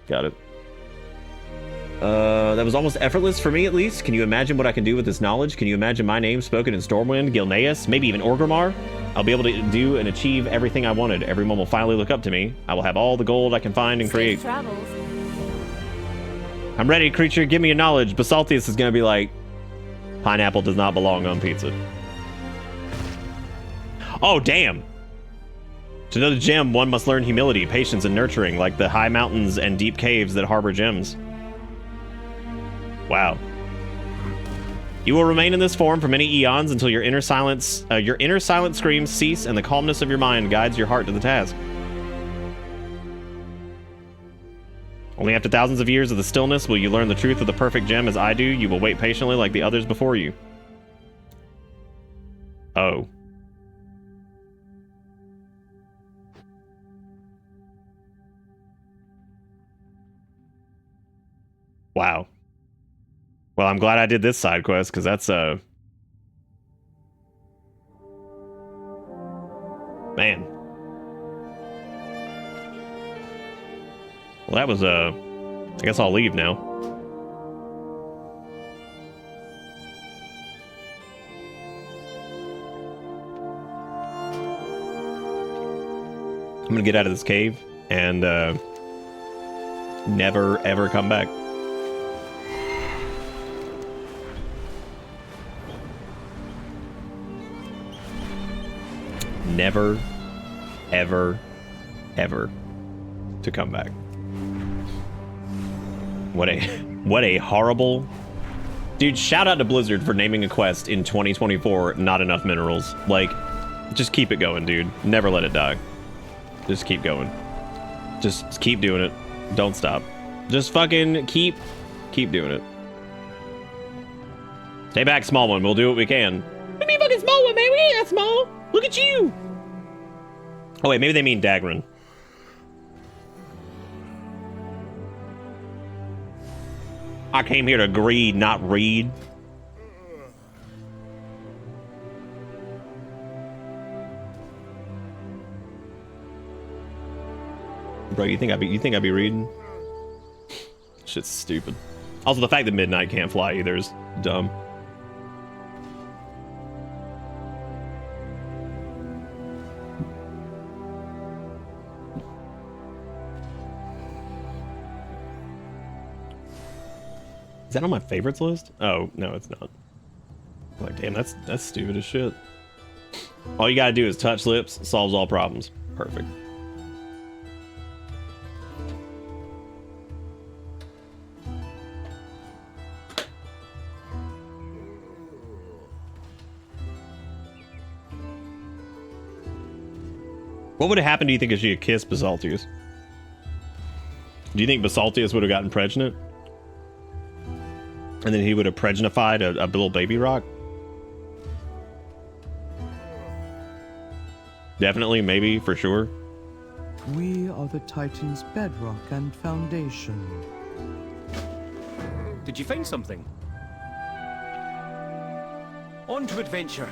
Got it. That was almost effortless for me, at least. Can you imagine what I can do with this knowledge? Can you imagine my name spoken in Stormwind, Gilneas, maybe even Orgrimmar? I'll be able to do and achieve everything I wanted. Everyone will finally look up to me. I will have all the gold I can find and create. Travels. I'm ready, creature. Give me your knowledge. Basaltius is going to be like, pineapple does not belong on pizza. Oh, damn. To know the gem, one must learn humility, patience, and nurturing, like the high mountains and deep caves that harbor gems. Wow. You will remain in this form for many eons until your inner silent screams cease and the calmness of your mind guides your heart to the task. Only after thousands of years of the stillness will you learn the truth of the perfect gem as I do. You will wait patiently like the others before you. Oh. Wow. Well, I'm glad I did this side quest, because that's, man. Well, that was, I guess I'll leave now. I'm gonna get out of this cave and, never, ever come back. Never, ever, ever to come back. What a horrible... Dude, shout out to Blizzard for naming a quest in 2024, not enough minerals. Like, just keep it going, dude. Never let it die. Just keep going. Just keep doing it. Don't stop. Just fucking keep doing it. Stay back, small one. We'll do what we can. What do you mean fucking small one, man? We ain't that small. Look at you. Oh, wait. Maybe they mean Dagran. I came here to greed, not read. Bro, you think I'd be reading? Shit's stupid. Also, the fact that Midnight can't fly either is dumb. Is that on my favorites list? Oh, no, it's not. Like, damn, that's stupid as shit. All you gotta do is touch lips, solves all problems. Perfect. What would have happened, do you think, if she had kissed Basaltius? Do you think Basaltius would have gotten pregnant? And then he would have pregnified a little baby rock? Definitely, maybe, for sure. We are the Titan's bedrock and foundation. Did you find something? On to adventure.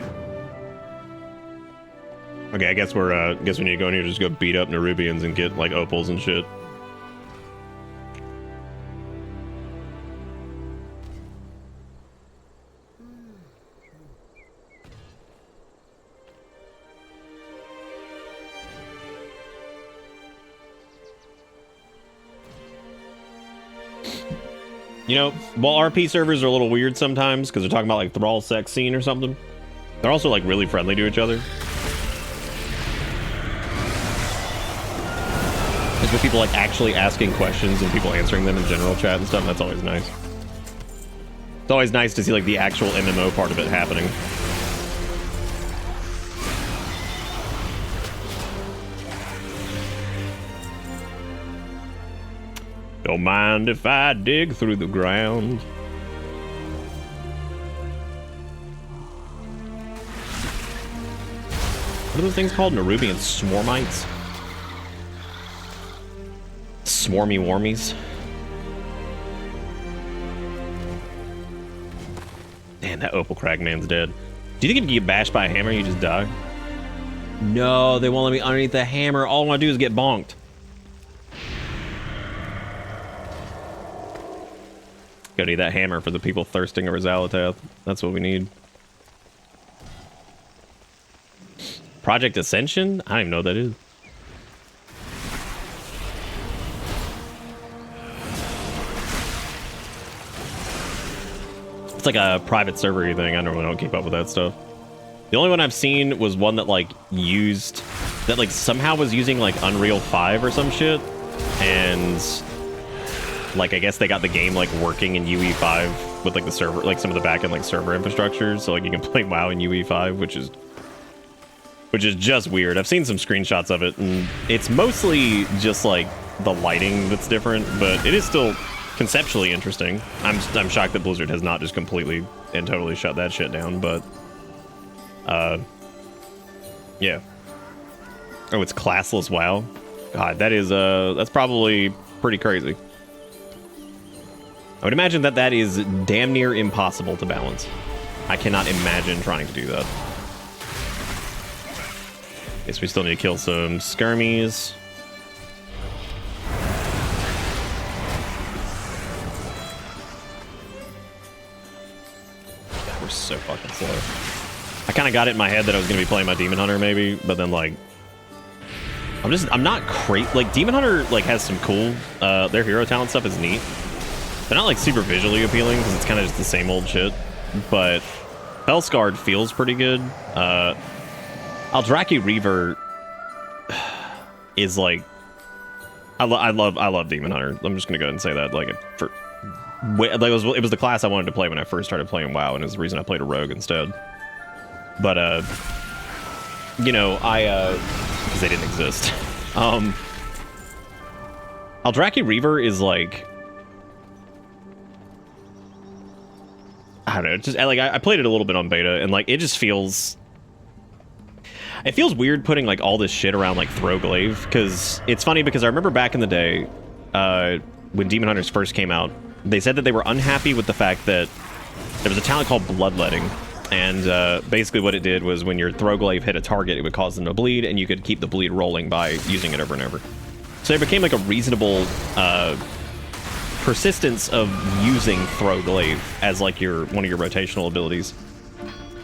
Okay, I guess we're guess we need to go in here, just go beat up Nerubians and get like opals and shit. You know, while RP servers are a little weird sometimes because they're talking about like Thrall sex scene or something, they're also like really friendly to each other. With people like actually asking questions and people answering them in general chat and stuff, that's always nice. It's always nice to see like the actual MMO part of it happening. Don't mind if I dig through the ground. What are those things called? Nerubian Swarmites? Swarmy warmies. Damn, that Opal Crag man's dead. Do you think if you get bashed by a hammer, you just die? No, they won't let me underneath the hammer. All I want to do is get bonked. Gotta need that hammer for the people thirsting over Xalatath. That's what we need. Project Ascension? I don't even know what that is. It's like a private server thing. I normally don't keep up with that stuff. The only one I've seen was one that like used, that like somehow was using like Unreal 5 or some shit. And like, I guess they got the game like working in UE5 with like the server, like some of the backend like server infrastructure. So like you can play WoW in UE5, which is just weird. I've seen some screenshots of it and it's mostly just like the lighting that's different, but it is still conceptually interesting. I'm shocked that Blizzard has not just completely and totally shut that shit down, but yeah. Oh, it's classless WoW. God, that is that's probably pretty crazy. I would imagine that that is damn near impossible to balance. I cannot imagine trying to do that. Guess we still need to kill some skirmies. God, we're so fucking slow. I kind of got it in my head that I was going to be playing my Demon Hunter maybe, but then like, I'm not crazy. Like Demon Hunter like has some cool, their hero talent stuff is neat. They're not like super visually appealing because it's kind of just the same old shit, but Fellscarred feels pretty good. Aldraki Reaver is like, I love Demon Hunter. I'm just gonna go ahead and say that. Like, it was the class I wanted to play when I first started playing WoW, and it was the reason I played a rogue instead. But you know, because they didn't exist. Aldraki Reaver is like, I don't know, just like I played it a little bit on beta, and like it just feels, it feels weird putting like all this shit around like Throwglaive, because it's funny because I remember back in the day when Demon Hunters first came out, they said that they were unhappy with the fact that there was a talent called Bloodletting, and basically what it did was when your Throwglaive hit a target, it would cause them to bleed, and you could keep the bleed rolling by using it over and over. So it became like a reasonable persistence of using Throwglaive as like one of your rotational abilities,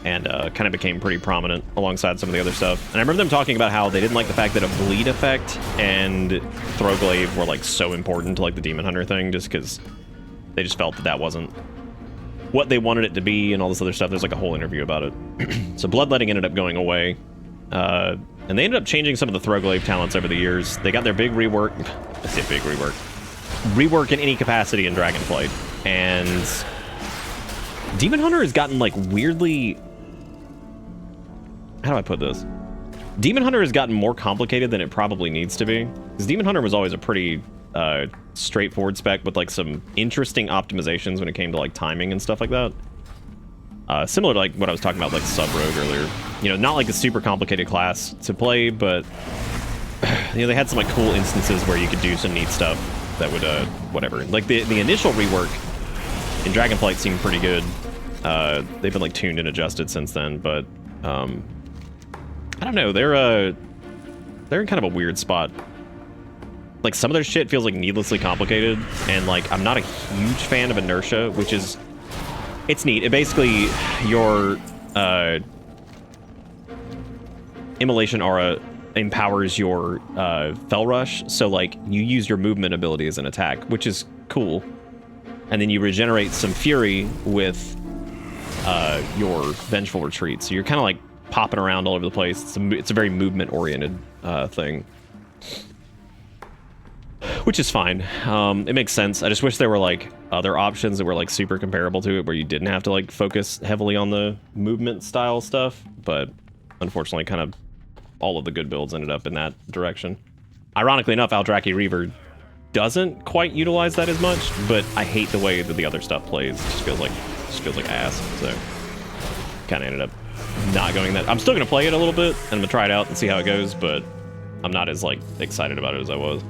and kind of became pretty prominent alongside some of the other stuff. And I remember them talking about how they didn't like the fact that a bleed effect and Throwglaive were like so important to like the Demon Hunter thing, just because they just felt that that wasn't what they wanted it to be and all this other stuff. There's like a whole interview about it. So Bloodletting ended up going away. And they ended up changing some of the Throwglaive talents over the years. They got their big rework. I say big rework. Rework in any capacity in Dragonflight. And Demon Hunter has gotten like weirdly... How do I put this? Demon Hunter has gotten more complicated than it probably needs to be. Because Demon Hunter was always a pretty straightforward spec with like some interesting optimizations when it came to like timing and stuff like that. Similar to like what I was talking about, like Sub-Rogue earlier. You know, not like a super complicated class to play, but you know, they had some like cool instances where you could do some neat stuff that would whatever. Like the initial rework in Dragonflight seemed pretty good. They've been like tuned and adjusted since then, but I don't know. They're in kind of a weird spot. Like some of their shit feels like needlessly complicated, and like I'm not a huge fan of inertia, which is, it's neat. It basically, your Immolation Aura empowers your Fel Rush, so like you use your movement ability as an attack, which is cool. And then you regenerate some Fury with your Vengeful Retreat. So you're kind of like popping around all over the place. It's a very movement-oriented thing, which is fine. It makes sense. I just wish there were like other options that were like super comparable to it, where you didn't have to like focus heavily on the movement style stuff. But unfortunately, kind of all of the good builds ended up in that direction. Ironically enough, Aldraki Reaver doesn't quite utilize that as much, but I hate the way that the other stuff plays. It just feels like ass. So kind of ended up not going that. I'm still gonna play it a little bit, and I'm gonna try it out and see how it goes, but I'm not as like excited about it as I was.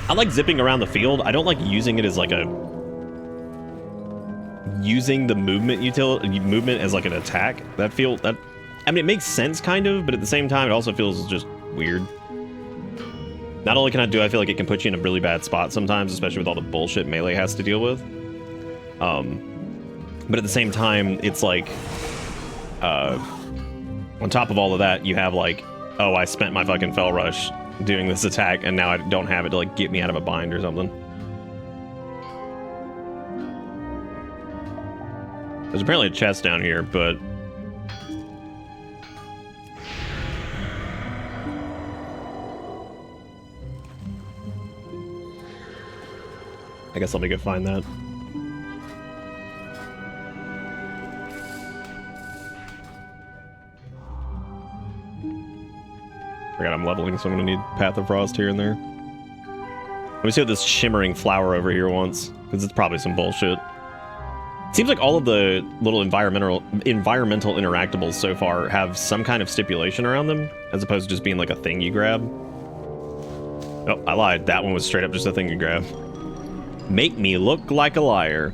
I like zipping around the field. I don't like using it as like using the movement as like an attack. I mean, it makes sense kind of, but at the same time, it also feels just weird. Not only I feel like it can put you in a really bad spot sometimes, especially with all the bullshit melee has to deal with. But at the same time, it's like, on top of all of that, you have like, oh, I spent my fucking Fel Rush doing this attack, and now I don't have it to like get me out of a bind or something. There's apparently a chest down here, but I guess let me go find that. Forgot I'm leveling, so I'm gonna need Path of Frost here and there. Let me see what this shimmering flower over here wants, because it's probably some bullshit. It seems like all of the little environmental interactables so far have some kind of stipulation around them, as opposed to just being like a thing you grab. Oh, I lied. That one was straight up just a thing you grab. Make me look like a liar.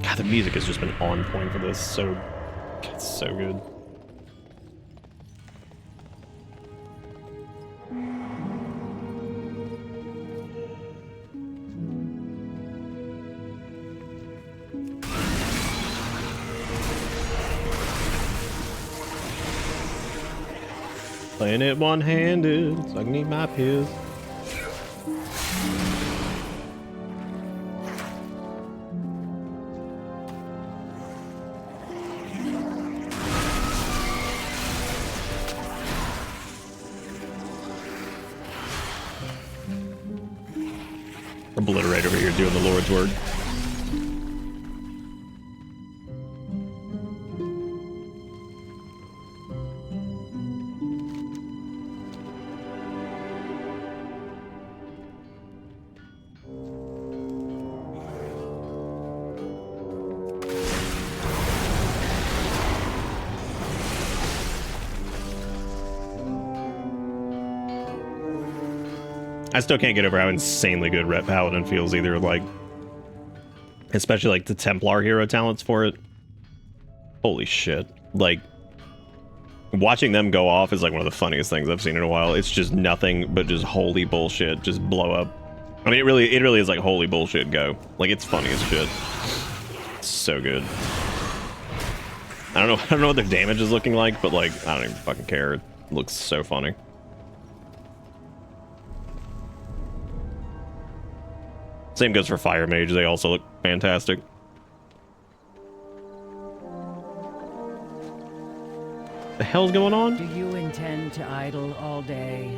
God, the music has just been on point for this. It's so good. Playing it one-handed, so I can eat my pills. Obliterate over here doing the Lord's work. I still can't get over how insanely good Ret Paladin feels either, like, especially like the Templar hero talents for it. Holy shit. Like, watching them go off is like one of the funniest things I've seen in a while. It's just nothing but just holy bullshit, just blow up. I mean, it really is like holy bullshit go. Like, it's funny as shit. It's so good. I don't know what their damage is looking like, but like, I don't even fucking care. It looks so funny. Same goes for Fire Mage. They also look fantastic. The hell's going on? Do you intend to idle all day?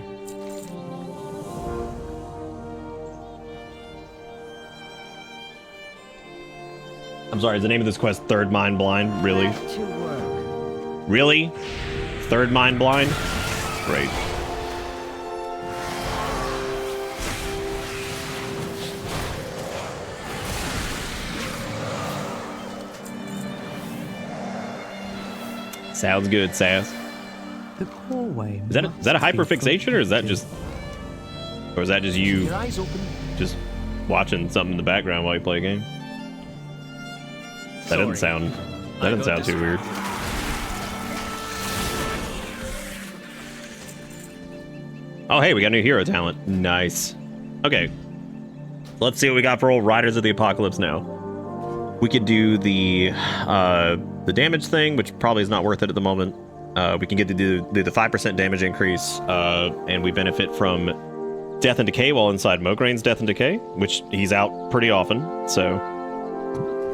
I'm sorry, is the name of this quest Third Mind Blind? Really? To work. Really? Third Mind Blind? Great. Sounds good, Sass. The hallway. Is that a hyperfixation, or is that just you just watching something in the background while you play a game? That doesn't sound too weird. Oh hey, we got a new hero talent. Nice. Okay. Let's see what we got for old Riders of the Apocalypse now. We could do the damage thing, which probably is not worth it at the moment. We can get to do the 5% damage increase, and we benefit from Death and Decay while inside Mograin's Death and Decay, which he's out pretty often, so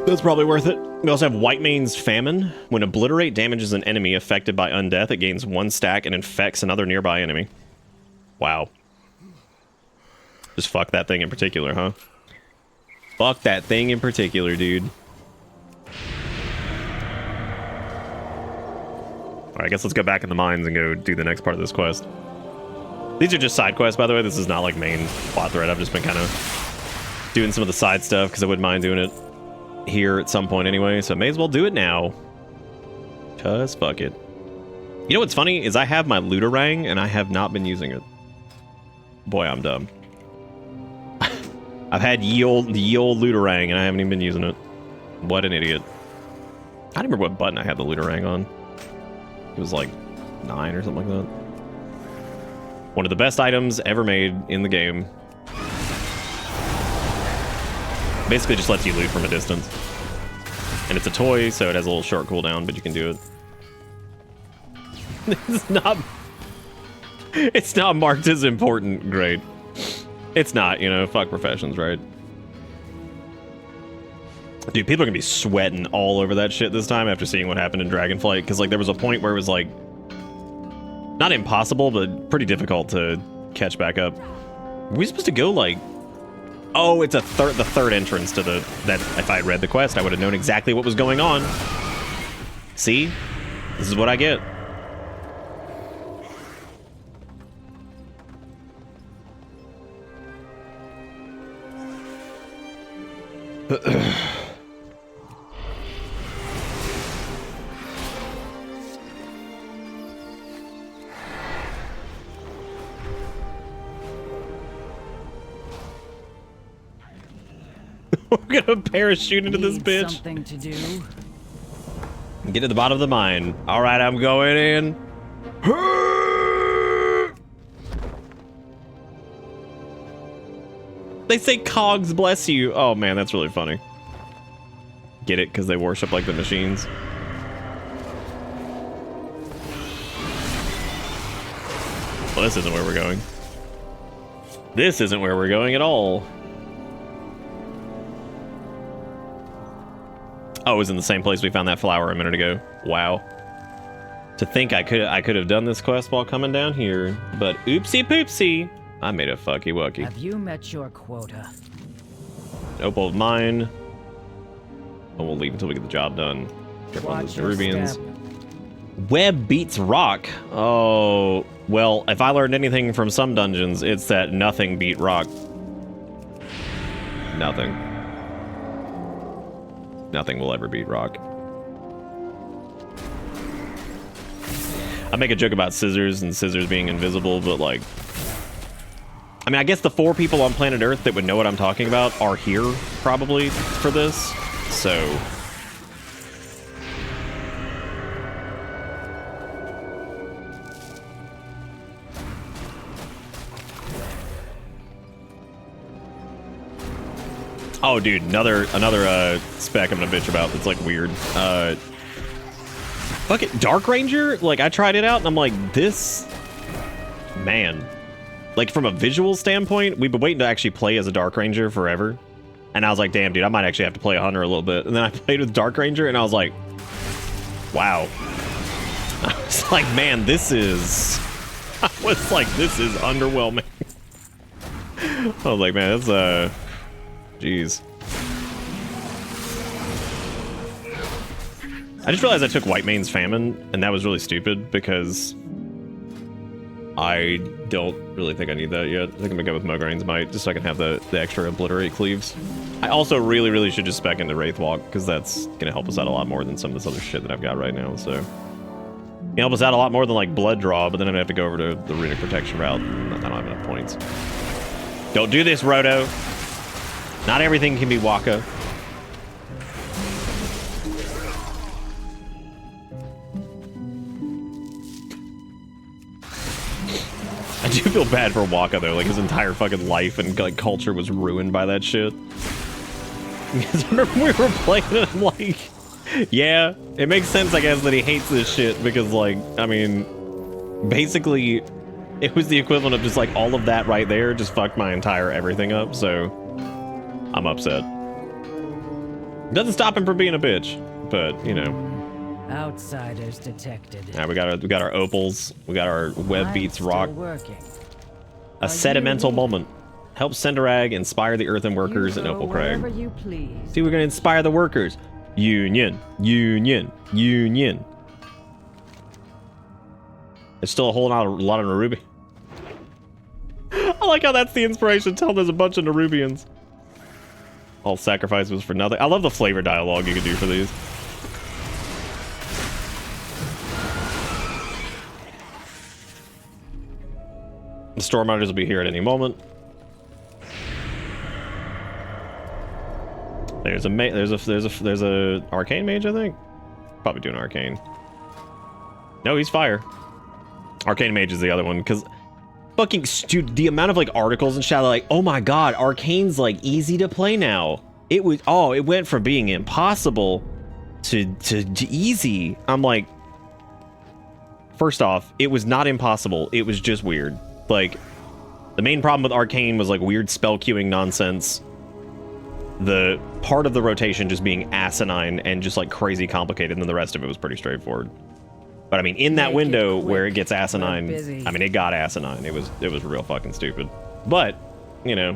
that's probably worth it. We also have Whitemane's Famine. When Obliterate damages an enemy affected by undeath, it gains 1 stack and infects another nearby enemy. Wow. Just fuck that thing in particular, huh? Fuck that thing in particular, dude. Alright, I guess let's go back in the mines and go do the next part of this quest. These are just side quests, by the way. This is not like main plot thread. I've just been kind of doing some of the side stuff because I wouldn't mind doing it here at some point anyway, so I may as well do it now. Just fuck it. You know what's funny is I have my Looterang and I have not been using it. Boy, I'm dumb. I've had the ye old Looterang and I haven't even been using it. What an idiot. I don't remember what button I had the Looterang on. It was like 9 or something like that. One of the best items ever made in the game. Basically just lets you loot from a distance. And it's a toy, so it has a little short cooldown, but you can do it. It's not marked as important. Great. It's not, you know, fuck professions, right? Dude, people are gonna be sweating all over that shit this time after seeing what happened in Dragonflight, because like there was a point where it was like not impossible, but pretty difficult to catch back up. Were we supposed to go like, oh, it's the third entrance to that if I had read the quest, I would have known exactly what was going on. See? This is what I get. We're gonna parachute into this bitch. Something to do. Get to the bottom of the mine. All right, I'm going in. They say cogs bless you. Oh man, that's really funny. Get it? Because they worship like the machines. Well, this isn't where we're going. This isn't where we're going at all. Oh, it was in the same place we found that flower a minute ago. Wow. To think I could have done this quest while coming down here, but oopsie poopsie, I made a fucky wucky. Have you met your quota? Opal of mine. And we'll leave until we get the job done. Get one of those Nerubians. Web beats rock. Oh, well, if I learned anything from some dungeons, it's that nothing beat rock. Nothing. Nothing will ever beat rock. I make a joke about scissors and scissors being invisible, but like, I mean, I guess the 4 people on planet Earth that would know what I'm talking about are here probably for this, so. Oh, dude, another spec I'm gonna bitch about that's like weird. Fuck it, Dark Ranger? Like, I tried it out and I'm like, this, man. Like, from a visual standpoint, we've been waiting to actually play as a Dark Ranger forever. And I was like, damn, dude, I might actually have to play a Hunter a little bit. And then I played with Dark Ranger and I was like, wow. I was like, man, this is... I was like, this is underwhelming. I was like, man, that's, jeez. I just realized I took Whitemane's Famine, and that was really stupid because I don't really think I need that yet. I think I'm gonna go with Mograin's Might just so I can have the extra Obliterate Cleaves. I also really should just spec into Wraithwalk because that's gonna help us out a lot more than some of this other shit that I've got right now. So it help us out a lot more than like Blood Draw, but then I'd have to go over to the Runic Protection route. And I don't have enough points. Don't do this, Roto. Not everything can be Waka. I do feel bad for Waka though, like his entire fucking life and like culture was ruined by that shit. Because I remember we were playing it, I'm like, yeah, it makes sense I guess that he hates this shit because like, I mean, basically it was the equivalent of just like all of that right there just fucked my entire everything up, so I'm upset. Doesn't stop him from being a bitch, but you know. Outsiders detected. All right, we got our opals. We got our web beats rock. A sedimental moment. Help Sendarag inspire the earthen workers in Opal Crag. See, we're gonna inspire the workers. Union, union, union. There's still a whole lot of Nerubian. I like how that's the inspiration. Tell there's a bunch of Nerubians. All sacrifice was for nothing. I love the flavor dialogue you can do for these. The Stormriders will be here at any moment. There's a arcane mage, I think. Probably doing arcane. No, he's fire. Arcane mage is the other one because fucking dude, the amount of like articles and shit like, oh my god, arcane's like easy to play now. It went from being impossible to easy. I'm like, first off, it was not impossible. It was just weird. Like, the main problem with arcane was like weird spell queuing nonsense. The part of the rotation just being asinine and just like crazy complicated, and then the rest of it was pretty straightforward. But I mean, in that window where it gets asinine, I mean, it got asinine. It was real fucking stupid. But, you know,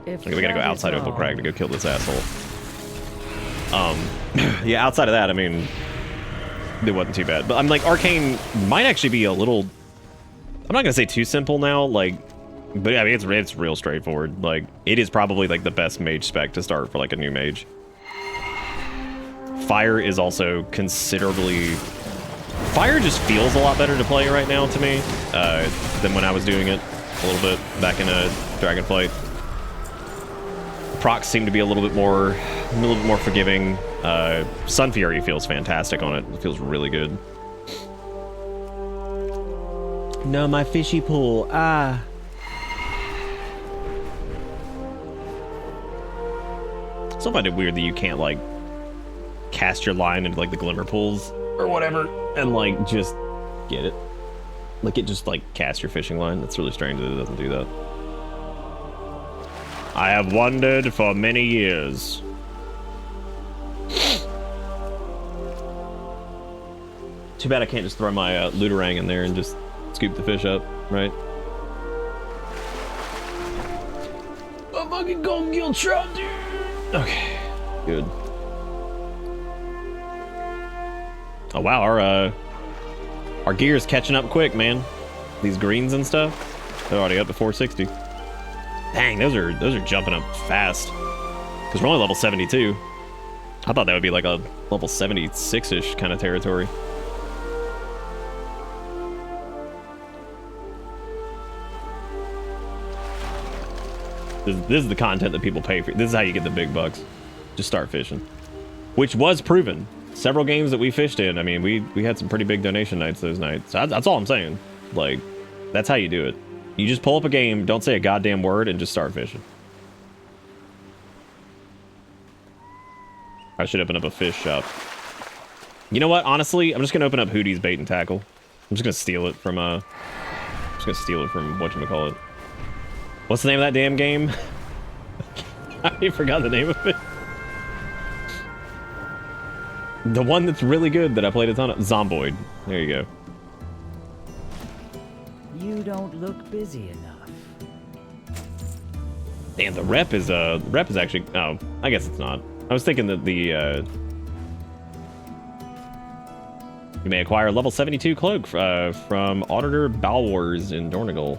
we gotta go outside Opal Crag to go kill this asshole. Yeah, outside of that, I mean, it wasn't too bad. But I'm like, arcane might actually be a little, I'm not gonna say too simple now, like, but I mean, it's real straightforward. Like, it is probably like the best mage spec to start for like a new mage. Fire is also considerably, Fire just feels a lot better to play right now to me than when I was doing it a little bit back in Dragonflight. Procs seem to be a little bit more forgiving. Sun Fury feels fantastic on it. It feels really good. No, my fishy pool. Ah. So I find it weird that you can't like cast your line into like the glimmer pools or whatever and like just get it. Like it just like casts your fishing line. That's really strange that it doesn't do that. I have wondered for many years. Too bad I can't just throw my Looterang in there and just scoop the fish up, right? I'm fucking golden gill trout, dude! Okay, good. Oh wow, our gear's catching up quick, man. These greens and stuff, they're already up to 460. Dang, those are jumping up fast. Because we're only level 72. I thought that would be like a level 76-ish kind of territory. This is the content that people pay for. This is how you get the big bucks. Just start fishing. Which was proven. Several games that we fished in, I mean, we had some pretty big donation nights those nights. That's all I'm saying. Like, that's how you do it. You just pull up a game, don't say a goddamn word, and just start fishing. I should open up a fish shop. You know what? Honestly, I'm just gonna open up Hootie's Bait and Tackle. I'm just gonna steal it from whatchamacallit. What's the name of that damn game? I forgot the name of it. The one that's really good that I played a ton of. Zomboid. There you go. You don't look busy enough. Damn, the rep is actually. Oh, I guess it's not. I was thinking that the you may acquire a level 72 cloak from Auditor Balwars in Dornigal.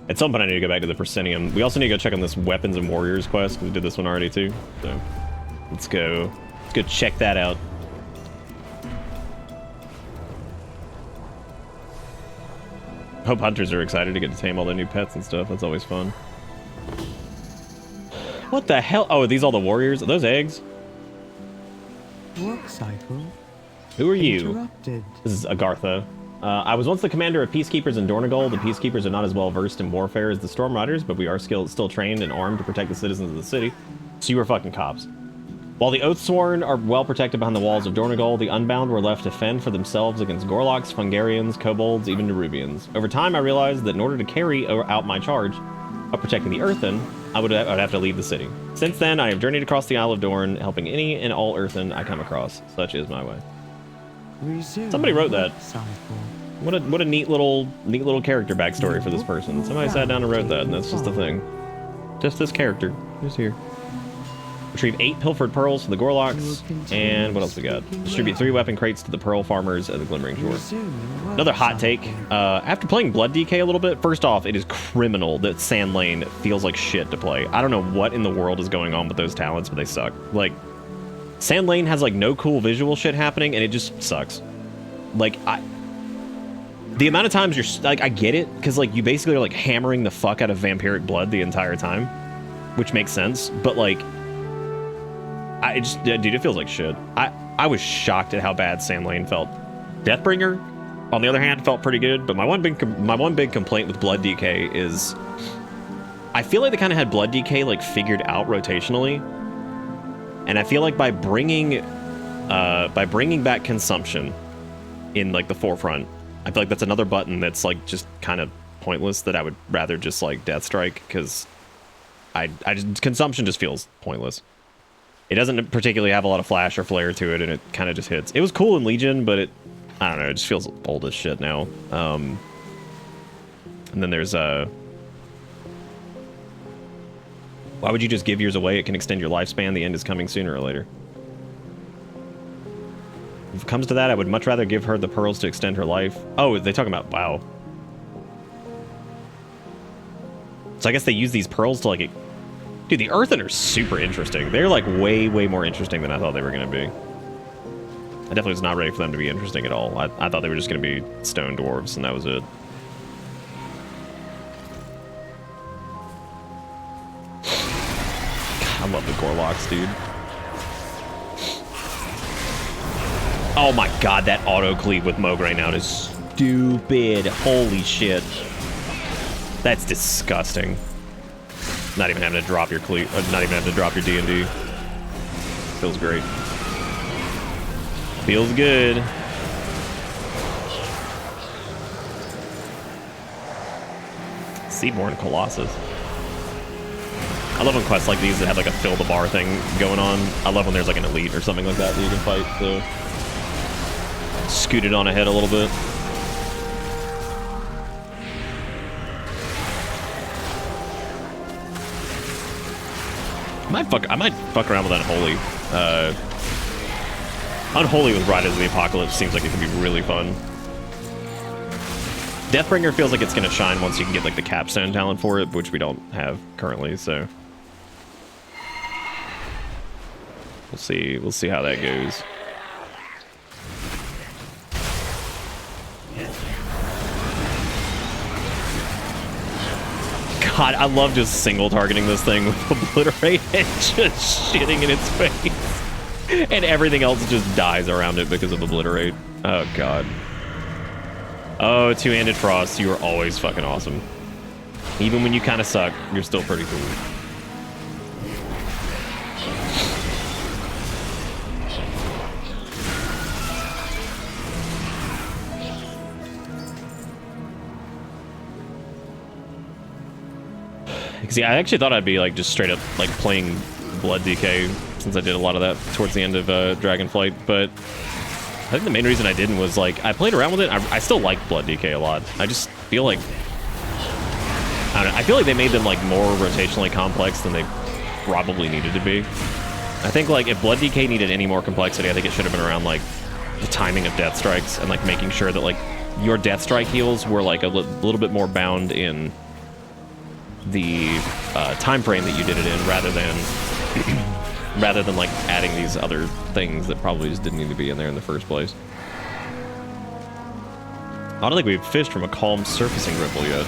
At some point I need to go back to the Proscenium. We also need to go check on this Weapons and Warriors quest, because we did this one already too. So let's go check that out. Hope hunters are excited to get to tame all their new pets and stuff. That's always fun. What the hell? Oh, are these all the warriors? Are those eggs? Work cycle. Who are you? Interrupted. This is Agartha. I was once the commander of peacekeepers in Dornigal. The peacekeepers are not as well versed in warfare as the storm riders, but we are still trained and armed to protect the citizens of the city. So you were fucking cops. While the Oathsworn are well protected behind the walls of Dornigal, the Unbound were left to fend for themselves against Gorloks, Fungarians, Kobolds, even Nerubians. Over time, I realized that in order to carry out my charge of protecting the Earthen, I would have to leave the city. Since then, I have journeyed across the Isle of Dorn, helping any and all Earthen I come across. Such is my way. Somebody wrote that. What a neat little character backstory for this person. Somebody sat down and wrote that, and that's just the thing. Just this character, just here. Retrieve 8 pilfered pearls for the Gorloks, and what else we got? Distribute 3 weapon crates to the pearl farmers at the Glimmering Shore. Another hot take. After playing Blood DK a little bit, first off, it is criminal that Sand Lane feels like shit to play. I don't know what in the world is going on with those talents, but they suck. Like, Sand Lane has like no cool visual shit happening, and it just sucks. Like, the amount of times you're like, I get it, because like you basically are like hammering the fuck out of vampiric blood the entire time, which makes sense. But like, dude, it feels like shit. I was shocked at how bad Sand Lane felt. Deathbringer, on the other hand, felt pretty good. But my one big complaint with Blood DK is, I feel like they kind of had Blood DK like figured out rotationally, and I feel like by bringing back consumption in like the forefront, I feel like that's another button that's like just kind of pointless that I would rather just like Death Strike, because consumption just feels pointless. It doesn't particularly have a lot of flash or flare to it, and it kind of just hits. It was cool in Legion, but I don't know, it just feels old as shit now. And then there's why would you just give yours away? It can extend your lifespan. The end is coming sooner or later. If it comes to that, I would much rather give her the pearls to extend her life. Oh, they talking about, wow. So I guess they use these pearls to like, dude, the Earthen are super interesting. They're like way more interesting than I thought they were going to be. I definitely was not ready for them to be interesting at all. I thought they were just going to be stone dwarves, and that was it. God, I love the Gorloks, dude. Oh my god, that auto-cleave with Mograine out is stupid. Holy shit. That's disgusting. Not even having to drop your cleave, not even having to drop your D&D. Feels great. Feels good. Seaborn Colossus. I love when quests like these that have like a fill the bar thing going on. I love when there's like an elite or something like that that you can fight, so scoot it on ahead a little bit. I might fuck around with Unholy. Unholy with Riders of the Apocalypse seems like it could be really fun. Deathbringer feels like it's gonna shine once you can get like the capstone talent for it, which we don't have currently, so we'll see how that goes. God, I love just single targeting this thing with Obliterate and just shitting in its face. And everything else just dies around it because of Obliterate. Oh, God. Oh, two-handed Frost, you are always fucking awesome. Even when you kind of suck, you're still pretty cool. See, I actually thought I'd be like just straight up like playing Blood DK since I did a lot of that towards the end of Dragonflight, but I think the main reason I didn't was like I played around with it. I still like Blood DK a lot. I just feel like I don't know. I feel like they made them like more rotationally complex than they probably needed to be. I think like if Blood DK needed any more complexity, I think it should have been around like the timing of death strikes and like making sure that like your death strike heals were like a little bit more bound in the time frame that you did it in, rather than like adding these other things that probably just didn't need to be in there in the first place. I don't think we've fished from a calm surfacing ripple yet.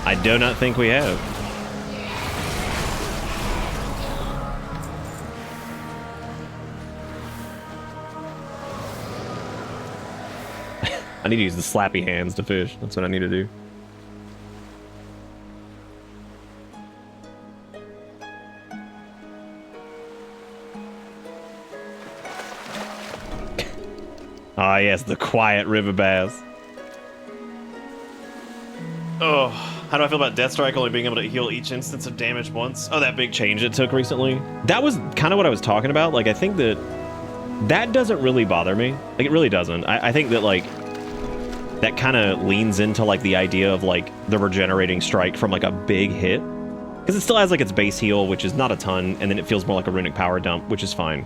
I do not think we have. I need to use the slappy hands to fish. That's what I need to do. Ah, yes, the quiet river bass. Oh, how do I feel about Deathstrike only being able to heal each instance of damage once? Oh, that big change it took recently. That was kind of what I was talking about. Like, I think that doesn't really bother me. Like, it really doesn't. I think that, like, that kind of leans into, like, the idea of, like, the regenerating strike from, like, a big hit. Because it still has, like, its base heal, which is not a ton, and then it feels more like a runic power dump, which is fine.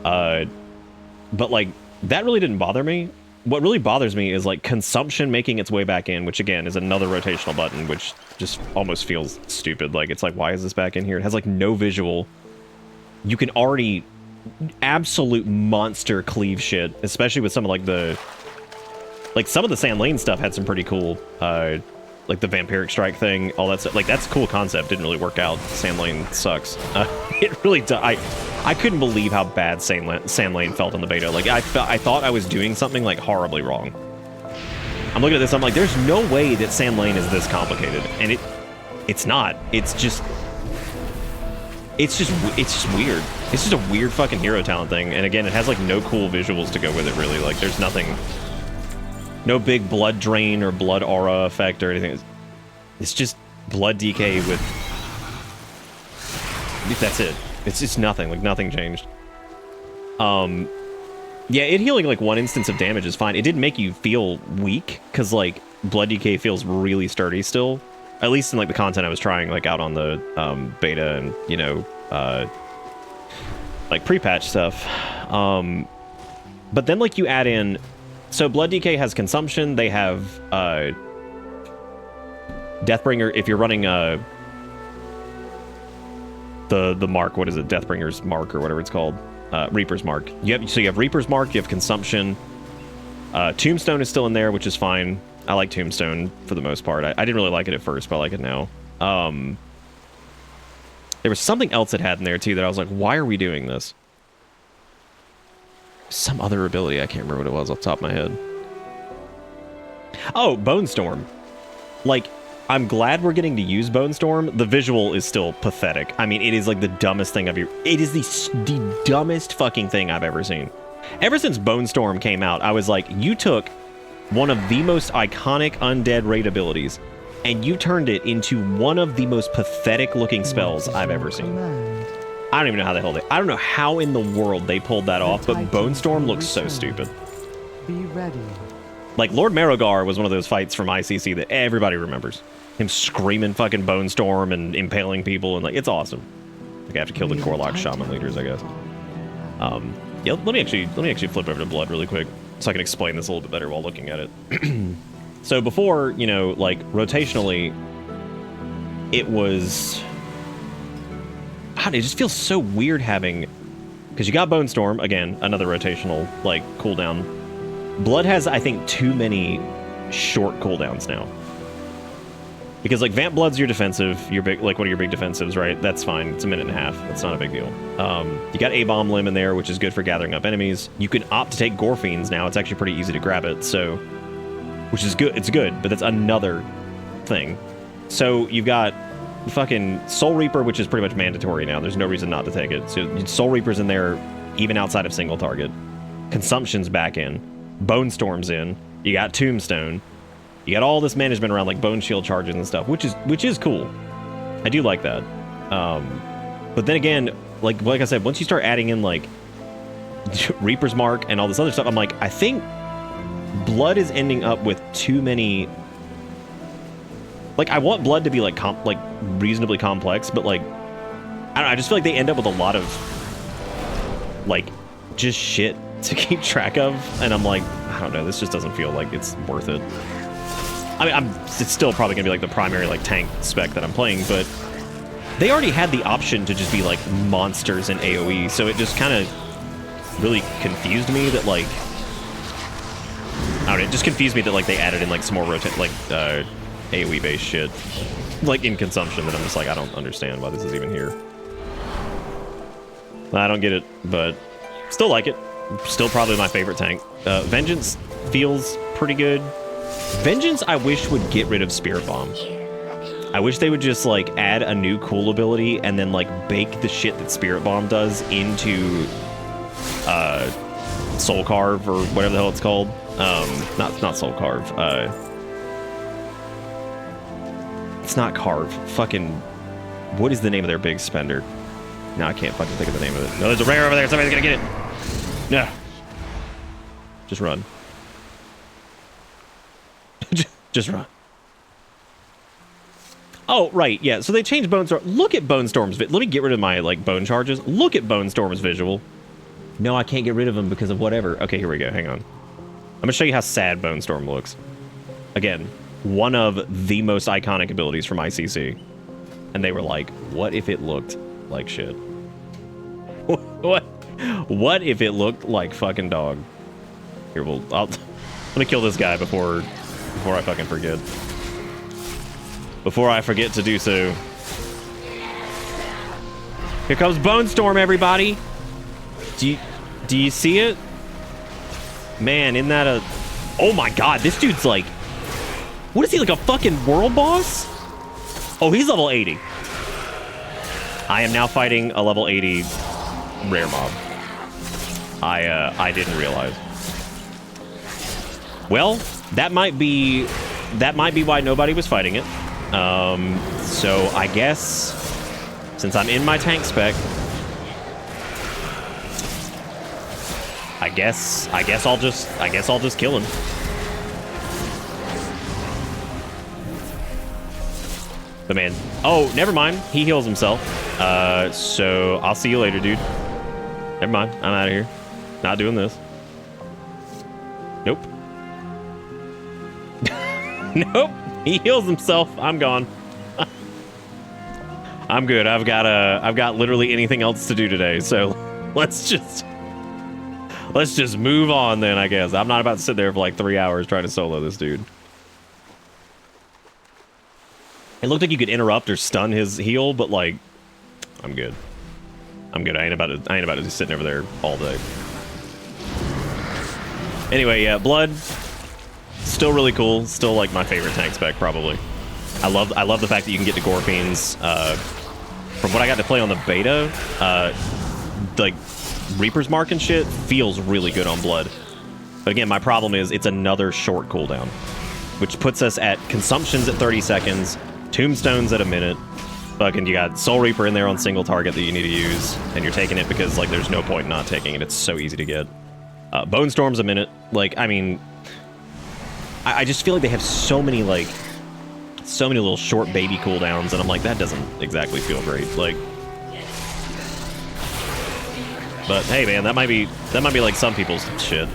But, like, that really didn't bother me. What really bothers me is like consumption making its way back in, which again is another rotational button, which just almost feels stupid. Like, it's like, why is this back in here? It has like no visual. You can already absolute monster cleave shit, especially with some of like some of the Sand Lane stuff had some pretty cool, like the Vampiric Strike thing, all that stuff. Like, that's a cool concept. Didn't really work out. Sand Lane sucks. It really does. I couldn't believe how bad Sand Lane felt in the beta. Like, I thought I was doing something, like, horribly wrong. I'm looking at this, I'm like, there's no way that Sand Lane is this complicated. And it's not. It's just weird. It's just a weird fucking hero talent thing. And again, it has, like, no cool visuals to go with it, really. Like, there's nothing... No big blood drain or blood aura effect or anything. It's just blood DK with... That's it. It's just nothing. Like, nothing changed. Yeah, it healing, like, one instance of damage is fine. It didn't make you feel weak, because, like, blood DK feels really sturdy still. At least in, like, the content I was trying, like, out on the beta and, you know, like, pre-patch stuff. But then, like, you add in... So Blood DK has consumption. They have Deathbringer. If you're running the mark, what is it? Deathbringer's mark or whatever it's called, Reaper's mark. So you have Reaper's mark. You have consumption. Tombstone is still in there, which is fine. I like Tombstone for the most part. I didn't really like it at first, but I like it now. There was something else it had in there too that I was like, why are we doing this? Some other ability, I can't remember what it was off the top of my head. Oh, Bone Storm. Like, I'm glad we're getting to use Bone Storm. The visual is still pathetic. I mean, it is like the dumbest thing it is the dumbest fucking thing I've ever seen. Ever since Bone Storm came out, I was like, you took one of the most iconic undead raid abilities and you turned it into one of the most pathetic looking spells I've ever seen. I don't even know how the hell I don't know how in the world they pulled that off, but Bone Storm looks so stupid. Be ready. Like, Lord Marrogar was one of those fights from ICC that everybody remembers. Him screaming fucking Bone Storm and impaling people, and like, it's awesome. Like, I have to kill the Corlock Shaman leaders, I guess. Yeah, let me actually flip over to Blood really quick, so I can explain this a little bit better while looking at it. So before, you know, like, rotationally, it was... God, it just feels so weird having... Because you got Bone Storm, again, another rotational, like, cooldown. Blood has, I think, too many short cooldowns now. Because, like, Vamp Blood's your defensive, your big, like, one of your big defensives, right? That's fine. It's a minute and a half. That's not a big deal. You got A-Bomb Limb in there, which is good for gathering up enemies. You can opt to take Gore Fiends now. It's actually pretty easy to grab it, so... Which is good. It's good, but that's another thing. So, you've got fucking Soul Reaper, which is pretty much mandatory now. There's no reason not to take it. So, Soul Reaper's in there, even outside of single target. Consumption's back in. Bone Storm's in. You got Tombstone. You got all this management around like Bone Shield charges and stuff, which is cool. I do like that. But then again, like I said, once you start adding in like Reaper's Mark and all this other stuff, I'm like, I think Blood is ending up with too many. Like, I want Blood to be like reasonably complex, but like, I don't know, I just feel like they end up with a lot of like just shit to keep track of, and I'm like, I don't know, this just doesn't feel like it's worth it. I mean, it's still probably gonna be like the primary like tank spec that I'm playing, but they already had the option to just be like monsters in AoE, so it just kind of really confused me that like, I don't know, it just confused me that like they added in like some more AoE based shit like in consumption that I'm just like, I don't understand why this is even here. I don't get it, but still like it. Still probably my favorite tank. Vengeance feels pretty good. Vengeance, I wish, would get rid of Spirit Bomb. I wish they would just, like, add a new cool ability and then, like, bake the shit that Spirit Bomb does into Soul Carve or whatever the hell it's called. Not Soul Carve. It's not Carve. Fucking... What is the name of their big spender? No, I can't fucking think of the name of it. No, there's a rare over there. Somebody's gonna get it. No. Just run. Just run. Oh, right, yeah. So they changed Bone Storm. Look at Bone Storm's... Let me get rid of my, like, bone charges. Look at Bone Storm's visual. No, I can't get rid of them because of whatever. Okay, here we go. Hang on. I'm gonna show you how sad Bone Storm looks. Again, one of the most iconic abilities from ICC. And they were like, what if it looked like shit? What if it looked like fucking dog? Here, let me kill this guy before I fucking forget. Before I forget to do so. Here comes Bone Storm, everybody. Do you see it? Man, isn't that a... Oh my god, this dude's like... What is he, like a fucking world boss? Oh, he's level 80. I am now fighting a level 80 rare mob. I didn't realize. Well, that might be why nobody was fighting it. So I guess since I'm in my tank spec, I guess I'll just kill him. But man, oh, never mind. He heals himself. So I'll see you later, dude. Never mind. I'm out of here. Not doing this. Nope. Nope. He heals himself. I'm gone. I'm good. I've got literally anything else to do today. So let's just move on then, I guess. I'm not about to sit there for like 3 hours trying to solo this dude. It looked like you could interrupt or stun his heal, but like, I'm good. I'm good. I ain't about to just sitting over there all day. Anyway, yeah, Blood, still really cool. Still like my favorite tank spec, probably. I love the fact that you can get to Gore Fiends. From what I got to play on the beta, like Reaper's Mark and shit feels really good on Blood. But again, my problem is it's another short cooldown, which puts us at consumptions at 30 seconds, tombstones at a minute. Fucking, you got Soul Reaper in there on single target that you need to use, and you're taking it because like there's no point in not taking it. It's so easy to get. Bone Storm's a minute. Like, I mean, I just feel like they have so many like So many little short baby cooldowns, and I'm like, that doesn't exactly feel great. Like, but hey, man, that might be like some people's shit.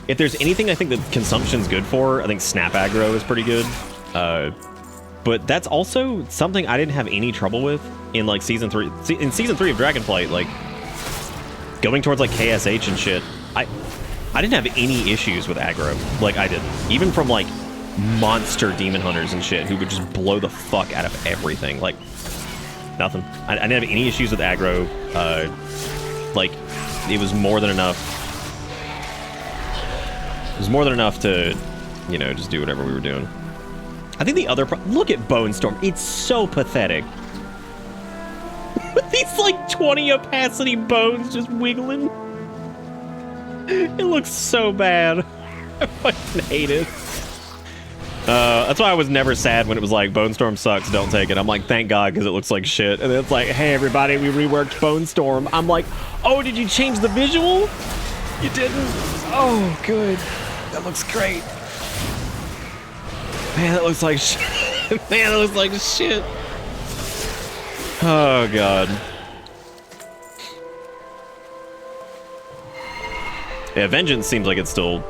If there's anything I think that consumption's good for, I think snap aggro is pretty good. But that's also something I didn't have any trouble with in like season 3. In season 3 of Dragonflight, like going towards like KSH and shit, I didn't have any issues with aggro. Like I didn't, even from like monster demon hunters and shit who would just blow the fuck out of everything. Like nothing. I didn't have any issues with aggro. Like it was more than enough. It was more than enough to, you know, just do whatever we were doing. I think the other look at Bone Storm. It's so pathetic. With these like 20 opacity bones just wiggling. It looks so bad. I fucking hate it. That's why I was never sad when it was like, Bone Storm sucks, don't take it. I'm like, thank God, because it looks like shit. And then it's like, hey everybody, we reworked Bone Storm. I'm like, oh, did you change the visual? You didn't? Oh, good. That looks great. Man, that looks like shit. Man, that looks like shit. Oh, God. Yeah, Vengeance seems like it's still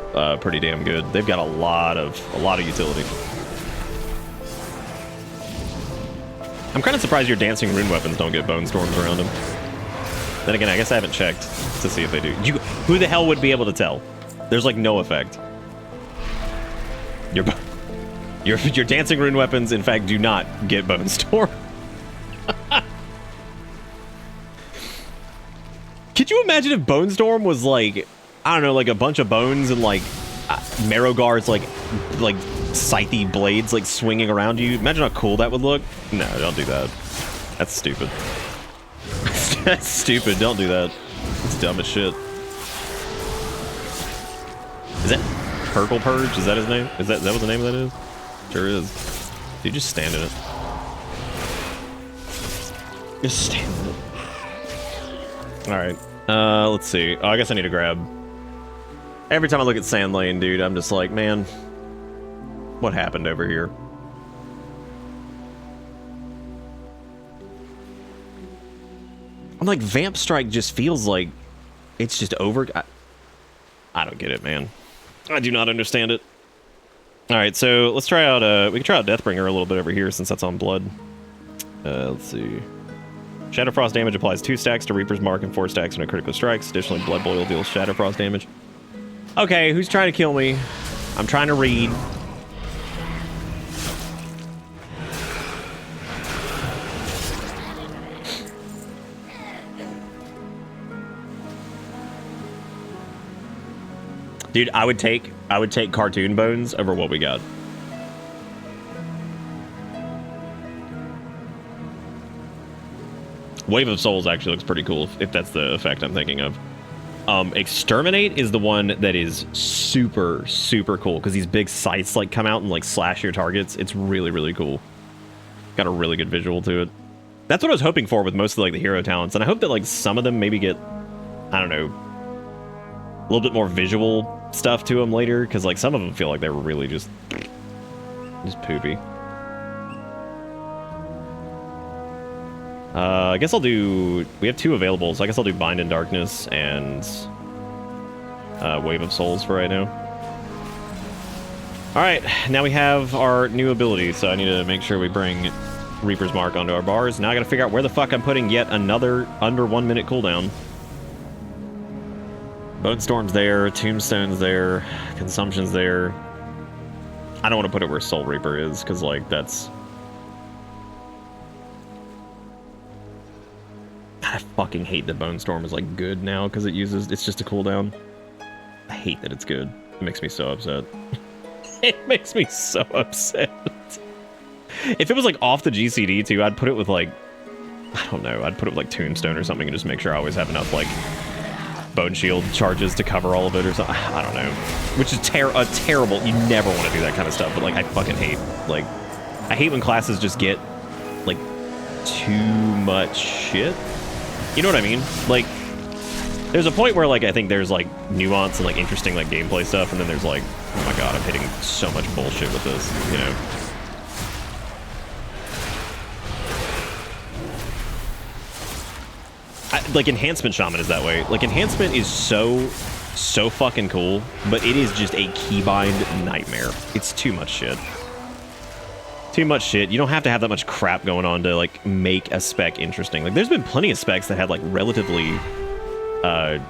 pretty damn good. They've got a lot of utility. I'm kind of surprised your dancing rune weapons don't get bone storms around them. Then again, I guess I haven't checked to see if they do. Who the hell would be able to tell? There's like no effect. Your dancing rune weapons, in fact, do not get bone storm. Could you imagine if Bone Storm was like, I don't know, like a bunch of bones and like Marrow Guards, like scythe blades like swinging around you? Imagine how cool that would look. No, don't do that. That's stupid. That's stupid. Don't do that. It's dumb as shit. Is that Purple Purge? Is that his name? Is that what the name of that is? Sure is. Dude, just stand in it. Just stand in it. Alright. Let's see. Oh, I guess I need to grab... Every time I look at Sand Lane, dude, I'm just like, man, what happened over here? I'm like, Vamp Strike just feels like it's just over. I don't get it, man. I do not understand it. Alright, so let's try out, we can try out Deathbringer a little bit over here since that's on Blood. Let's see. Shadowfrost damage applies 2 stacks to Reaper's Mark and 4 stacks when it critically strikes. Additionally, Blood Boil deals Shadowfrost damage. Okay, who's trying to kill me? I'm trying to read. Dude, I would take cartoon bones over what we got. Wave of Souls actually looks pretty cool if that's the effect I'm thinking of. Exterminate is the one that is super, super cool because these big scythes like come out and like slash your targets. It's really, really cool. Got a really good visual to it. That's what I was hoping for with most of like the hero talents, and I hope that like some of them maybe get, I don't know, a little bit more visual stuff to them later, because like some of them feel like they were really just poopy. I guess I'll do... We have 2 available, so I guess I'll do Bind in Darkness and Wave of Souls for right now. Alright, now we have our new ability, so I need to make sure we bring Reaper's Mark onto our bars. Now I gotta figure out where the fuck I'm putting yet another under 1 minute cooldown. Bone Storm's there, Tombstone's there, Consumption's there. I don't want to put it where Soul Reaper is, because like that's... I fucking hate that Bone Storm is like good now because it's just a cooldown. I hate that it's good. It makes me so upset. It makes me so upset. If it was like off the GCD too, I'd put it with like, I don't know, I'd put it with like Tombstone or something and just make sure I always have enough like Bone Shield charges to cover all of it or something. I don't know. Which is terrible. You never want to do that kind of stuff, but like I fucking hate, like, I hate when classes just get like too much shit. You know what I mean? Like, there's a point where, like, I think there's, like, nuance and, like, interesting, like, gameplay stuff, and then there's, like, oh my god, I'm hitting so much bullshit with this, you know? like Enhancement Shaman is that way. Like Enhancement is so fucking cool, but it is just a keybind nightmare. It's too much shit. Too much shit. You don't have to have that much crap going on to like make a spec interesting. Like there's been plenty of specs that had like relatively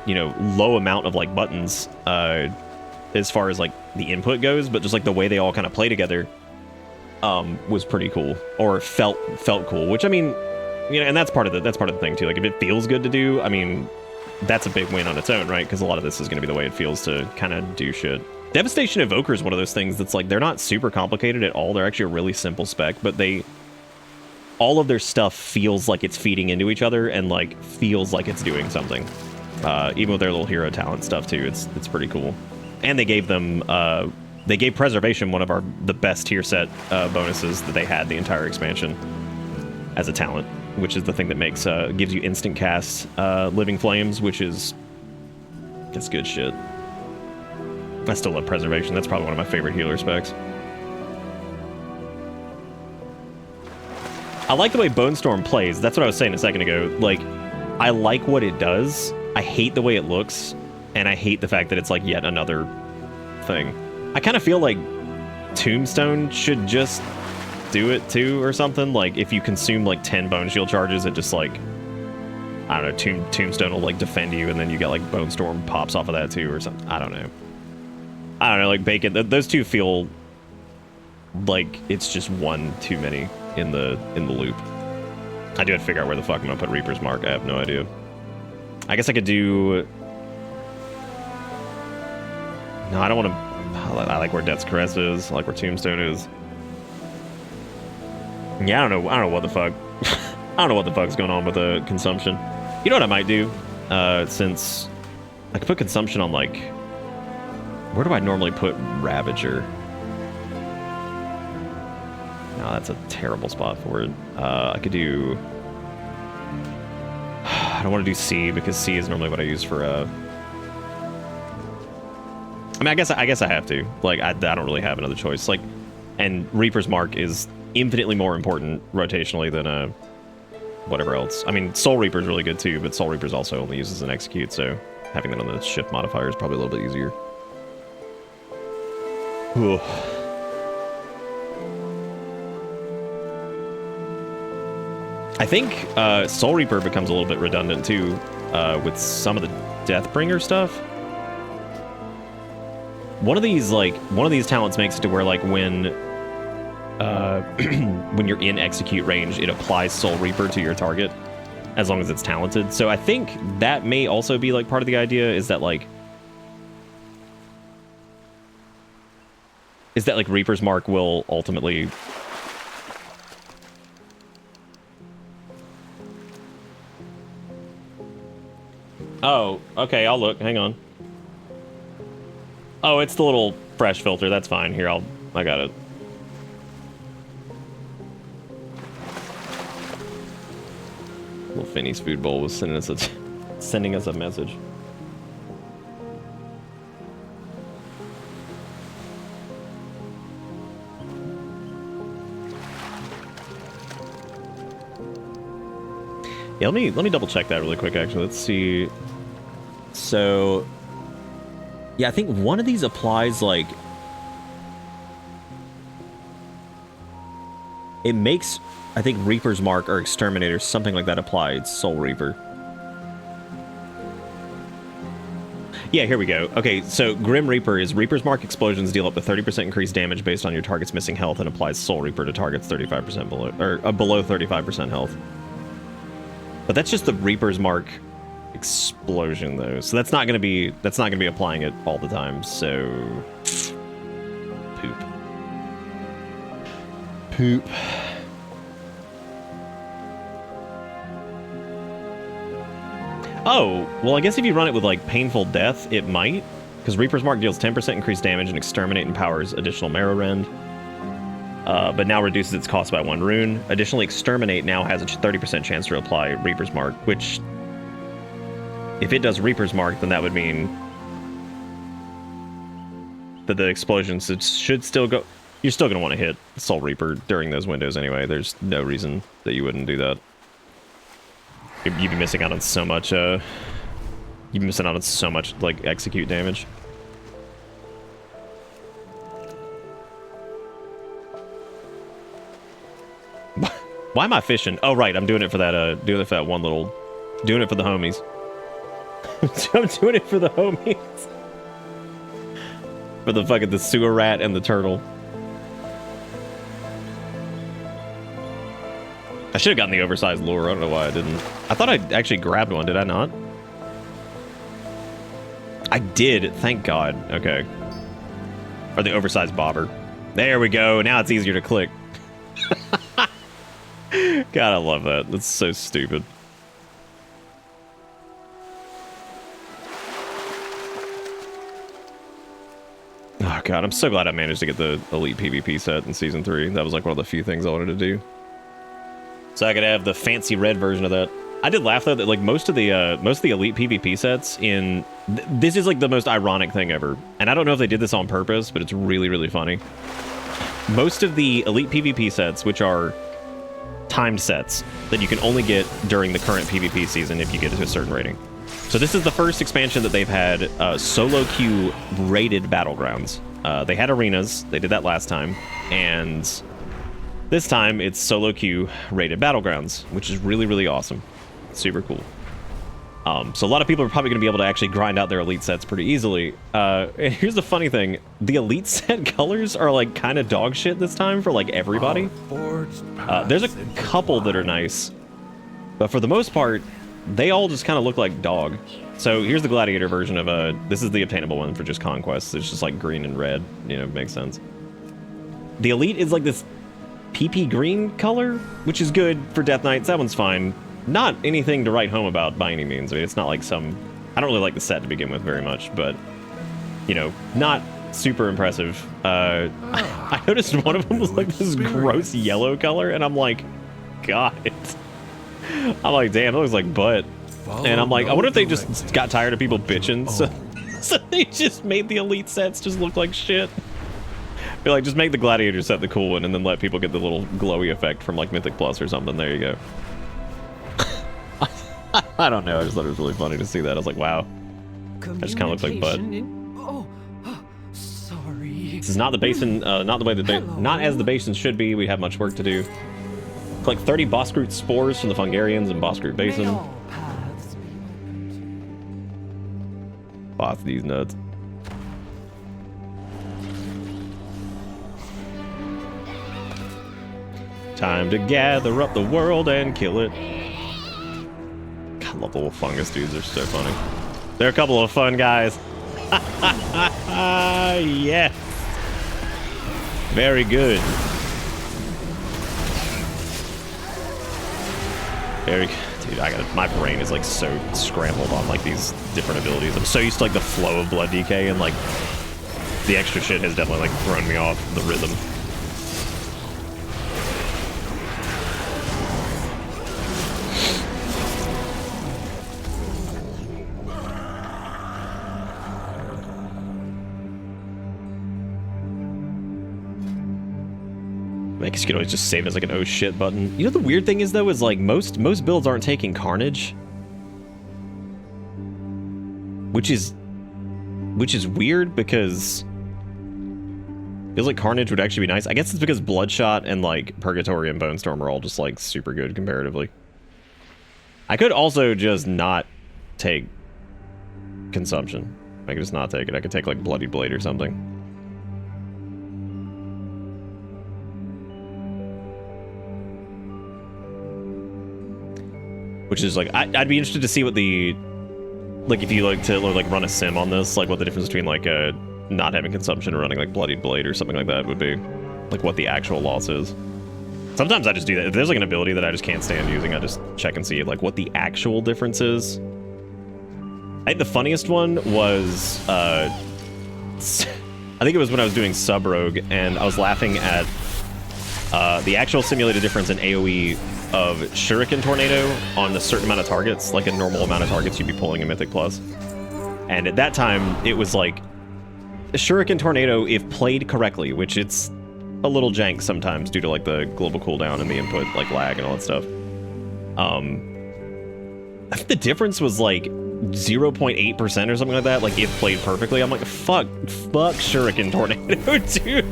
you know, low amount of like buttons as far as like the input goes, but just like the way they all kind of play together was pretty cool, or felt cool, which I mean, you know, and that's part of the thing too. Like if it feels good to do, I mean, that's a big win on its own, right? Because a lot of this is going to be the way it feels to kind of do shit. Devastation Evoker is one of those things that's like, they're not super complicated at all. They're actually a really simple spec, but all of their stuff feels like it's feeding into each other and like feels like it's doing something. Even with their little hero talent stuff too, it's pretty cool. And they gave them, they gave Preservation one of the best tier set bonuses that they had the entire expansion as a talent, which is the thing that makes gives you instant cast Living Flames, which is that's good shit. I still love Preservation. That's probably one of my favorite healer specs. I like the way Bone Storm plays. That's what I was saying a second ago. Like, I like what it does. I hate the way it looks, and I hate the fact that it's like yet another thing. I kind of feel like Tombstone should just do it too or something. Like if you consume like 10 bone shield charges, it just like, I don't know, Tombstone will like defend you, and then you get like Bone Storm pops off of that too or something. I don't know, like Bacon, those two feel like it's just one too many in the loop. I do have to figure out where the fuck I'm gonna put Reaper's Mark. I have no idea. I guess I could do, no, I don't want to. I like where Death's Caress is. I like where Tombstone is. Yeah, I don't know what the fuck. I don't know what the fuck's going on with the consumption. You know what I might do? Since I could put consumption on like, where do I normally put Ravager? No, that's a terrible spot for it. I could do. I don't want to do C because C is normally what I use for. I mean, I guess I have to. Like, I don't really have another choice. Like, and Reaper's Mark is infinitely more important rotationally than whatever else. I mean, Soul Reaper is really good too, but Soul Reaper's also only uses an execute, so having that on the shift modifier is probably a little bit easier. Ooh. I think Soul Reaper becomes a little bit redundant too with some of the Deathbringer stuff. One of these talents makes it to where like when you're in execute range, it applies Soul Reaper to your target as long as it's talented. So I think that may also be like part of the idea is that like Reaper's Mark will ultimately Oh, okay, I'll look. Hang on. Oh, it's the little fresh filter. That's fine. Here, I got it. Little Finny's food bowl was sending us a message. Yeah, let me double check that really quick. Actually, let's see. So, yeah, I think one of these applies like it makes. I think Reaper's Mark or Exterminator, something like that, applied Soul Reaper. Yeah, here we go. Okay, so Grim Reaper is Reaper's Mark explosions deal up to 30% increased damage based on your target's missing health and applies Soul Reaper to targets 35% below or below 35% health. But that's just the Reaper's Mark explosion though. So that's not going to be applying it all the time. So poop. Oh, well, I guess if you run it with, like, Painful Death, it might. Because Reaper's Mark deals 10% increased damage and Exterminate empowers additional Marrow Rend. But now reduces its cost by 1 rune. Additionally, Exterminate now has a 30% chance to apply Reaper's Mark, which... if it does Reaper's Mark, then that would mean... that the explosions should still go... You're still going to want to hit Soul Reaper during those windows anyway. There's no reason that you wouldn't do that. You'd be missing out on so much, you'd be missing out on so much, like, execute damage. Why am I fishing? Oh, right, I'm doing it for that, doing it for that one little... Doing it for the homies. I'm doing it for the homies. For the fucking, the sewer rat and the turtle. I should have gotten the oversized lure. I don't know why I didn't. I thought I actually grabbed one. Did I not? I did. Thank God. Okay. Or the oversized bobber. There we go. Now it's easier to click. God, I love that. That's so stupid. Oh God, I'm so glad I managed to get the Elite PvP set in Season 3. That was like one of the few things I wanted to do. So I could have the fancy red version of that. I did laugh though that like most of the Elite PvP sets in... this is like the most ironic thing ever. And I don't know if they did this on purpose, but it's really, really funny. Most of the Elite PvP sets, which are timed sets that you can only get during the current PvP season if you get to a certain rating. So this is the first expansion that they've had solo queue rated battlegrounds. They had arenas, they did that last time, and this time it's solo queue rated battlegrounds, which is really, really awesome. Super cool. So a lot of people are probably going to be able to actually grind out their elite sets pretty easily. And here's the funny thing. The elite set colors are like kind of dog shit this time for like everybody. There's a couple that are nice, but for the most part, they all just kind of look like dog. So here's the gladiator version of this is the obtainable one for just conquests. It's just like green and red, you know, makes sense. The elite is like this PP green color, which is good for Death Knights. That one's fine. Not anything to write home about by any means. I mean, it's not like some... I don't really like the set to begin with very much, but, you know, not super impressive. I noticed one of them was like this gross yellow color, and I'm like, God. I'm like, damn, it looks like butt. And I'm like, I wonder if they just got tired of people bitching, so they just made the elite sets just look like shit. Be like, just make the gladiator set the cool one, and then let people get the little glowy effect from like Mythic Plus or something. There you go. I don't know. I just thought it was really funny to see that. I was like, wow. That just kind of looks like butt. Sorry. This is not the basin, not the way not as the basin should be. We have much work to do. Collect 30 Bossgroot spores from the Fungarians in Bossgroot Basin. Boss these nuts. Time to gather up the world and kill it. I love the little fungus dudes, they're so funny. They're a couple of fun guys. Yes. Very good. Very good. Dude, my brain is like so scrambled on like these different abilities. I'm so used to like the flow of blood DK, and like the extra shit has definitely like thrown me off the rhythm. I guess you could always just save it as like an oh shit button. You know the weird thing is though is like most builds aren't taking Carnage, which is weird because it feels like Carnage would actually be nice. I guess it's because Bloodshot and like Purgatory and Bone Storm are all just like super good comparatively. I could also just not take Consumption. I could just not take it. I could take like Bloody Blade or something. Which is like, I'd be interested to see what the, like if you like to like run a sim on this, like what the difference between like not having Consumption or running like Bloodied Blade or something like that would be. Like what the actual loss is. Sometimes I just do that. If there's like an ability that I just can't stand using, I just check and see like what the actual difference is. I think the funniest one was, I think it was when I was doing Sub Rogue, and I was laughing at the actual simulated difference in AoE of Shuriken Tornado on a certain amount of targets, like a normal amount of targets you'd be pulling in Mythic Plus. And at that time, it was like, Shuriken Tornado, if played correctly, which it's a little jank sometimes due to like the global cooldown and the input like lag and all that stuff. I think the difference was like 0.8% or something like that, like if played perfectly. I'm like, fuck Shuriken Tornado, dude.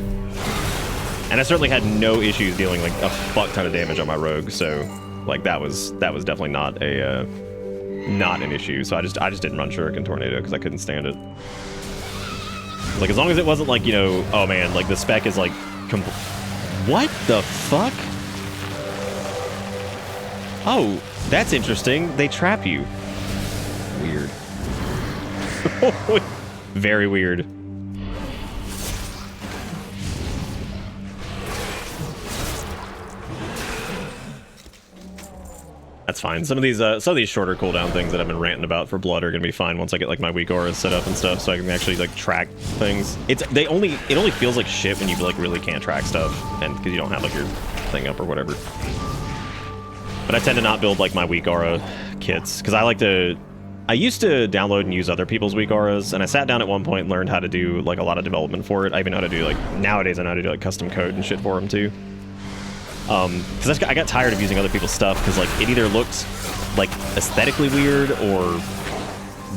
And I certainly had no issues dealing like a fuck ton of damage on my rogue, so like that was definitely not an issue. So I just didn't run Shuriken Tornado because I couldn't stand it. Like as long as it wasn't like, you know, oh man, like the spec is like what the fuck? Oh, that's interesting. They trap you. Weird. Very weird. That's fine. Some of these shorter cooldown things that I've been ranting about for Blood are gonna be fine once I get like my weak auras set up and stuff, so I can actually like track things. It only feels like shit when you like really can't track stuff, and because you don't have like your thing up or whatever. But I tend to not build like my weak aura kits because I used to download and use other people's weak auras, and I sat down at one point and learned how to do like a lot of development for it. I even know how to do like nowadays I know how to do like custom code and shit for them too. Because I got tired of using other people's stuff because like it either looked like aesthetically weird or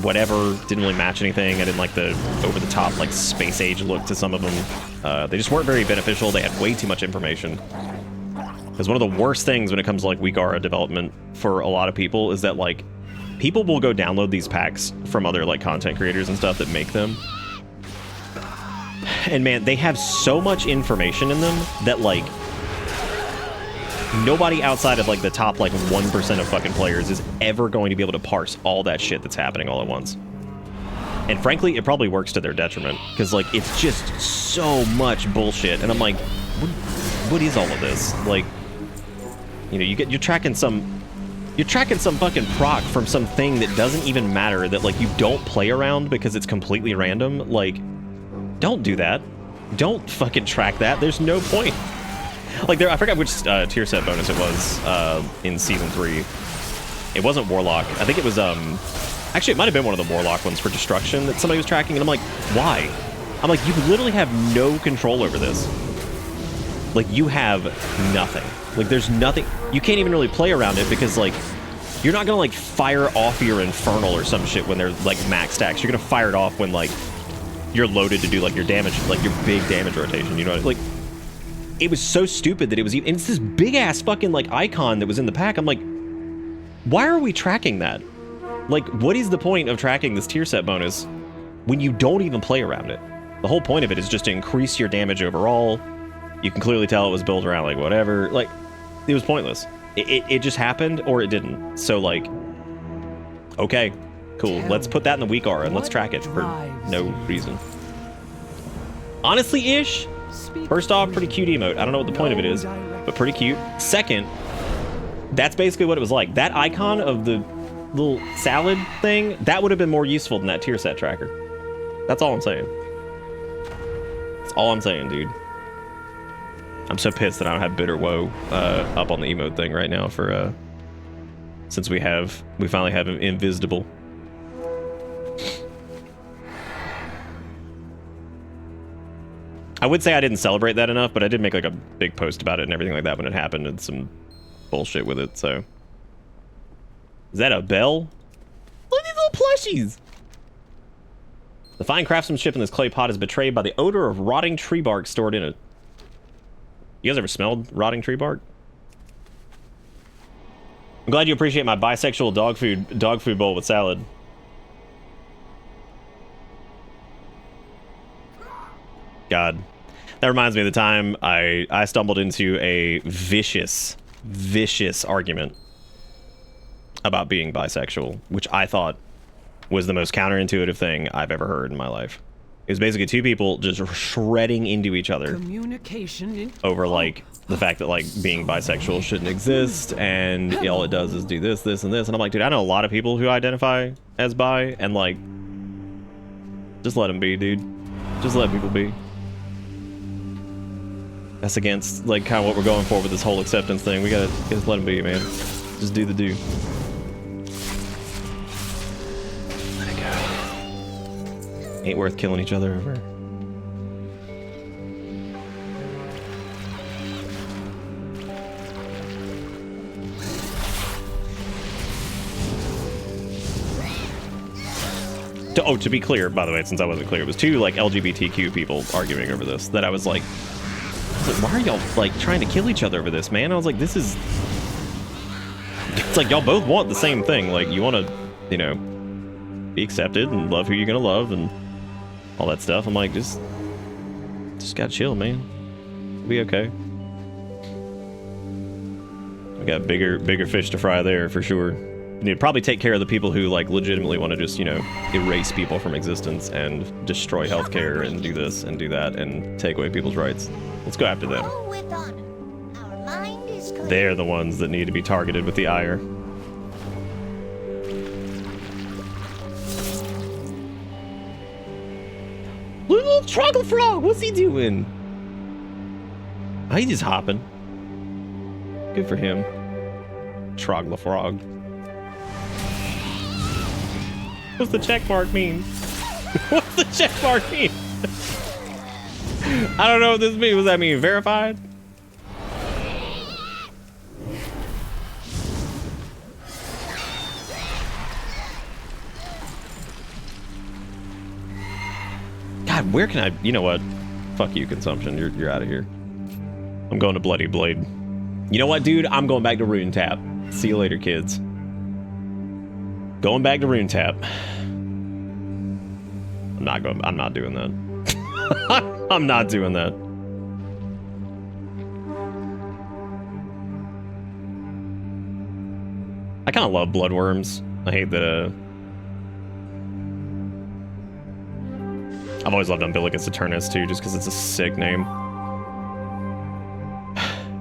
whatever, didn't really match anything. I didn't like the over-the-top like space age look to some of them. They just weren't very beneficial. They had way too much information. Because one of the worst things when it comes to like weak aura development for a lot of people is that like people will go download these packs from other like content creators and stuff that make them. And man, they have so much information in them that like nobody outside of like the top like 1% of fucking players is ever going to be able to parse all that shit that's happening all at once. And frankly, it probably works to their detriment because like it's just so much bullshit. And I'm like, what is all of this? Like, you know, you're tracking some fucking proc from some thing that doesn't even matter, that like you don't play around because it's completely random. Like, don't do that. Don't fucking track that. There's no point. Like I forgot which tier set bonus it was in season 3. It wasn't Warlock. I think it was actually it might have been one of the Warlock ones for destruction that somebody was tracking, and I'm like, why? I'm like, you literally have no control over this. Like you have nothing. Like there's nothing. You can't even really play around it because like you're not gonna like fire off your Infernal or some shit when they're like max stacks. You're gonna fire it off when like you're loaded to do like your damage, like your big damage rotation. You know what I mean? Like, it was so stupid that it was even, and it's this big ass fucking like icon that was in the pack. I'm like, why are we tracking that? Like, what is the point of tracking this tier set bonus when you don't even play around it? The whole point of it is just to increase your damage overall. You can clearly tell it was built around like whatever. Like, it was pointless. It just happened or it didn't. So like, okay, cool. Let's put that in the weak aura and let's track it for no reason. Honestly, ish. First off, pretty cute emote. I don't know what the point of it is, but pretty cute. Second, that's basically what it was like. That icon of the little salad thing, that would have been more useful than that tier set tracker. That's all I'm saying. That's all I'm saying, dude. I'm so pissed that I don't have Bitter Woe up on the emote thing right now for since we finally have Invisible. I would say I didn't celebrate that enough, but I did make like a big post about it and everything like that when it happened, and some bullshit with it. So, is that a bell? Look at these little plushies. The fine craftsmanship in this clay pot is betrayed by the odor of rotting tree bark stored in it. You guys ever smelled rotting tree bark? I'm glad you appreciate my bisexual dog food bowl with salad. God. That reminds me of the time I stumbled into a vicious argument about being bisexual, which I thought was the most counterintuitive thing I've ever heard in my life. It was basically two people just shredding into each other over like the fact that like being bisexual shouldn't exist and all it does is do this, this, and this. And I'm like, dude, I know a lot of people who identify as bi, and like, just let them be, dude. Just let people be. That's against like kind of what we're going for with this whole acceptance thing. We gotta just let them be, man. Just do the do. Let it go. Ain't worth killing each other over. To be clear, by the way, since I wasn't clear, it was 2 like LGBTQ people arguing over this that I was like, why are y'all like trying to kill each other over this, man? I was like, this is, it's like y'all both want the same thing. Like you want to, you know, be accepted and love who you're gonna love and all that stuff. I'm like, just gotta chill, man. It'll be okay. We got bigger fish to fry there for sure. You need to probably take care of the people who like legitimately want to just, you know, erase people from existence and destroy healthcare and do this and do that and take away people's rights. Let's go after them. They're the ones that need to be targeted with the ire. Little Troggle Frog, what's he doing? Oh, he's just hopping. Good for him. Troggle Frog. What's the check mark mean? What's the check mark mean? I don't know what this means. What does that mean? Verified? God, where can I... You know what? Fuck you, consumption. You're out of here. I'm going to Bloody Blade. You know what, dude? I'm going back to Rune Tap. See you later, kids. Going back to Rune Tap. I'm not doing that. I'm not doing that. I kind of love bloodworms. I hate that, I've always loved Umbilicus Eternus too, just because it's a sick name.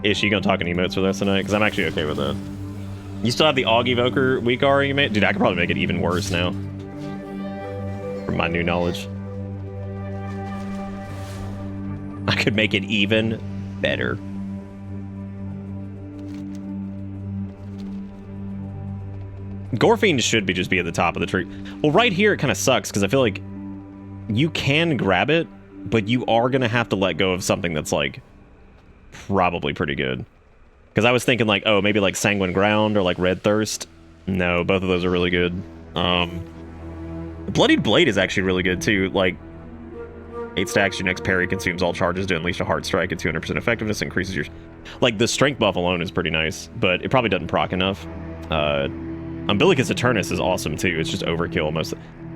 Ish, you gonna talk in emotes for the rest of the night? Because I'm actually okay with that. You still have the Aug Evoker weak aura you made? Dude, I could probably make it even worse now. From my new knowledge. I could make it even better. Gorefiend should just be at the top of the tree. Well, right here it kind of sucks because I feel like you can grab it, but you are going to have to let go of something that's like probably pretty good. Because I was thinking like, oh, maybe like Sanguine Ground or like Red Thirst. No, both of those are really good. Bloodied Blade is actually really good too. Like 8 stacks, your next parry consumes all charges to unleash a hard strike at 200% effectiveness, increases your... Like the strength buff alone is pretty nice, but it probably doesn't proc enough. Umbilicus Eternus is awesome too. It's just overkill most.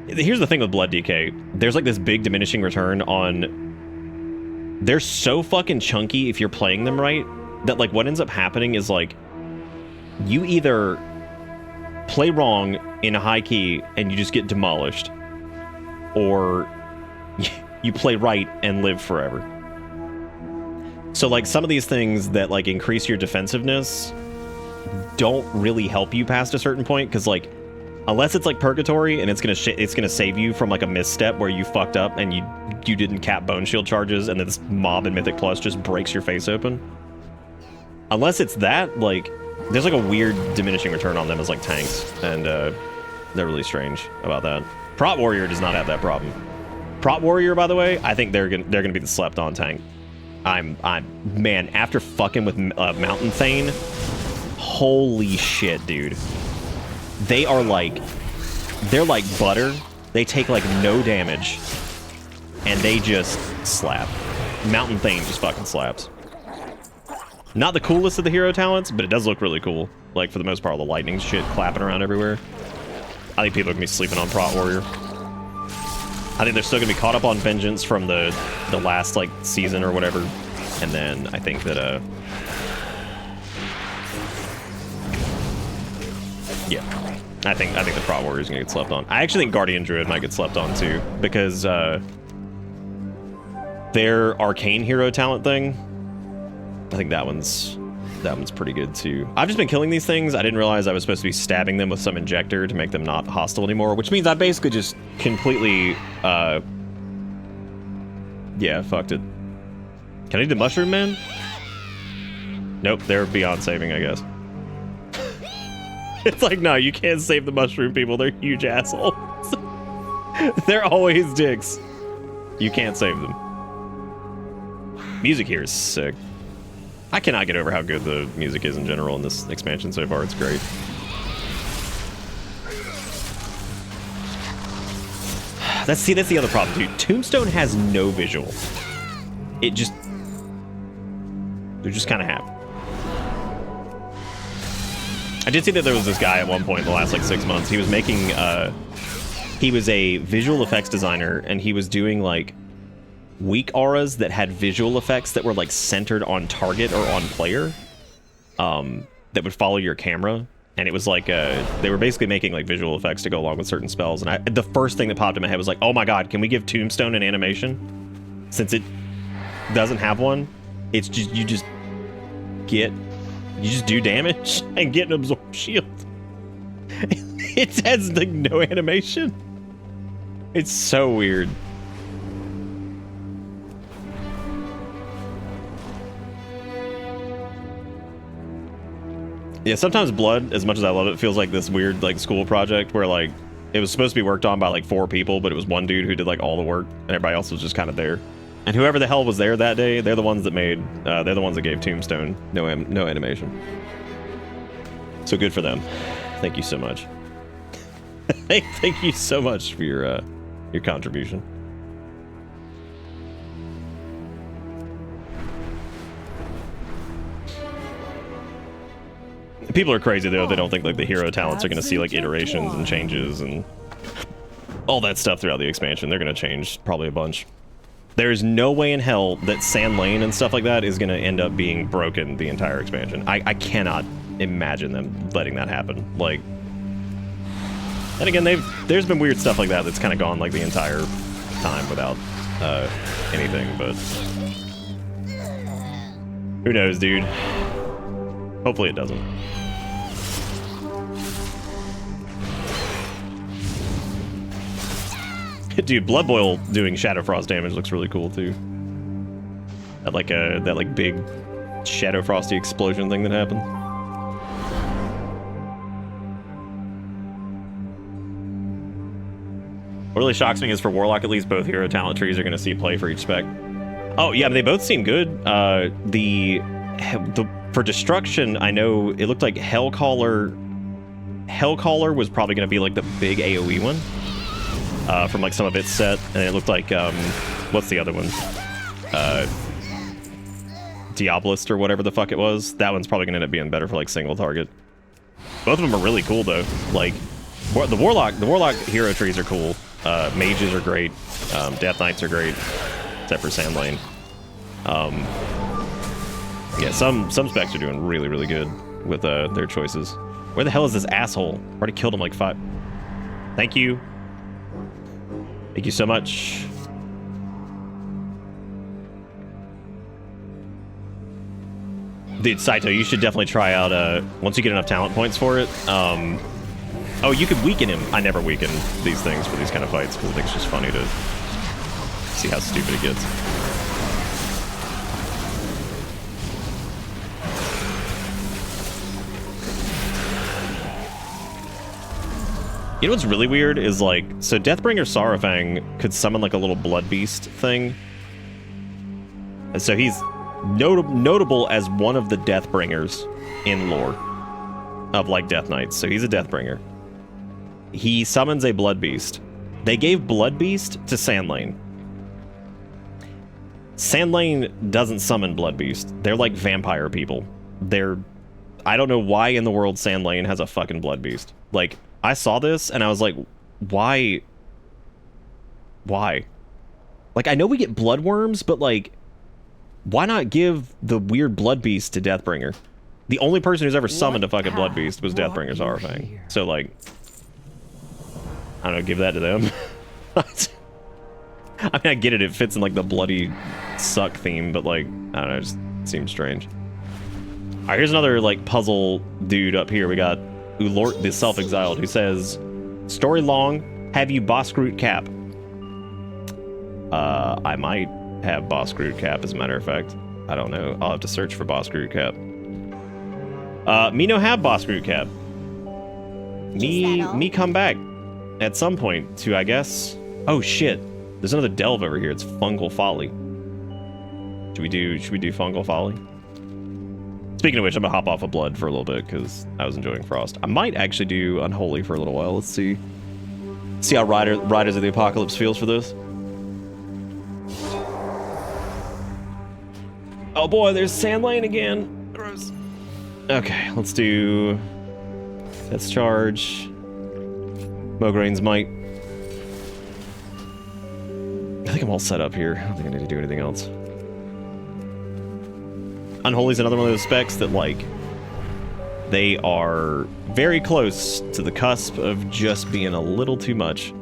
Here's the thing with Blood DK. There's like this big diminishing return on... They're so fucking chunky if you're playing them right, that like what ends up happening is like you either play wrong in a high key and you just get demolished, or you play right and live forever. So like some of these things that like increase your defensiveness don't really help you past a certain point, because like unless it's like Purgatory and it's gonna save you from like a misstep where you fucked up and you didn't cap Bone Shield charges and then this mob in Mythic Plus just breaks your face open. Unless it's that, like there's like a weird diminishing return on them as like tanks, and they're really strange about that. Prot Warrior does not have that problem. Prot Warrior, by the way, I think they're gonna be the slept on tank. Man, after fucking with Mountain Thane, holy shit, dude. They're like butter. They take like no damage, and they just slap. Mountain Thane just fucking slaps. Not the coolest of the hero talents, but it does look really cool. Like for the most part, all the lightning shit clapping around everywhere. I think people are gonna be sleeping on Prot Warrior. I think they're still gonna be caught up on Vengeance from the last like season or whatever, and then I think that yeah, I think the Prot Warrior is gonna get slept on. I actually think Guardian Druid might get slept on too, because their arcane hero talent thing, I think that one's pretty good too. I've just been killing these things. I didn't realize I was supposed to be stabbing them with some injector to make them not hostile anymore, which means I basically just completely yeah, fucked it. Can I do the mushroom man? Nope, they're beyond saving, I guess. It's like, no, you can't save the mushroom people. They're huge assholes. They're always dicks. You can't save them. Music here is sick. I cannot get over how good the music is in general in this expansion so far. It's great. That's the other problem, dude. Tombstone has no visual. It just... They're just kind of happy. I did see that there was this guy at one point in the last, like, 6 months. He was making, he was a visual effects designer, and he was doing, like, weak auras that had visual effects that were, like, centered on target or on player, that would follow your camera. And it was like, they were basically making, like, visual effects to go along with certain spells. And the first thing that popped in my head was like, oh my god, can we give Tombstone an animation? Since it doesn't have one, it's just, you just do damage and get an absorb shield. It has, like, no animation. It's so weird. Yeah, sometimes Blood, as much as I love it, feels like this weird, like, school project where, like, it was supposed to be worked on by, like, 4 people, but it was one dude who did, like, all the work, and everybody else was just kind of there. And whoever the hell was there that day, they're the ones that made, they're the ones that gave Tombstone no animation. So good for them. Thank you so much. Thank you so much for your contribution. People are crazy, though. They don't think, like, the hero talents are going to see, like, iterations and changes and all that stuff throughout the expansion. They're going to change probably a bunch. There's no way in hell that Sand Lane and stuff like that is going to end up being broken the entire expansion. I cannot imagine them letting that happen. Like, and again, there's been weird stuff like that that's kind of gone, like, the entire time without anything, but who knows, dude? Hopefully it doesn't. Dude, Blood Boil doing Shadow Frost damage looks really cool too. That like big Shadow Frosty explosion thing that happened. What really shocks me is for Warlock, at least, both hero talent trees are going to see play for each spec. Oh yeah, they both seem good. For Destruction, I know it looked like Hellcaller was probably going to be like the big AoE one. From like some of its set, and it looked like what's the other one? Diabolist or whatever the fuck it was. That one's probably gonna end up being better for like single target. Both of them are really cool though. Like the Warlock hero trees are cool. Mages are great. Death Knights are great, except for Sand Lane. Yeah, some specs are doing really, really good with their choices. Where the hell is this asshole? Already killed him like 5. Thank you. Thank you so much. Dude, Saito, you should definitely try out, once you get enough talent points for it. Oh, you could weaken him. I never weaken these things for these kind of fights, because I think it's just funny to see how stupid it gets. You know what's really weird is, like, so Deathbringer Saurfang could summon like a little blood beast thing. And so he's notable as one of the Deathbringers in lore of like Death Knights. So he's a Deathbringer. He summons a blood beast. They gave blood beast to Sand Lane. Sand Lane doesn't summon blood beast. They're like vampire people. I don't know why in the world Sand Lane has a fucking blood beast. Like, I saw this and I was like, why? Like, I know we get bloodworms, but like, why not give the weird blood beast to Deathbringer? The only person who's ever summoned a fucking blood beast was Deathbringer Saurfang. So like, I don't know, give that to them. I mean, I get it, it fits in like the bloody suck theme, but like, I don't know, it just seems strange. All right, here's another like puzzle dude up here. We got Ulort the Self-Exiled, who says, story long, have you Boss Groot cap? I might have Boss Groot cap, as a matter of fact. I don't know. I'll have to search for Boss Groot cap. Me no have Boss Groot cap. Me come back at some point to, I guess. Oh shit. There's another delve over here. It's Fungal Folly. Should we do Fungal Folly? Speaking of which, I'm gonna hop off of Blood for a little bit because I was enjoying Frost. I might actually do Unholy for a little while. Let's see See how Riders of the Apocalypse feels for this. Oh boy, there's Sand Lane again. Gross. Okay, let's do... Let's charge. Mograin's Might. I think I'm all set up here. I don't think I need to do anything else. Unholy's another one of those specs that, like, they are very close to the cusp of just being a little too much.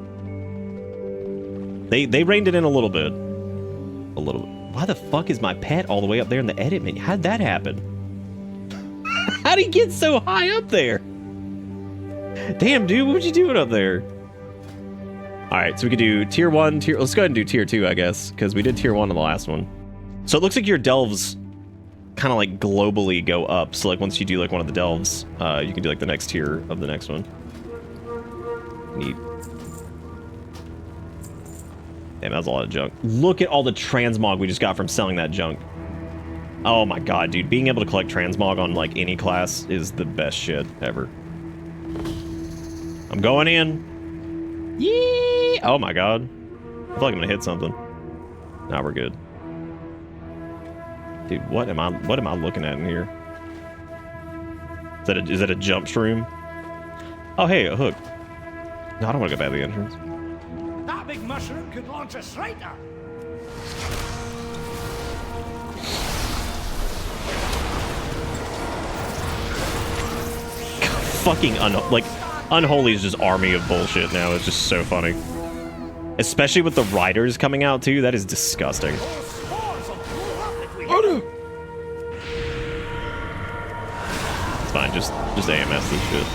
They reined it in a little bit. A little bit. Why the fuck is my pet all the way up there in the edit menu? How'd that happen? How'd he get so high up there? Damn, dude, what you doing up there? Alright, so we could do tier 1, let's go ahead and do tier 2, I guess, because we did tier 1 on the last one. So it looks like your delves kind of like globally go up. So like once you do like one of the delves, you can do like the next tier of the next one. Neat. Damn, that was a lot of junk. Look at all the transmog we just got from selling that junk. Oh my god, dude. Being able to collect transmog on like any class is the best shit ever. I'm going in. Yee! Oh my god. I feel like I'm gonna hit something. Nah, we're good. Dude, what am I looking at in here? Is that a jump shroom? Oh hey, a hook. No, I don't want to go by the entrance. That big mushroom could launch a striker. Fucking Unholy's just army of bullshit now. It's just so funny. Especially with the riders coming out too. That is disgusting. Oh no! It's fine. Just AMS this shit.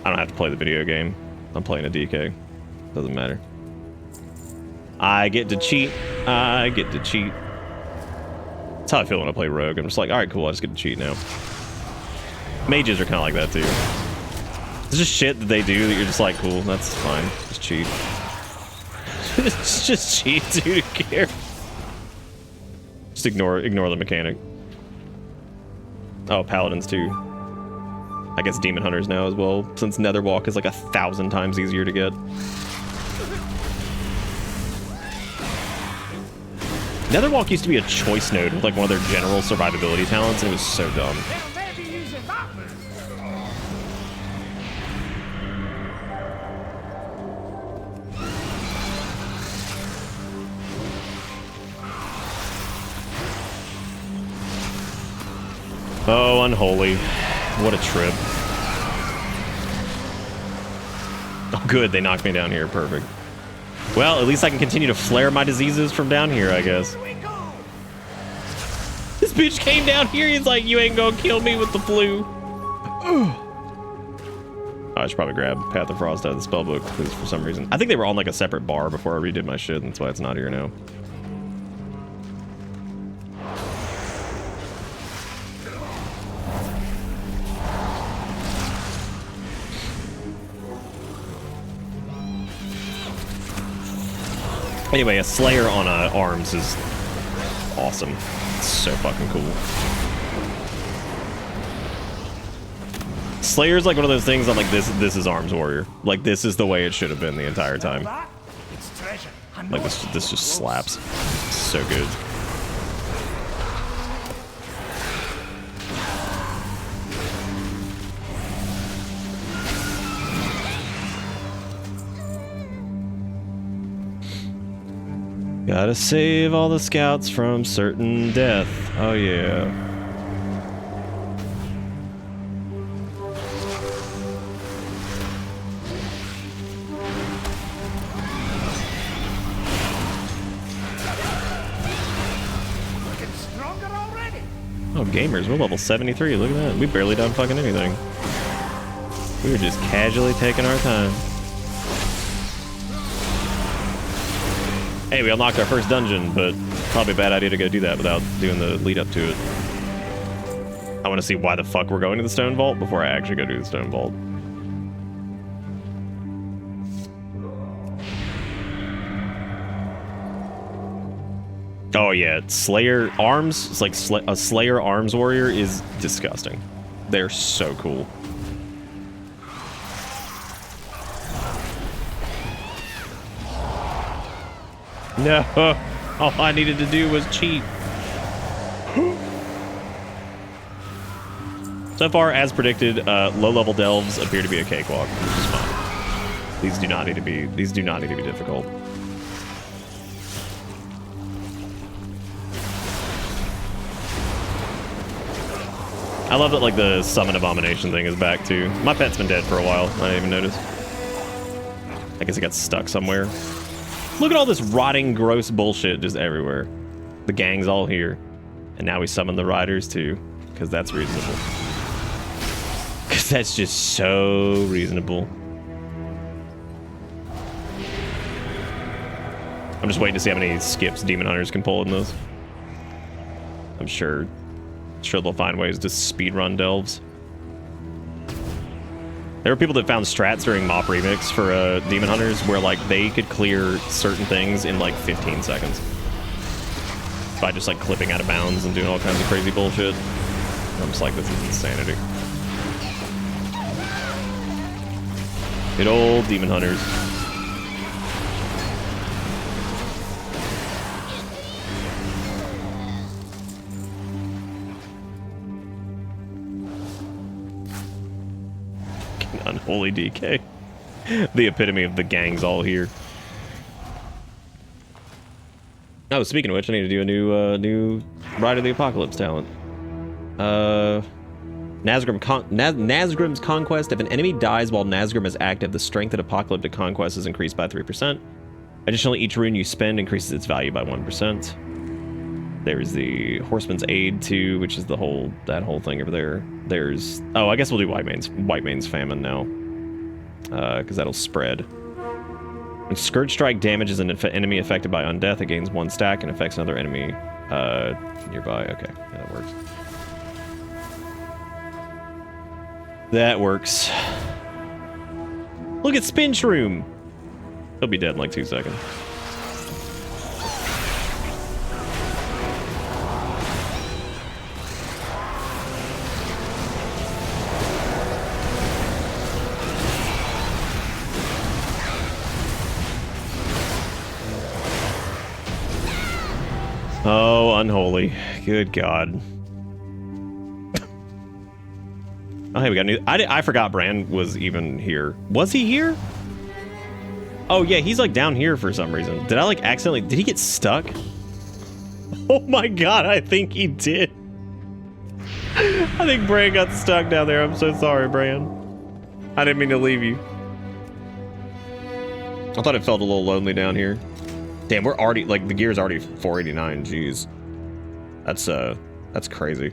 I don't have to play the video game. I'm playing a DK. Doesn't matter. I get to cheat. I get to cheat. That's how I feel when I play Rogue. I'm just like, all right, cool. I just get to cheat now. Mages are kind of like that too. It's just shit that they do that you're just like, cool, that's fine. Just cheat. just cheat, dude. Who cares? Just ignore the mechanic. Oh, paladins too. I guess demon hunters now as well, since Netherwalk is like 1,000 times easier to get. Netherwalk used to be a choice node with like one of their general survivability talents, and it was so dumb. Oh, Unholy. What a trip. Oh, good. They knocked me down here. Perfect. Well, at least I can continue to flare my diseases from down here, I guess. This bitch came down here. He's like, you ain't gonna kill me with the flu. Oh, I should probably grab Path of Frost out of the spellbook, because for some reason. I think they were on like a separate bar before I redid my shit, and that's why it's not here now. Anyway, a Slayer on arms is awesome. It's so fucking cool. Slayer's like one of those things I'm like, this is Arms Warrior. Like, this is the way it should have been the entire time. Like, this just slaps. It's so good. Gotta save all the scouts from certain death. Oh yeah. Looking stronger already. Oh, gamers, we're level 73. Look at that. We barely done fucking anything. We were just casually taking our time. Hey, we unlocked our first dungeon, but probably a bad idea to go do that without doing the lead up to it. I want to see why the fuck we're going to the Stone Vault before I actually go do the Stone Vault. Oh yeah, Slayer arms. It's like a Slayer arms warrior is disgusting. They're so cool. No, all I needed to do was cheat. So far, as predicted, low-level delves appear to be a cakewalk, which is fine. These do not need to be difficult. I love that like the summon abomination thing is back too. My pet's been dead for a while. I didn't even notice. I guess it got stuck somewhere. Look at all this rotting, gross bullshit just everywhere. The gang's all here. And now we summon the riders too, because that's reasonable. Because that's just so reasonable. I'm just waiting to see how many skips Demon Hunters can pull in this. I'm sure they'll find ways to speedrun delves. There were people that found strats during Mop Remix for Demon Hunters where like they could clear certain things in like 15 seconds. By just like clipping out of bounds and doing all kinds of crazy bullshit. I'm just like, this is insanity. Good old Demon Hunters. Unholy DK. The epitome of the gang's all here. Oh, speaking of which, I need to do a new Ride of the Apocalypse talent. Nazgrim's Conquest. If an enemy dies while Nazgrim is active, the strength at Apocalyptic Conquest is increased by 3%. Additionally, each rune you spend increases its value by 1%. There's the Horseman's Aid too, which is that whole thing over there. There's I guess we'll do White-Mane's Famine now, because that'll spread. When Scourge Strike damages an enemy affected by undeath, it gains 1 stack and affects another enemy nearby. Okay, yeah, that works. That works. Look at Spin Shroom. He'll be dead in like 2 seconds. Oh, unholy. Good God. Oh, hey, we got new. I forgot Bran was even here. Was he here? Oh, yeah, he's like down here for some reason. Did I like accidentally... Did he get stuck? Oh my God, I think he did. I think Bran got stuck down there. I'm so sorry, Bran. I didn't mean to leave you. I thought it felt a little lonely down here. Damn, we're already, like, the gear's already 489. Jeez. That's crazy.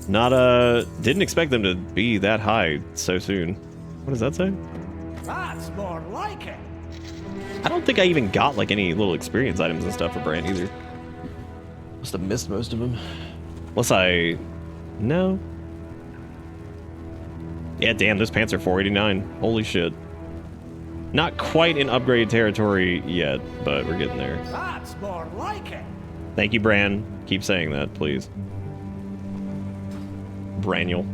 Didn't expect them to be that high so soon. What does that say? That's more like it. I don't think I even got, like, any little experience items and stuff for Bran either. Must have missed most of them. Unless no. Yeah, damn, those pants are 489. Holy shit. Not quite in upgrade territory yet, but we're getting there. That's more like it. Thank you, Bran. Keep saying that, please. Branule.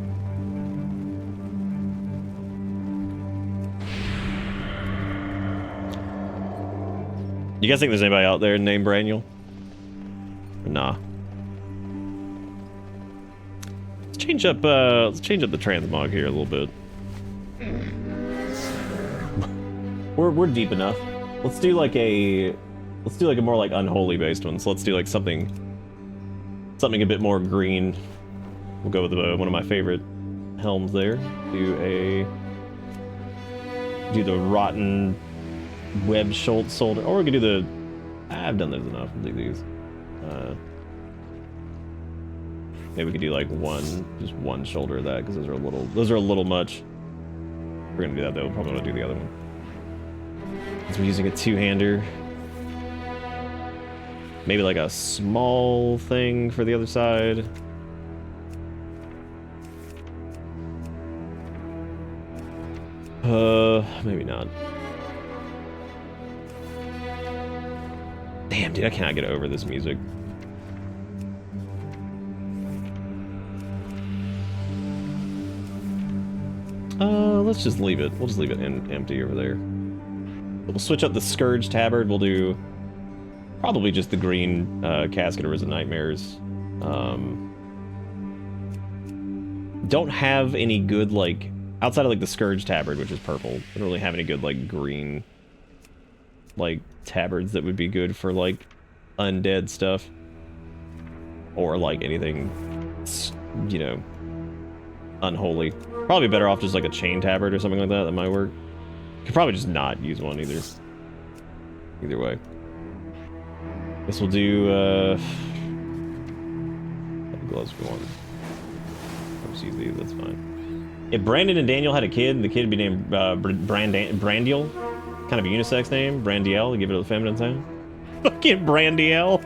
You guys think there's anybody out there named Branule? Or nah. Let's change up the transmog here a little bit. We're deep enough. Let's do like a more like unholy based one. So let's do like something a bit more green. We'll go with one of my favorite helms there. Do the rotten web shoulder, or we could do the. I've done those enough. We'll do these. Maybe we could do like just one shoulder of that because those are a little much. We're gonna do that though. We'll probably want to do the other one. We're using a two-hander. Maybe like a small thing for the other side. Maybe not. Damn, dude, I cannot get over this music. Let's just leave it. We'll just leave it empty over there. We'll switch up the Scourge Tabard. We'll do probably just the green Casket of Risen Nightmares. Don't have any good, like, outside of like the Scourge Tabard, which is purple. Don't really have any good like green, like tabards that would be good for like undead stuff or like anything, you know, unholy. Probably better off just like a chain tabard or something like that. That might work. Could probably just not use one either. Either way. Guess we'll do gloves for one. Let's use these. That's fine. If Brandon and Daniel had a kid, the kid would be named Brandiel. Kind of a unisex name. Brandiel. Give it a feminine sound. Fucking Brandiel.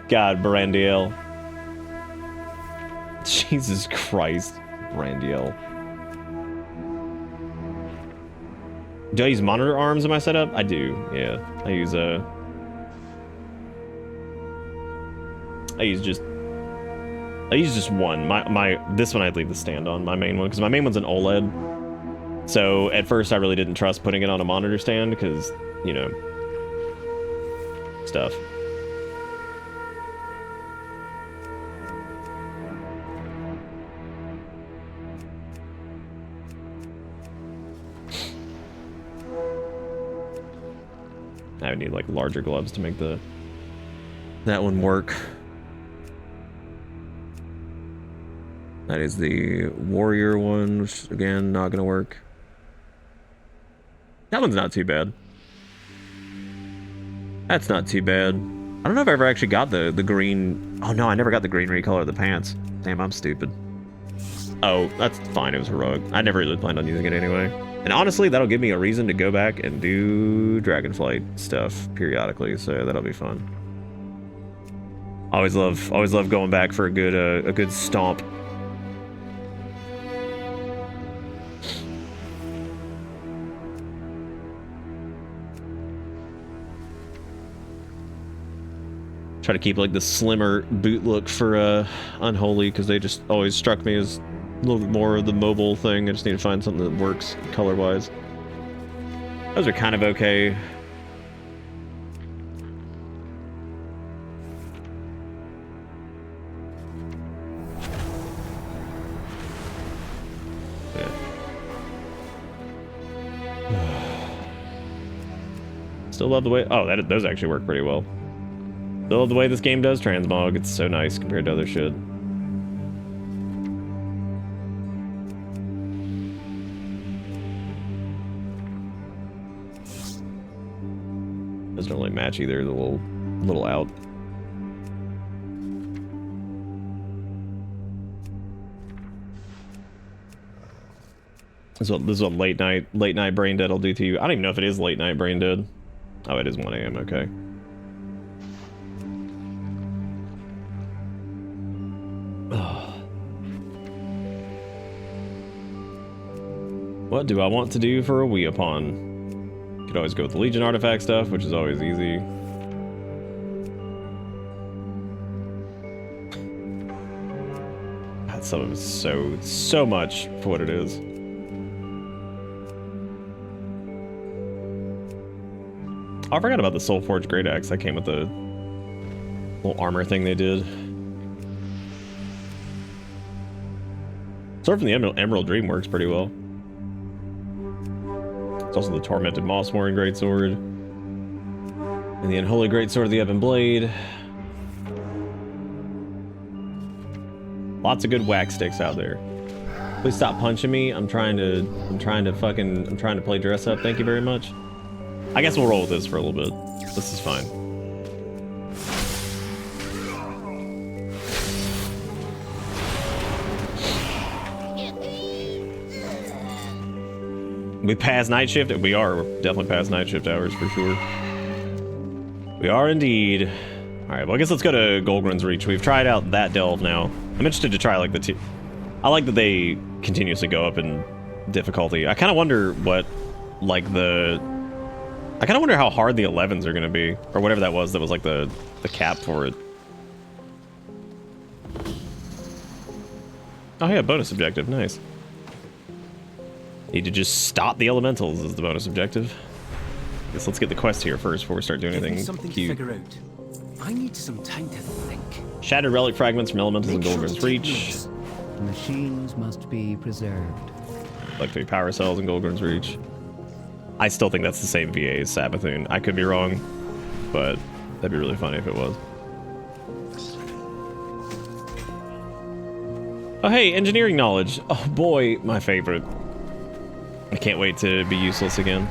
God, Brandiel. Jesus Christ. Brandiel. Do I use monitor arms in my setup? I do, yeah. I use just one. This one I'd leave the stand on, my main one, because my main one's an OLED. So at first I really didn't trust putting it on a monitor stand because, you know, stuff. I would need like larger gloves to make that one work. That is the warrior one, which again, not gonna work. That one's not too bad. That's not too bad. I don't know if I ever actually got the green. Oh no, I never got the green recolor of the pants. Damn, I'm stupid. Oh, that's fine, it was heroic. I never really planned on using it anyway. And honestly, that'll give me a reason to go back and do Dragonflight stuff periodically, so that'll be fun. Always love going back for a good stomp. Try to keep like the slimmer boot look for Unholy, because they just always struck me as a little bit more of the mobile thing. I just need to find something that works color-wise. Those are kind of okay. Yeah. Still love the way... Oh, those actually work pretty well. Still love the way this game does transmog. It's so nice compared to other shit. Doesn't really match either, the little out. This is what late night brain dead will do to you. I don't even know if it is late night brain dead. Oh, it is 1 AM, okay. What do I want to do for a Weapon? Could always go with the Legion artifact stuff, which is always easy. God, some of it's so much for what it is. Oh, I forgot about the Soulforged Great Axe. That came with the little armor thing they did. Sword from the Emerald Dream works pretty well. It's also the Tormented Mossworn Greatsword. And the Unholy Greatsword of the Ebon Blade. Lots of good whack sticks out there. Please stop punching me. I'm trying to play dress up. Thank you very much. I guess we'll roll with this for a little bit. This is fine. We passed night shift? We are. We're definitely past night shift hours for sure. We are indeed. Alright, well I guess let's go to Golgrun's Reach. We've tried out that delve now. I'm interested to try like the I like that they continuously go up in difficulty. I kind of wonder what like I kind of wonder how hard the 11s are going to be, or whatever that was like the cap for it. Oh yeah, bonus objective, nice. Need to just stop the elementals is the bonus objective. Guess let's get the quest here first before we start doing anything something cute. to figure out. I need some time to think. Shattered relic fragments from elementals in Goldgrim's Reach. The machines must be preserved. Like 3 power cells in Goldgrim's Reach. I still think that's the same VA as Sabathun. I could be wrong, but that'd be really funny if it was. Oh hey, engineering knowledge. Oh boy, my favorite. I can't wait to be useless again.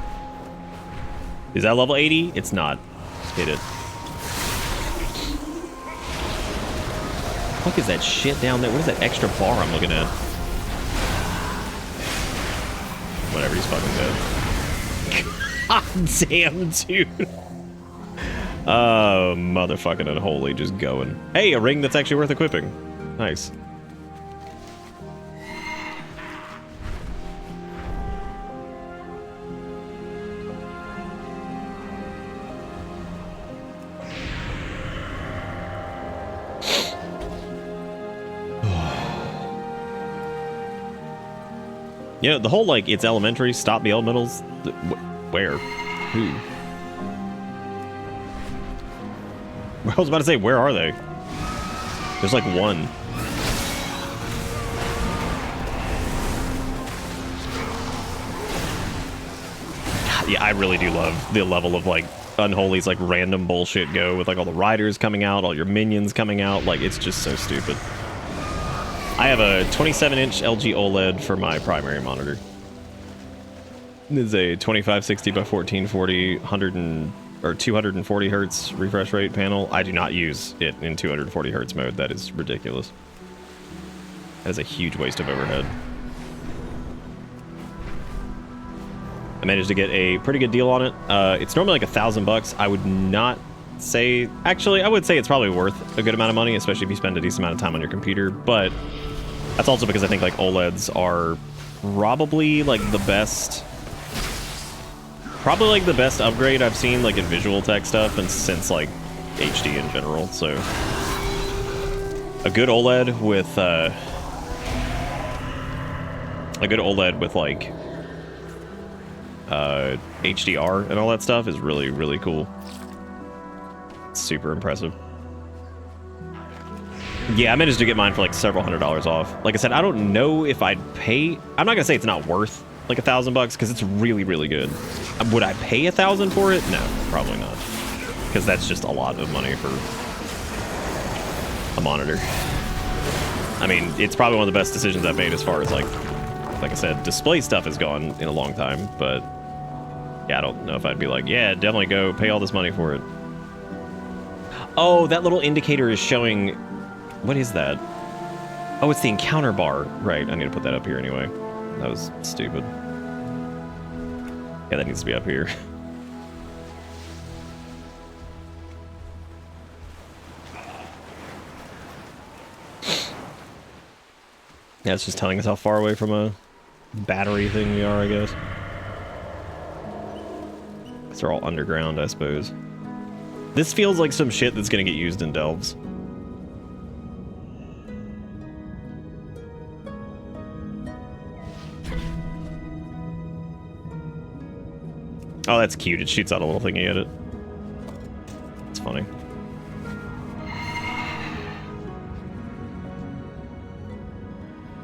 Is that level 80? It's not. Hit it. What is that shit down there? What is that extra bar I'm looking at? Whatever, he's fucking dead. God damn, dude. Oh, motherfucking unholy, just going. Hey, a ring that's actually worth equipping. Nice. You know, the whole, like, it's elementary, stop the elementals. Where? Who? I was about to say, where are they? There's, like, one. God, yeah, I really do love the level of, like, Unholy's, like, random bullshit go with, like, all the riders coming out, all your minions coming out. Like, it's just so stupid. I have a 27-inch LG OLED for my primary monitor. This is a 2560 by 1440, 240 hertz refresh rate panel. I do not use it in 240 hertz mode. That is ridiculous. That is a huge waste of overhead. I managed to get a pretty good deal on it. It's normally like $1,000. I would not say... Actually, I would say it's probably worth a good amount of money, especially if you spend a decent amount of time on your computer, but that's also because I think like OLEDs are probably like the best upgrade I've seen like in visual tech stuff and since like HD in general. So a good OLED with like HDR and all that stuff is really, really cool. Super impressive. Yeah, I managed to get mine for like several $100s off. Like I said, I don't know if I'd pay. I'm not gonna say it's not worth like $1,000 because it's really, really good. Would I pay $1,000 for it? No, probably not. Because that's just a lot of money for a monitor. I mean, it's probably one of the best decisions I've made as far as like I said, display stuff has gone in a long time. But yeah, I don't know if I'd be like, yeah, definitely go pay all this money for it. Oh, that little indicator is showing. What is that? Oh, it's the encounter bar. Right, I need to put that up here anyway. That was stupid. Yeah, that needs to be up here. Yeah, it's just telling us how far away from a battery thing we are, I guess. Because they're all underground, I suppose. This feels like some shit that's gonna get used in Delves. Oh, that's cute. It shoots out a little thingy at it. It's funny.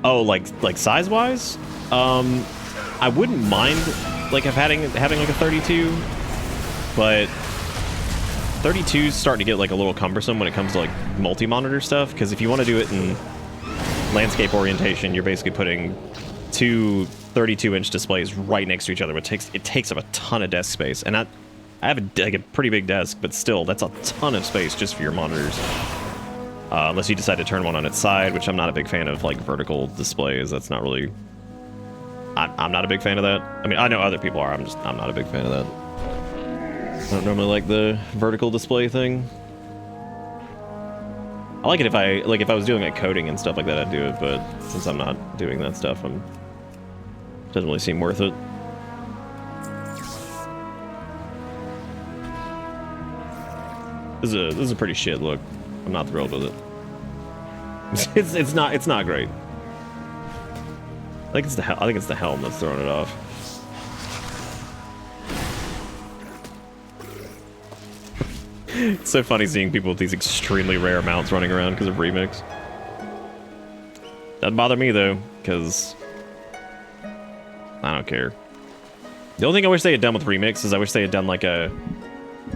Oh, like size-wise? I wouldn't mind like having like a 32, but 32's starting to get like a little cumbersome when it comes to like multi-monitor stuff, because if you want to do it in landscape orientation, you're basically putting two 32-inch displays right next to each other, which takes up a ton of desk space. And I have a pretty big desk, but still, that's a ton of space just for your monitors. Unless you decide to turn one on its side, which I'm not a big fan of, like vertical displays. That's not really. I'm not a big fan of that. I mean, I know other people are. I'm not a big fan of that. I don't normally like the vertical display thing. I like it if I was doing like coding and stuff like that, I'd do it. But since I'm not doing that stuff, doesn't really seem worth it. This is a pretty shit look. I'm not thrilled with it. It's not great. think it's the helm that's throwing it off. It's so funny seeing people with these extremely rare mounts running around because of Remix. Doesn't bother me though, because I don't care. The only thing I wish they had done with Remix is I wish they had done like a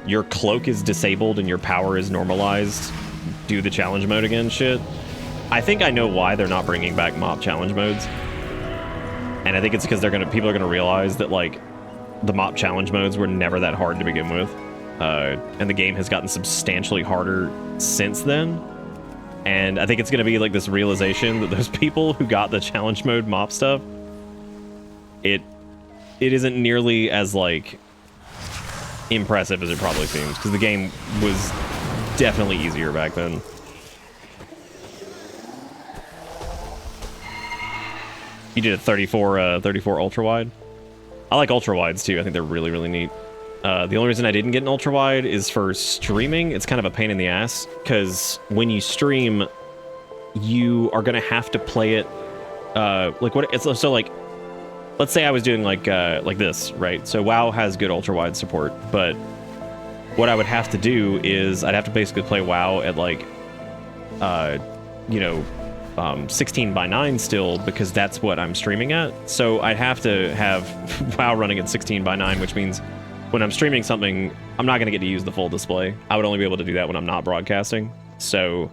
your cloak is disabled and your power is normalized. Do the challenge mode again shit. I think I know why they're not bringing back mob challenge modes. And I think it's because people are gonna realize that like the mob challenge modes were never that hard to begin with. And the game has gotten substantially harder since then. And I think it's going to be like this realization that those people who got the challenge mode mop stuff, it isn't nearly as like impressive as it probably seems, because the game was definitely easier back then. You did a 34 ultra wide. I like ultra wides too. I think they're really, really neat. The only reason I didn't get an ultra wide is for streaming. It's kind of a pain in the ass because when you stream, you are gonna have to play it like what it's so like. Let's say I was doing like this, right? So WoW has good ultra wide support, but what I would have to do is I'd have to basically play WoW at like 16:9 still, because that's what I'm streaming at. So I'd have to have WoW running at 16:9, which means when I'm streaming something, I'm not going to get to use the full display. I would only be able to do that when I'm not broadcasting. So,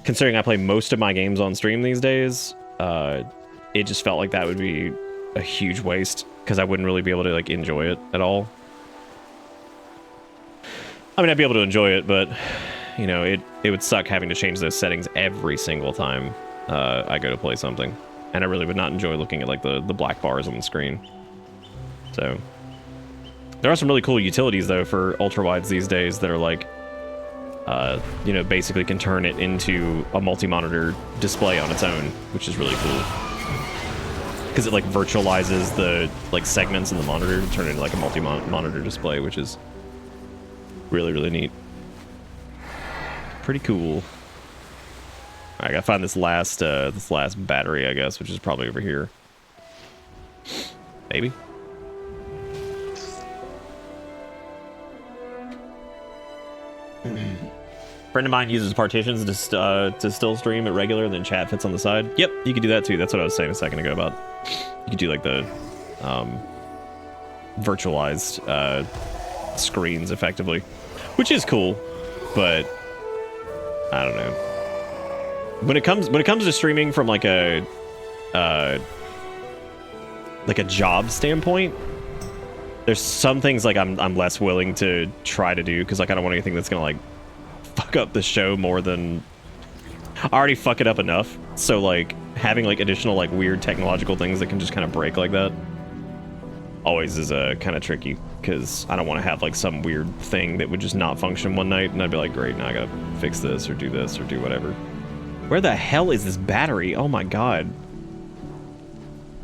considering I play most of my games on stream these days, it just felt like that would be a huge waste, because I wouldn't really be able to like enjoy it at all. I mean, I'd be able to enjoy it, but you know, it would suck having to change those settings every single time I go to play something. And I really would not enjoy looking at like the black bars on the screen. So there are some really cool utilities though for ultra wides these days that are like, you know, basically can turn it into a multi-monitor display on its own, which is really cool. Because it like virtualizes the like segments in the monitor to turn it into like a multi-monitor display, which is really, really neat. Pretty cool. All right, I gotta find this last battery, I guess, which is probably over here. Maybe. Friend of mine uses partitions to still stream at regular, and then chat fits on the side. Yep, you could do that too. That's what I was saying a second ago about. You could do like the virtualized screens effectively, which is cool, but I don't know. When it comes to streaming from like a job standpoint, there's some things like I'm less willing to try to do, because like I don't want anything that's gonna like fuck up the show more than I already fuck it up enough. So like having like additional like weird technological things that can just kind of break like that always is kind of tricky, because I don't want to have like some weird thing that would just not function one night and I'd be like, great, now I gotta fix this or do whatever. Where the hell is this battery? Oh my god.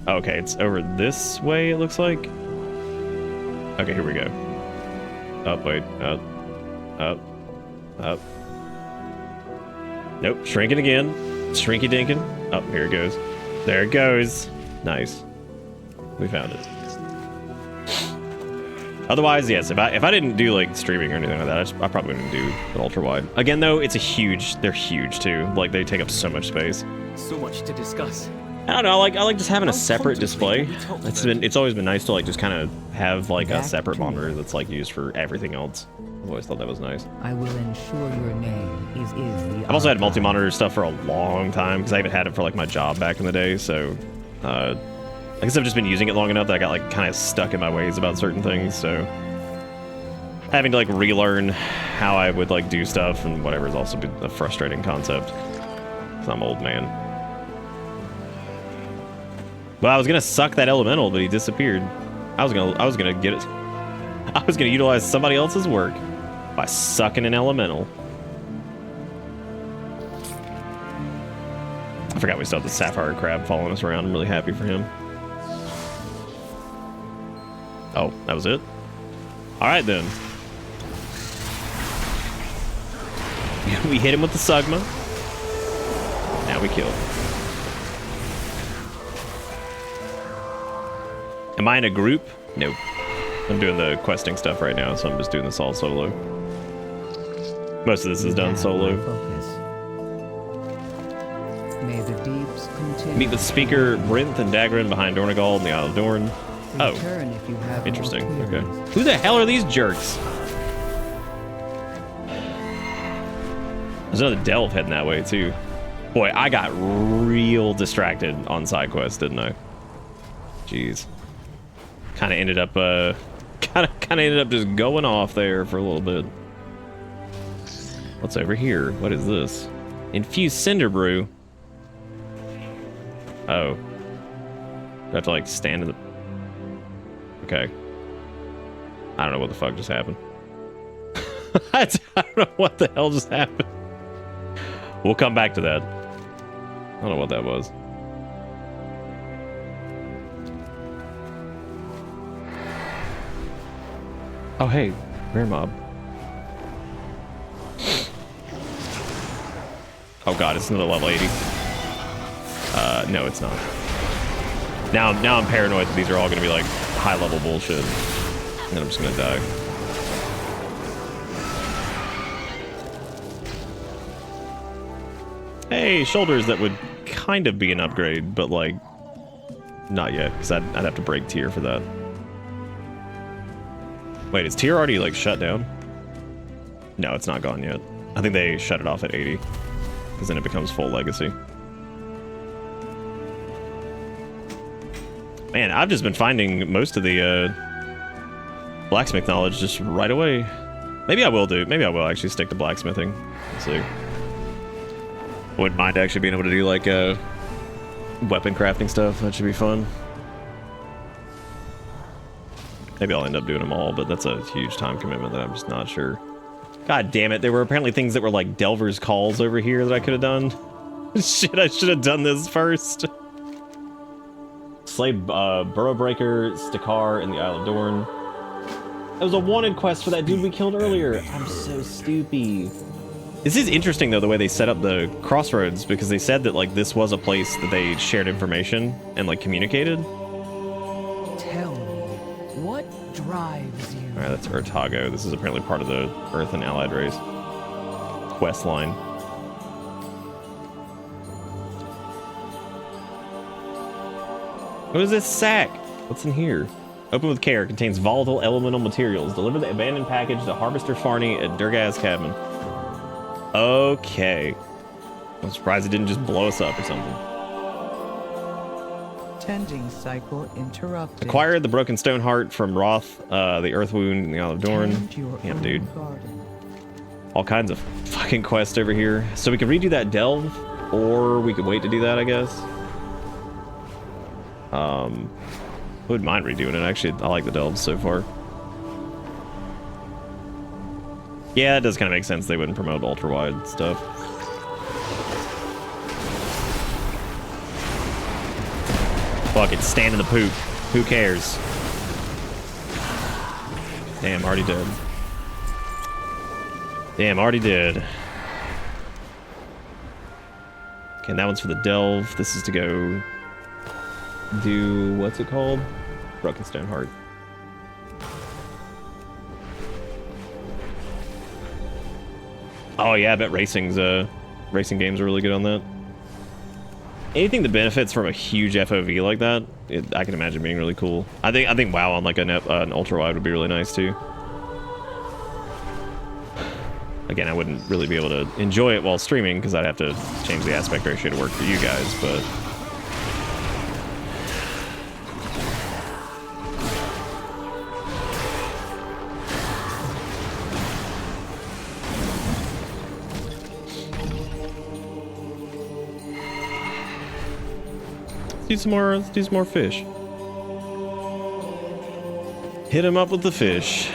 Okay, it's over this way, it looks like. Okay, here we go. Oh, wait. Up. Nope, shrinking again. Shrinky dinking. Oh, here it goes. There it goes. Nice. We found it. Otherwise, yes, if I didn't do like streaming or anything like that, I probably wouldn't do the ultra wide. Again, though, they're huge too. Like they take up so much space. So much to discuss. I don't know. I like just having a separate display. It's always been nice to like just kind of have like a separate monitor that's like used for everything else. I've always thought that was nice. I will ensure your name is the. I've also had multi-monitor stuff for a long time, because I even had it for like my job back in the day. So, I guess I've just been using it long enough that I got like kind of stuck in my ways about certain things. So, having to like relearn how I would like do stuff and whatever has also been a frustrating concept. Because I'm old man. Well, I was gonna suck that elemental, but he disappeared. I was gonna get it. I was gonna utilize somebody else's work by sucking an elemental. I forgot we still have the sapphire crab following us around. I'm really happy for him. Oh, that was it? All right then. We hit him with the Sugma. Now we kill. Am I in a group? Nope. I'm doing the questing stuff right now, so I'm just doing this all solo. Most of this is done solo. May the deeps continue. Meet the speaker, Brinth and Dagran behind Dornegal in the Isle of Dorn. Oh, Return if you have interesting. more Okay. queries. Who the hell are these jerks? There's another delve heading that way too. Boy, I got real distracted on side quests, didn't I? Jeez. Kind of ended up just going off there for a little bit. What's over here? What is this? Infused cinder brew. Oh. Do I have to like stand in the... Okay. I don't know what the fuck just happened. I don't know what the hell just happened. We'll come back to that. I don't know what that was. Oh, hey. Rare mob. Oh god, it's another level 80. No, it's not. Now I'm paranoid that these are all gonna be like high level bullshit. And then I'm just gonna die. Hey, shoulders that would kind of be an upgrade, but like not yet, because I'd have to break tier for that. Wait, is tier already like shut down? No, it's not gone yet. I think they shut it off at 80, because then it becomes full legacy. Man, I've just been finding most of the blacksmith knowledge just right away. Maybe I will actually stick to blacksmithing. Let's see. Wouldn't mind actually being able to do like weapon crafting stuff. That should be fun. Maybe I'll end up doing them all, but that's a huge time commitment that I'm just not sure. God damn it, there were apparently things that were like Delver's Calls over here that I could have done. Shit, I should have done this first. Slay Burrowbreaker, Stakar in the Isle of Dorn. That was a wanted quest for that dude we killed earlier. I'm so stupid. This is interesting though, the way they set up the crossroads, because they said that like this was a place that they shared information and like communicated. Tell me, what drives you? Alright, that's Urtago. This is apparently part of the Earth and Allied race quest line. What is this sack? What's in here? Open with care. Contains volatile elemental materials. Deliver the abandoned package to Harvester Farney at Durgaz's cabin. Okay. I'm surprised it didn't just blow us up or something. Tending cycle interrupted. Acquire the broken stone heart from Roth, the earth wound in the Isle of Dorn. Damn, dude. All kinds of fucking quests over here. So we could redo that delve, or we could wait to do that, I guess. Wouldn't mind redoing it. Actually, I like the delves so far. Yeah, it does kind of make sense they wouldn't promote ultra-wide stuff. Fuck it, stand in the poop. Who cares? Damn, already dead. Damn, already dead. Okay, and that one's for the delve. This is to go do, what's it called? Broken Stone Heart. Oh yeah, I bet racing games are really good on that. Anything that benefits from a huge FOV like that, I can imagine being really cool. I think WoW on like an ultra wide would be really nice too. Again, I wouldn't really be able to enjoy it while streaming because I'd have to change the aspect ratio to work for you guys, but let's do some more fish. Hit him up with the fish.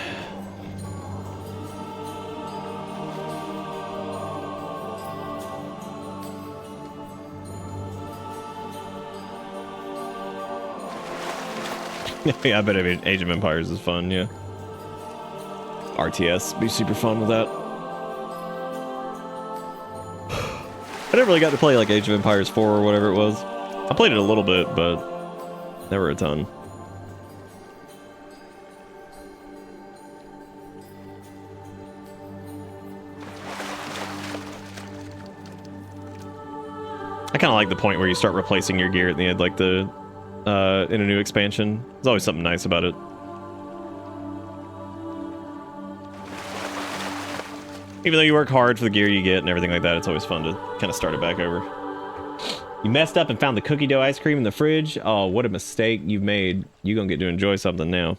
Yeah, I bet Age of Empires is fun, yeah. RTS be super fun with that. I never really got to play like Age of Empires 4 or whatever it was. I played it a little bit, but never a ton. kind of like the point where you start replacing your gear at the end, like the in a new expansion. There's always something nice about it. Even though you work hard for the gear you get and everything like that, it's always fun to kind of start it back over. You messed up and found the cookie dough ice cream in the fridge? Oh, what a mistake you've made. You're gonna get to enjoy something now.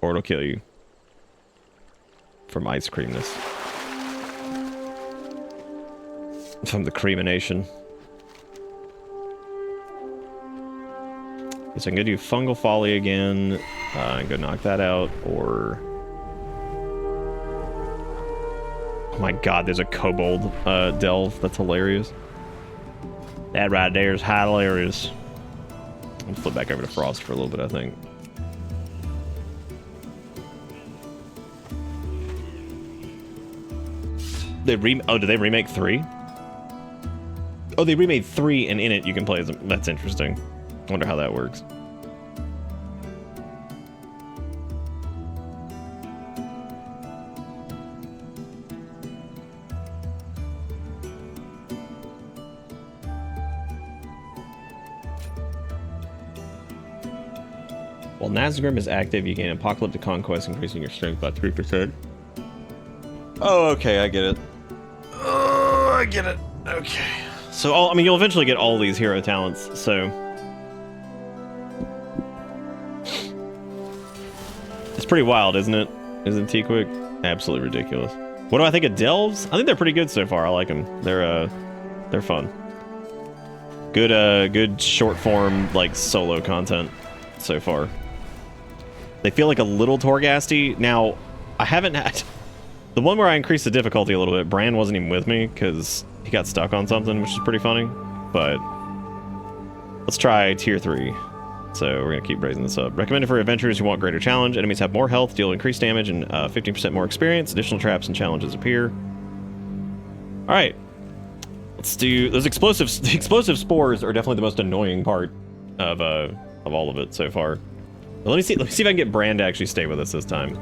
Or it'll kill you. From ice creamness. From the creamination. Guess I can go do fungal folly again. And go knock that out, or... Oh my god, there's a kobold delve. That's hilarious. That right there is hilarious. I'll flip back over to Frost for a little bit, I think. Oh, did they remake 3? Oh, they remade 3, and in it you can play as them. That's interesting. I wonder how that works. While Nazgrim is active, you gain Apocalyptic Conquest, increasing your strength by 3%. Oh, okay, I get it. Oh, I get it. Okay. So, I mean, you'll eventually get all these hero talents, so... It's pretty wild, isn't it? Isn't T-Quick? Absolutely ridiculous. What do I think of Delves? I think they're pretty good so far. I like them. They're fun. Good short-form, like, solo content so far. They feel like a little Torghasty. Now, I haven't had... The one where I increased the difficulty a little bit, Bran wasn't even with me because he got stuck on something, which is pretty funny. But let's try tier 3. So we're going to keep raising this up. Recommended for adventurers who want greater challenge. Enemies have more health, deal increased damage, and 15% more experience. Additional traps and challenges appear. All right. Let's do... Those explosives... The explosive spores are definitely the most annoying part of all of it so far. But let me see if I can get Bran to actually stay with us this time.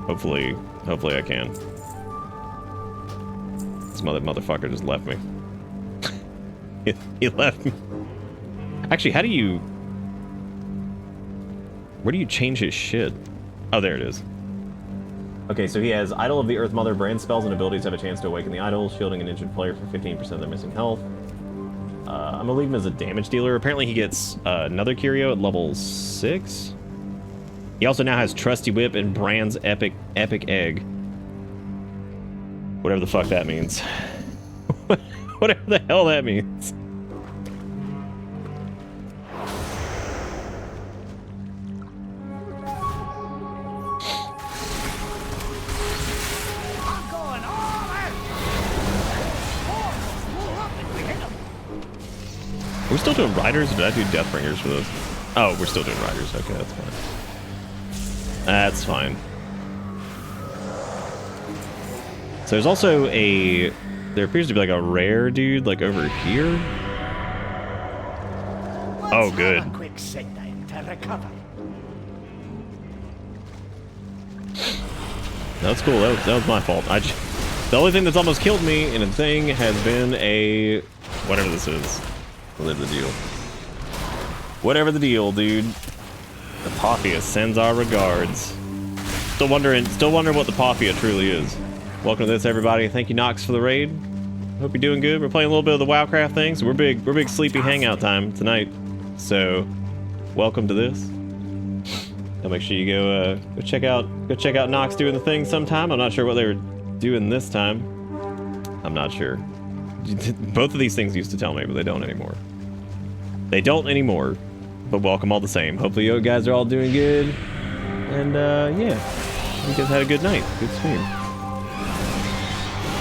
Hopefully I can. This motherfucker just left me. He left me. Actually, how do you... Where do you change his shit? Oh, there it is. Okay, so he has Idol of the Earth Mother. Brand spells and abilities have a chance to awaken the idol, shielding an injured player for 15% of their missing health. I'm gonna leave him as a damage dealer. Apparently he gets another curio at level 6. He also now has Trusty Whip and Brand's Epic Egg. Whatever the fuck that means. Whatever the hell that means. Are we still doing Riders, or did I do Deathbringers for those? Oh, we're still doing Riders. Okay, that's fine. That's fine. So there's also a... There appears to be like a rare dude, like over here. Oh, good. Quick sit down to recover. That's cool. That was my fault. The only thing that's almost killed me in a thing has been a... Whatever this is. Whatever the deal. Whatever the deal, dude. The Pophia sends our regards. Still wondering what the Pophia truly is. Welcome to this, everybody. Thank you, Nox, for the raid. Hope you're doing good. We're playing a little bit of the Warcraft thing, so we're big sleepy hangout time tonight. So, welcome to this. Now make sure you go check out Nox doing the thing sometime. I'm not sure what they were doing this time. I'm not sure. Both of these things used to tell me, but they don't anymore. They don't anymore. But welcome all the same. Hopefully you guys are all doing good. And yeah, you guys had a good night. Good stream.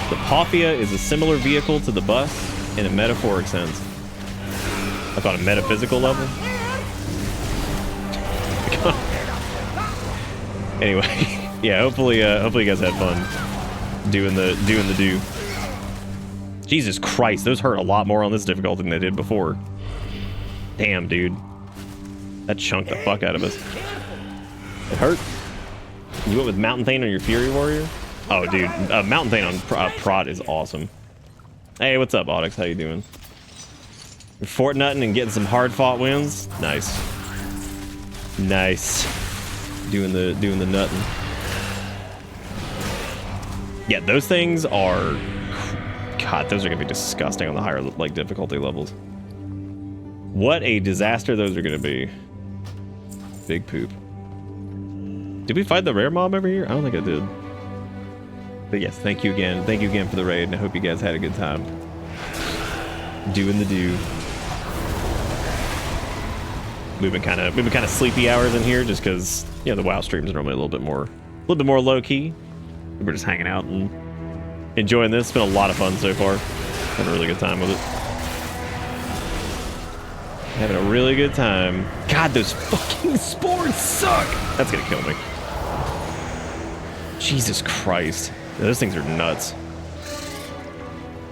The Pophia is a similar vehicle to the bus in a metaphoric sense. Like on a metaphysical level. Anyway, yeah, hopefully you guys had fun doing the do. Jesus Christ, those hurt a lot more on this difficulty than they did before. Damn, dude. That chunked the fuck out of us. It hurt. You went with Mountain Thane on your Fury Warrior? Oh, dude. Mountain Thane on Prot is awesome. Hey, what's up, Audix? How you doing? You're Fortnutting and getting some hard-fought wins. Nice. Nice. Doing the nutting. Yeah, those things are... God, those are gonna be disgusting on the higher like difficulty levels. What a disaster those are gonna be. Big poop. Did we fight the rare mob over here? I don't think I did. But yes, thank you again. Thank you again for the raid, and I hope you guys had a good time. Doing the do. We've been kind of sleepy hours in here, just because the WoW streams are normally a little bit more low key. We're just hanging out and enjoying this. It's been a lot of fun so far. Having a really good time with it. Having a really good time. God, those fucking spores suck! That's gonna kill me. Jesus Christ. Those things are nuts.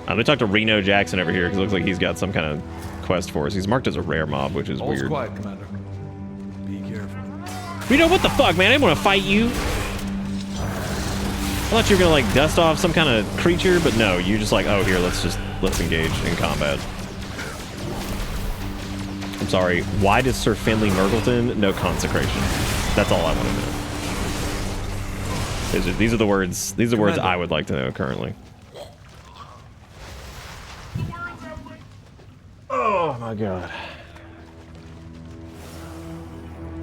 I'm gonna talk to Reno Jackson over here, because it looks like he's got some kind of quest for us. He's marked as a rare mob, which is weird. Quiet, Commander. Be careful. Reno, what the fuck, man? I didn't want to fight you. I thought you were gonna like dust off some kind of creature, but no, you're just like, oh, here, let's engage in combat. I'm sorry. Why does Sir Finley Murgleton no consecration? That's all I want to know. These are the words. These are the words I would like to know currently. Oh my god.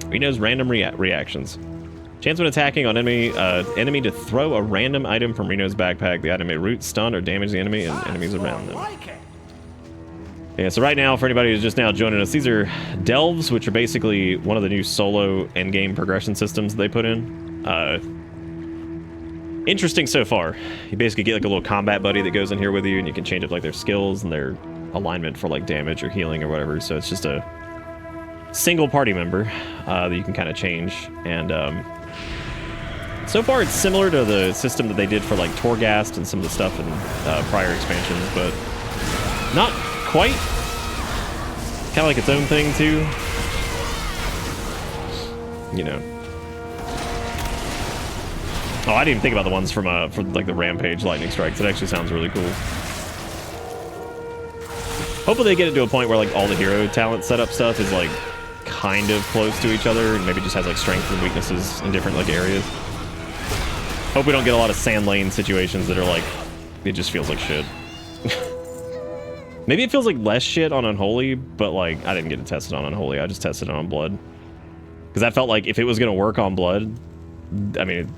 Reno's random reactions. Chance when attacking on enemy to throw a random item from Reno's backpack. The item may root, stun, or damage the enemy and enemies around them. Yeah, so right now, for anybody who's just now joining us, these are delves, which are basically one of the new solo endgame progression systems they put in. Interesting so far. You basically get like a little combat buddy that goes in here with you, and you can change up like their skills and their alignment for like damage or healing or whatever. So it's just a single party member that you can kind of change. And so far it's similar to the system that they did for like Torghast and some of the stuff in prior expansions, but not quite. Kind of like its own thing too. You know. Oh, I didn't even think about the ones from like the Rampage Lightning Strikes. It actually sounds really cool. Hopefully they get it to a point where like all the hero talent setup stuff is like kind of close to each other, and maybe just has like strengths and weaknesses in different like areas. Hope we don't get a lot of sand lane situations that are like, it just feels like shit. Maybe it feels like less shit on Unholy, but like I didn't get it tested on Unholy. I just tested it on Blood, because I felt like if it was gonna work on Blood, I mean,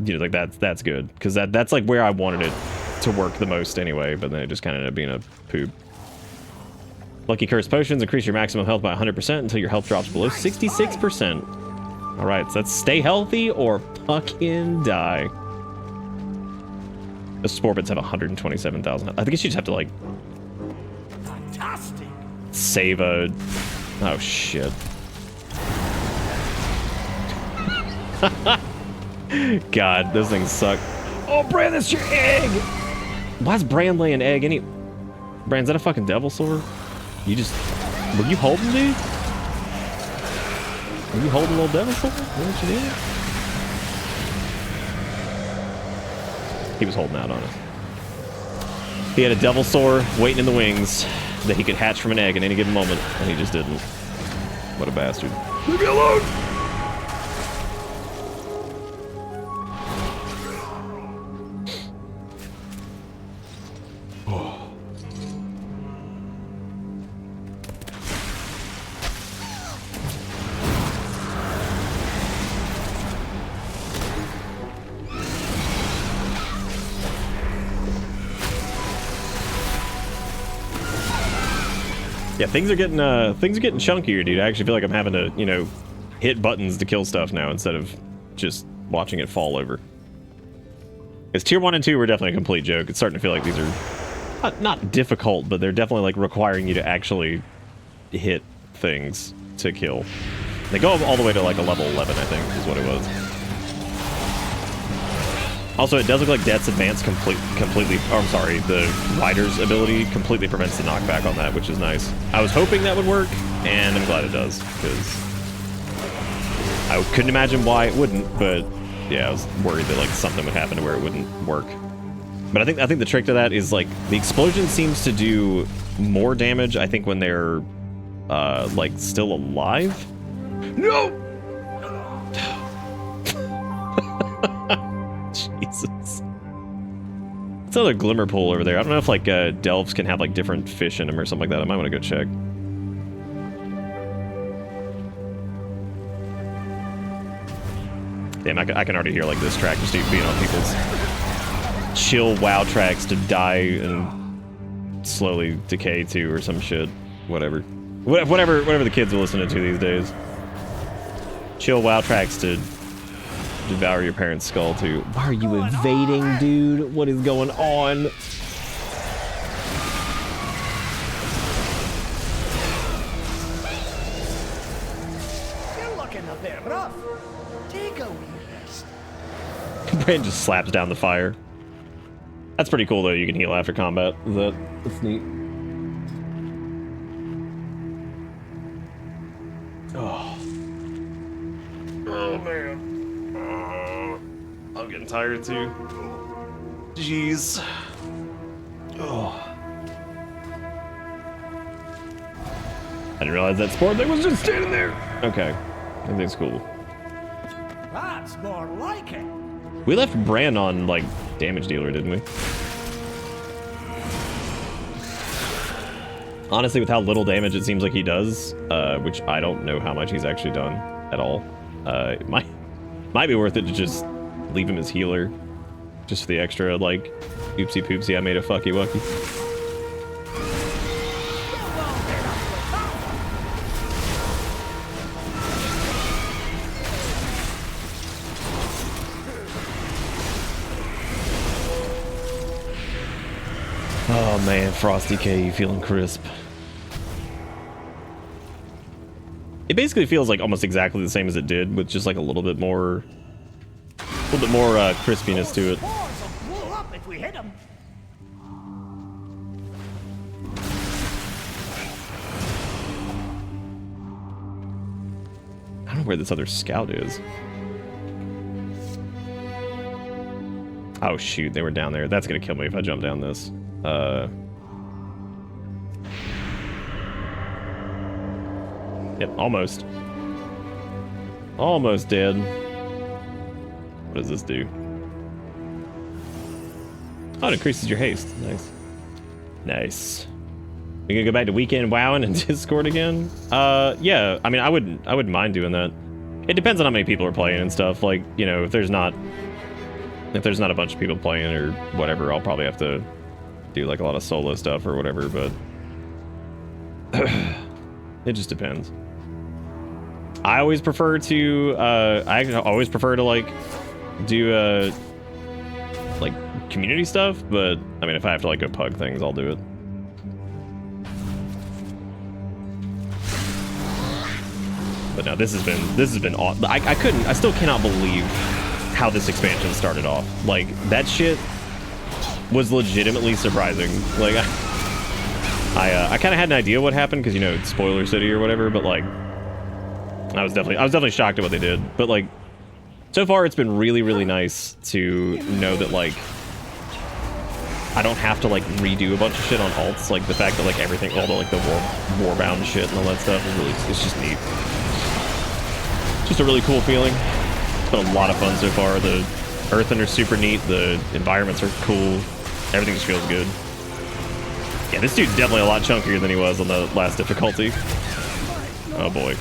like that's good, because that's like where I wanted it to work the most anyway. But then it just kind of ended up being a poop. Lucky Curse Potions increase your maximum health by 100% until your health drops below 66%. All right, so that's stay healthy or fucking die. The Sporbits have 127,000. I guess you just have to like Fantastic. Save a... Oh shit. God, those things suck. Oh, Bran, that's your egg! Why's Bran laying egg? Bran, is that a fucking devil sword? You just... Were you holding, dude? Were you holding a little devil sword? Is that what you did? He was holding out on us. He had a devil sword waiting in the wings that he could hatch from an egg at any given moment, and he just didn't. What a bastard. Leave me alone! Yeah, things are getting chunkier, dude. I actually feel like I'm having to, you know, hit buttons to kill stuff now instead of just watching it fall over. Because tier 1 and 2 were definitely a complete joke. It's starting to feel like these are not difficult, but they're definitely like requiring you to actually hit things to kill. They go all the way to like a level 11, I think, is what it was. Also, it does look like Death's Advance completely... Oh, I'm sorry, the Rider's ability completely prevents the knockback on that, which is nice. I was hoping that would work, and I'm glad it does, because I couldn't imagine why it wouldn't, but yeah, I was worried that like something would happen to where it wouldn't work. But I think the trick to that is like the explosion seems to do more damage, I think, when they're like still alive. No! Jesus. It's another glimmer pool over there. I don't know if like delves can have like different fish in them or something like that. I might want to go check. Damn, I can already hear like this track just being on people's chill WoW tracks to die and slowly decay to or some shit. Whatever the kids are listening to these days. Chill WoW tracks to devour your parents' skull to. Why are you invading, dude? What is going on? You're looking a bit rough. Take a wee rest. Brand just slaps down the fire. That's pretty cool though. You can heal after combat. That's neat. Oh. Oh man. I'm getting tired too. Jeez. Oh. I didn't realize that sport thing was just standing there. Okay. Everything's cool. That's more like it. We left Bran on like damage dealer, didn't we? Honestly, with how little damage it seems like he does, which I don't know how much he's actually done at all. It might be worth it to just leave him as healer, just for the extra like oopsie poopsie I made a fucky wucky. Oh man, Frosty K, feeling crisp. It basically feels like almost exactly the same as it did, with just like a little bit more crispiness to it. Blow up if we hit him. I don't know where this other scout is. Oh shoot, they were down there. That's gonna kill me if I jump down this. Yep, almost. Almost dead. What does this do? Oh, it increases your haste. Nice. Nice. We gonna go back to weekend wowing and Discord again? Yeah. I mean, I wouldn't mind doing that. It depends on how many people are playing and stuff. Like, you know, if there's not a bunch of people playing or whatever, I'll probably have to do like a lot of solo stuff or whatever, but it just depends. I always prefer to like do like community stuff, but I mean if I have to like go pug things, I'll do it. But no, this has been awesome. I still cannot believe how this expansion started off. Like that shit was legitimately surprising. Like I kind of had an idea what happened because, you know, it's spoiler city or whatever, but like I was definitely shocked at what they did. But like so far it's been really, really nice to know that like I don't have to like redo a bunch of shit on alts. Like the fact that like everything, all the like the warbound shit and all that stuff is really, it's just neat. Just a really cool feeling. It's been a lot of fun so far. The Earthen are super neat. The environments are cool. Everything just feels good. Yeah, this dude's definitely a lot chunkier than he was on the last difficulty. Oh boy.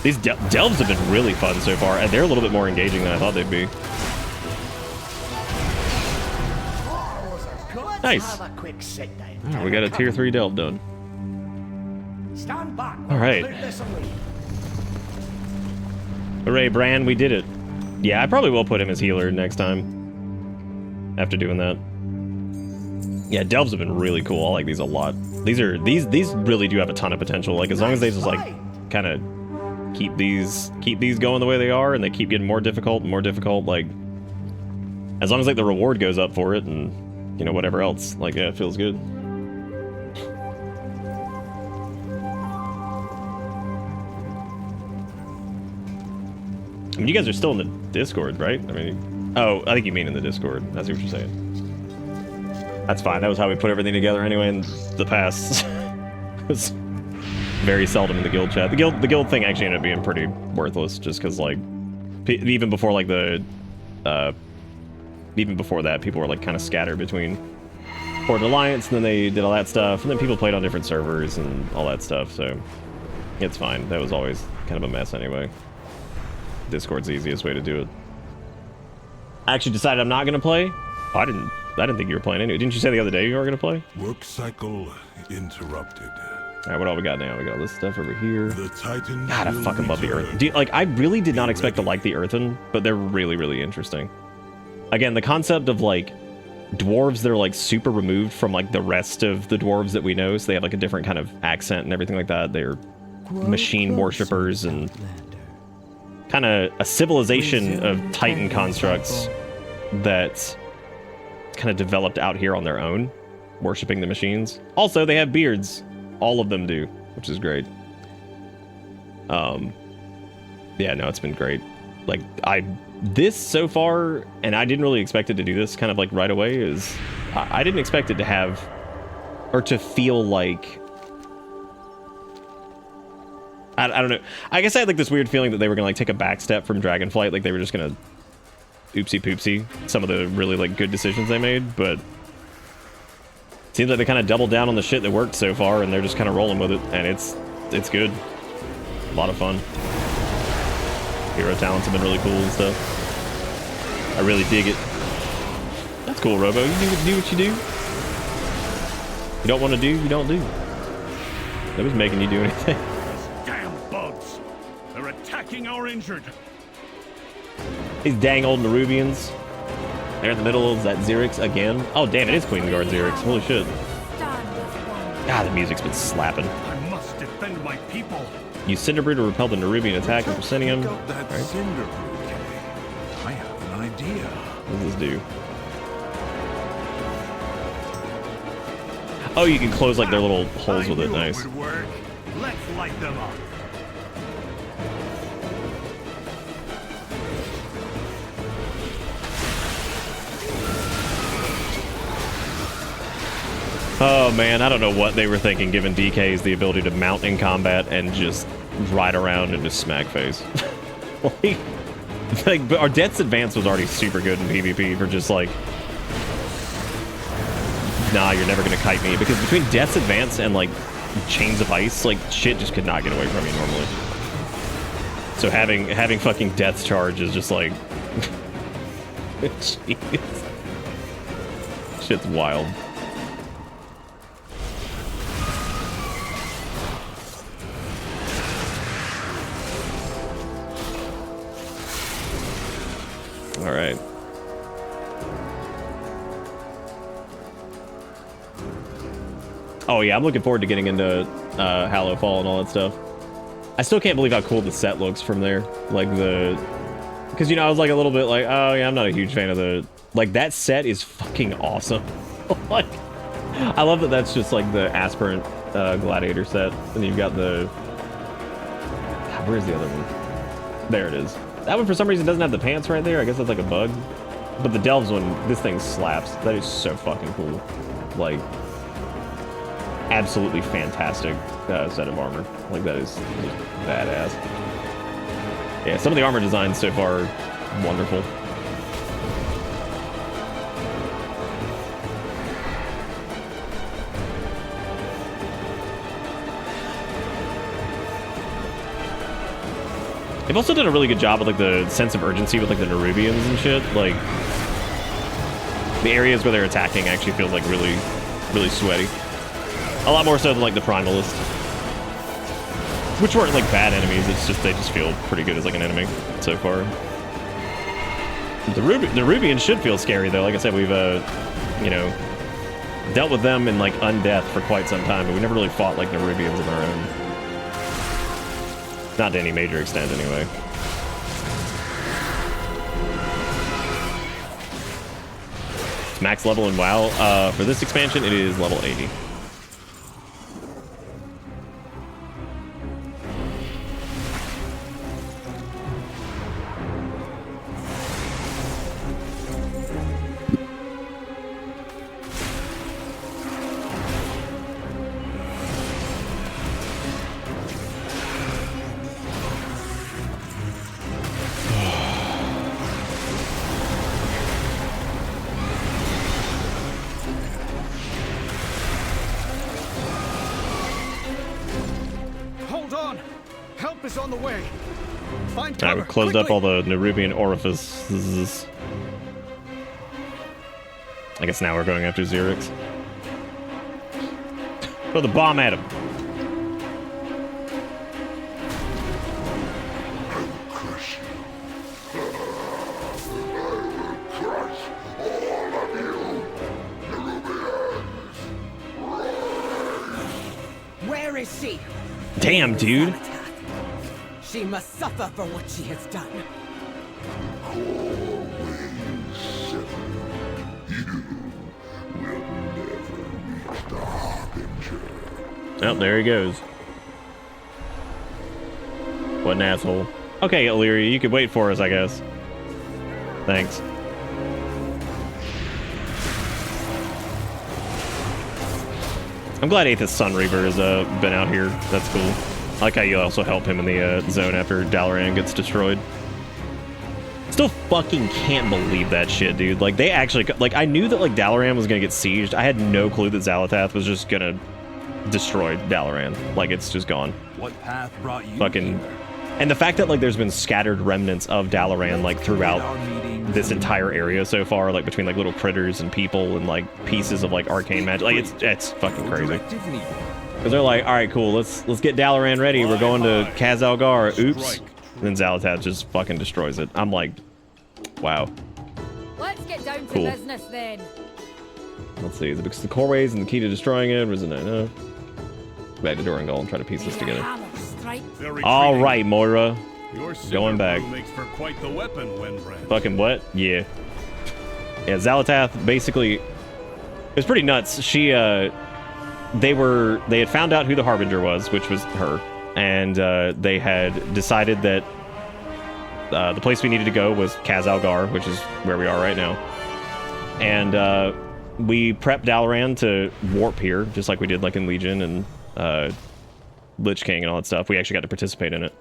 These delves have been really fun so far, and they're a little bit more engaging than I thought they'd be. Nice. Right, we got a tier 3 delve done. Stand back. All right. Hooray, Bran, we did it. Yeah, I probably will put him as healer next time. After doing that. Yeah, delves have been really cool. I like these a lot. These really do have a ton of potential. Like as long as they just like kind of keep these going the way they are and they keep getting more difficult, like as long as like the reward goes up for it and you know whatever else, like yeah, it feels good. I mean, you guys are still in the Discord, right? I mean, Oh, I think you mean in the Discord. I see what you're saying. That's fine. That was how we put everything together anyway in the past. It was very seldom in the guild chat. The guild thing actually ended up being pretty worthless, just because like even before like the even before that, people were like kind of scattered between Horde and Alliance, and then they did all that stuff, and then people played on different servers and all that stuff. So it's fine. That was always kind of a mess anyway. Discord's the easiest way to do it. I actually decided I'm not gonna play. Oh, I didn't think you were playing anyway. Didn't you say the other day you were gonna play? Work cycle interrupted. All right, what all we got now? We got all this stuff over here. The Titan. God, I fucking love the Earth. Like, I really did not expect to like the Earthen, but they're really, really interesting. Again, the concept of like dwarves that are like super removed from like the rest of the dwarves that we know, so they have like a different kind of accent and everything like that. They're machine worshippers and kind of a civilization of Titan constructs that kind of developed out here on their own, worshipping the machines. Also, they have beards. All of them do, which is great. Yeah, no, it's been great. Like, this so far, and I didn't really expect it to do this kind of like right away, is I didn't expect it to have, or to feel like, I don't know. I guess I had like this weird feeling that they were gonna like take a back step from Dragonflight, like they were just gonna oopsie poopsie some of the really like good decisions they made, but it seems like they kind of doubled down on the shit that worked so far, and they're just kind of rolling with it, and it's good. A lot of fun. Hero talents have been really cool and stuff. I really dig it. That's cool, Robo. You do what you do. You don't want to do, you don't do. Nobody's making you do anything. Damn bugs! They're attacking our injured. These dang old Nerubians. They're in the middle of that Xerix again. Oh damn, it is Queen Guard Xerix. Holy shit. God, the music's been slapping. I must defend my people. Use Cinderbrew to repel the Nerubian attack and presenting him. That Right. Cinderbrew cave. I have an idea. What does this do? Oh, you can close like their little holes with it. Nice. Would work. Let's light them up. Oh man, I don't know what they were thinking, giving DKs the ability to mount in combat and just ride around and just smack face. But our Death's Advance was already super good in PvP for just like, nah, you're never gonna kite me, because between Death's Advance and like Chains of Ice, like shit just could not get away from you normally. So having fucking Death's Charge is just like, jeez, shit's wild. All right. Oh yeah, I'm looking forward to getting into Hallowfall and all that stuff. I still can't believe how cool the set looks from there. Like because you know I was like a little bit like, oh yeah, I'm not a huge fan of the like that set is fucking awesome. Like I love that that's just like the aspirant gladiator set, and you've got the where's the other one? There it is. That one for some reason doesn't have the pants right there. I guess that's like a bug. But the Delves one, this thing slaps. That is so fucking cool. Like, absolutely fantastic set of armor. Like, that is just badass. Yeah, some of the armor designs so far are wonderful. They've also done a really good job with like the sense of urgency with like the Nerubians and shit. Like the areas where they're attacking actually feels like really, really sweaty. A lot more so than like the Primalist, which weren't like bad enemies. It's just they just feel pretty good as like an enemy so far. The Nerubians should feel scary though. Like I said, we've you know, dealt with them in like Undeath for quite some time, but we never really fought like Nerubians on our own. Not to any major extent, anyway. It's max level in WoW. For this expansion, it is level 80. Help is on the way. Find Alright, cover. we closed quickly. up all the Nerubian orifices. I guess now we're going after Xerix. Throw the bomb at him. Where is she? Damn, dude. She must suffer for what she has done. Oh, there he goes. What an asshole. Okay, Illyria, you could wait for us, I guess. Thanks. I'm glad Aethys Sunreaver has been out here. That's cool. I like how you also help him in the zone after Dalaran gets destroyed. Still fucking can't believe that shit, dude. Like, they actually... Like, I knew that, like, Dalaran was gonna get sieged. I had no clue that Xal'atath was just gonna destroy Dalaran. Like, it's just gone. What path brought you Fucking... And the fact that, like, there's been scattered remnants of Dalaran, like, throughout this entire area so far, like, between, like, little critters and people and, like, pieces of, like, arcane magic. Like, it's fucking crazy. Because they're like, alright, cool, let's get Dalaran ready. We're going to Khaz-Algar. Oops. And then Xal'atath just fucking destroys it. I'm like, wow. Let's get down to Cool. business then. Let's see, is it because the core ways and the key to destroying it? Or is it no? Back to Dorangol and try to piece this together. Alright, Moira. Going back. Makes for quite the weapon, Windbrand. Fucking what? Yeah. Yeah, Xal'atath basically... It was pretty nuts. She, they had found out who the Harbinger was, which was her. And they had decided that the place we needed to go was Khaz-Algar, which is where we are right now. And we prepped Dalaran to warp here, just like we did like in Legion and Lich King and all that stuff. We actually got to participate in it.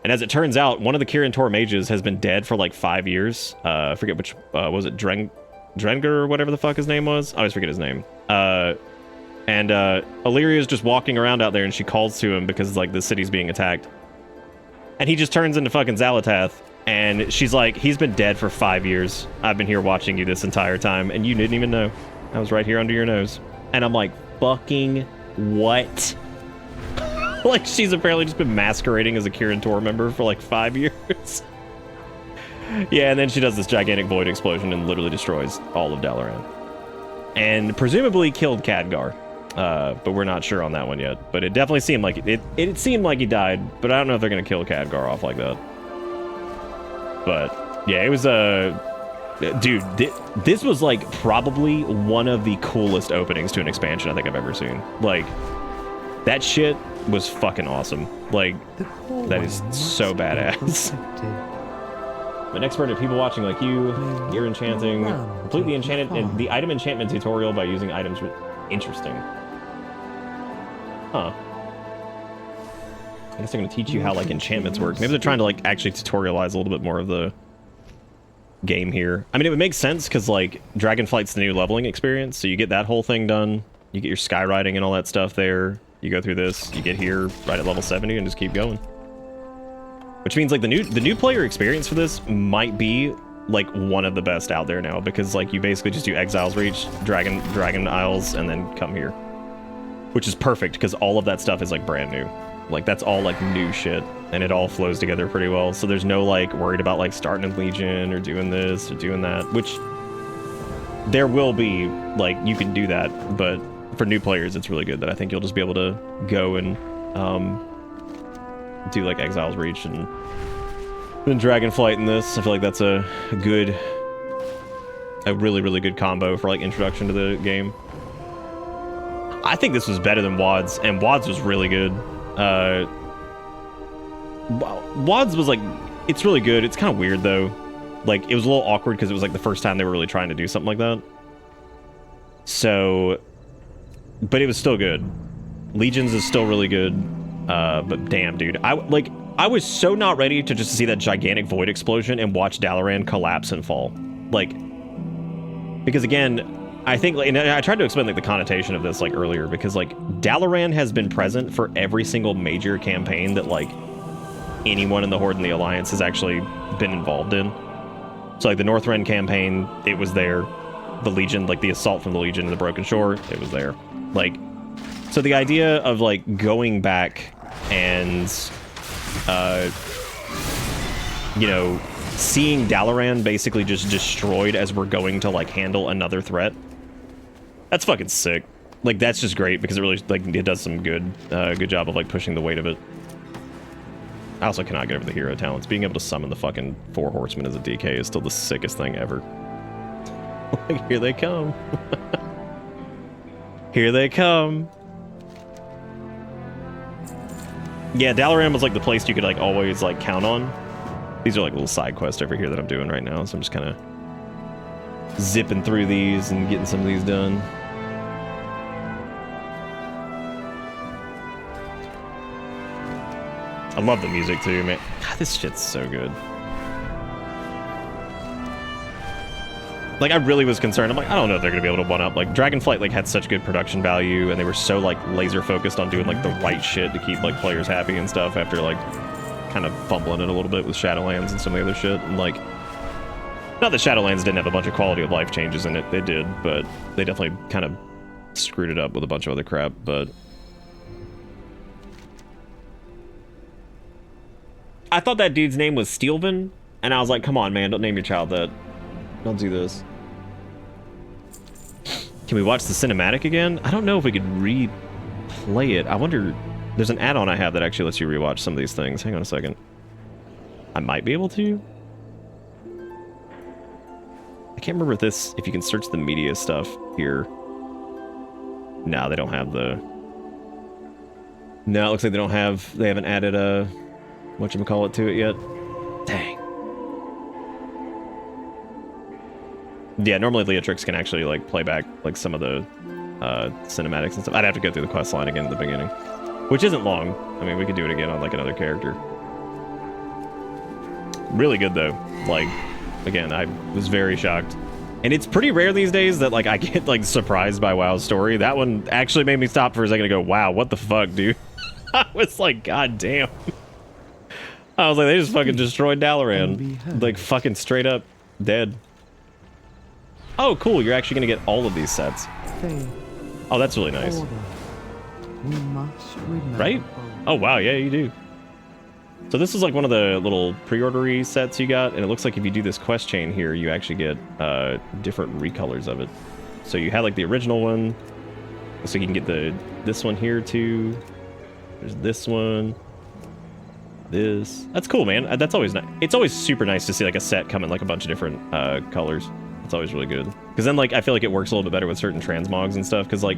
And as it turns out, one of the Kirin Tor mages has been dead for like 5 years. I forget which, was it Drenger or whatever the fuck his name was? I always forget his name. And Illyria's just walking around out there and she calls to him because like the city's being attacked. And he just turns into fucking Xal'atath. And she's like, he's been dead for 5 years. I've been here watching you this entire time and you didn't even know. I was right here under your nose. And I'm like, fucking what? Like, she's apparently just been masquerading as a Kirin Tor member for like 5 years. Yeah, and then she does this gigantic void explosion and literally destroys all of Dalaran. And presumably killed Khadgar. But we're not sure on that one yet. But it definitely seemed like it seemed like he died, but I don't know if they're gonna kill Khadgar off like that. But yeah, it was dude, this was like probably one of the coolest openings to an expansion I think I've ever seen. Like, that shit was fucking awesome. Like, that is so badass. I'm an expert at people watching like you. You're enchanting. Complete the enchanted and the item enchantment tutorial by using items. Interesting. Huh. I guess they're gonna teach you how like enchantments work. Maybe they're trying to like actually tutorialize a little bit more of the game here. I mean, it would make sense because like Dragonflight's the new leveling experience, so you get that whole thing done. You get your skywriting and all that stuff there. You go through this. You get here right at level 70 and just keep going. Which means like the new player experience for this might be like one of the best out there now, because like you basically just do Exile's Reach, Dragon Isles, and then come here. Which is perfect because all of that stuff is like brand new. Like that's all like new shit and it all flows together pretty well. So there's no like worried about like starting in Legion or doing this or doing that, which there will be, like you can do that, but for new players it's really good that I think you'll just be able to go and do like Exile's Reach and then Dragonflight in this. I feel like that's a really, really good combo for like introduction to the game. I think this was better than WoDs, and WoDs was really good. WoDs was like, it's really good. It's kind of weird though. Like it was a little awkward because it was like the first time they were really trying to do something like that. So, but it was still good. Legions is still really good. But damn, dude, I was so not ready to just see that gigantic void explosion and watch Dalaran collapse and fall. Like, because again, I think, and I tried to explain like the connotation of this like earlier, because like Dalaran has been present for every single major campaign that like anyone in the Horde and the Alliance has actually been involved in. So like the Northrend campaign, it was there. The Legion, like the assault from the Legion and the Broken Shore, it was there. Like, so the idea of like going back and, you know, seeing Dalaran basically just destroyed as we're going to like handle another threat, that's fucking sick. Like that's just great because it really like it does some good job of like pushing the weight of it. I also cannot get over the hero talents. Being able to summon the fucking 4 horsemen as a DK is still the sickest thing ever. Like, here they come. Here they come. Yeah, Dalaran was like the place you could like always like count on. These are like little side quests over here that I'm doing right now, so I'm just kind of zipping through these and getting some of these done. I love the music too, man. God, this shit's so good. Like, I really was concerned. I'm like, I don't know if they're gonna be able to one-up. Like, Dragonflight like had such good production value, and they were so like laser focused on doing like the right shit to keep like players happy and stuff after like kind of fumbling it a little bit with Shadowlands and some of the other shit. And like, not that Shadowlands didn't have a bunch of quality of life changes in it, they did, but they definitely kind of screwed it up with a bunch of other crap. But I thought that dude's name was Steelvin, and I was like, come on, man, don't name your child that. Don't do this. Can we watch the cinematic again? I don't know if we could replay it. I wonder, there's an add-on I have that actually lets you rewatch some of these things. Hang on a second. I might be able to. I can't remember if you can search the media stuff here. No, they don't have the... No, it looks like they haven't added a... whatchamacallit to it yet. Dang. Yeah, normally Leatrix can actually like play back like some of the cinematics and stuff. I'd have to go through the quest line again at the beginning, which isn't long. I mean, we could do it again on like another character. Really good though. Like, again, I was very shocked. And it's pretty rare these days that like I get like surprised by WoW's story. That one actually made me stop for a second and go, wow, what the fuck, dude? I was like, god damn. I was like, they just fucking destroyed Dalaran. Like fucking straight up dead. Oh, cool. You're actually going to get all of these sets. Oh, that's really nice. Right? Oh, wow. Yeah, you do. So this is like one of the little pre-ordery sets you got, and it looks like if you do this quest chain here, you actually get different recolors of it. So you had like the original one. Looks like you can get this one here too. There's this one. This. That's cool, man. That's always nice. It's always super nice to see like a set come in like a bunch of different colors. It's always really good. Because then, like, I feel like it works a little bit better with certain transmogs and stuff. Because, like,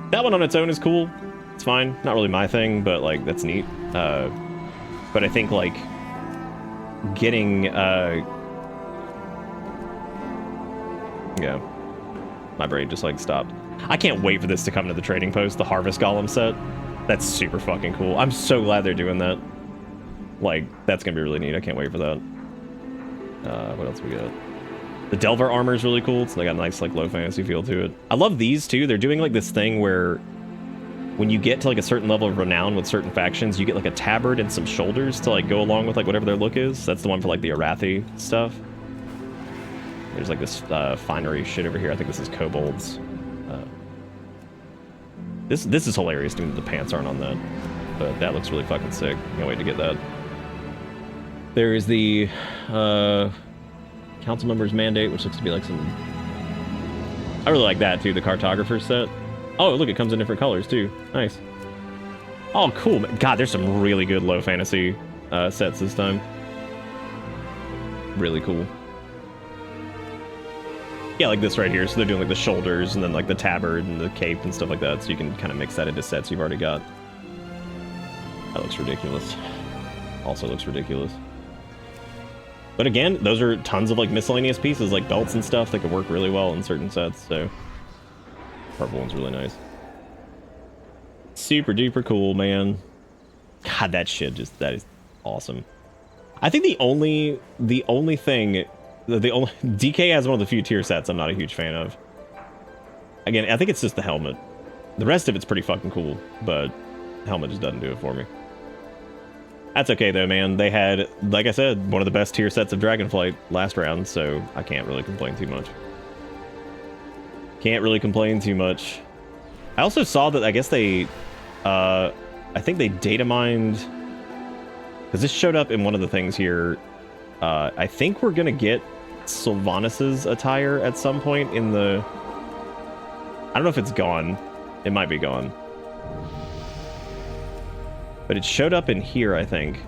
that one on its own is cool. It's fine. Not really my thing, but, like, that's neat. But I think, like, getting, yeah. My brain just, like, stopped. I can't wait for this to come to the trading post, the Harvest Golem set. That's super fucking cool. I'm so glad they're doing that. Like, that's gonna be really neat. I can't wait for that. What else we got? The Delver armor is really cool. It's like got a nice like low fantasy feel to it. I love these too. They're doing like this thing where when you get to like a certain level of renown with certain factions, you get like a tabard and some shoulders to like go along with like whatever their look is. That's the one for like the Arathi stuff. There's like this finery shit over here. I think this is kobolds. This is hilarious to me that the pants aren't on that, but that looks really fucking sick. Can't wait to get that. There is the Council Members Mandate, which looks to be like some... I really like that too, the Cartographer set. Oh, look, it comes in different colors too. Nice. Oh, cool. God, there's some really good low fantasy sets this time. Really cool. Yeah, like this right here. So they're doing like the shoulders and then like the tabard and the cape and stuff like that. So you can kind of mix that into sets you've already got. That looks ridiculous. Also looks ridiculous. But again, those are tons of like miscellaneous pieces, like belts and stuff that could work really well in certain sets, so purple one's really nice. Super duper cool, man. God, that shit that is awesome. I think the only thing, DK has one of the few tier sets I'm not a huge fan of. Again, I think it's just the helmet. The rest of it's pretty fucking cool, but the helmet just doesn't do it for me. That's okay though, man. They had, like I said, one of the best tier sets of Dragonflight last round, so I can't really complain too much. Can't really complain too much. I also saw that I guess they, I think they data mined, because this showed up in one of the things here. I think we're gonna get Sylvanas' attire at some point in the... I don't know if it's gone. It might be gone. But it showed up in here, I think.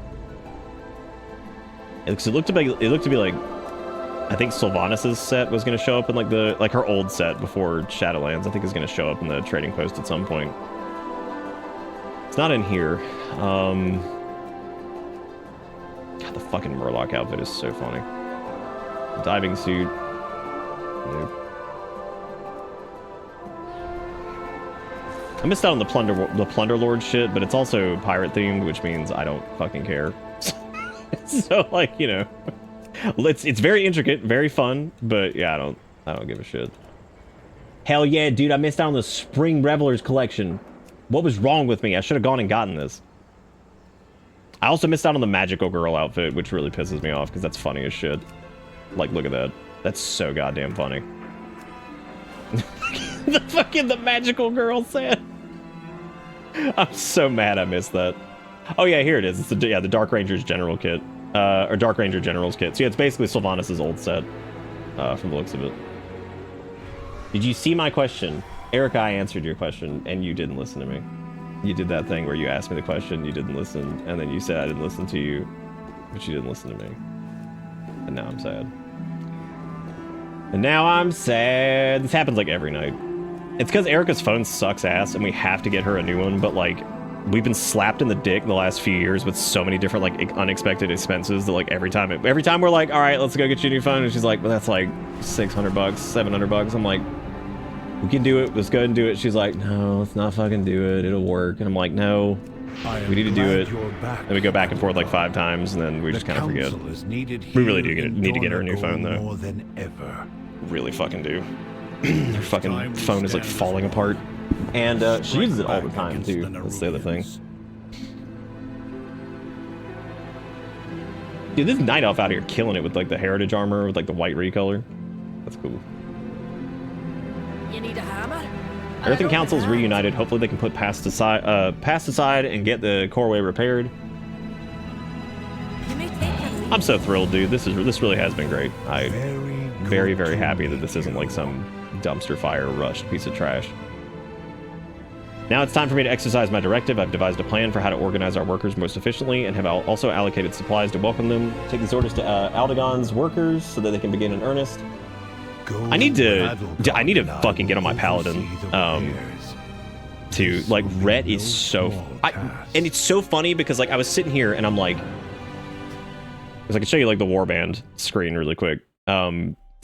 It looked to be like, I think Sylvanas' set was going to show up in like her old set before Shadowlands. I think is going to show up in the trading post at some point. It's not in here. God, the fucking Murloc outfit is so funny. Diving suit. Nope. I missed out on the Plunder Lord shit, but it's also pirate themed, which means I don't fucking care. So like, you know, it's very intricate, very fun, but yeah, I don't give a shit. Hell yeah, dude! I missed out on the Spring Revelers collection. What was wrong with me? I should have gone and gotten this. I also missed out on the Magical Girl outfit, which really pisses me off because that's funny as shit. Like, look at that. That's so goddamn funny. the Magical Girl set. I'm so mad I missed that. Oh yeah, here it is. It's the Dark Ranger's General kit. Or Dark Ranger General's kit. So yeah, it's basically Sylvanas' old set. From the looks of it. Did you see my question? Erica, I answered your question, and you didn't listen to me. You did that thing where you asked me the question, you didn't listen, and then you said I didn't listen to you, but you didn't listen to me. And now I'm sad. And now I'm sad. This happens like every night. It's because Erica's phone sucks ass, and we have to get her a new one, but like, we've been slapped in the dick the last few years with so many different like unexpected expenses that like every time we're like, all right, let's go get you a new phone, and she's like, well, that's like $600, $700. I'm like, we can do it. Let's go ahead and do it. She's like, no, let's not fucking do it. It'll work. And I'm like, no, we need to do it. And we go back and forth like 5 times, and then we just kind of forget. We really do need to get her a new phone though. More than ever. Really fucking do. Her fucking phone is like falling apart. And she uses it all the time too. That's the other thing. Dude, this Night Elf out here killing it with like the heritage armor with like the white recolor. That's cool. You need a hammer? Earth and Council's reunited. Hopefully they can put past aside and get the coreway repaired. I'm so thrilled, dude. This really has been great. I'm very, very happy that this isn't like some dumpster fire rushed piece of trash. Now it's time for me to exercise my directive. I've devised a plan for how to organize our workers most efficiently and have also allocated supplies to welcome them. Take these orders to Aldegon's workers so that they can begin in earnest. I need to fucking get on my paladin. To like, Rhett is so, and it's so funny because like I was sitting here and I'm like, because I can show you like the warband screen really quick.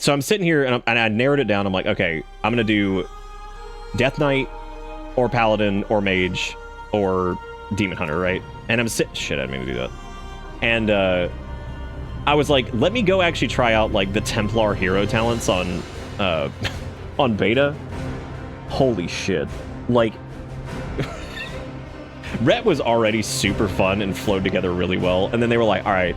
So I'm sitting here and I narrowed it down. I'm like, okay, I'm gonna do Death Knight or Paladin or Mage or Demon Hunter, right? And I'm shit, I didn't mean to do that. And I was like, let me go actually try out like the Templar hero talents on on beta. Holy shit. Like Rhett was already super fun and flowed together really well. And then they were like, all right,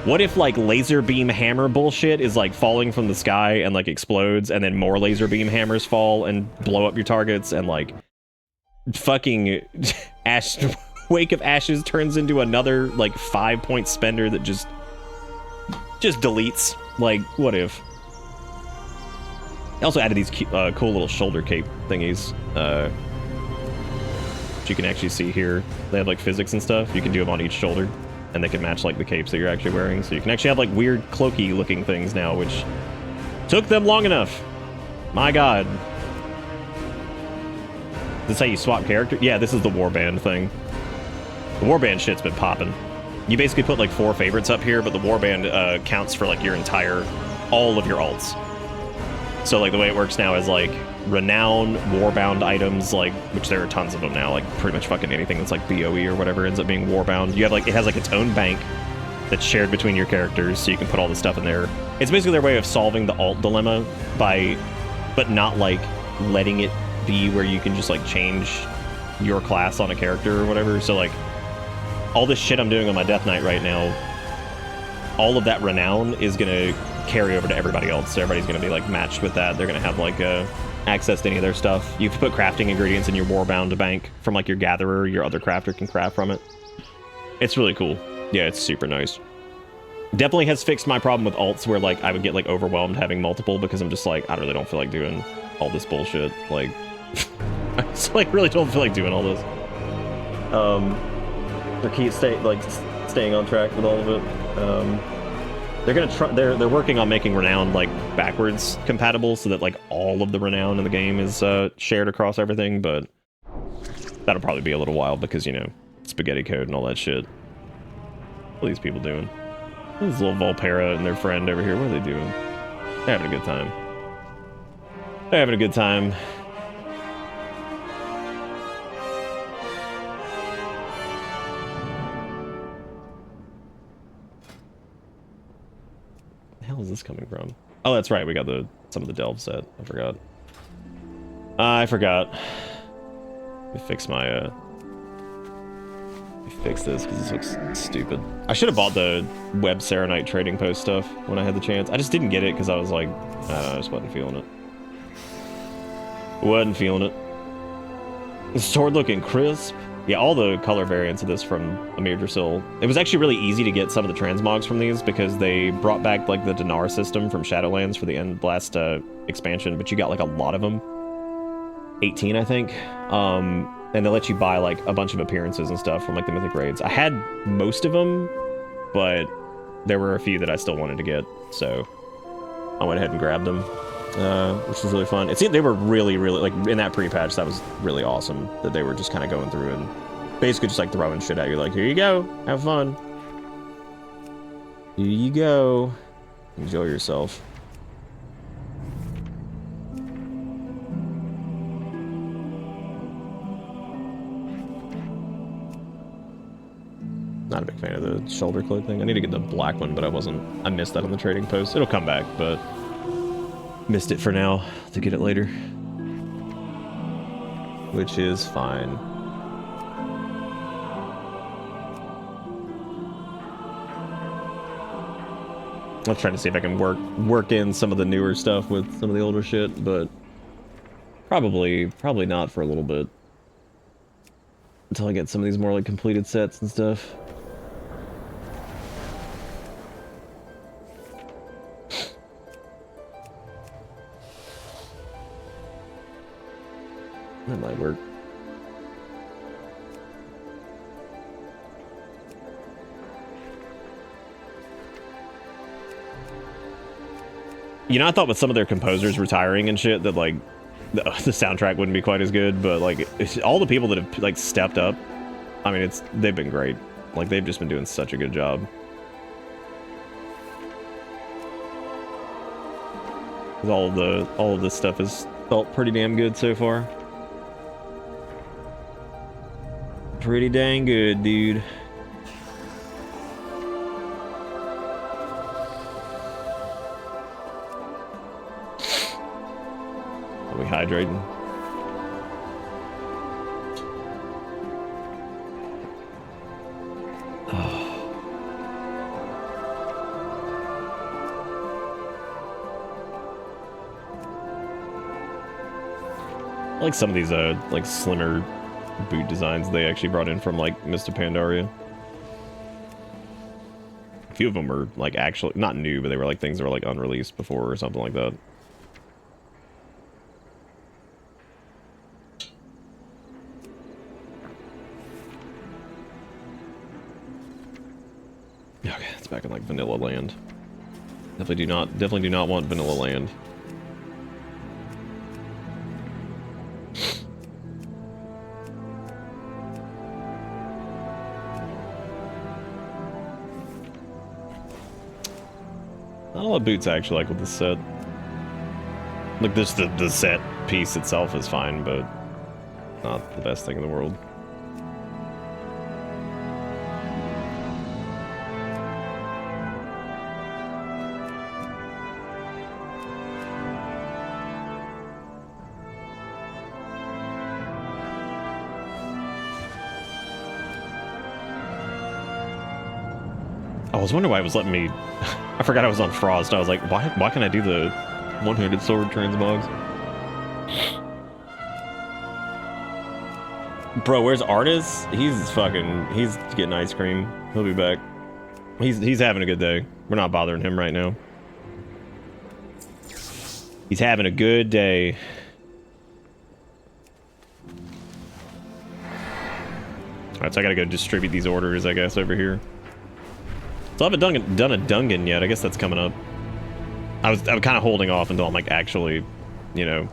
what if like laser beam hammer bullshit is like falling from the sky and like explodes, and then more laser beam hammers fall and blow up your targets, and like fucking Wake of Ashes turns into another like 5-point spender that just deletes. Like, what if? I also added these cool little shoulder cape thingies, which you can actually see here. They have like physics and stuff. You can do them on each shoulder, and they can match like the capes that you're actually wearing. So you can actually have like weird cloaky looking things now, which took them long enough. My god. This is how you swap character? Yeah, this is the warband thing. The warband shit's been popping. You basically put like 4 favorites up here, but the warband counts for like your all of your alts. So like the way it works now is like renown, warbound items, like, which there are tons of them now, like pretty much fucking anything that's like BOE or whatever ends up being warbound. You have like, it has like its own bank that's shared between your characters, so you can put all this stuff in there. It's basically their way of solving the alt dilemma but not like letting it be where you can just like change your class on a character or whatever. So like, all this shit I'm doing on my Death Knight right now, all of that renown is gonna carry over to everybody else. So everybody's gonna be like matched with that. They're gonna have like access to any of their stuff. You can put crafting ingredients in your Warbound bank from like your Gatherer. Your other crafter can craft from it. It's really cool. Yeah, it's super nice. Definitely has fixed my problem with alts where like I would get like overwhelmed having multiple because I'm just like, I really don't feel like doing all this bullshit. Like, I just like really don't feel like doing all this. So staying on track with all of it. They're gonna try. They're working on making renown like backwards compatible so that like all of the renown in the game is shared across everything. But that'll probably be a little while because, you know, spaghetti code and all that shit. What are these people doing? This little Volpera and their friend over here. What are they doing? They're having a good time. They're having a good time. Where the hell is this coming from? Oh, that's right. We got some of the delve set. I forgot. I forgot. Let me fix my fix this because this looks stupid. I should have bought the Web Serenite trading post stuff when I had the chance. I just didn't get it because I was like, I just wasn't feeling it. Wasn't feeling it. The sword looking crisp. Yeah, all the color variants of this from Amir Drasil. It was actually really easy to get some of the transmogs from these because they brought back like the Dinar system from Shadowlands for the End Blast expansion, but you got like a lot of them. 18, I think. And they let you buy like a bunch of appearances and stuff from like the Mythic Raids. I had most of them, but there were a few that I still wanted to get, so I went ahead and grabbed them, which was really fun. It seemed they were really, like in that pre-patch, that was really awesome that they were just kind of going through and basically just like throwing shit at you, like, here you go, have fun. Here you go, enjoy yourself. Not a big fan of the shoulder cloak thing. I need to get the black one, but I missed that on the trading post. It'll come back, but missed it for now to get it later. Which is fine. I was trying to see if I can work in some of the newer stuff with some of the older shit, but probably not for a little bit. Until I get some of these more like completed sets and stuff. That might work. You know, I thought with some of their composers retiring and shit that like the soundtrack wouldn't be quite as good, but like all the people that have like stepped up, I mean, they've been great. Like they've just been doing such a good job. 'Cause all of this stuff has felt pretty damn good so far. Pretty dang good, dude. Are we hydrating? I like some of these like slimmer boot designs they actually brought in from like Mr. Pandaria. A few of them were like actually not new, but they were like things that were like unreleased before or something like that. Okay, it's back in like vanilla land. Definitely do not want vanilla land. Not a lot of boots I actually like with this set. Like this, the set piece itself is fine, but not the best thing in the world. was wondering why it was letting me... I forgot I was on Frost. I was like, why can I do the one-handed sword transmogs? Bro, where's Artis? He's getting ice cream. He'll be back. He's having a good day. We're not bothering him right now. He's having a good day. Alright, so I gotta go distribute these orders, I guess, over here. So I haven't done a dungeon yet. I guess that's coming up. I'm kind of holding off until I'm like actually, you know.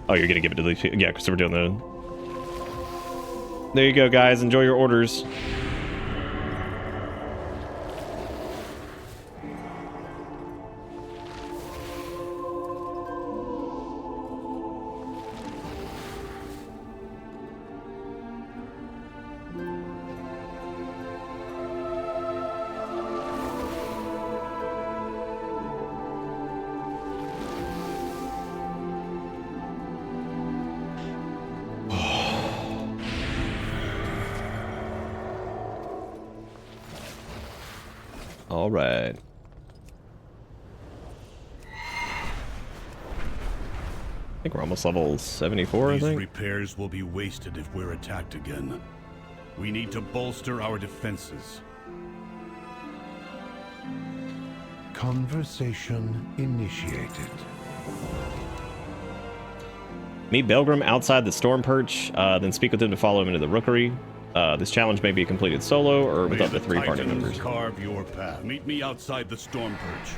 Oh, you're gonna give it to these people? Yeah, because we're doing the... There you go, guys. Enjoy your orders. All right. I think we're almost level 74, I think. These repairs will be wasted if we're attacked again. We need to bolster our defenses. Conversation initiated. Meet Belgrim outside the Storm Perch, then speak with him to follow him into the Rookery. This challenge may be completed solo or with up to 3 party members. Carve your path. Meet me outside the Storm Perch.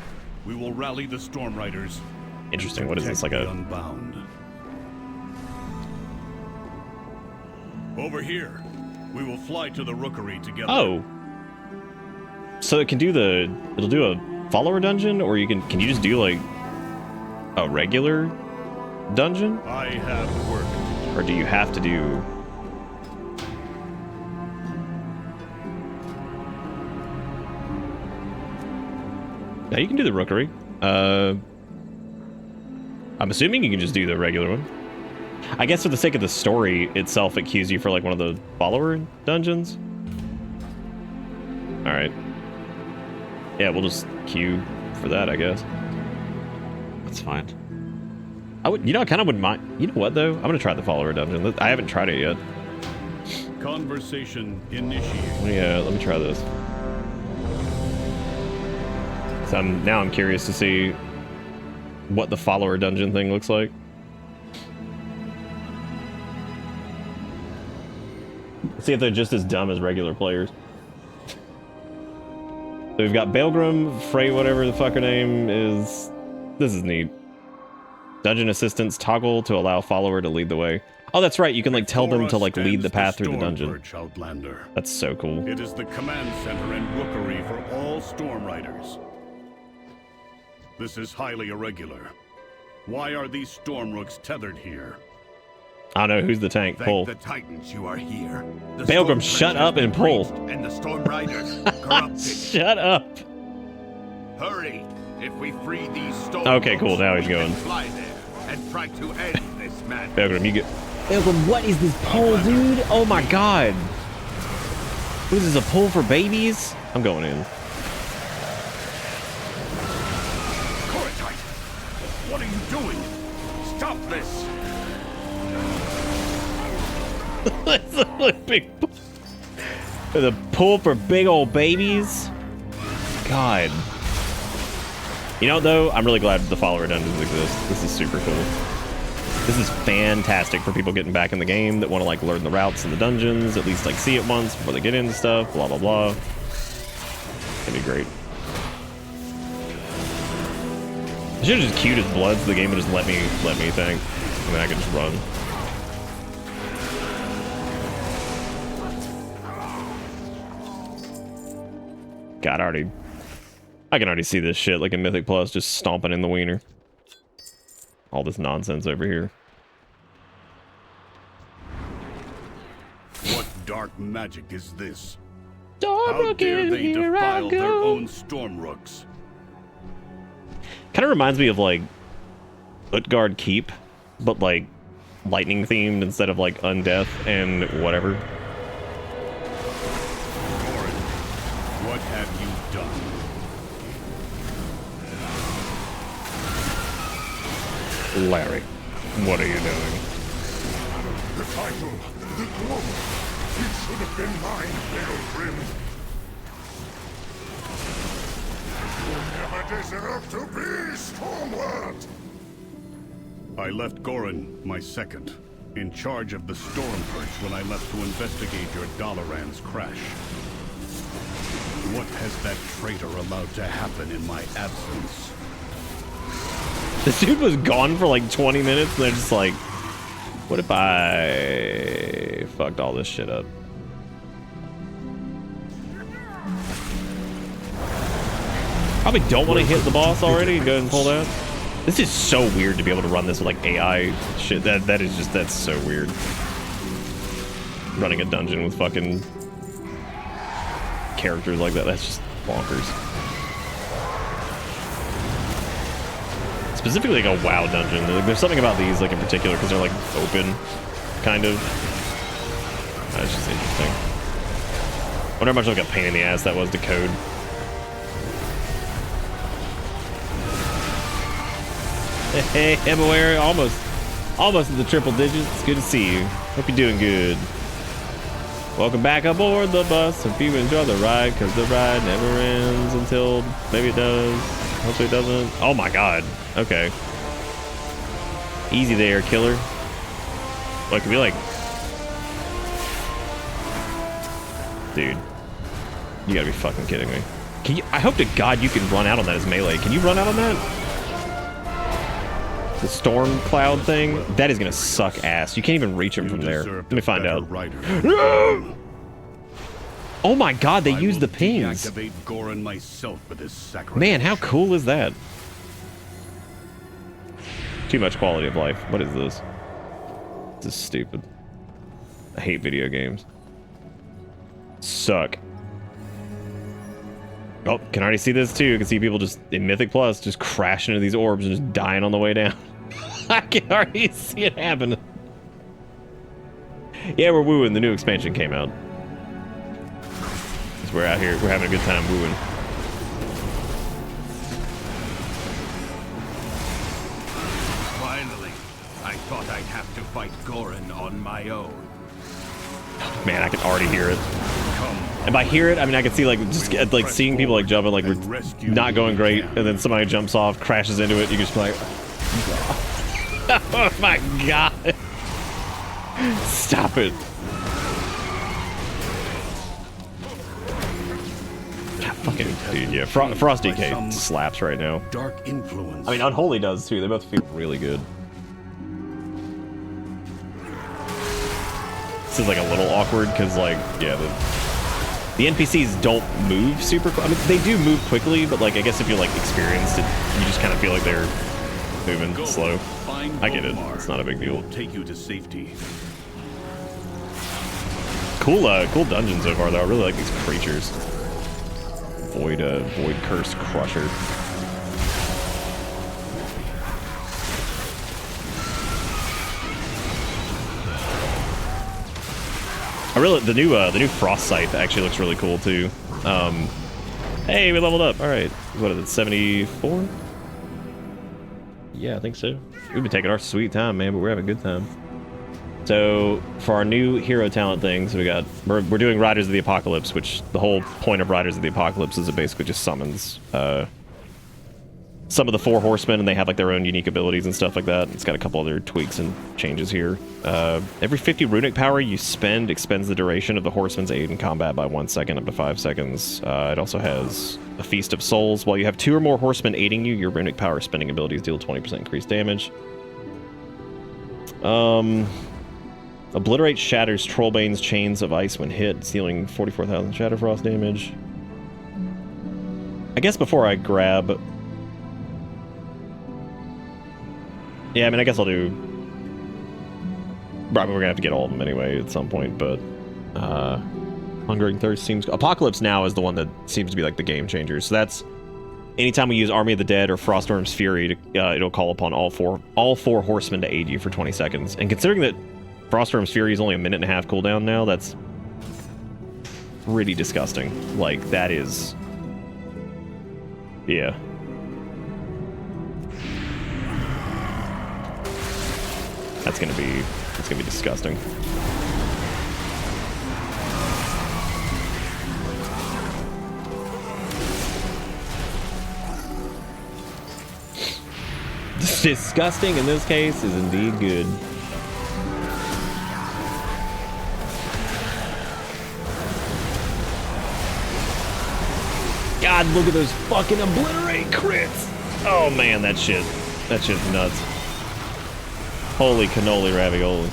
We will rally the Storm Riders. Interesting. What is this, like a... Unbound. Over here. We will fly to the Rookery together. Oh. So it can do the... It'll do a follower dungeon, or can you just do like a regular dungeon? I have work. Or do you have to do... Now you can do the Rookery. I'm assuming you can just do the regular one. I guess for the sake of the story itself, it queues you for like one of the follower dungeons. All right. Yeah, we'll just queue for that, I guess. That's fine. I would, I kind of wouldn't mind. You know what though? I'm gonna try the follower dungeon. I haven't tried it yet. Conversation initiated. Yeah, let me try this. So now I'm curious to see what the follower dungeon thing looks like. See if they're just as dumb as regular players. So we've got Belgrim, Frey, whatever the fuck her name is. This is neat. Dungeon assistants toggle to allow follower to lead the way. Oh, that's right. You can like tell them to like lead the path through the dungeon. That's so cool. It is the command center and Rookery for all Storm Riders. This is highly irregular. Why are these Storm Rooks tethered here? I don't know. Who's the tank? Pull. Thank the Titans you are here. Belgrim, shut up and pull. And the Storm Riders corrupted. Shut up. Hurry. If we free these Storm Okay, cool. Now he's going. Fly there and try to end this madness. Belgrim, you get... Belgrim, what is this pole, dude? Oh my god. What is this, a pull for babies? I'm going in. What are you doing? Stop this! That's a big... The pull for big old babies? God. You know, though, I'm really glad the follower dungeons exist. This is super cool. This is fantastic for people getting back in the game that want to, like, learn the routes in the dungeons, at least, like, see it once before they get into stuff, blah, blah, blah. It's gonna be great. I should have just queued his blood so the game would just let me think. I mean, I could just run. God, I can already see this shit like in Mythic Plus, just stomping in the wiener. All this nonsense over here. What dark magic is this? How dare they defile their own Storm Rooks? Kind of reminds me of like Utgard Keep, but like lightning themed instead of like undeath and whatever. What have you done? Larry, what are you doing? The title, the glory, it should have been mine, Veilgrim. You never deserved to be Stormward! I left Goran, my second, in charge of the Storm Perch when I left to investigate your Dalaran's crash. What has that traitor allowed to happen in my absence? This dude was gone for like 20 minutes, and they're just like, what if I fucked all this shit up? Probably don't want to hit the boss already and go ahead and pull that. This is so weird to be able to run this with like AI shit. That's so weird. Running a dungeon with fucking characters like that, that's just bonkers. Specifically like a WoW dungeon. There's something about these like in particular because they're like open, kind of. That's just interesting. I wonder how much like a pain in the ass that was to code. Hey, I'm aware, almost at the triple digits. It's good to see you. Hope you're doing good. Welcome back aboard the bus. Hope you enjoy the ride, because the ride never ends until maybe it does. Hopefully it doesn't. Oh my god. Okay. Easy there, killer. What could be like? Dude. You gotta be fucking kidding me. Can you? I hope to god you can run out on that as melee. Can you run out on that? The storm cloud thing? That is gonna suck ass. You can't even reach him from there. Let me find out. Oh my god, they used the pings. Goran myself with his sacrifice. Man, how cool is that? Too much quality of life. What is this? This is stupid. I hate video games. Suck. Oh, can already see this too. I can see people just in Mythic Plus just crashing into these orbs and just dying on the way down. I can already see it happen. Yeah, we're wooing. The new expansion came out. We're out here. We're having a good time wooing. Finally, I thought I'd have to fight Goran on my own. Man, I can already hear it. And by hear it, I mean I can see like just like seeing people like jumping like we're not going great, and then somebody jumps off, crashes into it. You can just be like, oh my god! Stop it! Fucking dude, yeah. Frosty K slaps right now. Dark influence. I mean, Unholy does too. They both feel really good. This is like a little awkward because, like, yeah, the NPCs don't move super. I mean, they do move quickly, but like, I guess if you're like experienced, you just kind of feel like they're moving slow. I get it. It's not a big deal. Take you to safety. Cool dungeon so far though. I really like these creatures. Void Curse Crusher. The new Frost Scythe actually looks really cool too. Hey, we leveled up. All right, what is it? 74? Yeah, I think so. We've been taking our sweet time, man, but we're having a good time. So for our new hero talent things, we're doing Riders of the Apocalypse, which the whole point of Riders of the Apocalypse is it basically just summons some of the 4 horsemen, and they have like their own unique abilities and stuff like that. It's got a couple other tweaks and changes here. Every 50 runic power you spend expends the duration of the horseman's aid in combat by 1 second up to 5 seconds. It also has a Feast of Souls. While you have 2 or more horsemen aiding you, your runic power spending abilities deal 20% increased damage. Obliterate shatters Trollbane's chains of ice when hit, dealing 44,000 Shatterfrost damage. I guess before I grab... Yeah, I mean, I guess I'll do... Probably we're gonna have to get all of them anyway at some point, but... Hungering Thirst seems... Apocalypse Now is the one that seems to be like the game changer, so that's... Anytime we use Army of the Dead or Froststorm's Fury, it'll call upon all four horsemen to aid you for 20 seconds. And considering that Froststorm's Fury is only a 1.5 minute cooldown now, that's pretty disgusting. Like, that is... Yeah. It's gonna be disgusting. Disgusting in this case is indeed good. God, look at those fucking obliterate crits! Oh man, that shit's nuts. Holy cannoli ravioli.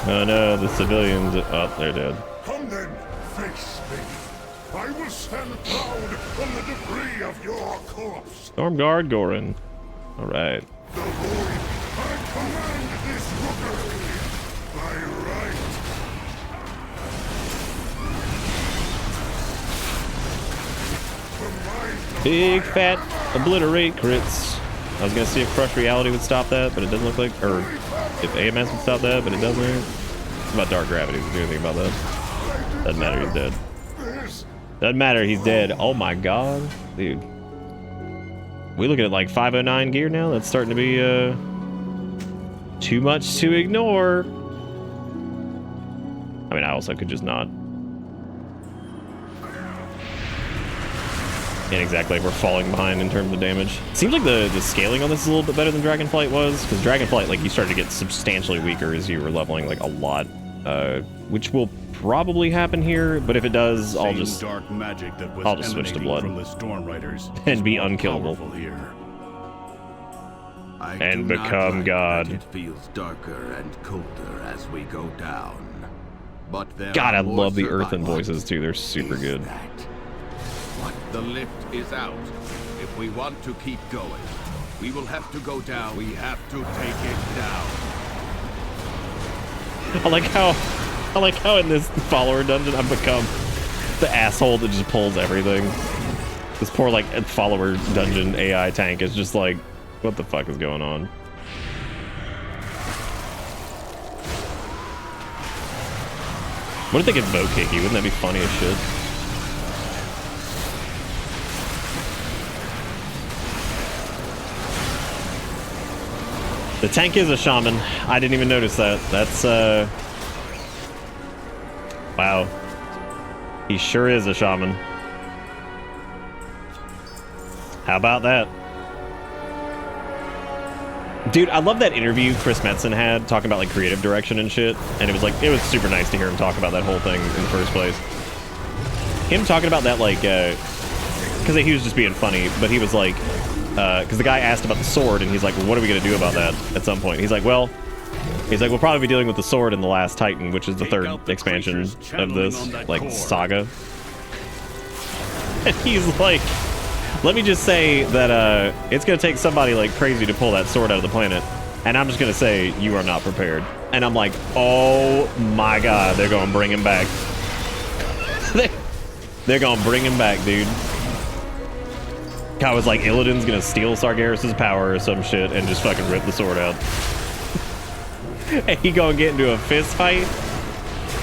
Oh no, the civilians. Oh, they're dead. Come then, face me. I will stand proud on the debris of your corpse. Stormguard Gorin. Alright. The void, I command this rookery by right. Big fat obliterate crits. I was gonna see if Crush Reality would stop that, but it doesn't look like, or if AMS would stop that, but it doesn't. What about Dark Gravity? Does it do anything about that? Doesn't matter, he's dead. Doesn't matter, he's dead. Oh my god, dude. We looking at like 509 gear now? That's starting to be too much to ignore. I mean, I also could just not. And exactly, we're falling behind in terms of damage. Seems like the scaling on this is a little bit better than Dragonflight was, because Dragonflight, like, you started to get substantially weaker as you were leveling, like, a lot, which will probably happen here, but if it does, I'll just dark magic that was I'll just switch to Blood from the Storm Riders and be unkillable here. and become God. It feels darker and colder as we go down. But there God, I are more love the Earthen survivors. voices too. They're super good. The lift is out. If we want to keep going, we will have to go down. We have to take it down. I like how in this follower dungeon I've become the asshole that just pulls everything. This poor like follower dungeon AI tank is just like, what the fuck is going on? What if they could vote kick you? Wouldn't that be funny as shit? The tank is a shaman. I didn't even notice that. That's, wow. He sure is a shaman. How about that? Dude, I love that interview Chris Metzen had talking about, like, creative direction and shit. And it was, like, it was super nice to hear him talk about that whole thing in the first place. Him talking about that, like, because he was just being funny, but he was like, because the guy asked about the sword, and he's like, well, what are we going to do about that at some point? He's like, we'll probably be dealing with the sword in the Last Titan, which is the third expansion of this, like, saga. And he's like, let me just say that it's going to take somebody, like, crazy to pull that sword out of the planet, and I'm just going to say you are not prepared. And I'm like, oh my god, they're going to bring him back. They're going to bring him back, dude. I was like, Illidan's gonna steal Sargeras' power or some shit and just fucking rip the sword out. And he gonna get into a fist fight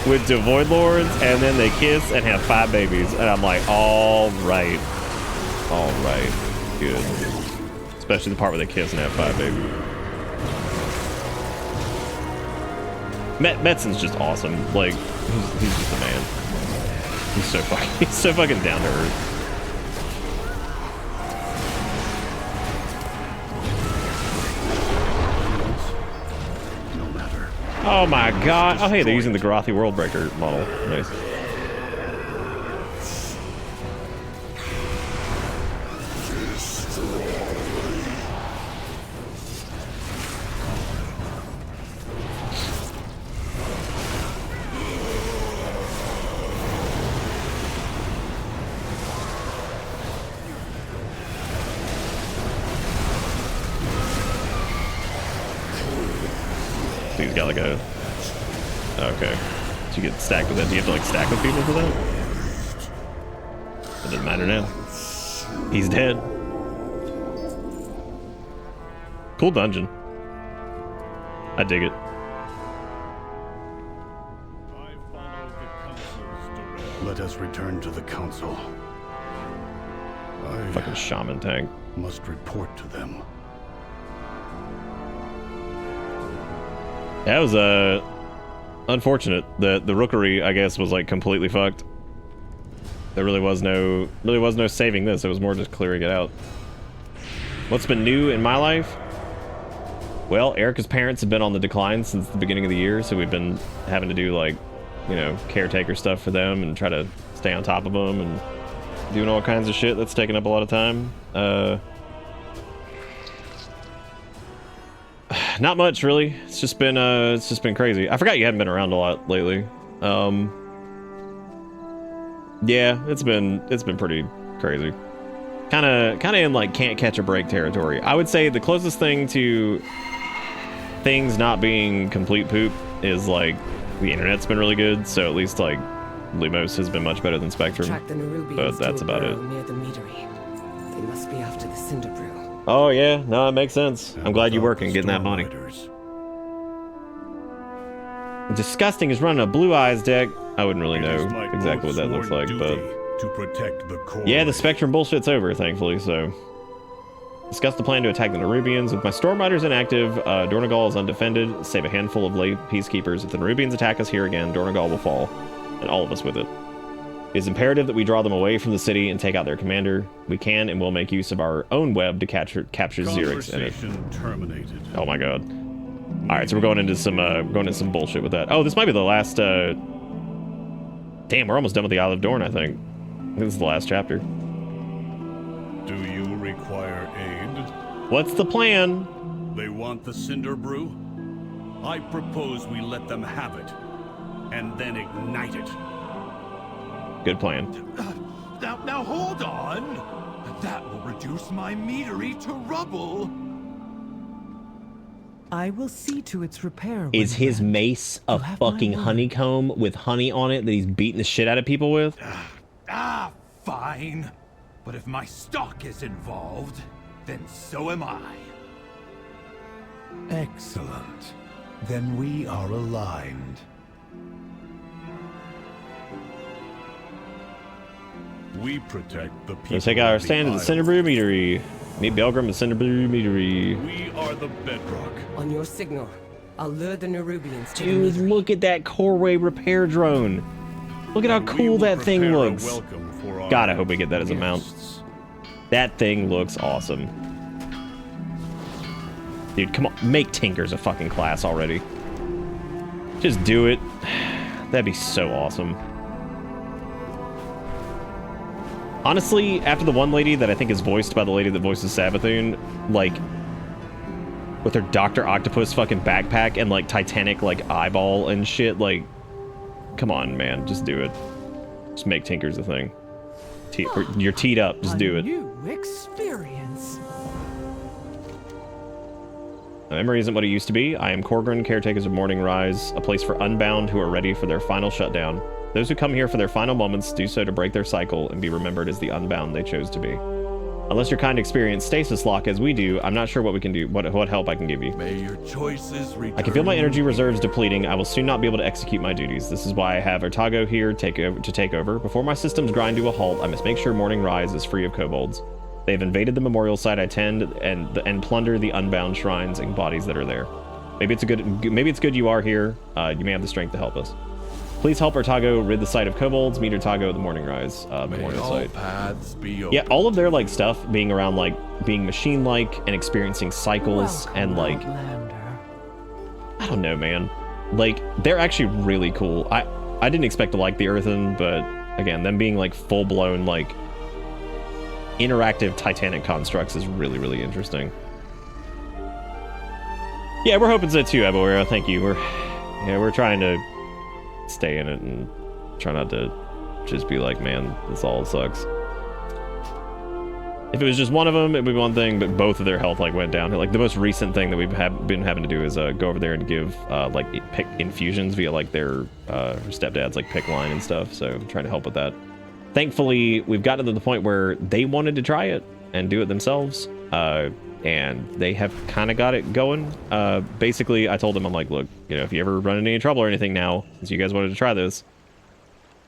with the Void Lords, and then they kiss and have 5 babies. And I'm like, all right, good. Especially the part where they kiss and have 5 babies. Metzen's just awesome. Like, he's just a man. He's so fucking down to earth. Oh my god. Oh hey, they're using the Garathi Worldbreaker model. Nice. He's got like a... Okay. you get stacked with that. Do you have to like stack with people for that? It doesn't matter now. He's dead. Cool dungeon. I dig it. Let us return to the council. Fucking shaman tank. Must report to them. That was unfortunate. The rookery, I guess, was like completely fucked. There really was no saving this. It was more just clearing it out. What's been new in my life? Well, Erica's parents have been on the decline since the beginning of the year, so we've been having to do like, you know, caretaker stuff for them and try to stay on top of them and doing all kinds of shit that's taking up a lot of time. Not much really. It's just been crazy. I forgot you hadn't been around a lot lately. Yeah, it's been pretty crazy. Kind of in like can't catch a break territory. I would say the closest thing to things not being complete poop is like the internet's been really good, so at least like Lumos has been much better than Spectrum. But that's about it. Near the meadery. They must be after the Cinder Brew. Oh yeah, no, it makes sense. I'm glad you're working, getting that money. Disgusting is running a Blue Eyes deck. I wouldn't really know exactly what that looks like, but to protect the core. Yeah, the Spectrum bullshit's over, thankfully, so. Discuss the plan to attack the Nerubians. With my Storm Riders inactive, Dornogal is undefended. Save a handful of late peacekeepers. If the Nerubians attack us here again, Dornogal will fall, and all of us with it. It is imperative that we draw them away from the city and take out their commander. We can and will make use of our own web to capture Xerix in it. Terminated. Oh my god. Alright, so we're going into some bullshit with that. Oh, this might be the last Damn, we're almost done with the Isle of Dorn, I think. This is the last chapter. Do you require aid? What's the plan? They want the Cinder Brew? I propose we let them have it, and then ignite it. Good plan. Now hold on. That will reduce my meadery to rubble. I will see to its repair. Is his mace a fucking honeycomb with honey on it that he's beating the shit out of people with? Fine. But if my stock is involved, then so am I. Excellent. Then we are aligned. We protect the people. Let's take our stand at the Cinder Brew Meadery. Meet Belgrim at Cinder Brew Meadery. We are the bedrock. On your signal, I'll lure the Nerubians to Dude, the meadery. look at that Coreway repair drone. Look at how cool that thing looks. God, I hope we get that as a mount. That thing looks awesome. Dude, come on. Make Tinkers a fucking class already. Just do it. That'd be so awesome. Honestly, after the one lady that I think is voiced by the lady that voices Sabathun, like, with her Dr. Octopus fucking backpack and, like, Titanic, like, eyeball and shit, like, come on, man, just do it. Just make Tinkers a thing. You're teed up, just do it. New experience. Memory isn't what it used to be. I am Korgrin, caretakers of Morning Rise, a place for Unbound who are ready for their final shutdown. Those who come here for their final moments do so to break their cycle and be remembered as the Unbound they chose to be. Unless your kind experience stasis lock as we do, I'm not sure what we can do, what help I can give you. May your choices return. I can feel my energy reserves depleting. I will soon not be able to execute my duties. This is why I have Otago here to take over. Before my systems grind to a halt, I must make sure Morning Rise is free of kobolds. They have invaded the memorial site I tend and plunder the Unbound shrines and bodies that are there. Maybe it's good you are here. You may have the strength to help us. Please help Otago rid the site of kobolds. Meet Otago at the Morning Rise memorial site. Paths be open. Yeah, all of their like stuff being around like being machine-like and experiencing cycles and like I don't know, man. Like they're actually really cool. I didn't expect to like the Earthen, but again, them being like full-blown like interactive Titanic constructs is really, really interesting. Yeah, we're hoping so too, Aboera. Thank you. We're trying to stay in it and try not to just be like, man, this all sucks. If it was just one of them, it would be one thing, but both of their health like went down. Like the most recent thing that we've been having to do is go over there and give like pick infusions via like their stepdad's like pick line and stuff. So I'm trying to help with that. Thankfully, we've gotten to the point where they wanted to try it and do it themselves, and they have kind of got it going. Basically, I told them, I'm like, look, you know, if you ever run into any trouble or anything now, since you guys wanted to try this,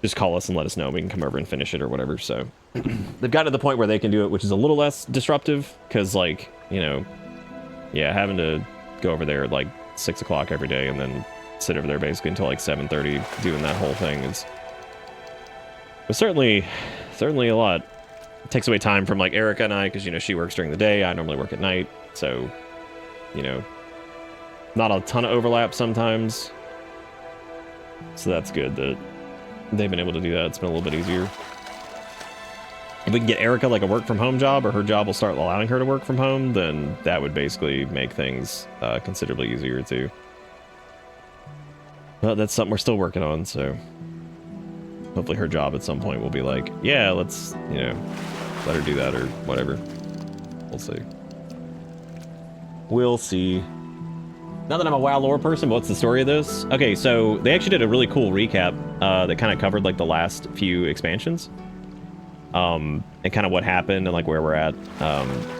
just call us and let us know. We can come over and finish it or whatever. So they've gotten to the point where they can do it, which is a little less disruptive because, like, you know, yeah, having to go over there at like 6 o'clock every day and then sit over there basically until like 7:30 doing that whole thing is certainly a lot. It takes away time from like Erica and I because, you know, she works during the day. I normally work at night. So, you know, not a ton of overlap sometimes. So that's good that they've been able to do that. It's been a little bit easier. If we can get Erica like a work from home job, or her job will start allowing her to work from home, then that would basically make things considerably easier too. But that's something we're still working on, so hopefully her job at some point will be like, yeah, let's, you know, let her do that or whatever. We'll see. We'll see. Not that I'm a WoW lore person, but what's the story of this? Okay, so they actually did a really cool recap that kind of covered like the last few expansions. And kind of what happened and like where we're at.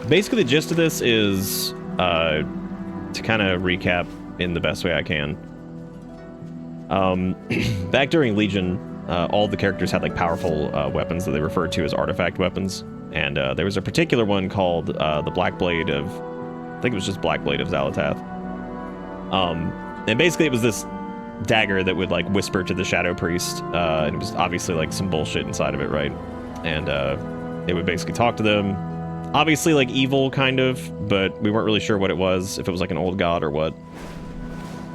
Basically the gist of this is to kind of recap in the best way I can. Back during Legion, all the characters had like powerful weapons that they referred to as artifact weapons. And there was a particular one called the Black Blade of, I think it was just Black Blade of Xalatath. And basically it was this dagger that would like whisper to the Shadow Priest. And it was obviously like some bullshit inside of it, right? And it would basically talk to them. Obviously like evil kind of, but we weren't really sure what it was, if it was like an old god or what.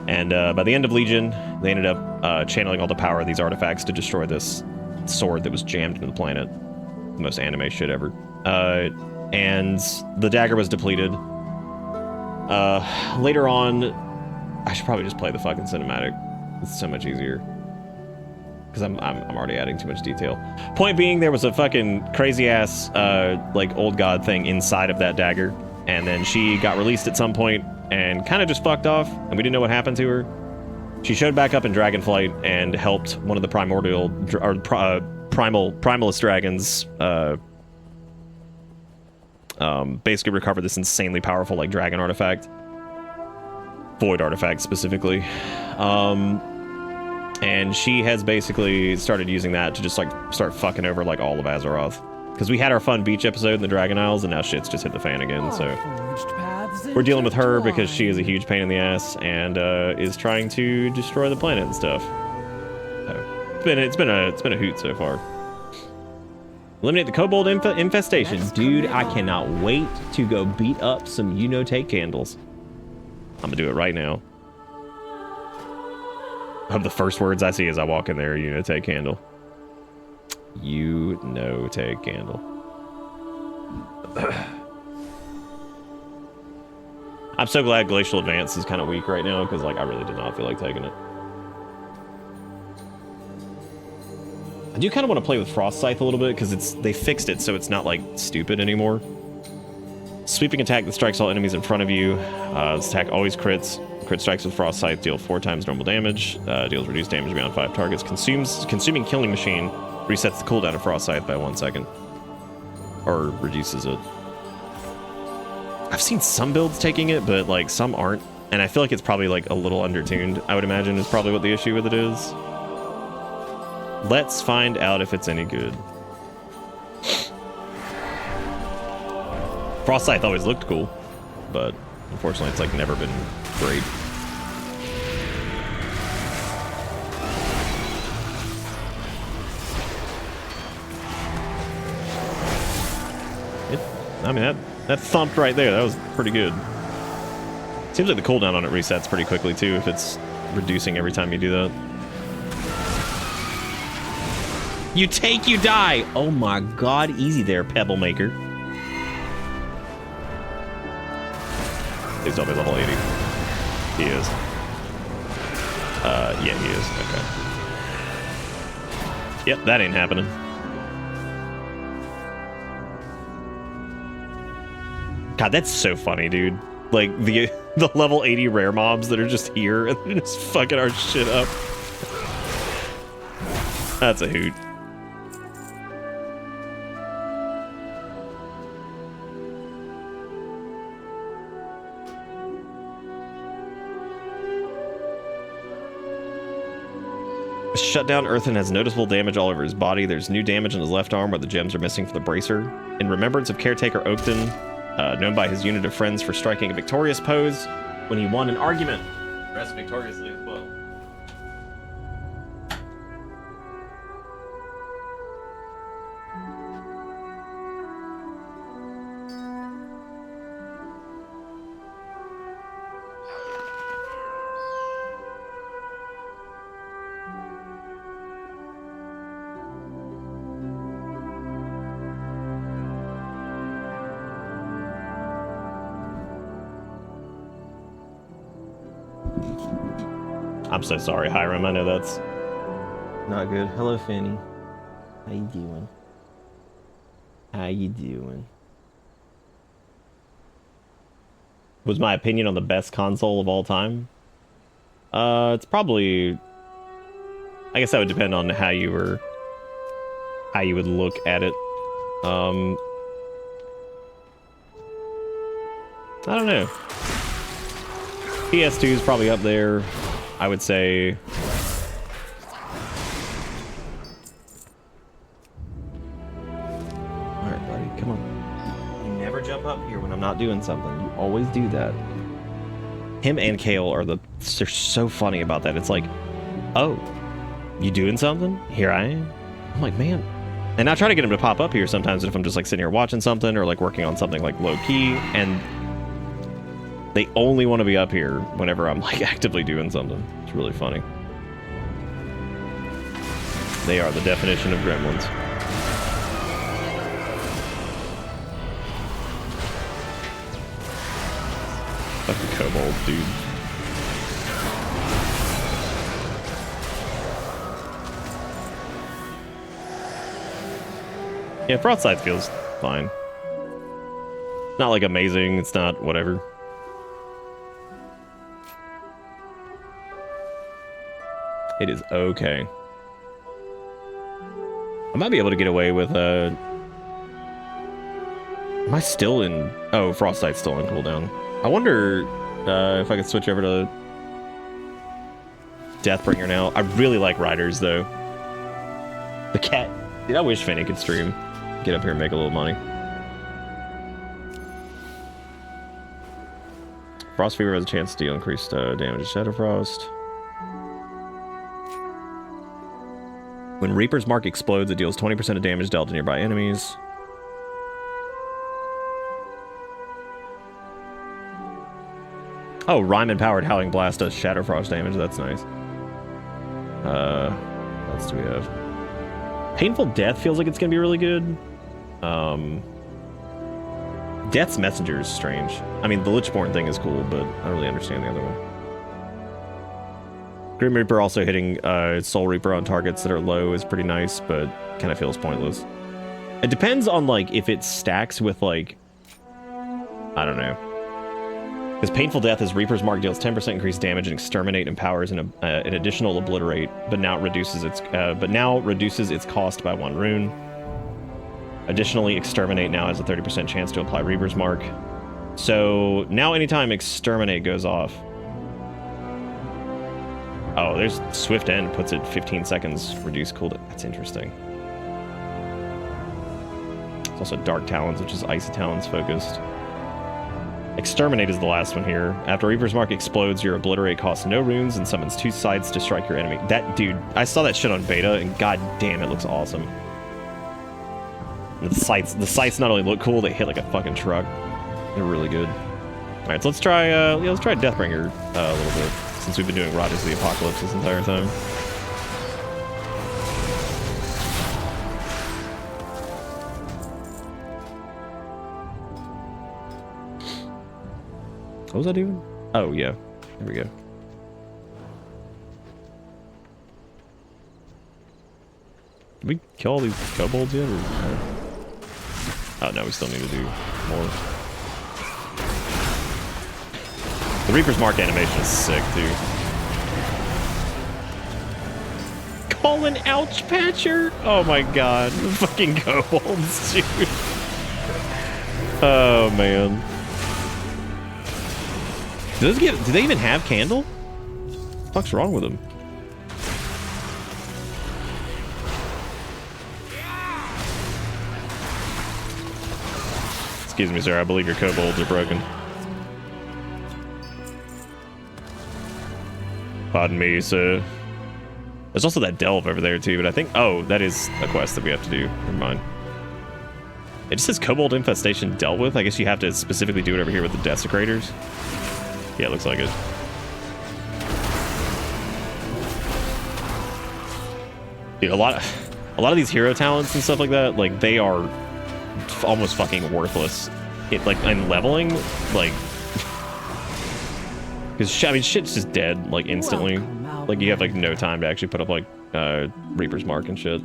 And by the end of Legion, they ended up channeling all the power of these artifacts to destroy this sword that was jammed into the planet. The most anime shit ever. And the dagger was depleted. Later on, I should probably just play the fucking cinematic. It's so much easier. Because I'm already adding too much detail. Point being, there was a fucking crazy ass like old god thing inside of that dagger, and then she got released at some point and kind of just fucked off, and we didn't know what happened to her. She showed back up in Dragonflight and helped one of the primordial or primalist dragons basically recover this insanely powerful like dragon artifact, void artifact specifically. And she has basically started using that to just like start fucking over like all of Azeroth. Because we had our fun beach episode in the Dragon Isles, and now shit's just hit the fan again, so we're dealing with her because she is a huge pain in the ass and is trying to destroy the planet and stuff. So it's been a hoot so far. Eliminate the kobold infestation. Dude, I cannot wait to go beat up some take candles. I'm gonna do it right now. I hope the first words I see as I walk in there, take candle. Take candle. I'm so glad Glacial Advance is kind of weak right now, because like I really did not feel like taking it. I do kind of want to play with Frost Scythe a little bit, because they fixed it so it's not like stupid anymore. Sweeping attack that strikes all enemies in front of you. This attack always crits. Crit strikes with Frost Scythe deal 4 times normal damage. Deals reduced damage beyond 5 targets. Consuming Killing Machine resets the cooldown of Frost Scythe by 1 second. Or reduces it. I've seen some builds taking it, but like some aren't. And I feel like it's probably like a little undertuned, I would imagine, is probably what the issue with it is. Let's find out if it's any good. Frost Scythe always looked cool, but unfortunately it's like never been great. I mean, that thumped right there. That was pretty good. Seems like the cooldown on it resets pretty quickly too, if it's reducing every time you do that. You take, you die! Oh my god, easy there, Pebble Maker. He's double level 80. He is. Yeah, he is. Okay. Yep, that ain't happening. God, that's so funny, dude. Like the level 80 rare mobs that are just here and they're just fucking our shit up. That's a hoot. Shut down Earthen has noticeable damage all over his body. There's new damage on his left arm where the gems are missing from the bracer. In remembrance of Caretaker Oakton, known by his unit of friends for striking a victorious pose when he won an argument. Rest victoriously as well. I'm so sorry, Hiram. I know that's not good. Hello, Fanny. How you doing? How you doing? Was my opinion on the best console of all time? It's probably... I guess that would depend on how you would look at it. I don't know. PS2 is probably up there. I would say... Alright, buddy, come on. You never jump up here when I'm not doing something. You always do that. Him and Kale are they're so funny about that. It's like, oh, you doing something? Here I am. I'm like, man. And I try to get him to pop up here sometimes if I'm just like sitting here watching something or like working on something like low key, and they only want to be up here whenever I'm like actively doing something. It's really funny. They are the definition of gremlins. Fucking kobold, dude. Yeah, Frostside feels fine. Not like amazing, it's not whatever. It is okay. I might be able to get away with am I still in... Oh, Frostsight's still in cooldown. I wonder if I could switch over to Deathbringer now. I really like Riders, though. The cat... Dude, I wish Fanny could stream. Get up here and make a little money. Frost Fever has a chance to deal increased damage to Shadowfrost. When Reaper's Mark explodes, it deals 20% of damage dealt to nearby enemies. Oh, Rhyme-empowered Howling Blast does Shadowfrost damage. That's nice. What else do we have? Painful Death feels like it's going to be really good. Death's Messenger is strange. I mean, the Lichborn thing is cool, but I don't really understand the other one. Grim Reaper also hitting Soul Reaper on targets that are low is pretty nice, but kind of feels pointless. It depends on, like, if it stacks with, like... I don't know. Because Painful Death is Reaper's Mark deals 10% increased damage and Exterminate empowers an additional Obliterate, but now reduces its cost by 1 rune. Additionally, Exterminate now has a 30% chance to apply Reaper's Mark. So now anytime Exterminate goes off... Oh, there's Swift End puts it 15 seconds reduced cooldown. That's interesting. There's also Dark Talons, which is Icy Talons focused. Exterminate is the last one here. After Reaper's Mark explodes, your Obliterate costs no runes and summons 2 sides to strike your enemy. That dude, I saw that shit on beta, and god damn, it looks awesome. And the sights not only look cool, they hit like a fucking truck. They're really good. All right, so let's try Deathbringer a little bit, since we've been doing Riders of the Apocalypse this entire time. What was I doing? Oh, yeah. There we go. Did we kill all these kobolds yet? Or... Oh, no, we still need to do more. The Reaper's Mark animation is sick, dude. Call an ouch patcher? Oh my god. The fucking kobolds, dude. Oh man. Do they even have candle? What the fuck's wrong with them? Excuse me, sir. I believe your kobolds are broken. Pardon me, sir. There's also that delve over there, too, but I think... Oh, that is a quest that we have to do. Never mind. It just says kobold infestation dealt with. I guess you have to specifically do it over here with the desecrators. Yeah, it looks like it. Dude, a lot of these hero talents and stuff like that, like, they are almost fucking worthless. In leveling, like... Because, I mean, shit's just dead, like, instantly. Like, you have, like, no time to actually put up, like, Reaper's Mark and shit.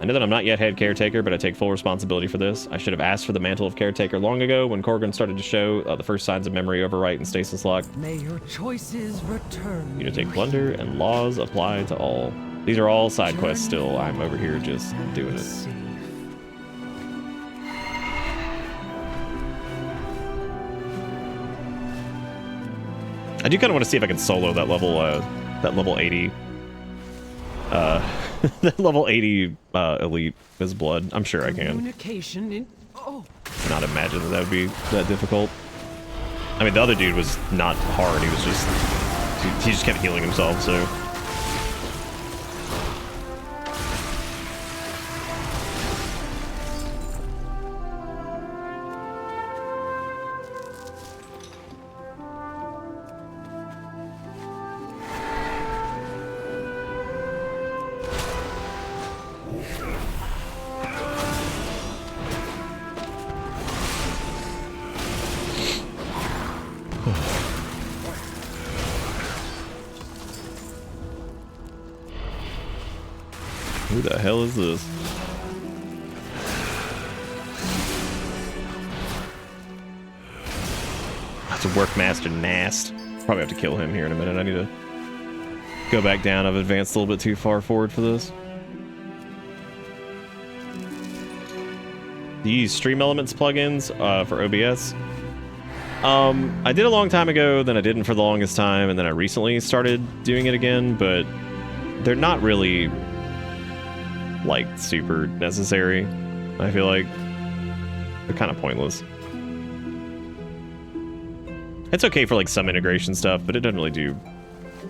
I know that I'm not yet head caretaker, but I take full responsibility for this. I should have asked for the mantle of caretaker long ago when Korgan started to show the first signs of memory overwrite and stasis lock. May your choices return. You to take plunder, and laws apply to all. These are all side quests still. I'm over here just doing it. I do kind of want to see if I can solo that level 80. That level 80 elite is blood. I'm sure I can. Not imagine that would be that difficult. I mean, the other dude was not hard. He was just he just kept healing himself. So. Who the hell is this? That's a Workmaster Nast. Probably have to kill him here in a minute. I need to go back down. I've advanced a little bit too far forward for this. Do you use Stream Elements plugins for OBS? I did a long time ago, then I didn't for the longest time, and then I recently started doing it again, but they're not really like super necessary. I feel like they're kind of pointless. It's okay for like some integration stuff, but it doesn't really do,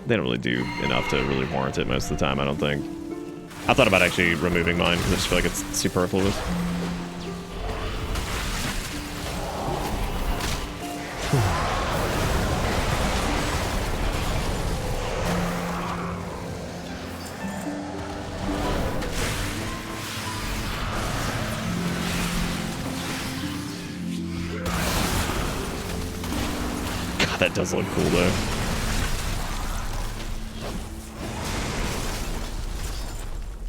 they don't really do enough to really warrant it most of the time, I don't think. I thought about actually removing mine because I just feel like it's superfluous. That does look cool though.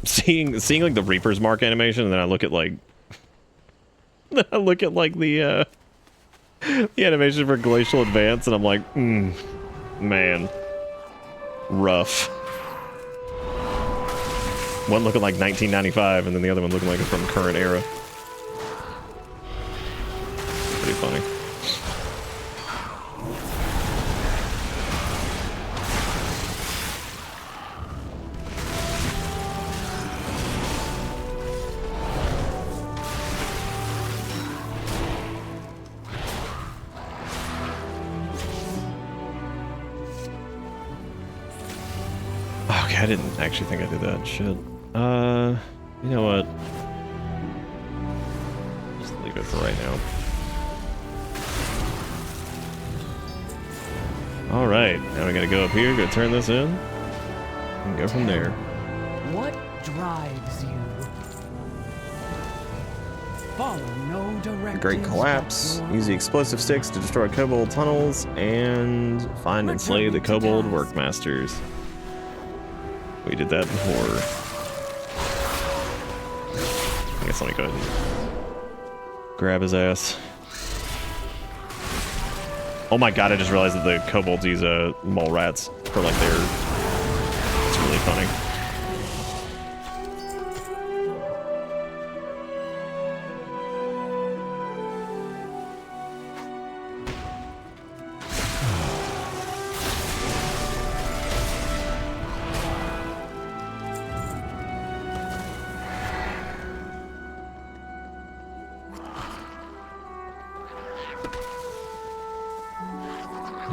Seeing like the Reaper's Mark animation, and then I look at like the animation for Glacial Advance, and I'm like, man, rough. One looking like 1995, and then the other one looking like it's from current era. Pretty funny. I didn't actually think I did that. Shit. You know what? Just leave it for right now. Alright, now we gotta go up here, go turn this in, and go from there. What drives you? Follow no directives. Great Collapse. Use the explosive sticks to destroy kobold tunnels, and find and slay the kobold workmasters. We did that before. I guess let me go ahead and grab his ass. Oh my god, I just realized that the kobolds use mole rats for like their... It's really funny.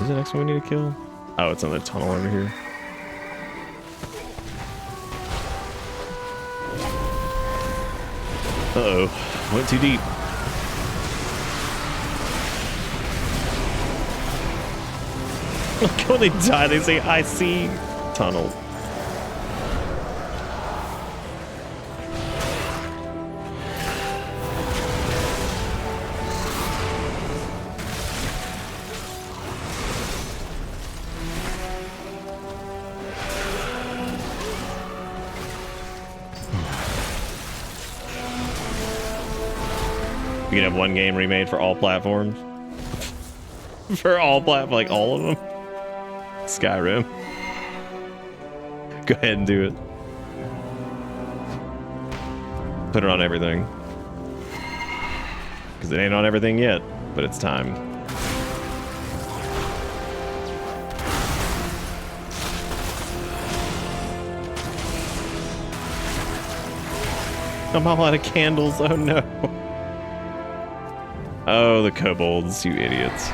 Is the next one we need to kill? Oh, it's in the tunnel over here. Uh-oh. Went too deep. Look, when they die, they say, I see tunnel. You could have one game remade for all platforms. For all like all of them. Skyrim. Go ahead and do it. Put it on everything. Because it ain't on everything yet, but it's time. I'm all out of candles, oh no. Oh, the kobolds, you idiots.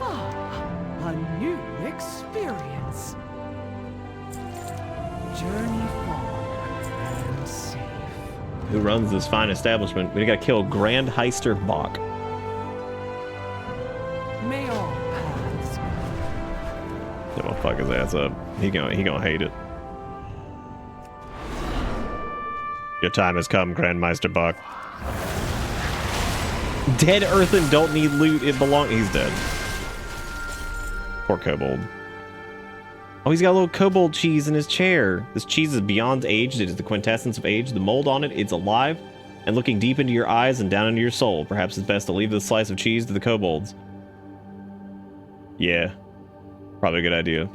A new experience. Journey far and safe. Who runs this fine establishment? We gotta kill Grand Heister Bach. May all paths. I'm gonna fuck his ass up. He gonna hate it. Your time has come, Grandmeister Bach. Dead earthen don't need loot. It belongs. He's dead. Poor kobold. Oh, he's got a little kobold cheese in his chair. This cheese is beyond aged. It is the quintessence of age. The mold on it, it's alive and looking deep into your eyes and down into your soul. Perhaps it's best to leave this slice of cheese to the kobolds. Yeah, probably a good idea.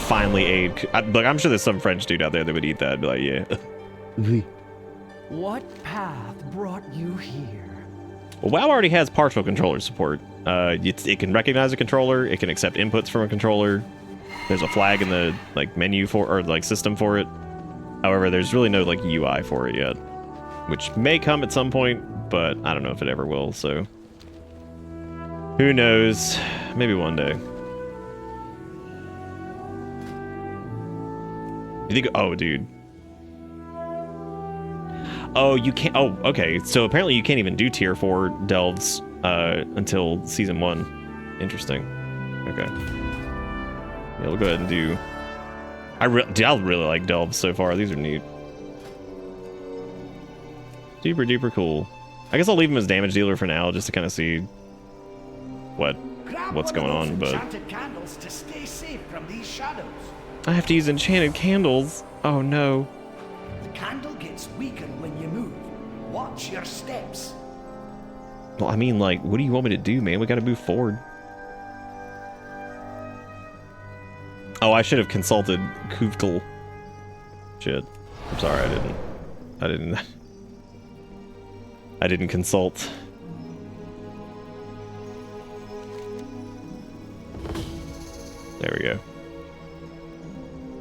Finally aid. Look, I'm sure there's some French dude out there that would eat that and be like, yeah. What path brought you here? Well, WoW already has partial controller support. It can recognize a controller. It can accept inputs from a controller. There's a flag in the like menu for or like system for it. However, there's really no like UI for it yet, which may come at some point, but I don't know if it ever will. So who knows? Maybe one day. You think? Oh, dude. Oh, you can't. Oh, okay. So apparently you can't even do tier 4 delves until season 1. Interesting. Okay. Yeah, we'll go ahead and do. I really like delves so far. These are neat. Super duper cool. I guess I'll leave him as damage dealer for now, just to kind of see what's going on. But candles to stay safe from these shadows. I have to use enchanted candles. Oh no. The candle gets weakened when you move. Watch your steps. Well, I mean, like, what do you want me to do, man? We gotta move forward. Oh, I should have consulted Kuvkal. Shit. I'm sorry, I didn't consult. There we go.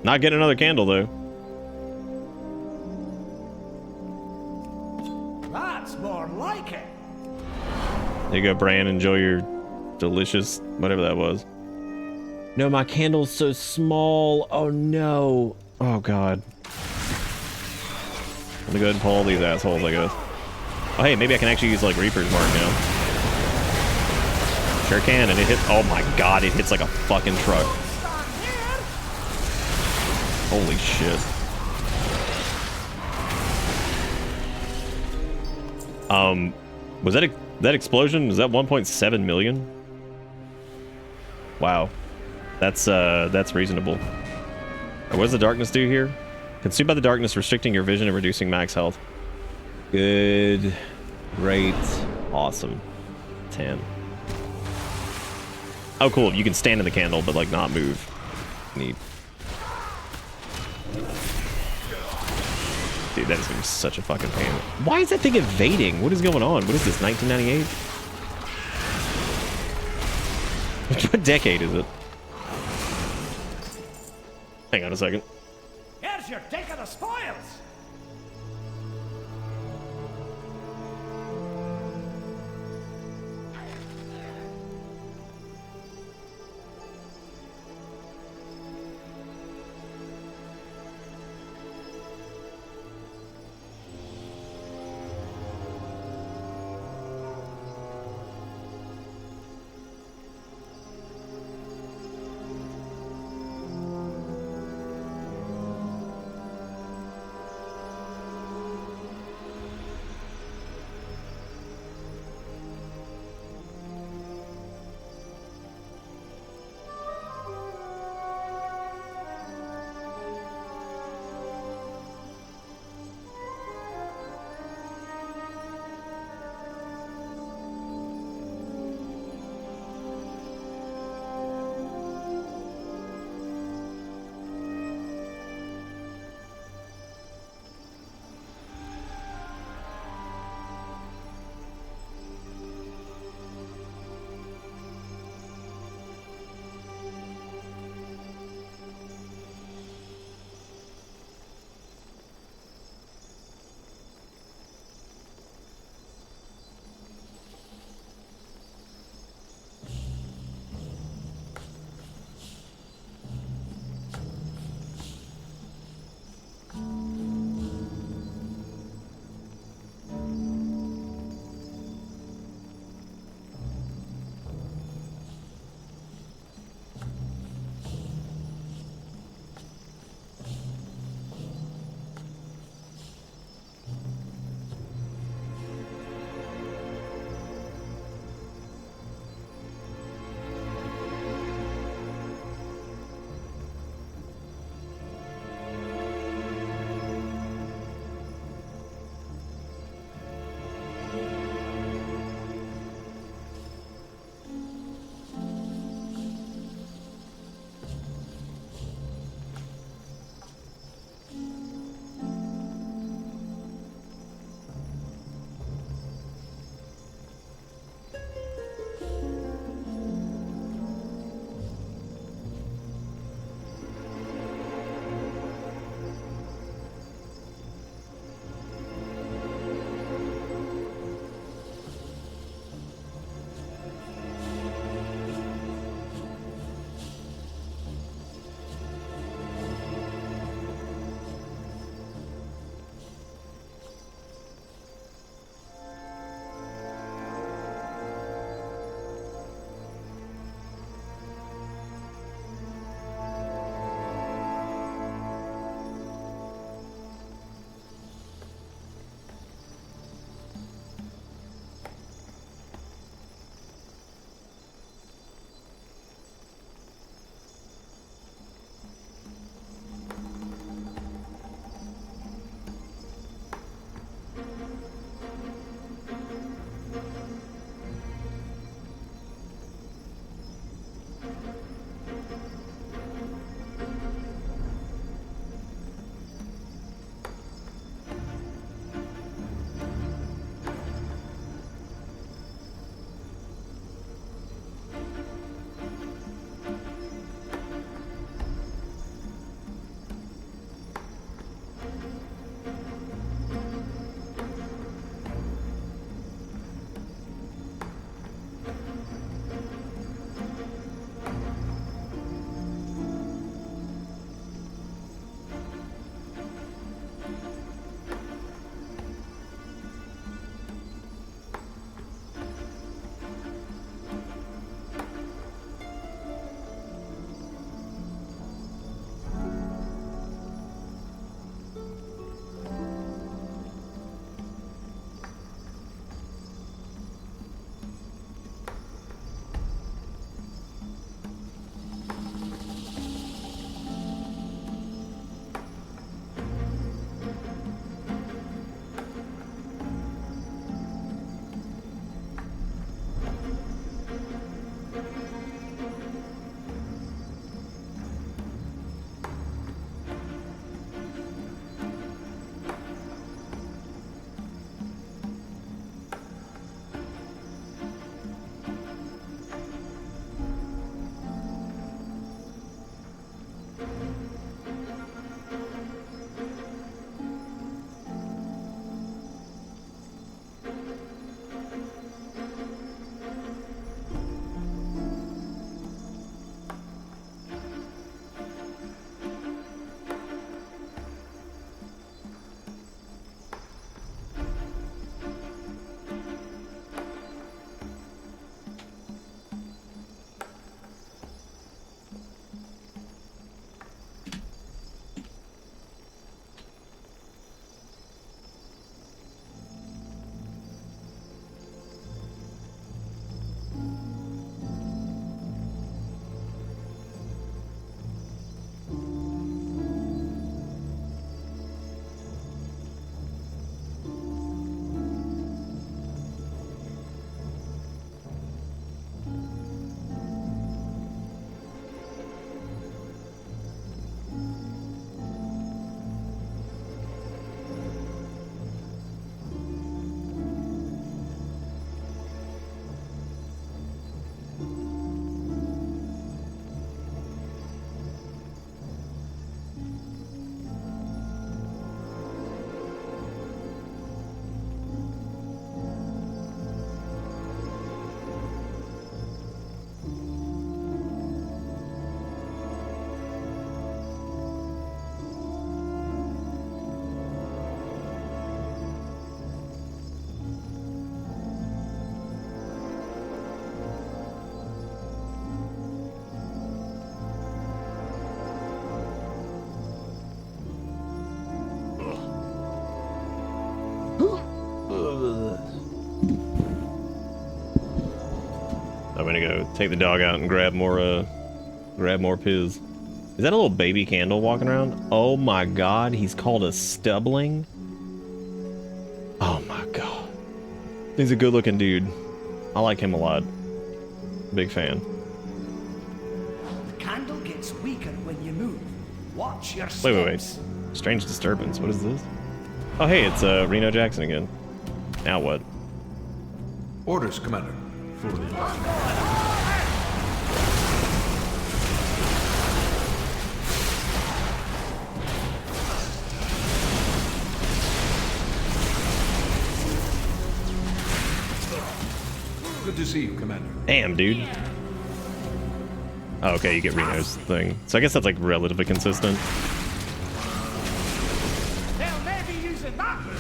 Not getting another candle, though. That's more like it. There you go, Bran. Enjoy your delicious whatever that was. No, my candle's so small. Oh, no. Oh, God. Let me go ahead and pull all these assholes, I guess. Oh, hey, maybe I can actually use, like, Reaper's Mark now. Sure can, and it hits... Oh, my God, it hits like a fucking truck. Holy shit. Was that explosion? Was that 1.7 million? Wow. That's reasonable. What does the darkness do here? Consumed by the darkness, restricting your vision and reducing max health. Good. Great. Awesome. 10. Oh, cool. You can stand in the candle, but, like, not move. Neat. Dude, that is gonna be such a fucking pain. Why is that thing evading? What is going on? What is this, 1998? What decade is it? Hang on a second. Here's your take of the spoils! I'm gonna go take the dog out and grab more piz. Is that a little baby candle walking around? Oh my god, he's called a stubbling. Oh my god. He's a good looking dude. I like him a lot. Big fan. The candle gets weaker when you move. Watch your steps. Wait. Strange disturbance. What is this? Oh hey, it's Reno Jackson again. Now what? Orders, Commander. Good to see you, Commander. Damn, dude. Oh, okay, you get Reno's thing. So I guess that's like relatively consistent. They'll maybe use it that way.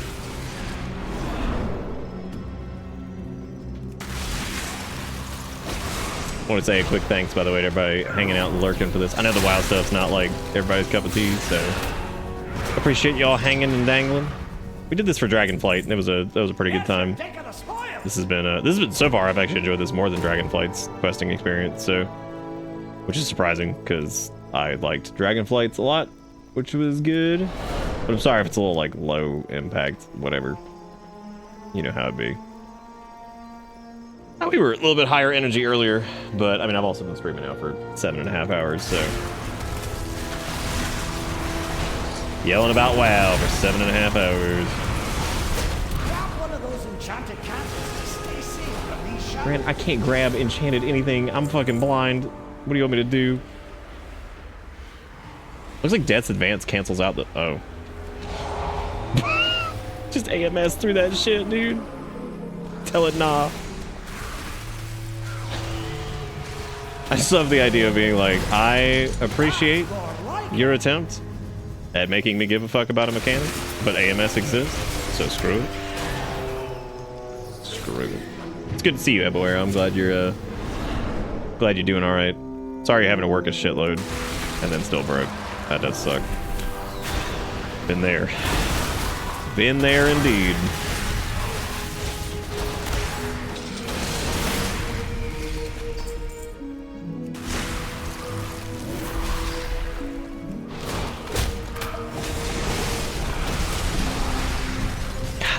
I want to say a quick thanks, by the way, to everybody hanging out and lurking for this. I know the WoW stuff's not like everybody's cup of tea, so appreciate y'all hanging and dangling. We did this for Dragonflight, and that was a pretty good time. This has been so far. I've actually enjoyed this more than Dragonflight's questing experience, so which is surprising because I liked Dragonflight's a lot, which was good. But I'm sorry if it's a little like low impact, whatever. You know how it'd be. We were a little bit higher energy earlier, but I mean, I've also been streaming now for 7.5 hours, so. Yelling about WoW for 7.5 hours. Grab one of those enchanted candles to stay safe from these shadows. Grant, I can't grab enchanted anything. I'm fucking blind. What do you want me to do? Looks like Death's Advance cancels out the... Oh. Just AMS through that shit, dude. Tell it nah. I just love the idea of being like, I appreciate your attempt at making me give a fuck about a mechanic, but AMS exists, so screw it. Screw it. It's good to see you, Eboera. I'm glad you're doing all right. Sorry you're having to work a shitload and then still broke. That does suck. Been there. Been there indeed.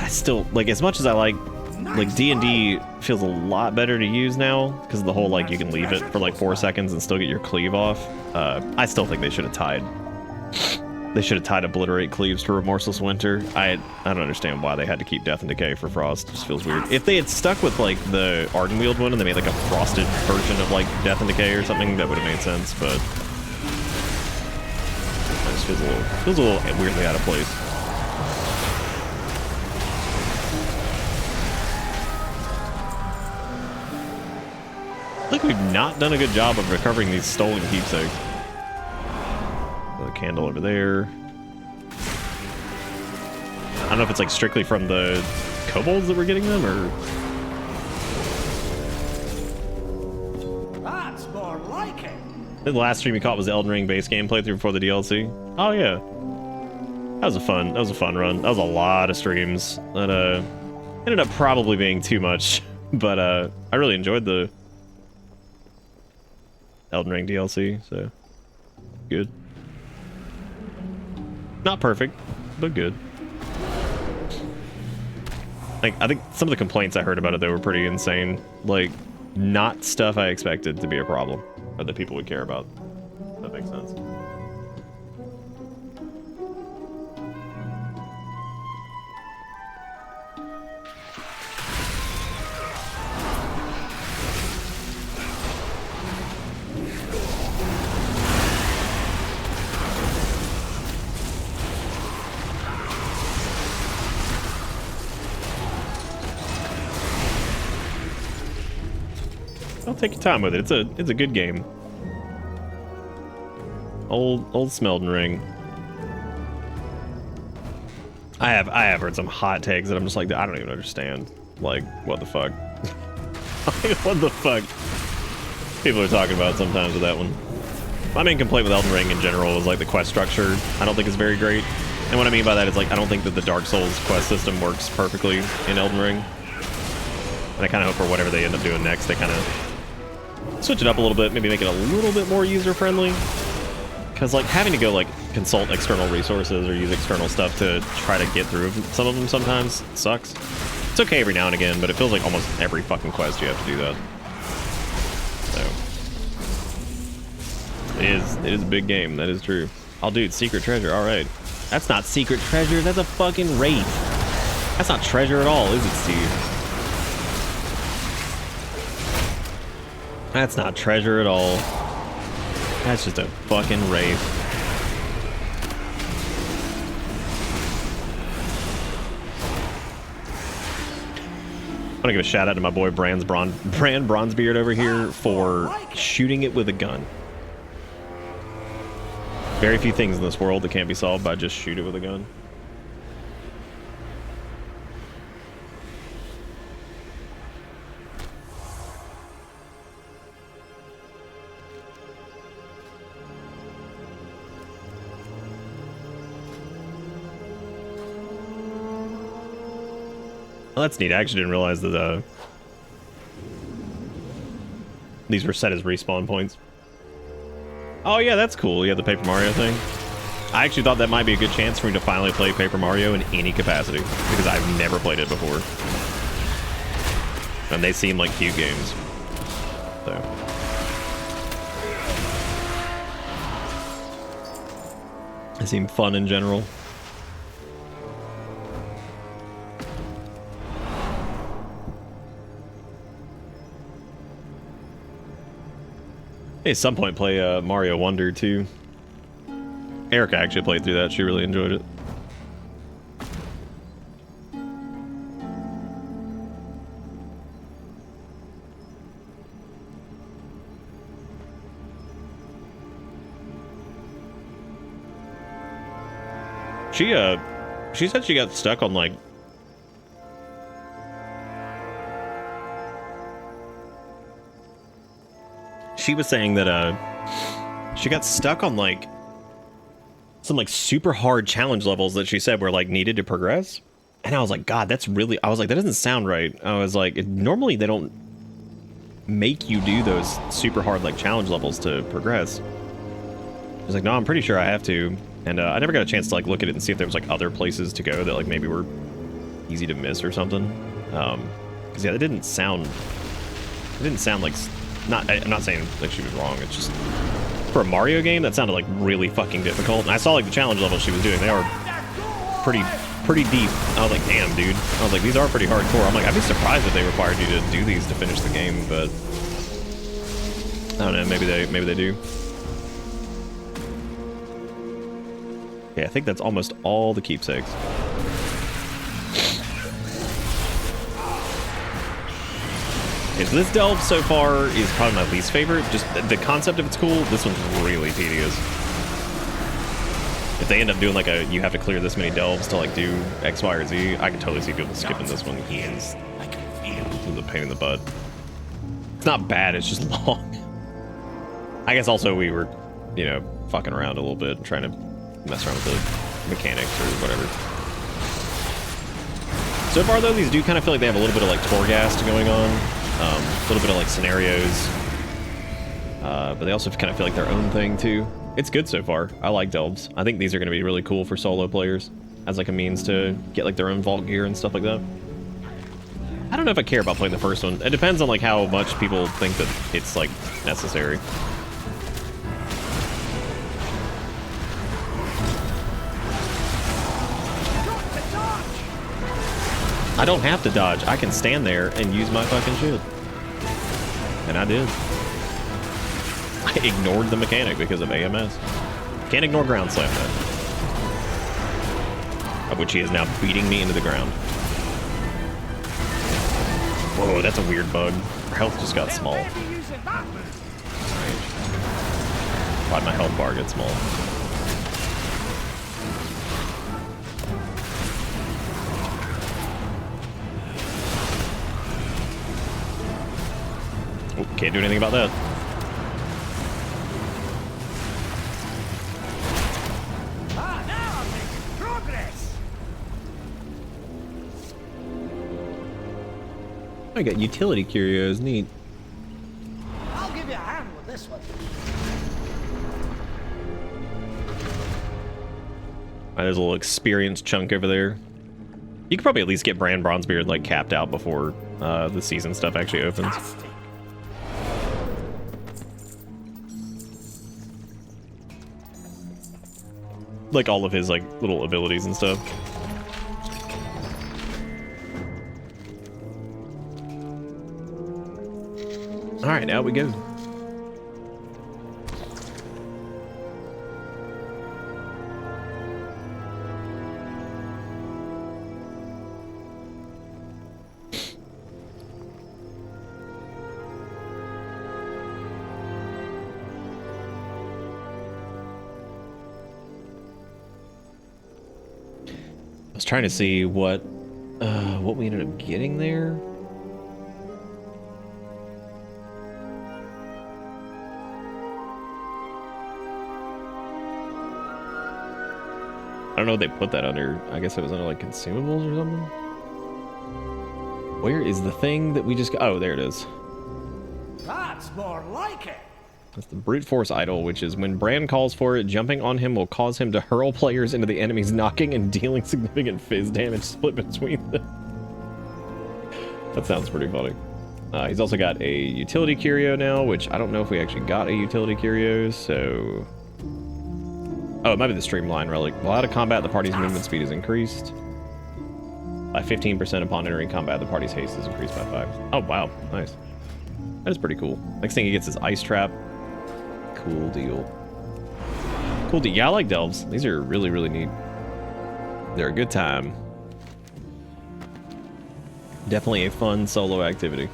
Still, like, as much as I like D&D feels a lot better to use now because of the whole like you can leave it for like 4 seconds and still get your cleave off. I still think they should have tied Obliterate Cleaves to Remorseless Winter. I don't understand why they had to keep Death and Decay for Frost. It just feels weird. If they had stuck with like the Ardenweald one and they made like a frosted version of like Death and Decay or something, that would have made sense, but it just feels a little weirdly out of place. I think we've not done a good job of recovering these stolen keepsakes. The candle over there. I don't know if it's like strictly from the kobolds that we're getting them, or... That's more like it. The last stream you caught was the Elden Ring base game playthrough before the DLC. Oh yeah. That was a fun run. That was a lot of streams. That ended up probably being too much, but I really enjoyed the Elden Ring DLC, so good. Not perfect, but good. Like, I think some of the complaints I heard about it, though, were pretty insane. Like, not stuff I expected to be a problem, or that people would care about. If that makes sense. I'll take your time with it. It's a good game. Old Smelden Ring. I have heard some hot takes that I'm just like, I don't even understand. Like, what the fuck? Like, what the fuck? People are talking about sometimes with that one. My main complaint with Elden Ring in general is like the quest structure. I don't think it's very great. And what I mean by that is like I don't think that the Dark Souls quest system works perfectly in Elden Ring. And I kind of hope for whatever they end up doing next, they kind of switch it up a little bit, maybe make it a little bit more user-friendly. Because, like, having to go, like, consult external resources or use external stuff to try to get through some of them sometimes sucks. It's okay every now and again, but it feels like almost every fucking quest you have to do that. So. It is a big game, that is true. Oh, dude, secret treasure, alright. That's not secret treasure, that's a fucking wraith. That's not treasure at all, is it, Steve? That's not treasure at all. That's just a fucking wraith. I want to give a shout out to my boy Bran Bronzebeard over here for shooting it with a gun. Very few things in this world that can't be solved by just shoot it with a gun. Well, that's neat. I actually didn't realize that these were set as respawn points. Oh yeah, that's cool. Yeah, the Paper Mario thing. I actually thought that might be a good chance for me to finally play Paper Mario in any capacity, because I've never played it before. And they seem like cute games. So. They seem fun in general. Hey, at some point play Mario Wonder too. Erica actually played through that. She really enjoyed it. She said she got stuck on like she was saying that she got stuck on like some like super hard challenge levels that she said were like needed to progress. And I was like, God, that's really, I was like, that doesn't sound right. I was like, normally they don't make you do those super hard like challenge levels to progress. I was like, no, I'm pretty sure I have to. And I never got a chance to like look at it and see if there was like other places to go that like maybe were easy to miss or something. Because yeah, it didn't sound like, I'm not saying like she was wrong. It's just for a Mario game that sounded like really fucking difficult. And I saw like the challenge levels she was doing. They are pretty deep. I was like, damn, dude. I was like, these are pretty hardcore. I'm like, I'd be surprised if they required you to do these to finish the game, but I don't know. Maybe they do. Yeah, I think that's almost all the keepsakes. Okay, so this delve so far is probably my least favorite. Just the concept of it's cool. This one's really tedious. If they end up doing like you have to clear this many delves to like do X, Y, or Z, I can totally see people skipping this one. This is a pain in the butt. It's not bad, it's just long. I guess also we were, you know, fucking around a little bit and trying to mess around with the mechanics or whatever. So far though, these do kind of feel like they have a little bit of like Torghast going on. A little bit of like scenarios. But they also kind of feel like their own thing too. It's good so far. I like delves. I think these are going to be really cool for solo players as like a means to get like their own vault gear and stuff like that. I don't know if I care about playing the first one. It depends on like how much people think that it's like necessary. I don't have to dodge. I can stand there and use my fucking shit. And I did. I ignored the mechanic because of AMS. Can't ignore ground slam though. Of which he is now beating me into the ground. Whoa, that's a weird bug. Our health just got small. Why'd my health bar get small? Oh, can't do anything about that. I got utility curios, neat. I'll give this one. There's a little experience chunk over there. You could probably at least get Bran Bronzebeard like capped out before the season stuff actually opens. Like all of his like little abilities and stuff. All right, now we go. I was trying to see what we ended up getting there. I don't know what they put that under. I guess it was under like consumables or something. Where is the thing that we just got? Oh, there it is. That's more like it. That's the brute force idol, which is when Bran calls for it, jumping on him will cause him to hurl players into the enemies, knocking and dealing significant fizz damage split between them. That sounds pretty funny. He's also got a utility curio now, which I don't know if we actually got a utility curio, so... Oh, it might be the streamline relic. While out of combat, the party's movement speed is increased by 15% upon entering combat. The party's haste is increased by 5. Oh, wow. Nice. That is pretty cool. Next thing he gets is Ice Trap. Cool deal. Cool deal. Yeah, I like Delves. These are really, really neat. They're a good time. Definitely a fun solo activity.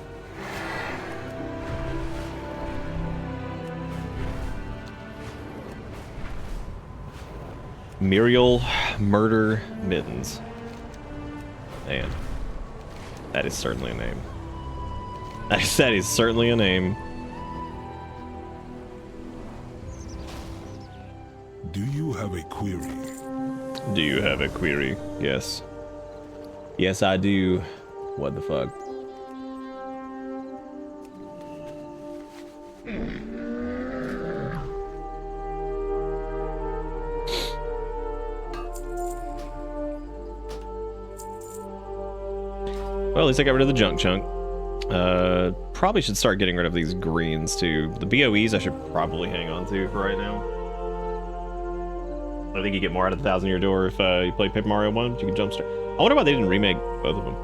Muriel Murder Mittens. Man, that is certainly a name. That is certainly a name. Do you have a query? Do you have a query? Yes. Yes, I do. What the fuck? Well, at least I got rid of the junk chunk. Probably should start getting rid of these greens too. The BOEs I should probably hang on to for right now. I think you get more out of the 1,000-Year Door if you play Paper Mario 1, but you can jumpstart. I wonder why they didn't remake both of them.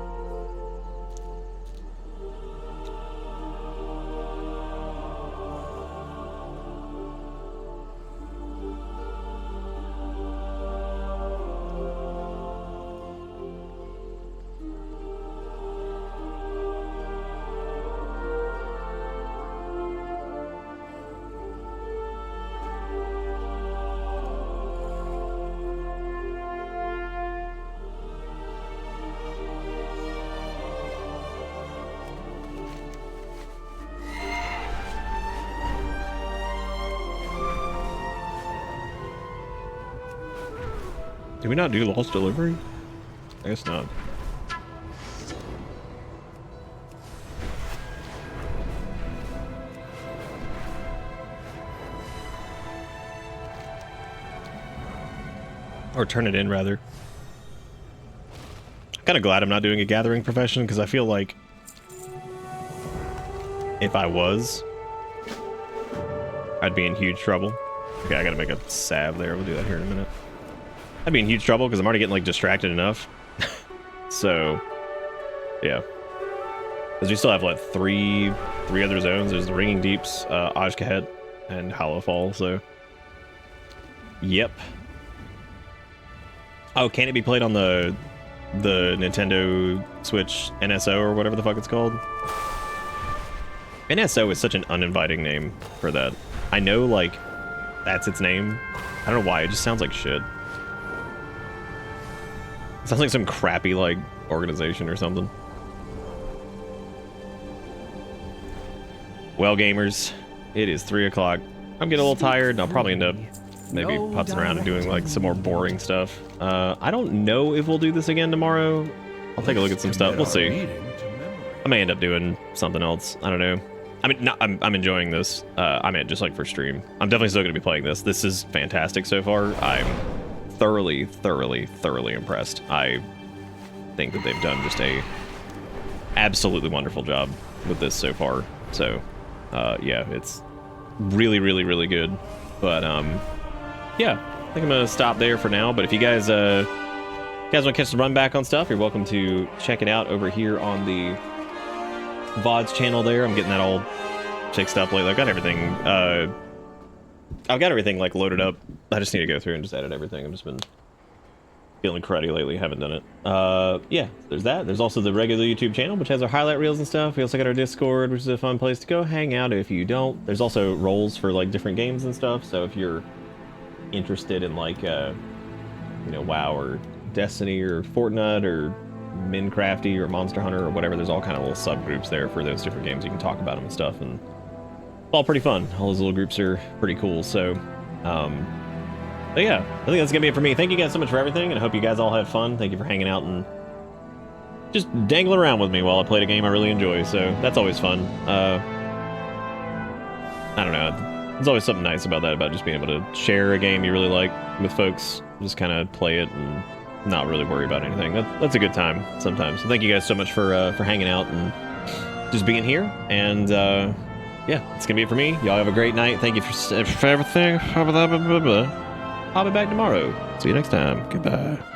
Did we not do Lost Delivery? I guess not. Or turn it in, rather. I'm kind of glad I'm not doing a gathering profession, because I feel like if I was, I'd be in huge trouble. Okay, I gotta make a salve there. We'll do that here in a minute. I'd be in huge trouble because I'm already getting like distracted enough. So, yeah. Because we still have like three other zones. There's the Ringing Deeps, Ajkahet, and Hollowfall. So, yep. Oh, can it be played on the Nintendo Switch NSO or whatever the fuck it's called? NSO is such an uninviting name for that. I know like that's its name. I don't know why. It just sounds like shit. Sounds like some crappy, like, organization or something. Well, gamers, it is 3 o'clock. I'm getting a little tired, and I'll probably end up maybe putzing around and doing, like, some more boring stuff. I don't know if we'll do this again tomorrow. I'll take a look at some stuff. We'll see. I may end up doing something else. I don't know. I mean, no, I'm enjoying this. I meant just like for stream. I'm definitely still going to be playing this. This is fantastic so far. I'm thoroughly impressed. I think that they've done just a absolutely wonderful job with this so far. So, yeah, it's really good. But yeah, I think I'm gonna stop there for now. But if you guys want to catch the run back on stuff, you're welcome to check it out over here on the VoDs channel. There, I'm getting that all fixed up lately. I've got everything like loaded up. I just need to go through and just edit everything. I've just been feeling cruddy lately. Haven't done it. Yeah, there's that. There's also the regular YouTube channel, which has our highlight reels and stuff. We also got our Discord, which is a fun place to go hang out if you don't. There's also roles for like different games and stuff. So if you're interested in like you know, WoW or Destiny or Fortnite or Minecrafty or Monster Hunter or whatever, there's all kind of little subgroups there for those different games. You can talk about them and stuff, and it's all pretty fun. All those little groups are pretty cool. So but yeah, I think that's gonna be it for me. Thank you guys so much for everything, and I hope you guys all had fun. Thank you for hanging out and just dangling around with me while I played a game I really enjoy. So that's always fun. I don't know. There's always something nice about that, about just being able to share a game you really like with folks. Just kind of play it and not really worry about anything. That's a good time sometimes. So thank you guys so much for hanging out and just being here. And yeah, it's gonna be it for me. Y'all have a great night. Thank you for everything. I'll be back tomorrow. See you next time. Goodbye.